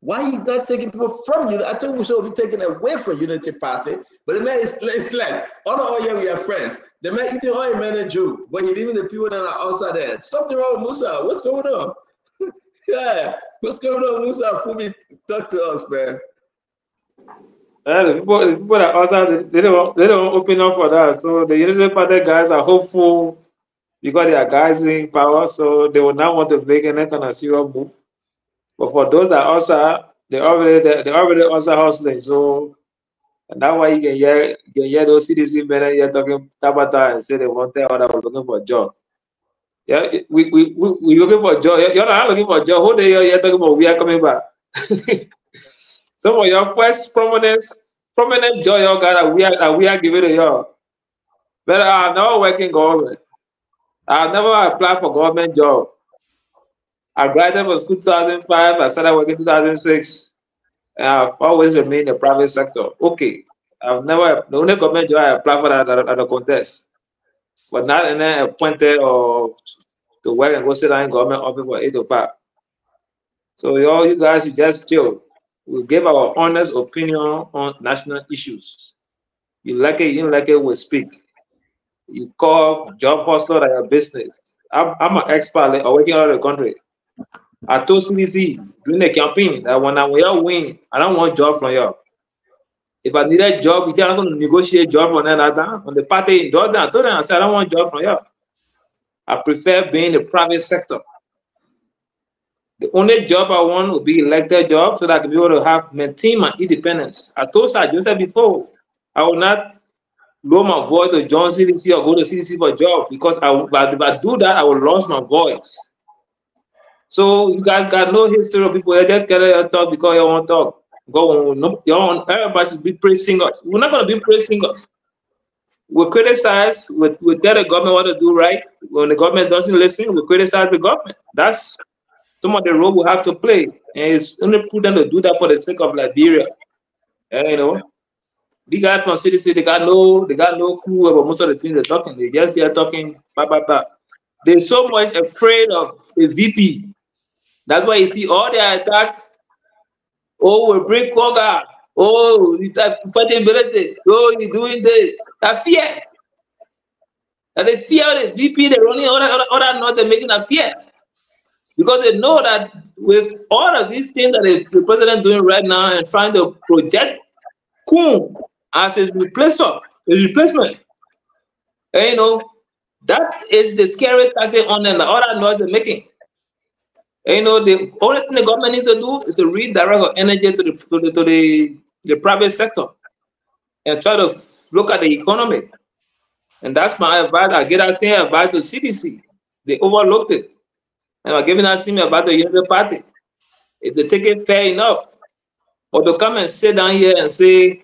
[SPEAKER 5] Why he not taking people from Unity? I told Musa will be taken away from Unity Party, but the man is like, all year we are friends. The man eating oil man and Jew, but he leaving the people that are outside there. Something wrong with Musa. What's going on? Yeah, what's going on, Musa? Fubi, talk to us, man.
[SPEAKER 12] The people that are outside, they don't open up for that. So the Unity Party guys are hopeful because they are guys in power, so they will not want to make any kind of serious move. But for those that are outside, they already outside hustling. So and that's why you can hear those CDC men here talking Tabata and say they want to tell looking for a job. Yeah, we looking for a job. You're not looking for a job. Who day you're talking about we are coming back. Some of your first prominent job you got that we are giving to you. But I'm never working government. I never applied for government job. I graduated from school 2005. I started working 2006. And I've always remained in the private sector. Okay, I've never, the only government job I applied for at a contest, but not in a appointed or to work and go sit down in government office for 8 to 5. So all you guys, you just chill. We give our honest opinion on national issues. You like it, you don't like it, we speak. You call job hustler at your business. I'm an expert working out of the country. I told CDC during the campaign that when I win, I don't want a job from you. If I need a job, we are going to negotiate a job from another. When the party endorsed them, I told them, I said, I don't want a job from you. I prefer being in the private sector. The only job I want would be elected job so that I can be able to maintain my independence. I told Sir Joseph before, I will not lower my voice to join CDC or go to CDC for a job because if I do that, I will lose my voice. So you guys got no history of people. You just can't talk because you want to talk. Go, no, you want everybody to be praise singers. We're not going to be praise singers. We criticize. We tell the government what to do right. When the government doesn't listen, we criticize the government. That's some of the role we have to play. And it's only prudent to do that for the sake of Liberia. And, you know, the guys from CDC, they got no clue about most of the things they're talking. They just are talking. They're so much afraid of the VP. That's why you see all their attack. Oh, we bring Koga. Oh, you fighting ability. Oh, you're doing this. That fear. That they fear the VP, they're only other not they're making a fear. Because they know that with all of these things that the president doing right now and trying to project Kun as his replacement, And, you know, that is the scary tactic on them. The other noise they're making. And, you know, the only thing the government needs to do is to redirect energy to the private sector and try to look at the economy. And that's my advice. I get that same advice to CDC. They overlooked it. And I'm giving that same advice to Unity Party. If they take it fair enough, or to come and sit down here and say,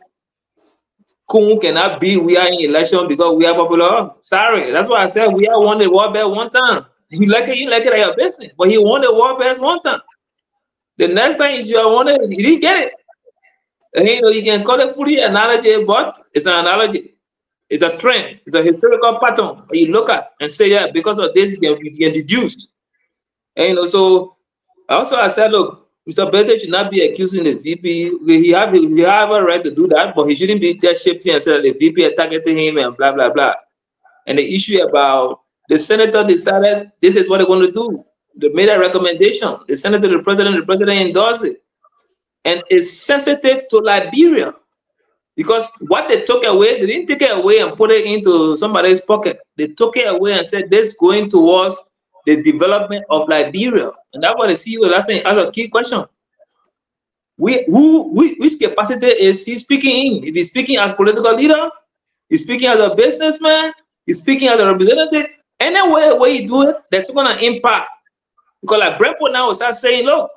[SPEAKER 12] Kun cannot be, we are in election because we are popular. Sorry, that's why I said we are won the World Best one time. You like it at your business. But he won the World Best one time. The next time is you are wanted, he didn't get it. And, you know, you can call it fully analogy, but it's an analogy. It's a trend. It's a historical pattern that you look at and say, yeah, because of this, you can deduce. And, you know, so also I said, look, Mr. Bede should not be accusing the VP. He have a right to do that, but he shouldn't be just shifting and saying the VP are targeting him and blah, blah, blah. And the issue about the senator decided this is what they're going to do. They made a recommendation. The senator, the president endorsed it. And it's sensitive to Liberia. Because what they took away, they didn't take it away and put it into somebody's pocket. They took it away and said this is going towards the development of Liberia. And that's what the CEO is asking as a key question. Which capacity is he speaking in? If he's speaking as political leader, he's speaking as a businessman, he's speaking as a representative, anywhere where you do it, that's going to impact. Because like Brentford now will start saying, look,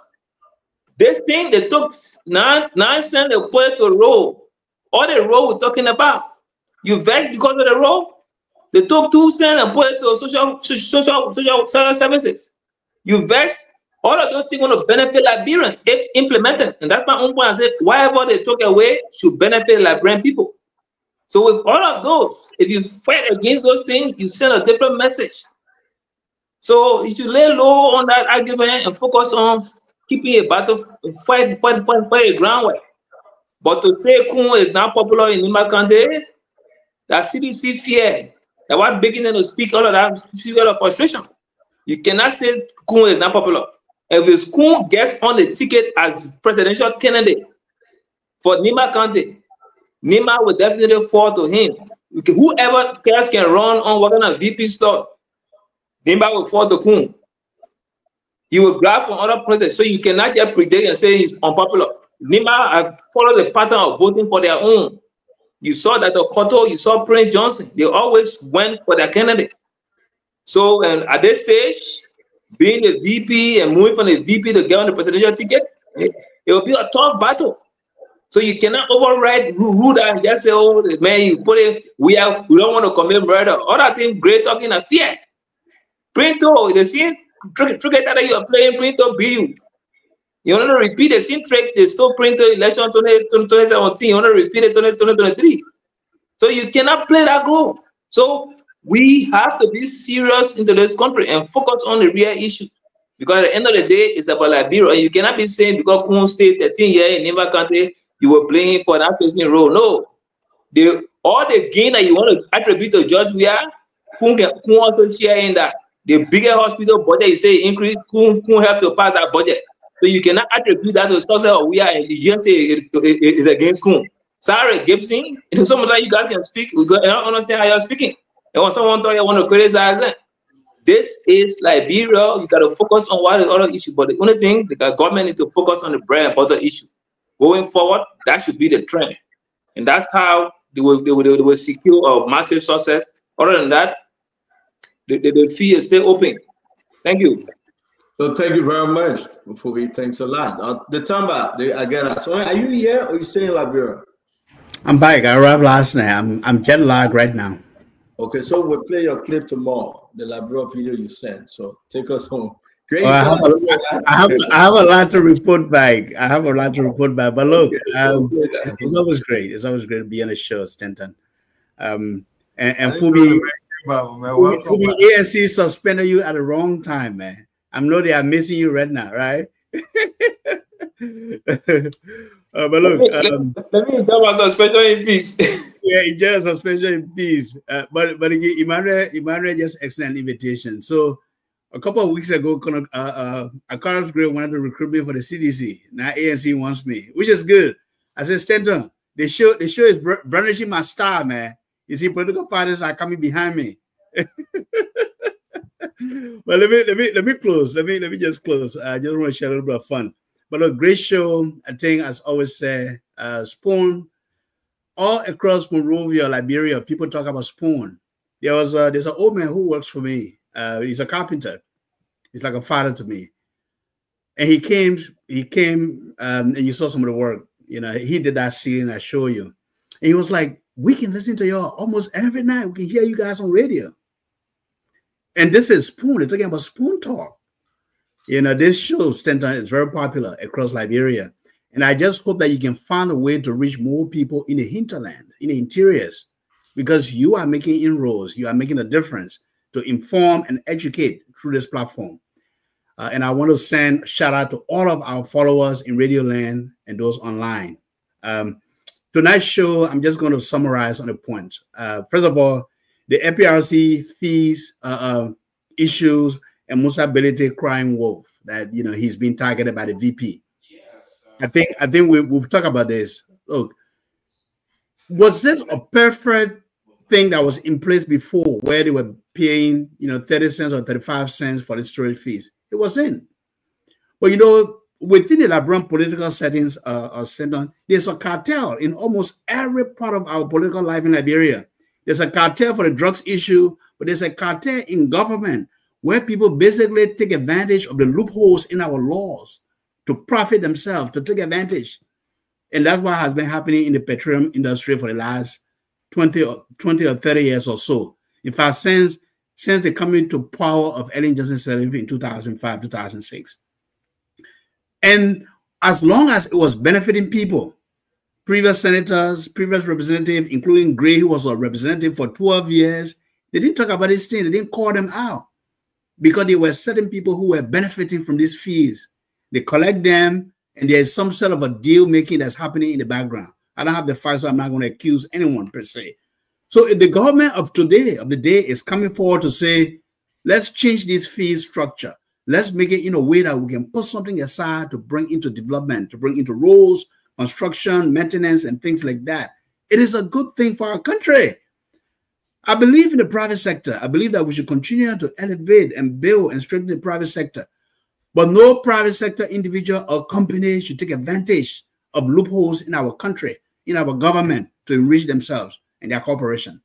[SPEAKER 12] this thing, they took 9 cents, they put it to road. All the road we're talking about. You vexed because of the road? They took 2 cents and put it to social services. You vexed? All of those things want to benefit Liberians if implemented. And that's my own point. I said, whatever they took away should benefit Liberian people. So with all of those, if you fight against those things, you send a different message. So you should lay low on that argument and focus on keeping a battle, fight a groundwork. But to say Kun is not popular in Nima County, that CDC fear, that what beginning to speak all of that, speak out of frustration. You cannot say Kun is not popular. If Kun gets on the ticket as presidential candidate for Nima County, Nima will definitely fall to him. Whoever cares can run on what kind of VP stuff, Nima will fall to Kun. He will grab from other presidents. So you cannot just predict and say he's unpopular. Nima followed the pattern of voting for their own. You saw that Okoto, you saw Prince Johnson. They always went for their candidate. So and at this stage, being the VP and moving from the VP to get on the presidential ticket, it will be a tough battle. So you cannot override Ruda and just say, oh, man, you put it, we don't want to commit murder. All that thing, great talking and fear. Printo, the same trick that you are playing, Printo, be you. You want to repeat the same trick they still Printo election 2017. You want to repeat it 2023. So you cannot play that goal. So we have to be serious into this country and focus on the real issue. Because at the end of the day, it's about Liberia. You cannot be saying because Kun stayed 13 years in Nima County, you were playing for that facing role. No. All the gain that you want to attribute to George Weah, Kun also share in that. The bigger hospital budget, you say increase, Kun help to pass that budget. So you cannot attribute that to the success of Weah and you just say it's against Kun. Sorry, Gibson, it's something that you guys can speak. I don't understand how you're speaking. And when someone tell you want to criticize them, this is Liberia. You got to focus on what is other issue. But the only thing, the government need to focus on the bread and butter issue. Going forward, that should be the trend. And that's how they will secure a massive success. Other than that, the fee is still open. Thank you.
[SPEAKER 5] So thank you very much. Thanks a lot. The Tamba, again, so are you here or you stay in Liberia?
[SPEAKER 8] I'm back. I arrived last night. I'm jet lagged right now.
[SPEAKER 5] Okay, so we'll play your clip tomorrow, the Liberia video you sent. So take us home. Great.
[SPEAKER 8] I have a lot to report back. But look, it's always great. It's always great to be on the show, Stanton. And Fubi, ANC suspended you at the wrong time, man. I know they are missing you right now, right? But look,
[SPEAKER 12] let me tell my suspension in peace.
[SPEAKER 8] Yeah, he just suspension in peace. But again, Emmanuel just extended an invitation. So a couple of weeks ago, Carlos Gray wanted to recruit me for the CDC. Now ANC wants me, which is good. I said, Stanton, the show is brandishing my star, man. You see, political parties are coming behind me. But let me close. Let me just close. I just want to share a little bit of fun. But a great show. I think, as always say, Spoon. All across Monrovia, Liberia, people talk about Spoon. There's an old man who works for me. He's a carpenter. He's like a father to me. And he came, and you saw some of the work. You know, he did that scene I show you. And he was like, we can listen to y'all almost every night. We can hear you guys on radio. And this is Spoon. They're talking about Spoon Talk. You know, this show, Stanton, is very popular across Liberia. And I just hope that you can find a way to reach more people in the hinterland, in the interiors, because you are making inroads. You are making a difference to inform and educate through this platform. And I want to send a shout out to all of our followers in Radio Land and those online. Tonight's show, I'm just going to summarize on the point. First of all, the FPRC fees issues and Musa Belete crying wolf that, you know, he's been targeted by the VP. I think we've talked about this. Look, was this a perfect thing that was in place before, where they were paying, you know, 30 cents or 35 cents for the storage fees? It wasn't. But, you know, within the Liberian political settings, there's a cartel in almost every part of our political life in Liberia. There's a cartel for the drugs issue, but there's a cartel in government where people basically take advantage of the loopholes in our laws to profit themselves, to take advantage. And that's what has been happening in the petroleum industry for the last 20 or 30 years or so. In fact, since the coming to power of Ellen Johnson Sirleaf in 2005, 2006. And as long as it was benefiting people, previous senators, previous representatives, including Gray, who was a representative for 12 years, they didn't talk about this thing. They didn't call them out because there were certain people who were benefiting from these fees. They collect them, and there's some sort of a deal making that's happening in the background. I don't have the facts, so I'm not going to accuse anyone per se. So if the government of today, of the day, is coming forward to say, let's change this fee structure. Let's make it in a way that we can put something aside to bring into development, to bring into roads, construction, maintenance, and things like that. It is a good thing for our country. I believe in the private sector. I believe that we should continue to elevate and build and strengthen the private sector. But no private sector individual or company should take advantage of loopholes in our country, in our government, to enrich themselves and their corporation.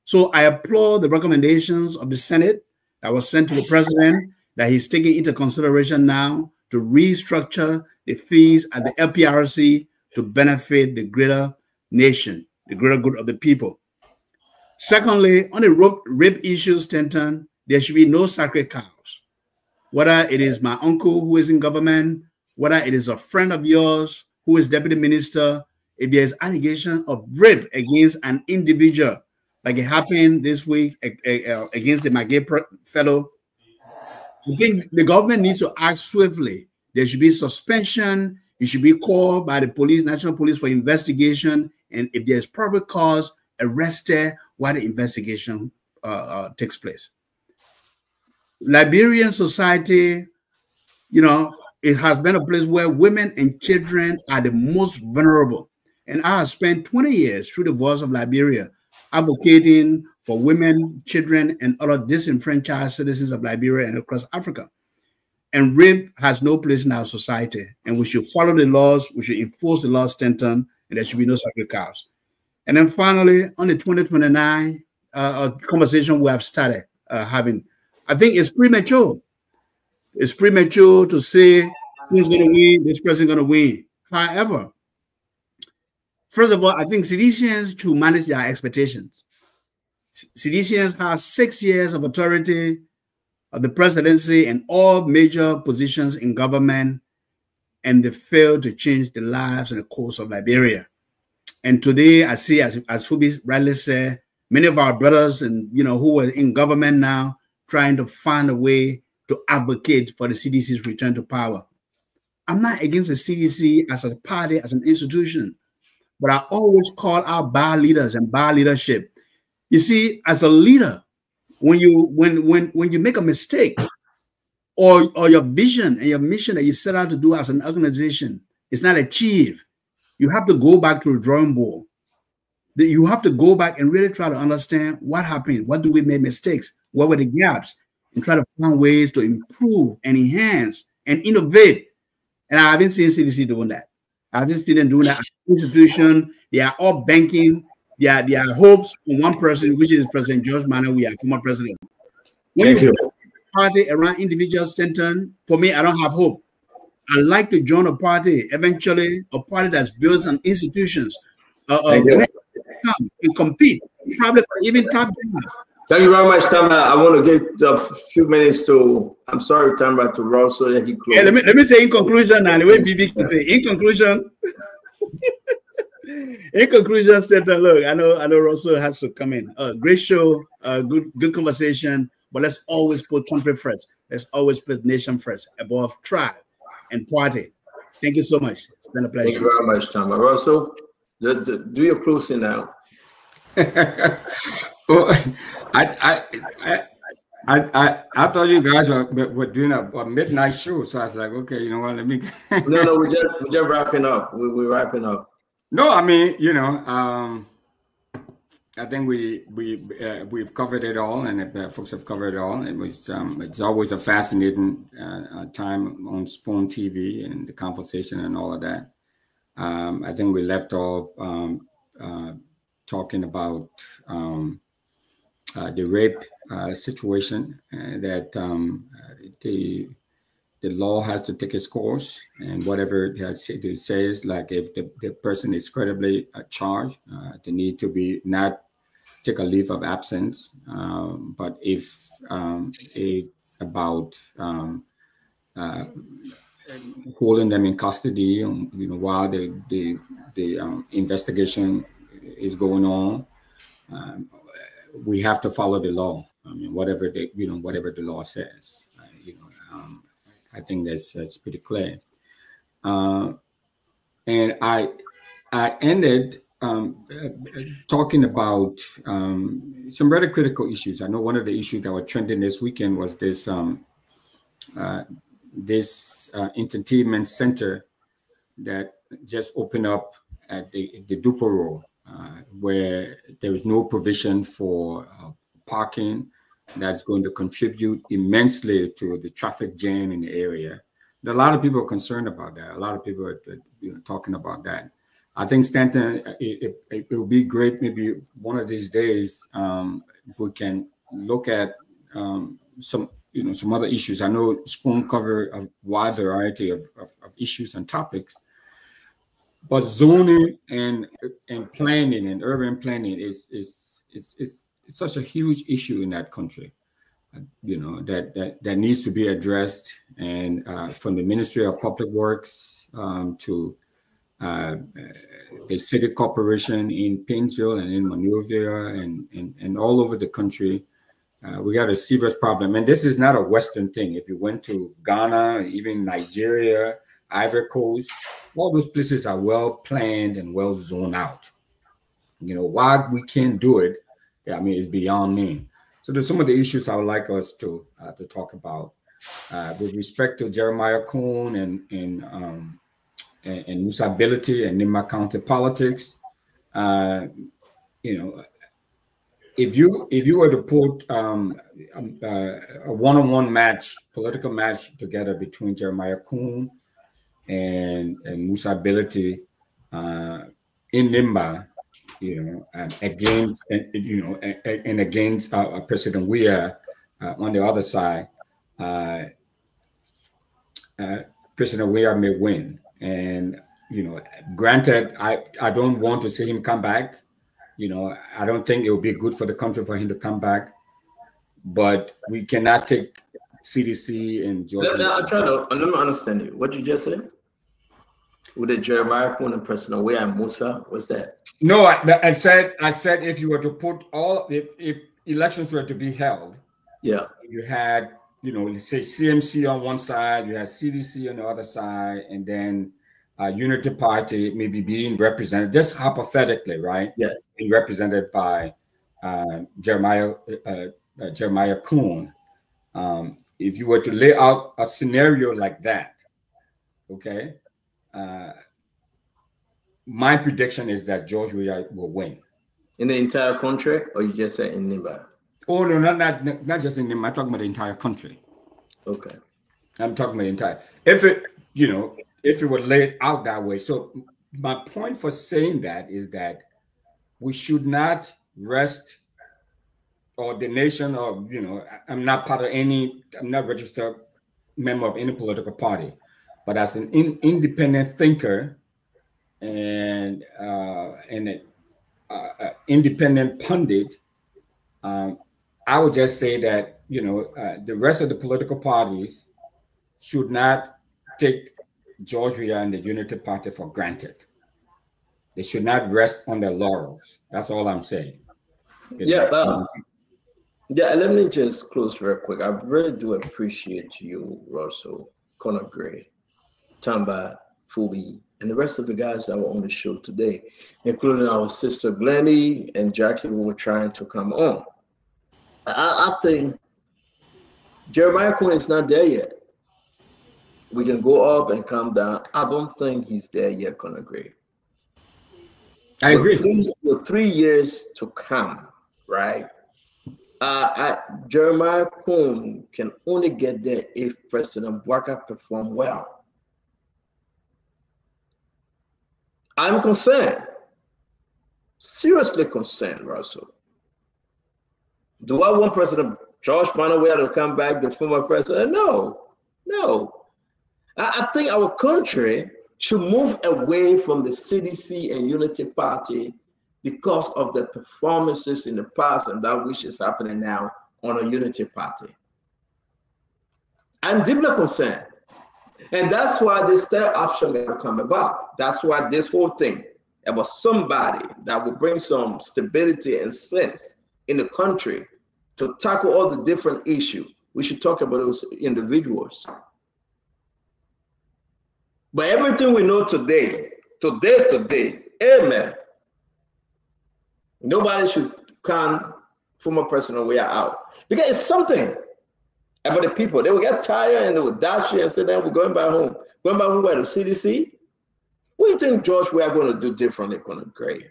[SPEAKER 8] So I applaud the recommendations of the Senate that was sent to the president that he's taking into consideration now to restructure the fees at the LPRC to benefit the greater nation, the greater good of the people. Secondly, on the rape issues, Stanton, there should be no sacred cows. Whether it is my uncle who is in government, whether it is a friend of yours who is deputy minister, if there's allegation of rape against an individual, like it happened this week against the Magay fellow, I think the government needs to act swiftly. There should be suspension. It should be called by the police, national police, for investigation. And if there's proper cause, arrested while the investigation takes place. Liberian society, you know, it has been a place where women and children are the most vulnerable. And I have spent 20 years through the Voice of Liberia advocating for women, children, and other disenfranchised citizens of Liberia and across Africa. And rape has no place in our society. And we should follow the laws. We should enforce the laws, Stanton, and there should be no sacred cows. And then finally, on the 2029 conversation we have started having, I think it's premature. It's premature to say who's going to win, this person going to win. However, first of all, I think citizens should manage their expectations. Citizens have 6 years of authority of the presidency and all major positions in government, and they failed to change the lives and the course of Liberia. And today, I see, as Fubi rightly said, many of our brothers and who are in government now trying to find a way to advocate for the CDC's return to power. I'm not against the CDC as a party, as an institution, but I always call out bar leaders and bar leadership. You see, as a leader, when you make a mistake, or your vision and your mission that you set out to do as an organization is not achieved, you have to go back to the drawing board. You have to go back and really try to understand what happened. What do we make mistakes? What were the gaps? And try to find ways to improve and enhance and innovate. And I haven't seen CDC doing that. I haven't seen them doing that. Institution, they are all banking their hopes on one person, which is President George Manneh, we are former president. When you party around individuals, Stanton, for me, I don't have hope. I like to join a party, eventually a party that's built on institutions. Come and compete, probably even top down.
[SPEAKER 5] Thank you very much, Tamba. I want to give a few minutes to, I'm sorry, Tamba, to Ross so that he closes.
[SPEAKER 8] Yeah, let me say in conclusion now, the way BB can say, in conclusion, Stanton, look, I know Russell has to come in. Great show, good conversation, but let's always put country first. Let's always put nation first above tribe and party. Thank you so much. It's been a pleasure.
[SPEAKER 5] Thank you very much, Tamba. Russell, do your closing now.
[SPEAKER 10] Well, I thought you guys were doing a midnight show, so I was like, okay, you know what? Let me.
[SPEAKER 5] No, we're just wrapping up. We're wrapping up.
[SPEAKER 10] No, I mean, you know, I think we've covered it all, and folks have covered it all. It was it's always a fascinating time on Spoon TV and the conversation and all of that. I think we left off talking about the rape situation, that the law has to take its course, and whatever it says, like if the person is credibly charged, they need to be not take a leave of absence. But if it's about holding them in custody, you know, while the investigation is going on, we have to follow the law. I mean, whatever the law says. I think that's pretty clear. And I ended talking about some rather critical issues. I know one of the issues that were trending this weekend was this entertainment center that just opened up at the Dupero, where there was no provision for parking. That's going to contribute immensely to the traffic jam in the area. A lot of people are concerned about that. A lot of people are talking about that. I think, Stanton, it will be great maybe one of these days we can look at some other issues. I know Spoon covered a wide variety of issues and topics, but zoning and planning and urban planning is such a huge issue in that country, that needs to be addressed. And from the Ministry of Public Works to the city corporation in Painesville and in Monrovia and all over the country, we got a serious problem. And this is not a Western thing. If you went to Ghana, even Nigeria, Ivory Coast, all those places are well planned and well zoned out. Why we can't do it, I mean, it's beyond me. So there's some of the issues I would like us to talk about with respect to Jeremiah Kuhn and usability and Nimba County politics. If you were to put a one-on-one political match together between Jeremiah Kuhn and usability in Nimba, against President Weah on the other side, President Weah may win. And granted, I don't want to see him come back. I don't think it would be good for the country for him to come back. But we cannot take CDC and Georgia.
[SPEAKER 5] Let me understand you. What you just said? With the Jeremiah Kuhn and President Weah and Musa, what's that?
[SPEAKER 10] No, I said if you were to put if elections were to be held,
[SPEAKER 5] yeah,
[SPEAKER 10] you had let's say CMC on one side, you had CDC on the other side, and then Unity Party maybe being represented, just hypothetically, right?
[SPEAKER 5] Yeah,
[SPEAKER 10] being represented by Jeremiah Kuhn. If you were to lay out a scenario like that, okay. My prediction is that George Weah will win.
[SPEAKER 5] In the entire country, or you just said in Nimba?
[SPEAKER 10] Oh no, not just in Nimba. I'm talking about the entire country.
[SPEAKER 5] Okay.
[SPEAKER 10] I'm talking about the entire. If it, you know, if it were laid out that way. So my point for saying that is that we should not rest, or the nation, or, you know, I'm not part of any, I'm not registered member of any political party, but as an independent thinker and an independent pundit, I would just say that, you know, the rest of the political parties should not take George Weah and the Unity Party for granted. They should not rest on their laurels. That's all I'm saying.
[SPEAKER 5] Yeah, yeah. Let me just close real quick. I really do appreciate you, Russell, Conor Gray, Tamba, Fubi, and the rest of the guys that were on the show today, including our sister Glennie and Jackie, who were trying to come on. I think Jeremiah Cohen is not there yet. We can go up and come down. I don't think he's there yet, Conor Gray.
[SPEAKER 10] I agree.
[SPEAKER 5] With 3 years to come, right? Jeremiah Cohen can only get there if President Bouakai perform well. I'm concerned, seriously concerned, Russell. Do I want President George Weah to come back, the former president? No, no. I think our country should move away from the CDC and Unity Party because of the performances in the past and that which is happening now on a Unity Party. I'm deeply concerned. And that's why this third option will come about. That's why this whole thing about somebody that will bring some stability and sense in the country to tackle all the different issues. We should talk about those individuals. But everything we know today, amen. Nobody should count former President Weah out. Because it's something about the people. They will get tired and they will dash you and say, then we're going back home. Going back home where the CDC? What do you think George Weah going to do differently, Conor Gray?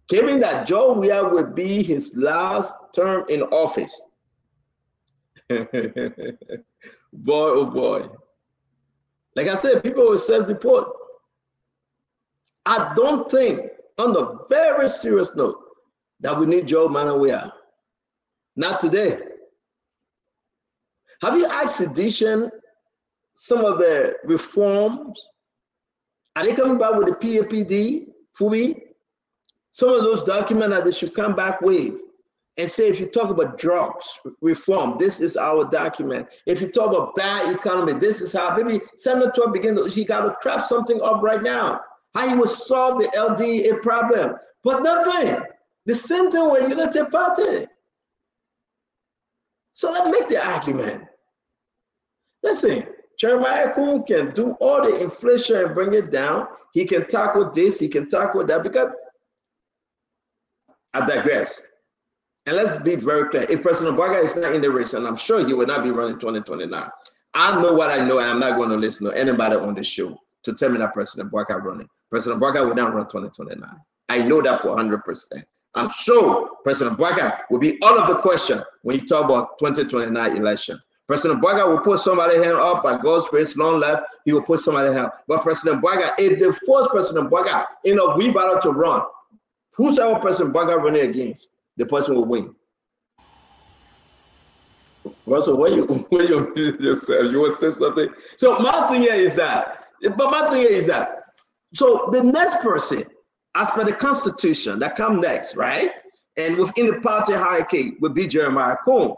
[SPEAKER 5] Given that George Weah will be his last term in office. Boy, oh boy. Like I said, people will self-deport. I don't think, on a very serious note, that we need Joe Weah. Not today. Have you asked Sedition some of the reforms? Are they coming back with the PAPD, FUBI? Some of those documents that they should come back with and say, if you talk about drugs reform, this is our document. If you talk about bad economy, this is how. Maybe Senator 12 he got to craft something up right now. How he will solve the LDA problem. But nothing. The same thing with Unity Party. So let's make the argument. Listen, Jeremiah Cohen can do all the inflation and bring it down. He can tackle this, he can tackle that, because I digress. And let's be very clear. If President Bouakai is not in the race, and I'm sure he will not be running 2029, I know what I know, and I'm not going to listen to anybody on the show to tell me that President Bouakai running. President Bouakai will not run 2029. I know that for 100%. I'm sure President Bouakai will be all of the question when you talk about 2029 election. President Bouakai will put somebody hand up by God's grace, long left, he will put somebody hand. But President Bouakai, if they force President Bouakai in a wee battle to run, whosoever President Bouakai running against, the person will win. Russell, what you yourself? You want to say something? So my thing here is that, so the next person, as per the Constitution, that come next, right? And within the party hierarchy would be Jeremiah Cohen.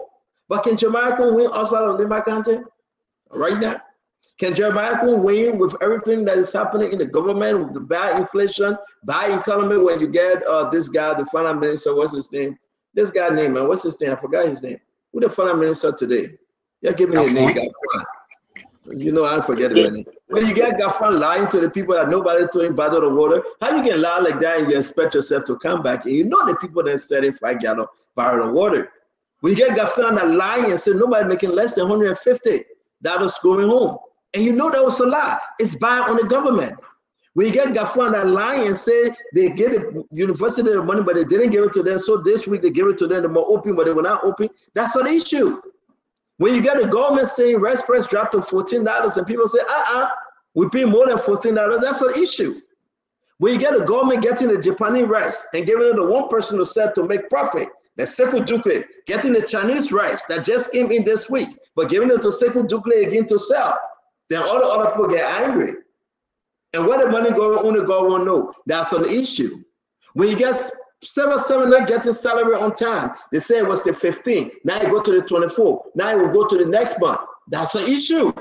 [SPEAKER 5] But can Jeremiah Cohen win outside of Nimba County right now? Can Jeremiah Cohen win with everything that is happening in the government, with the bad inflation, bad economy, when you get this guy, the finance minister, what's his name? This guy name, man, what's his name? I forgot his name. Who the finance minister today? Yeah, give me a name. You know, I forget it. Yeah. When you get Gaffron lying to the people that nobody told him bottle the water, how you can lie like that and you expect yourself to come back? And you know the people that selling 5 gallon barrel of water. When you get Gaffron that lying and say nobody making less than $150 going home. And you know that was a lie. It's bad on the government. When you get Gafu and that lie and say they get the university the money, but they didn't give it to them, so this week they give it to them, they were open, but they were not open, that's an issue. When you get the government saying rice price dropped to $14 and people say, we pay more than $14, that's an issue. When you get the government getting the Japanese rice and giving it to one person to sell to make profit, the Sekou Dukle getting the Chinese rice that just came in this week, but giving it to Sekou Dukle again to sell, then all the other people get angry. And where the money going, only God won't know. That's an issue. When you get 7 not getting salary on time, they say it was the 15th. Now you go to the 24th. Now you will go to the next month. That's an issue.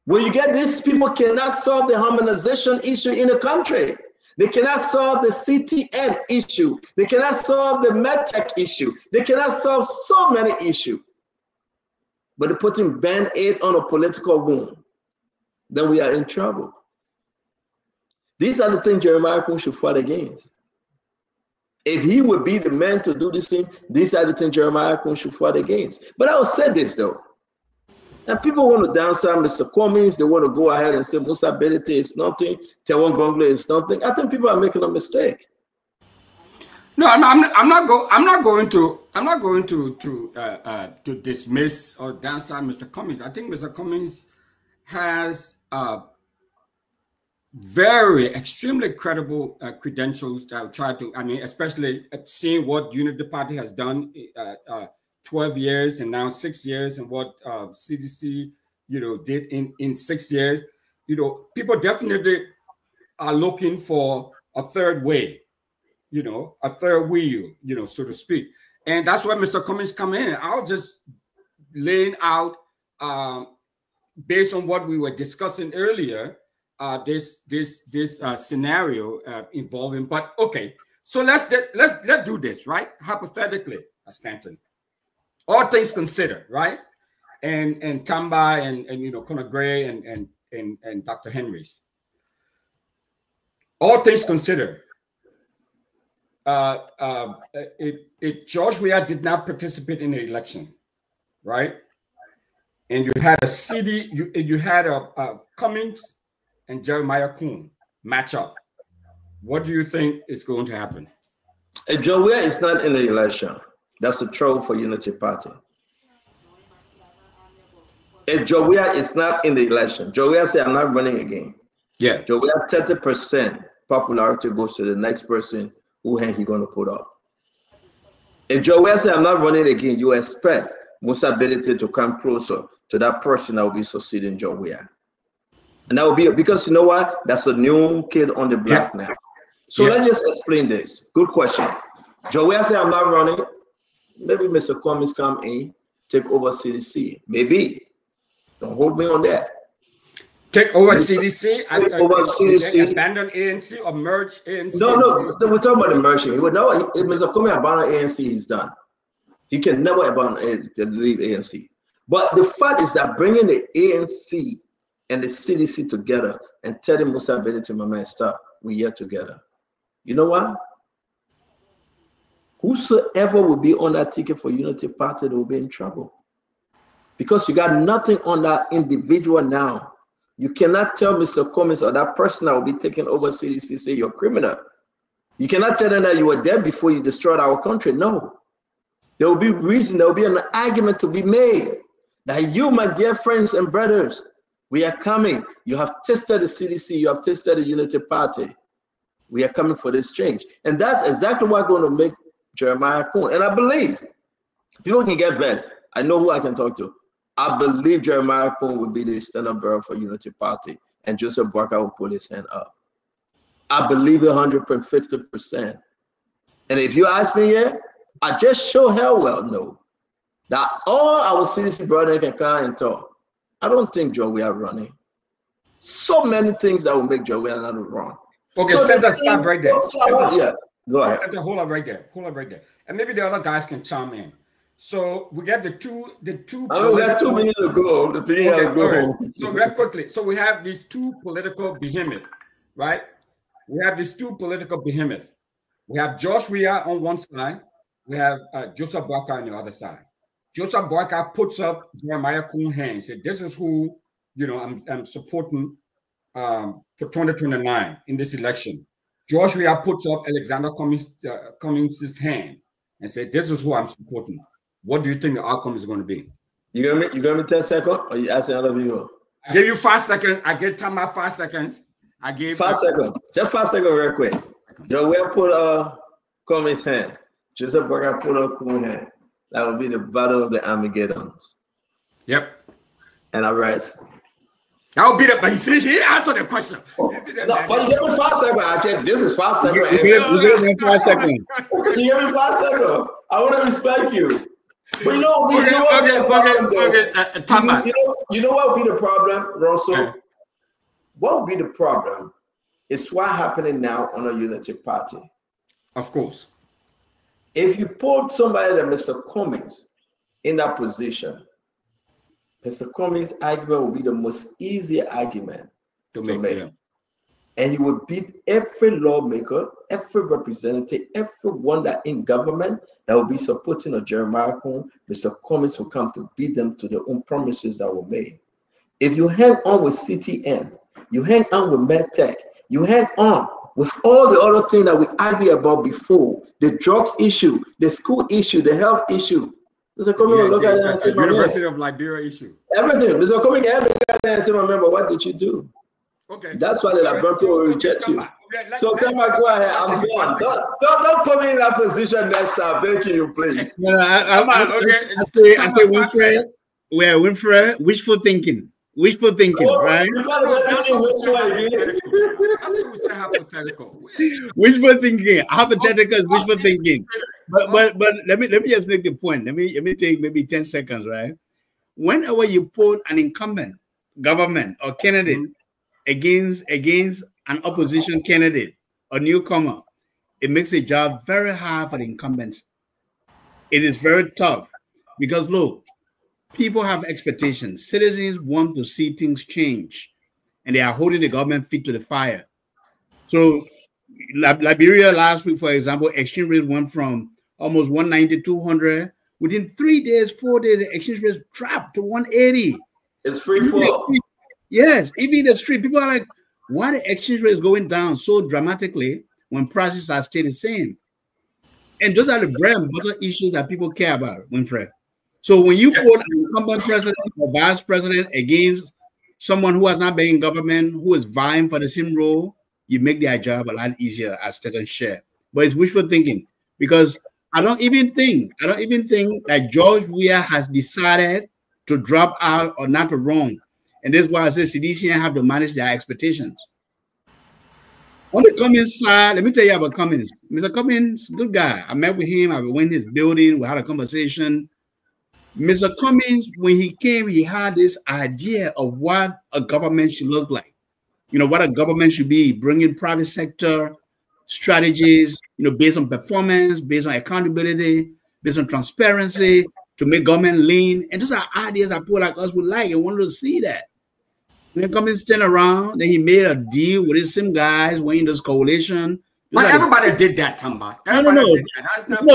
[SPEAKER 5] When you get these people cannot solve the harmonization issue in the country. They cannot solve the CTN issue. They cannot solve the MedTech issue. They cannot solve so many issues. But they're putting Band-Aid on a political wound. Then we are in trouble. These are the things Jeremiah Kun should fight against. If he would be the man to do this thing, these are the things Jeremiah Kun should fight against. But I will say this though. And people want to downside Mr. Cummings. They want to go ahead and say Musa Belete is nothing, Tewon Gongle is nothing. I think people are making a mistake.
[SPEAKER 10] No, I'm not going to dismiss or downside Mr. Cummings. I think Mr. Cummings has very extremely credible credentials that try to. I mean, especially seeing what Unity Party has done. 12 years and now 6 years, and what CDC, did in 6 years. People definitely are looking for a third way, a third wheel, so to speak. And that's where Mr. Cummings come in. I was just laying out, based on what we were discussing earlier, this scenario involving. But okay, so let's do this, right? Hypothetically, Stanton. All things considered, right? And Tamba and Conor Gray and Dr. Henrys. All things considered, if George Weah did not participate in the election, right? And you had you had a Cummings and Jeremiah Kun match up. What do you think is going to happen?
[SPEAKER 5] If George Weah is not in the election, that's a trouble for Unity Party. If George Weah is not in the election, George Weah say, I'm not running again.
[SPEAKER 10] Yeah.
[SPEAKER 5] George Weah 30% popularity goes to the next person who hand he going to put up. If George Weah say, I'm not running again, you expect Musa Belete to come closer to that person that will be succeeding George Weah. And that will be, because you know what? That's a new kid on the block now. So let's just explain this. Good question. George Weah say, I'm not running. Maybe Mr. Cummings come in, take over CDC. Maybe. Don't hold me on that.
[SPEAKER 10] Take over CDC?
[SPEAKER 5] Take over CDC.
[SPEAKER 10] Abandon ANC or merge ANC?
[SPEAKER 5] No, we're talking about the merging. If Mr. Cummings abandon ANC, he's done. He can never abandon to leave ANC. But the fact is that bringing the ANC and the CDC together and telling Musa Belete, my man, stop, we're here together. You know what? Whosoever will be on that ticket for Unity Party, they will be in trouble. Because you got nothing on that individual now. You cannot tell Mr. Cummings or that person that will be taking over CDC, say you're a criminal. You cannot tell them that you were there before you destroyed our country. No. There will be reason, there will be an argument to be made that you, my dear friends and brothers, we are coming. You have tested the CDC, you have tested the Unity Party. We are coming for this change. And that's exactly what's going to make Jeremiah Kun. And I believe people can get vexed. I know who I can talk to. I believe Jeremiah Kun will be the stand-up bearer for Unity Party, and Joseph Boakai will pull his hand up. I believe 150%. And if you ask me, I just sure hell well know that all our CDC brothers can come and talk. I don't think Joe we are running. So many things that will make Joe we are not run.
[SPEAKER 10] Okay, so stop right there.
[SPEAKER 5] Yeah. Go ahead.
[SPEAKER 10] Hold on right there. And maybe the other guys can chime in. So we got the two.
[SPEAKER 5] We have 2 minutes to go.
[SPEAKER 10] So very quickly. So we have these two political behemoths, right? We have these two political behemoths. We have George Weah on one side. We have Joseph Boakai on the other side. Joseph Boakai puts up Jeremiah Kun hands. Said, "This is who I'm supporting for 2029 in this election, George Weah puts up Alexander Cummings' hand and said, "This is who I'm supporting." What do you think the outcome is going to be?
[SPEAKER 5] You got me 10 seconds, or you asking other people?
[SPEAKER 10] I gave you 5 seconds. I gave Tamba 5 seconds. I gave
[SPEAKER 5] 5 seconds. Just 5 seconds, real quick. George Weah put Cummings' hand. Joseph Boakai put up Cummings' hand. That would be the battle of the Armageddons.
[SPEAKER 10] Yep.
[SPEAKER 5] And I rest.
[SPEAKER 10] That would be the. But he answered the question.
[SPEAKER 5] No, but you gave me 5 seconds. I guess this is 5 seconds.
[SPEAKER 8] You gave me 5 seconds.
[SPEAKER 5] You gave me 5 seconds. I want to respect you. But you know,
[SPEAKER 10] okay,
[SPEAKER 5] you know what would be the problem, Russell? What would be the problem is what's happening now on a unity party.
[SPEAKER 10] Of course.
[SPEAKER 5] If you put somebody like Mr. Cummings in that position, Mr. Cummings' argument will be the most easy argument to make. Yeah. And he would beat every lawmaker, every representative, everyone that in government that will be supporting a Jeremiah Cone. Mr. Cummings will come to beat them to their own promises that were made. If you hang on with CTN, you hang on with MedTech, you hang on with all the other things that we argued about before, the drugs issue, the school issue, the health issue. Mr. Cummings will look at it and say,
[SPEAKER 10] University of Liberia issue.
[SPEAKER 5] Everything. Mr. Cummings will look at it and say, remember, what did you do?
[SPEAKER 10] Okay.
[SPEAKER 5] That's why the Liberian people will reject you. So tell me, go ahead. I'm done. Don't put me in that position next time. Thank you, please.
[SPEAKER 8] No, I say Winfrey. Where Winfrey? Wishful thinking. Wishful thinking, right?
[SPEAKER 10] That's hypothetical.
[SPEAKER 8] Wishful thinking. Hypothetical is wishful thinking. But let me just make the point. Let me take maybe 10 seconds, right? Whenever you put an incumbent government or candidate against an opposition candidate or newcomer, it makes the job very hard for the incumbents. It is very tough because look, people have expectations. Citizens want to see things change, and they are holding the government feet to the fire. So Liberia last week, for example, exchange rate went from almost 190 to 200. Within 3 days, 4 days, the exchange rate dropped to 180.
[SPEAKER 5] It's free fall.
[SPEAKER 8] Yes, even in the street, people are like, why the exchange rate is going down so dramatically when prices are staying the same? And those are the bread and butter issues that people care about, Winfrey. So when you put an incumbent president or vice president against someone who has not been in government, who is vying for the same role, you make their job a lot easier as State and Share. But it's wishful thinking because I don't even think that George Weah has decided to drop out or not to run. And that's why I say CDCN have to manage their expectations. On the Cummings side, let me tell you about Cummings. Mr. Cummings, good guy. I met with him. I went in his building. We had a conversation. Mr. Cummings, when he came, he had this idea of what a government should look like. You know, what a government should be, bringing private sector strategies, you know, based on performance, based on accountability, based on transparency, to make government lean. And those are ideas that people like us would like and wanted to see that. Then Cummings turned around, then he made a deal with his same guys, went in this coalition.
[SPEAKER 10] But everybody did that, Tamba.
[SPEAKER 8] No.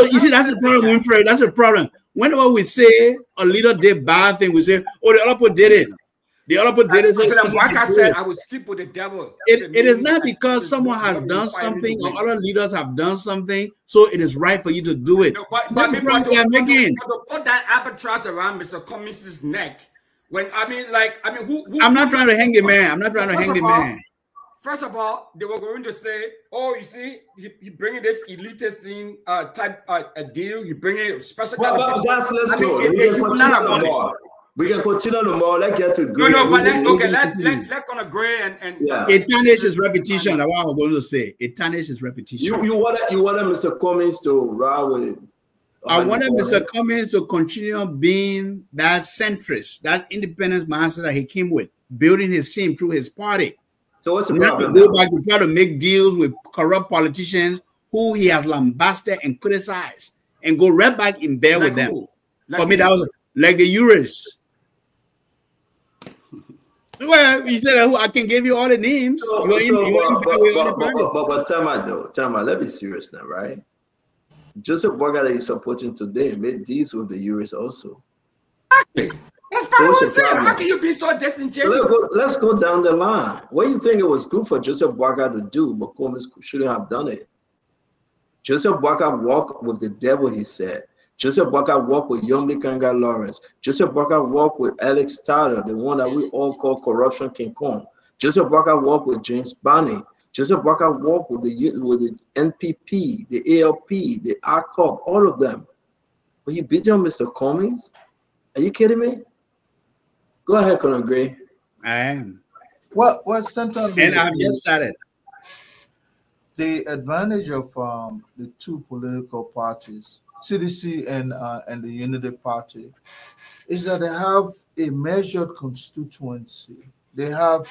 [SPEAKER 8] You see, that's the problem, Winfrey. That's the problem. Whenever we say a leader did bad thing, we say, oh, the other people did it. The other people did it.
[SPEAKER 10] Like I said, I would sleep with the devil.
[SPEAKER 8] It is not because someone has done something or other leaders have done something, so it is right for you to do it.
[SPEAKER 10] But to put that albatross around Mr. Cummings' neck, who
[SPEAKER 8] I'm not trying to hang the man. I'm not trying to hang the man.
[SPEAKER 10] First of all, they were going to say, "Oh, you see, you bringing this elitist in type a deal. You bring it special."
[SPEAKER 5] Let's go. We can continue the more. Let's get to agree.
[SPEAKER 10] Let's gonna agree and
[SPEAKER 8] yeah. It tarnishes his repetition. That's what I'm going to say. It tarnishes his repetition.
[SPEAKER 5] You wanted Mr. Cummings to ride with.
[SPEAKER 8] I wanted Mr. Cummings to continue being that centrist, that independence mindset that he came with, building his team through his party.
[SPEAKER 5] So what's the
[SPEAKER 8] problem? Go back to try to make deals with corrupt politicians who he has lambasted and criticized, and go right back in bed with them. For me, that was like the Uris. Well, he said, I can give you all the names.
[SPEAKER 5] But Tama, let's be serious now, right? Joseph Boakai that you're supporting today made deals with the Uris also.
[SPEAKER 10] Exactly. How can you be so disingenuous?
[SPEAKER 5] Let's go down the line. What do you think it was good for Joseph Boakai to do, but Combs shouldn't have done it? Joseph Boakai walked with the devil, he said. Joseph Boakai walked with Yomli Kanga Lawrence. Joseph Boakai walked with Alex Tyler, the one that we all call Corruption King Kong. Joseph Boakai walked with James Barney. Joseph Boakai walked with the NPP, the ALP, the ARCOP, all of them. But you beat on Mr. Cummings? Are you kidding me? Go ahead, Colonel Gray.
[SPEAKER 8] I am.
[SPEAKER 15] What Senator?
[SPEAKER 8] And I've just started.
[SPEAKER 15] The advantage of the two political parties, CDC and the Unity Party, is that they have a measured constituency. They have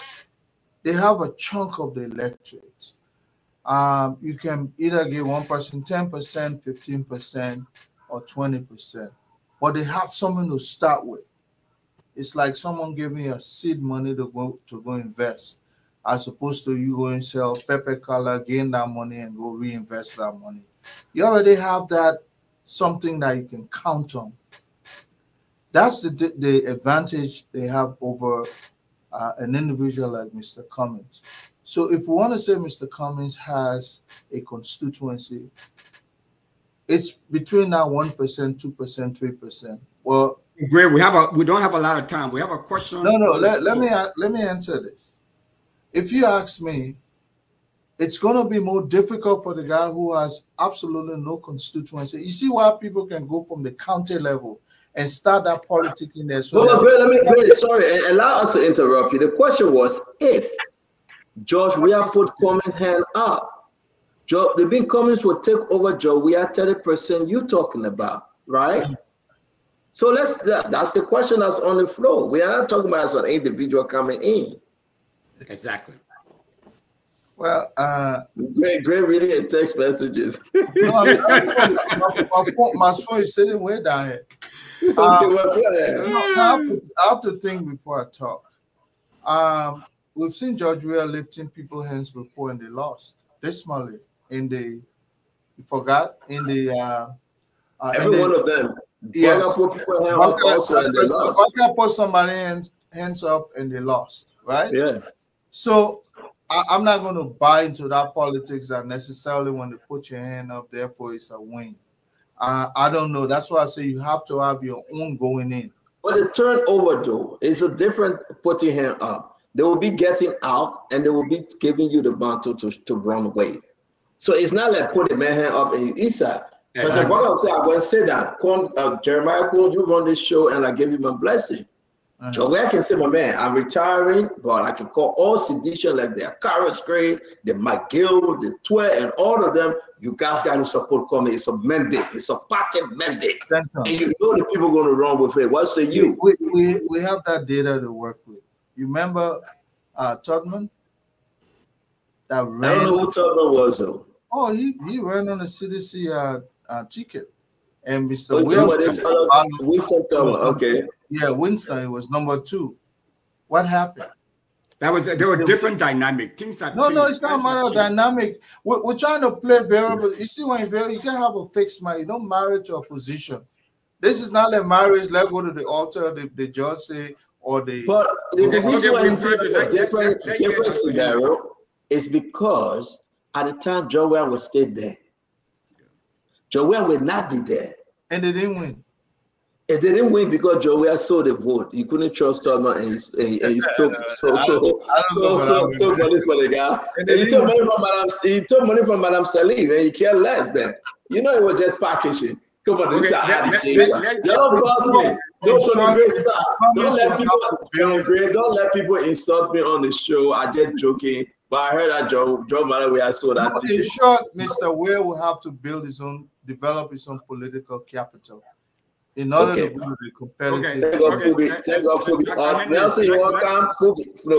[SPEAKER 15] a chunk of the electorate. You can either give one person 10%, 15%, or 20%, but they have something to start with. It's like someone giving you a seed money to go invest, as opposed to you going sell pepper color, gain that money, and go reinvest that money. You already have that something that you can count on. That's the advantage they have over an individual like Mr. Cummings. So if we want to say Mr. Cummings has a constituency, it's between that 1%, 2%, 3%. Well,
[SPEAKER 10] Great. We don't have a lot of time. We have a question.
[SPEAKER 15] No. Let me answer this. If you ask me, it's going to be more difficult for the guy who has absolutely no constituency. You see why people can go from the county level and start that politics in there. So
[SPEAKER 5] sorry, allow us to interrupt you. The question was if George Weah put Cummings' hand up. The big Cummings will take over Joe. We are 30% you talking about, right? So that's the question that's on the floor. We are not talking about as an individual coming in.
[SPEAKER 10] Exactly.
[SPEAKER 15] Well,
[SPEAKER 5] great reading in text messages.
[SPEAKER 15] No, my phone is sitting way down here. I have to think before I talk. We've seen George Weah lifting people's hands before and they lost. Dismally every
[SPEAKER 5] one of them.
[SPEAKER 15] Yes. Boakai put somebody's hands up and they lost, right?
[SPEAKER 5] Yeah.
[SPEAKER 15] So I'm not going to buy into that politics that necessarily when they put your hand up, therefore it's a win. I don't know. That's why I say you have to have your own going in.
[SPEAKER 5] But the turnover, though, is a different put your hand up. They will be getting out and they will be giving you the mantle to run away. So it's not like putting my hand up and you eat that. Because what I'll say, I will say that Jeremiah, you run this show and I give you my blessing. So I can say, my man, I'm retiring, but I can call all sedition like the Carrot Grade, the McGill, the Twe, and all of them. You guys got to support Cummings. It's a mandate. It's a party mandate. And you know the people going to run with it. What say you?
[SPEAKER 15] We have that data to work with. You remember Tubman? That ran.
[SPEAKER 5] I don't know who Tubman was, though.
[SPEAKER 15] Oh, he ran on the CDC ticket. And Mr. Winston,
[SPEAKER 5] okay.
[SPEAKER 15] Yeah, Winston was number 2. What happened?
[SPEAKER 10] There were different dynamic things that
[SPEAKER 15] no, it's not a matter of dynamic. We're trying to play variable. You see, when you can have a fixed mind, you don't marry to a position. This is not like marriage. Let's go to the altar. The judge say or the.
[SPEAKER 5] But the reason why it's a different scenario is because at the time Joe Weah was still there. Joe Weah will not be there.
[SPEAKER 15] And they didn't win.
[SPEAKER 5] And they didn't win because Joe Weah sold the vote. He couldn't trust Tubman and he took money for the guy. And he took money from Madame Salif and he cared less then. You know it was just packaging. Come on, this is don't let people insult me on the show. I just joking. But I heard that Joe Malawi saw that.
[SPEAKER 15] In short, Mr. Weah will have to develop his own political capital in order to be the competitive.
[SPEAKER 5] Thank God, Fubi. Nelson, you want to come?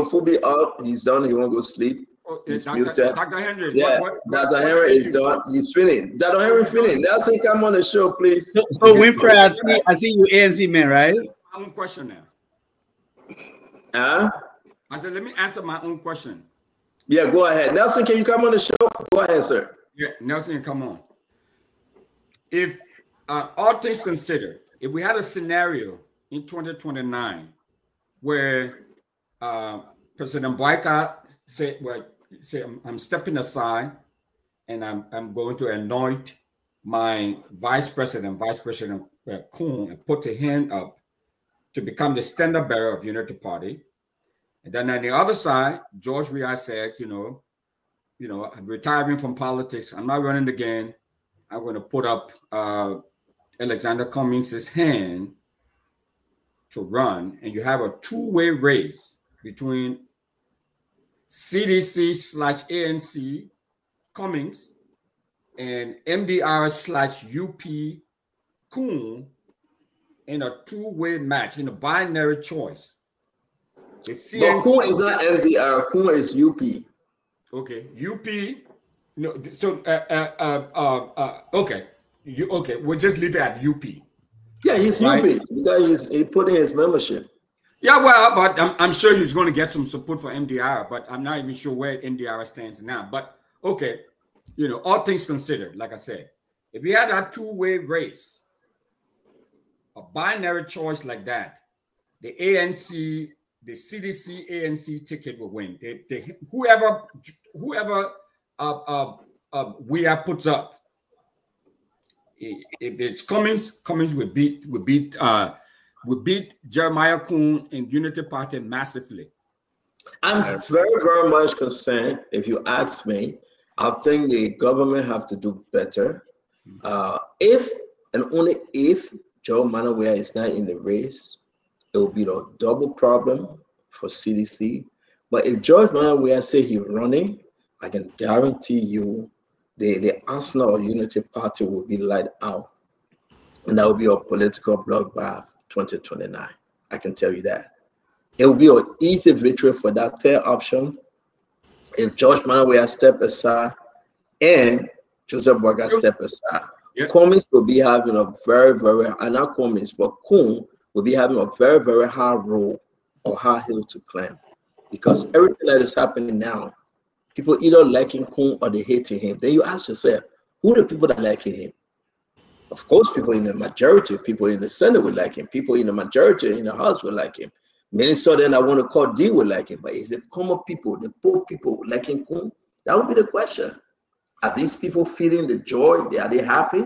[SPEAKER 5] Fubi up. He's done. He won't go sleep. He's muted.
[SPEAKER 10] Dr. Henry.
[SPEAKER 5] Yeah, Dr. Henry is done. He's feeling. Dr. Henry feeling. Nelson, come on the show, please.
[SPEAKER 8] So Winfrey, I see you ANC man, right?
[SPEAKER 10] My own question now. I said, let me answer my own question.
[SPEAKER 5] Yeah, go ahead. Nelson, can you come on the show? Go ahead, sir.
[SPEAKER 10] Yeah, Nelson, come on. If all things considered, if we had a scenario in 2029, where President Boyka said, well, I'm stepping aside and I'm going to anoint my Vice President Koon, and put him up to become the standard bearer of Unity Party. And then on the other side, George Weah said, I'm retiring from politics. I'm not running again. I'm going to put up Alexander Cummings' hand to run. And you have a two-way race between CDC/ANC Cummings and MDR/UP Koon in a two-way match, in a binary choice. The CNC,
[SPEAKER 5] but Koon is not MDR, Koon is UP.
[SPEAKER 10] Okay, UP. No, so okay, okay. We'll just leave it at UP.
[SPEAKER 5] Yeah, he's right? UP because he's putting his membership.
[SPEAKER 10] Yeah, well, but I'm sure he's going to get some support for MDR, but I'm not even sure where MDR stands now. But okay, all things considered, like I said, if we had that two-way race, a binary choice like that, the ANC, the CDC ANC ticket will win. Whoever Weah puts up, if it's Cummings will beat Jeremiah Koon and Unity Party massively.
[SPEAKER 5] I'm very, very much concerned. If you ask me, I think the government have to do better. If and only if Joe Manuel is not in the race, it will be a double problem for CDC. But if George Manuel say he's running, I can guarantee you the arsenal of Unity Party will be light out. And that will be a political bloodbath 2029. I can tell you that. It will be an easy victory for that third option if George Manuel step aside and Joseph Boyka step aside. Yeah. Cummings will be having a very, not Cummings, but Koon will be having a very, very hard role or hard hill to climb. Because everything that is happening now, people either liking Koon or they hating him. Then you ask yourself, who are the people that liking him? Of course, people in the majority, people in the Senate will like him. People in the majority in the House will like him. Many Southern I want to call D will like him. But is it common people, the poor people liking Koon? That would be the question. Are these people feeling the joy? Are they happy?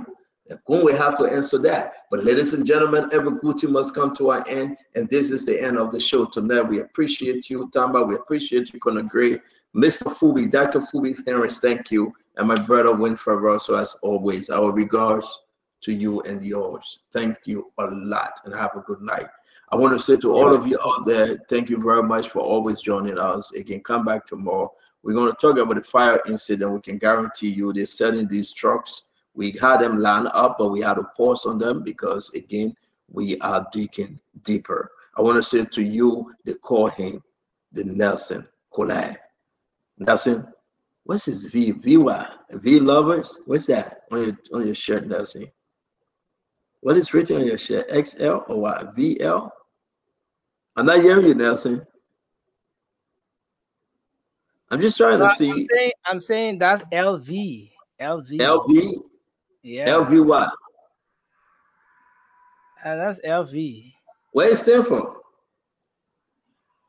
[SPEAKER 5] And Koon will have to answer that. But ladies and gentlemen, every good thing must come to an end. And this is the end of the show tonight. We appreciate you, Tamba. We appreciate you, Conagray. Mr. Fubi, Dr. Fubi Harris, thank you. And my brother Winfred Russell, as always, our regards to you and yours. Thank you a lot and have a good night. I want to say to all of you out there, thank you very much for always joining us. Again, come back tomorrow. We're going to talk about the fire incident. We can guarantee you they're selling these trucks. We had them line up, but we had to pause on them because, again, we are digging deeper. I want to say to you, they call him the Nelson Collab. Nelson, what's his V? V lovers? What's that on your shirt, Nelson? What is written on your shirt? XL or what? VL? I'm not hearing you, Nelson. I'm just trying to see.
[SPEAKER 4] I'm saying that's LV. LV.
[SPEAKER 5] LV?
[SPEAKER 4] Yeah.
[SPEAKER 5] LV what?
[SPEAKER 4] That's LV.
[SPEAKER 5] What it stand for?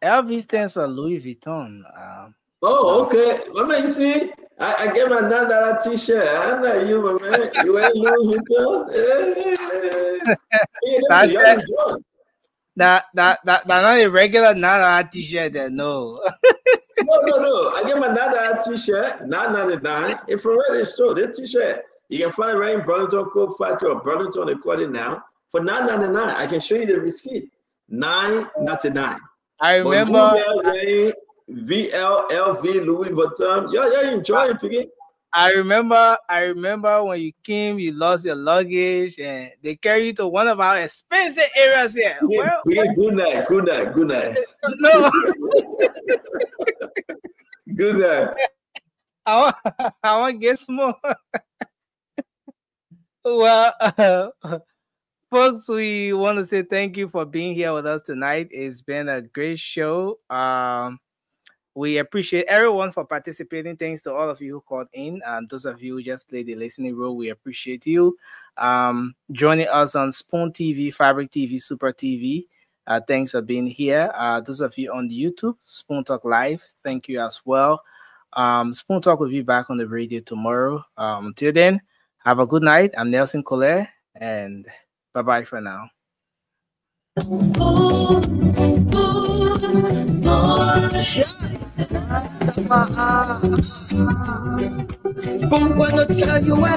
[SPEAKER 4] LV stands for Louis Vuitton.
[SPEAKER 5] Okay. Well, man, you see, I get my $9 t-shirt. I'm not you, my man. You ain't Louis Vuitton.
[SPEAKER 4] Not a regular $9 t-shirt. No.
[SPEAKER 5] No. I get my $9 t-shirt, $9.99. It's from Reddit store. This t-shirt, you can find it right in Burlington Coat Factory or Burlington Recording now for $9.99. I can show you the receipt. $9.99.
[SPEAKER 4] I remember.
[SPEAKER 5] VLLV Louis Vuitton. Yeah, enjoy it, Piggy.
[SPEAKER 4] I remember when you came, you lost your luggage, and they carried you to one of our expensive areas here.
[SPEAKER 5] Yeah, good night.
[SPEAKER 4] No.
[SPEAKER 5] Good night.
[SPEAKER 4] I want to get more. Well, folks, we want to say thank you for being here with us tonight. It's been a great show. We appreciate everyone for participating. Thanks to all of you who called in, and those of you who just played the listening role. We appreciate you joining us on Spoon TV, Fabric TV, Super TV. Thanks for being here. Those of you on YouTube, Spoon Talk Live, thank you as well. Spoon Talk will be back on the radio tomorrow. Until then, have a good night. I'm Nelson Collet, and bye-bye for now.
[SPEAKER 1] Spoon gonna tell you what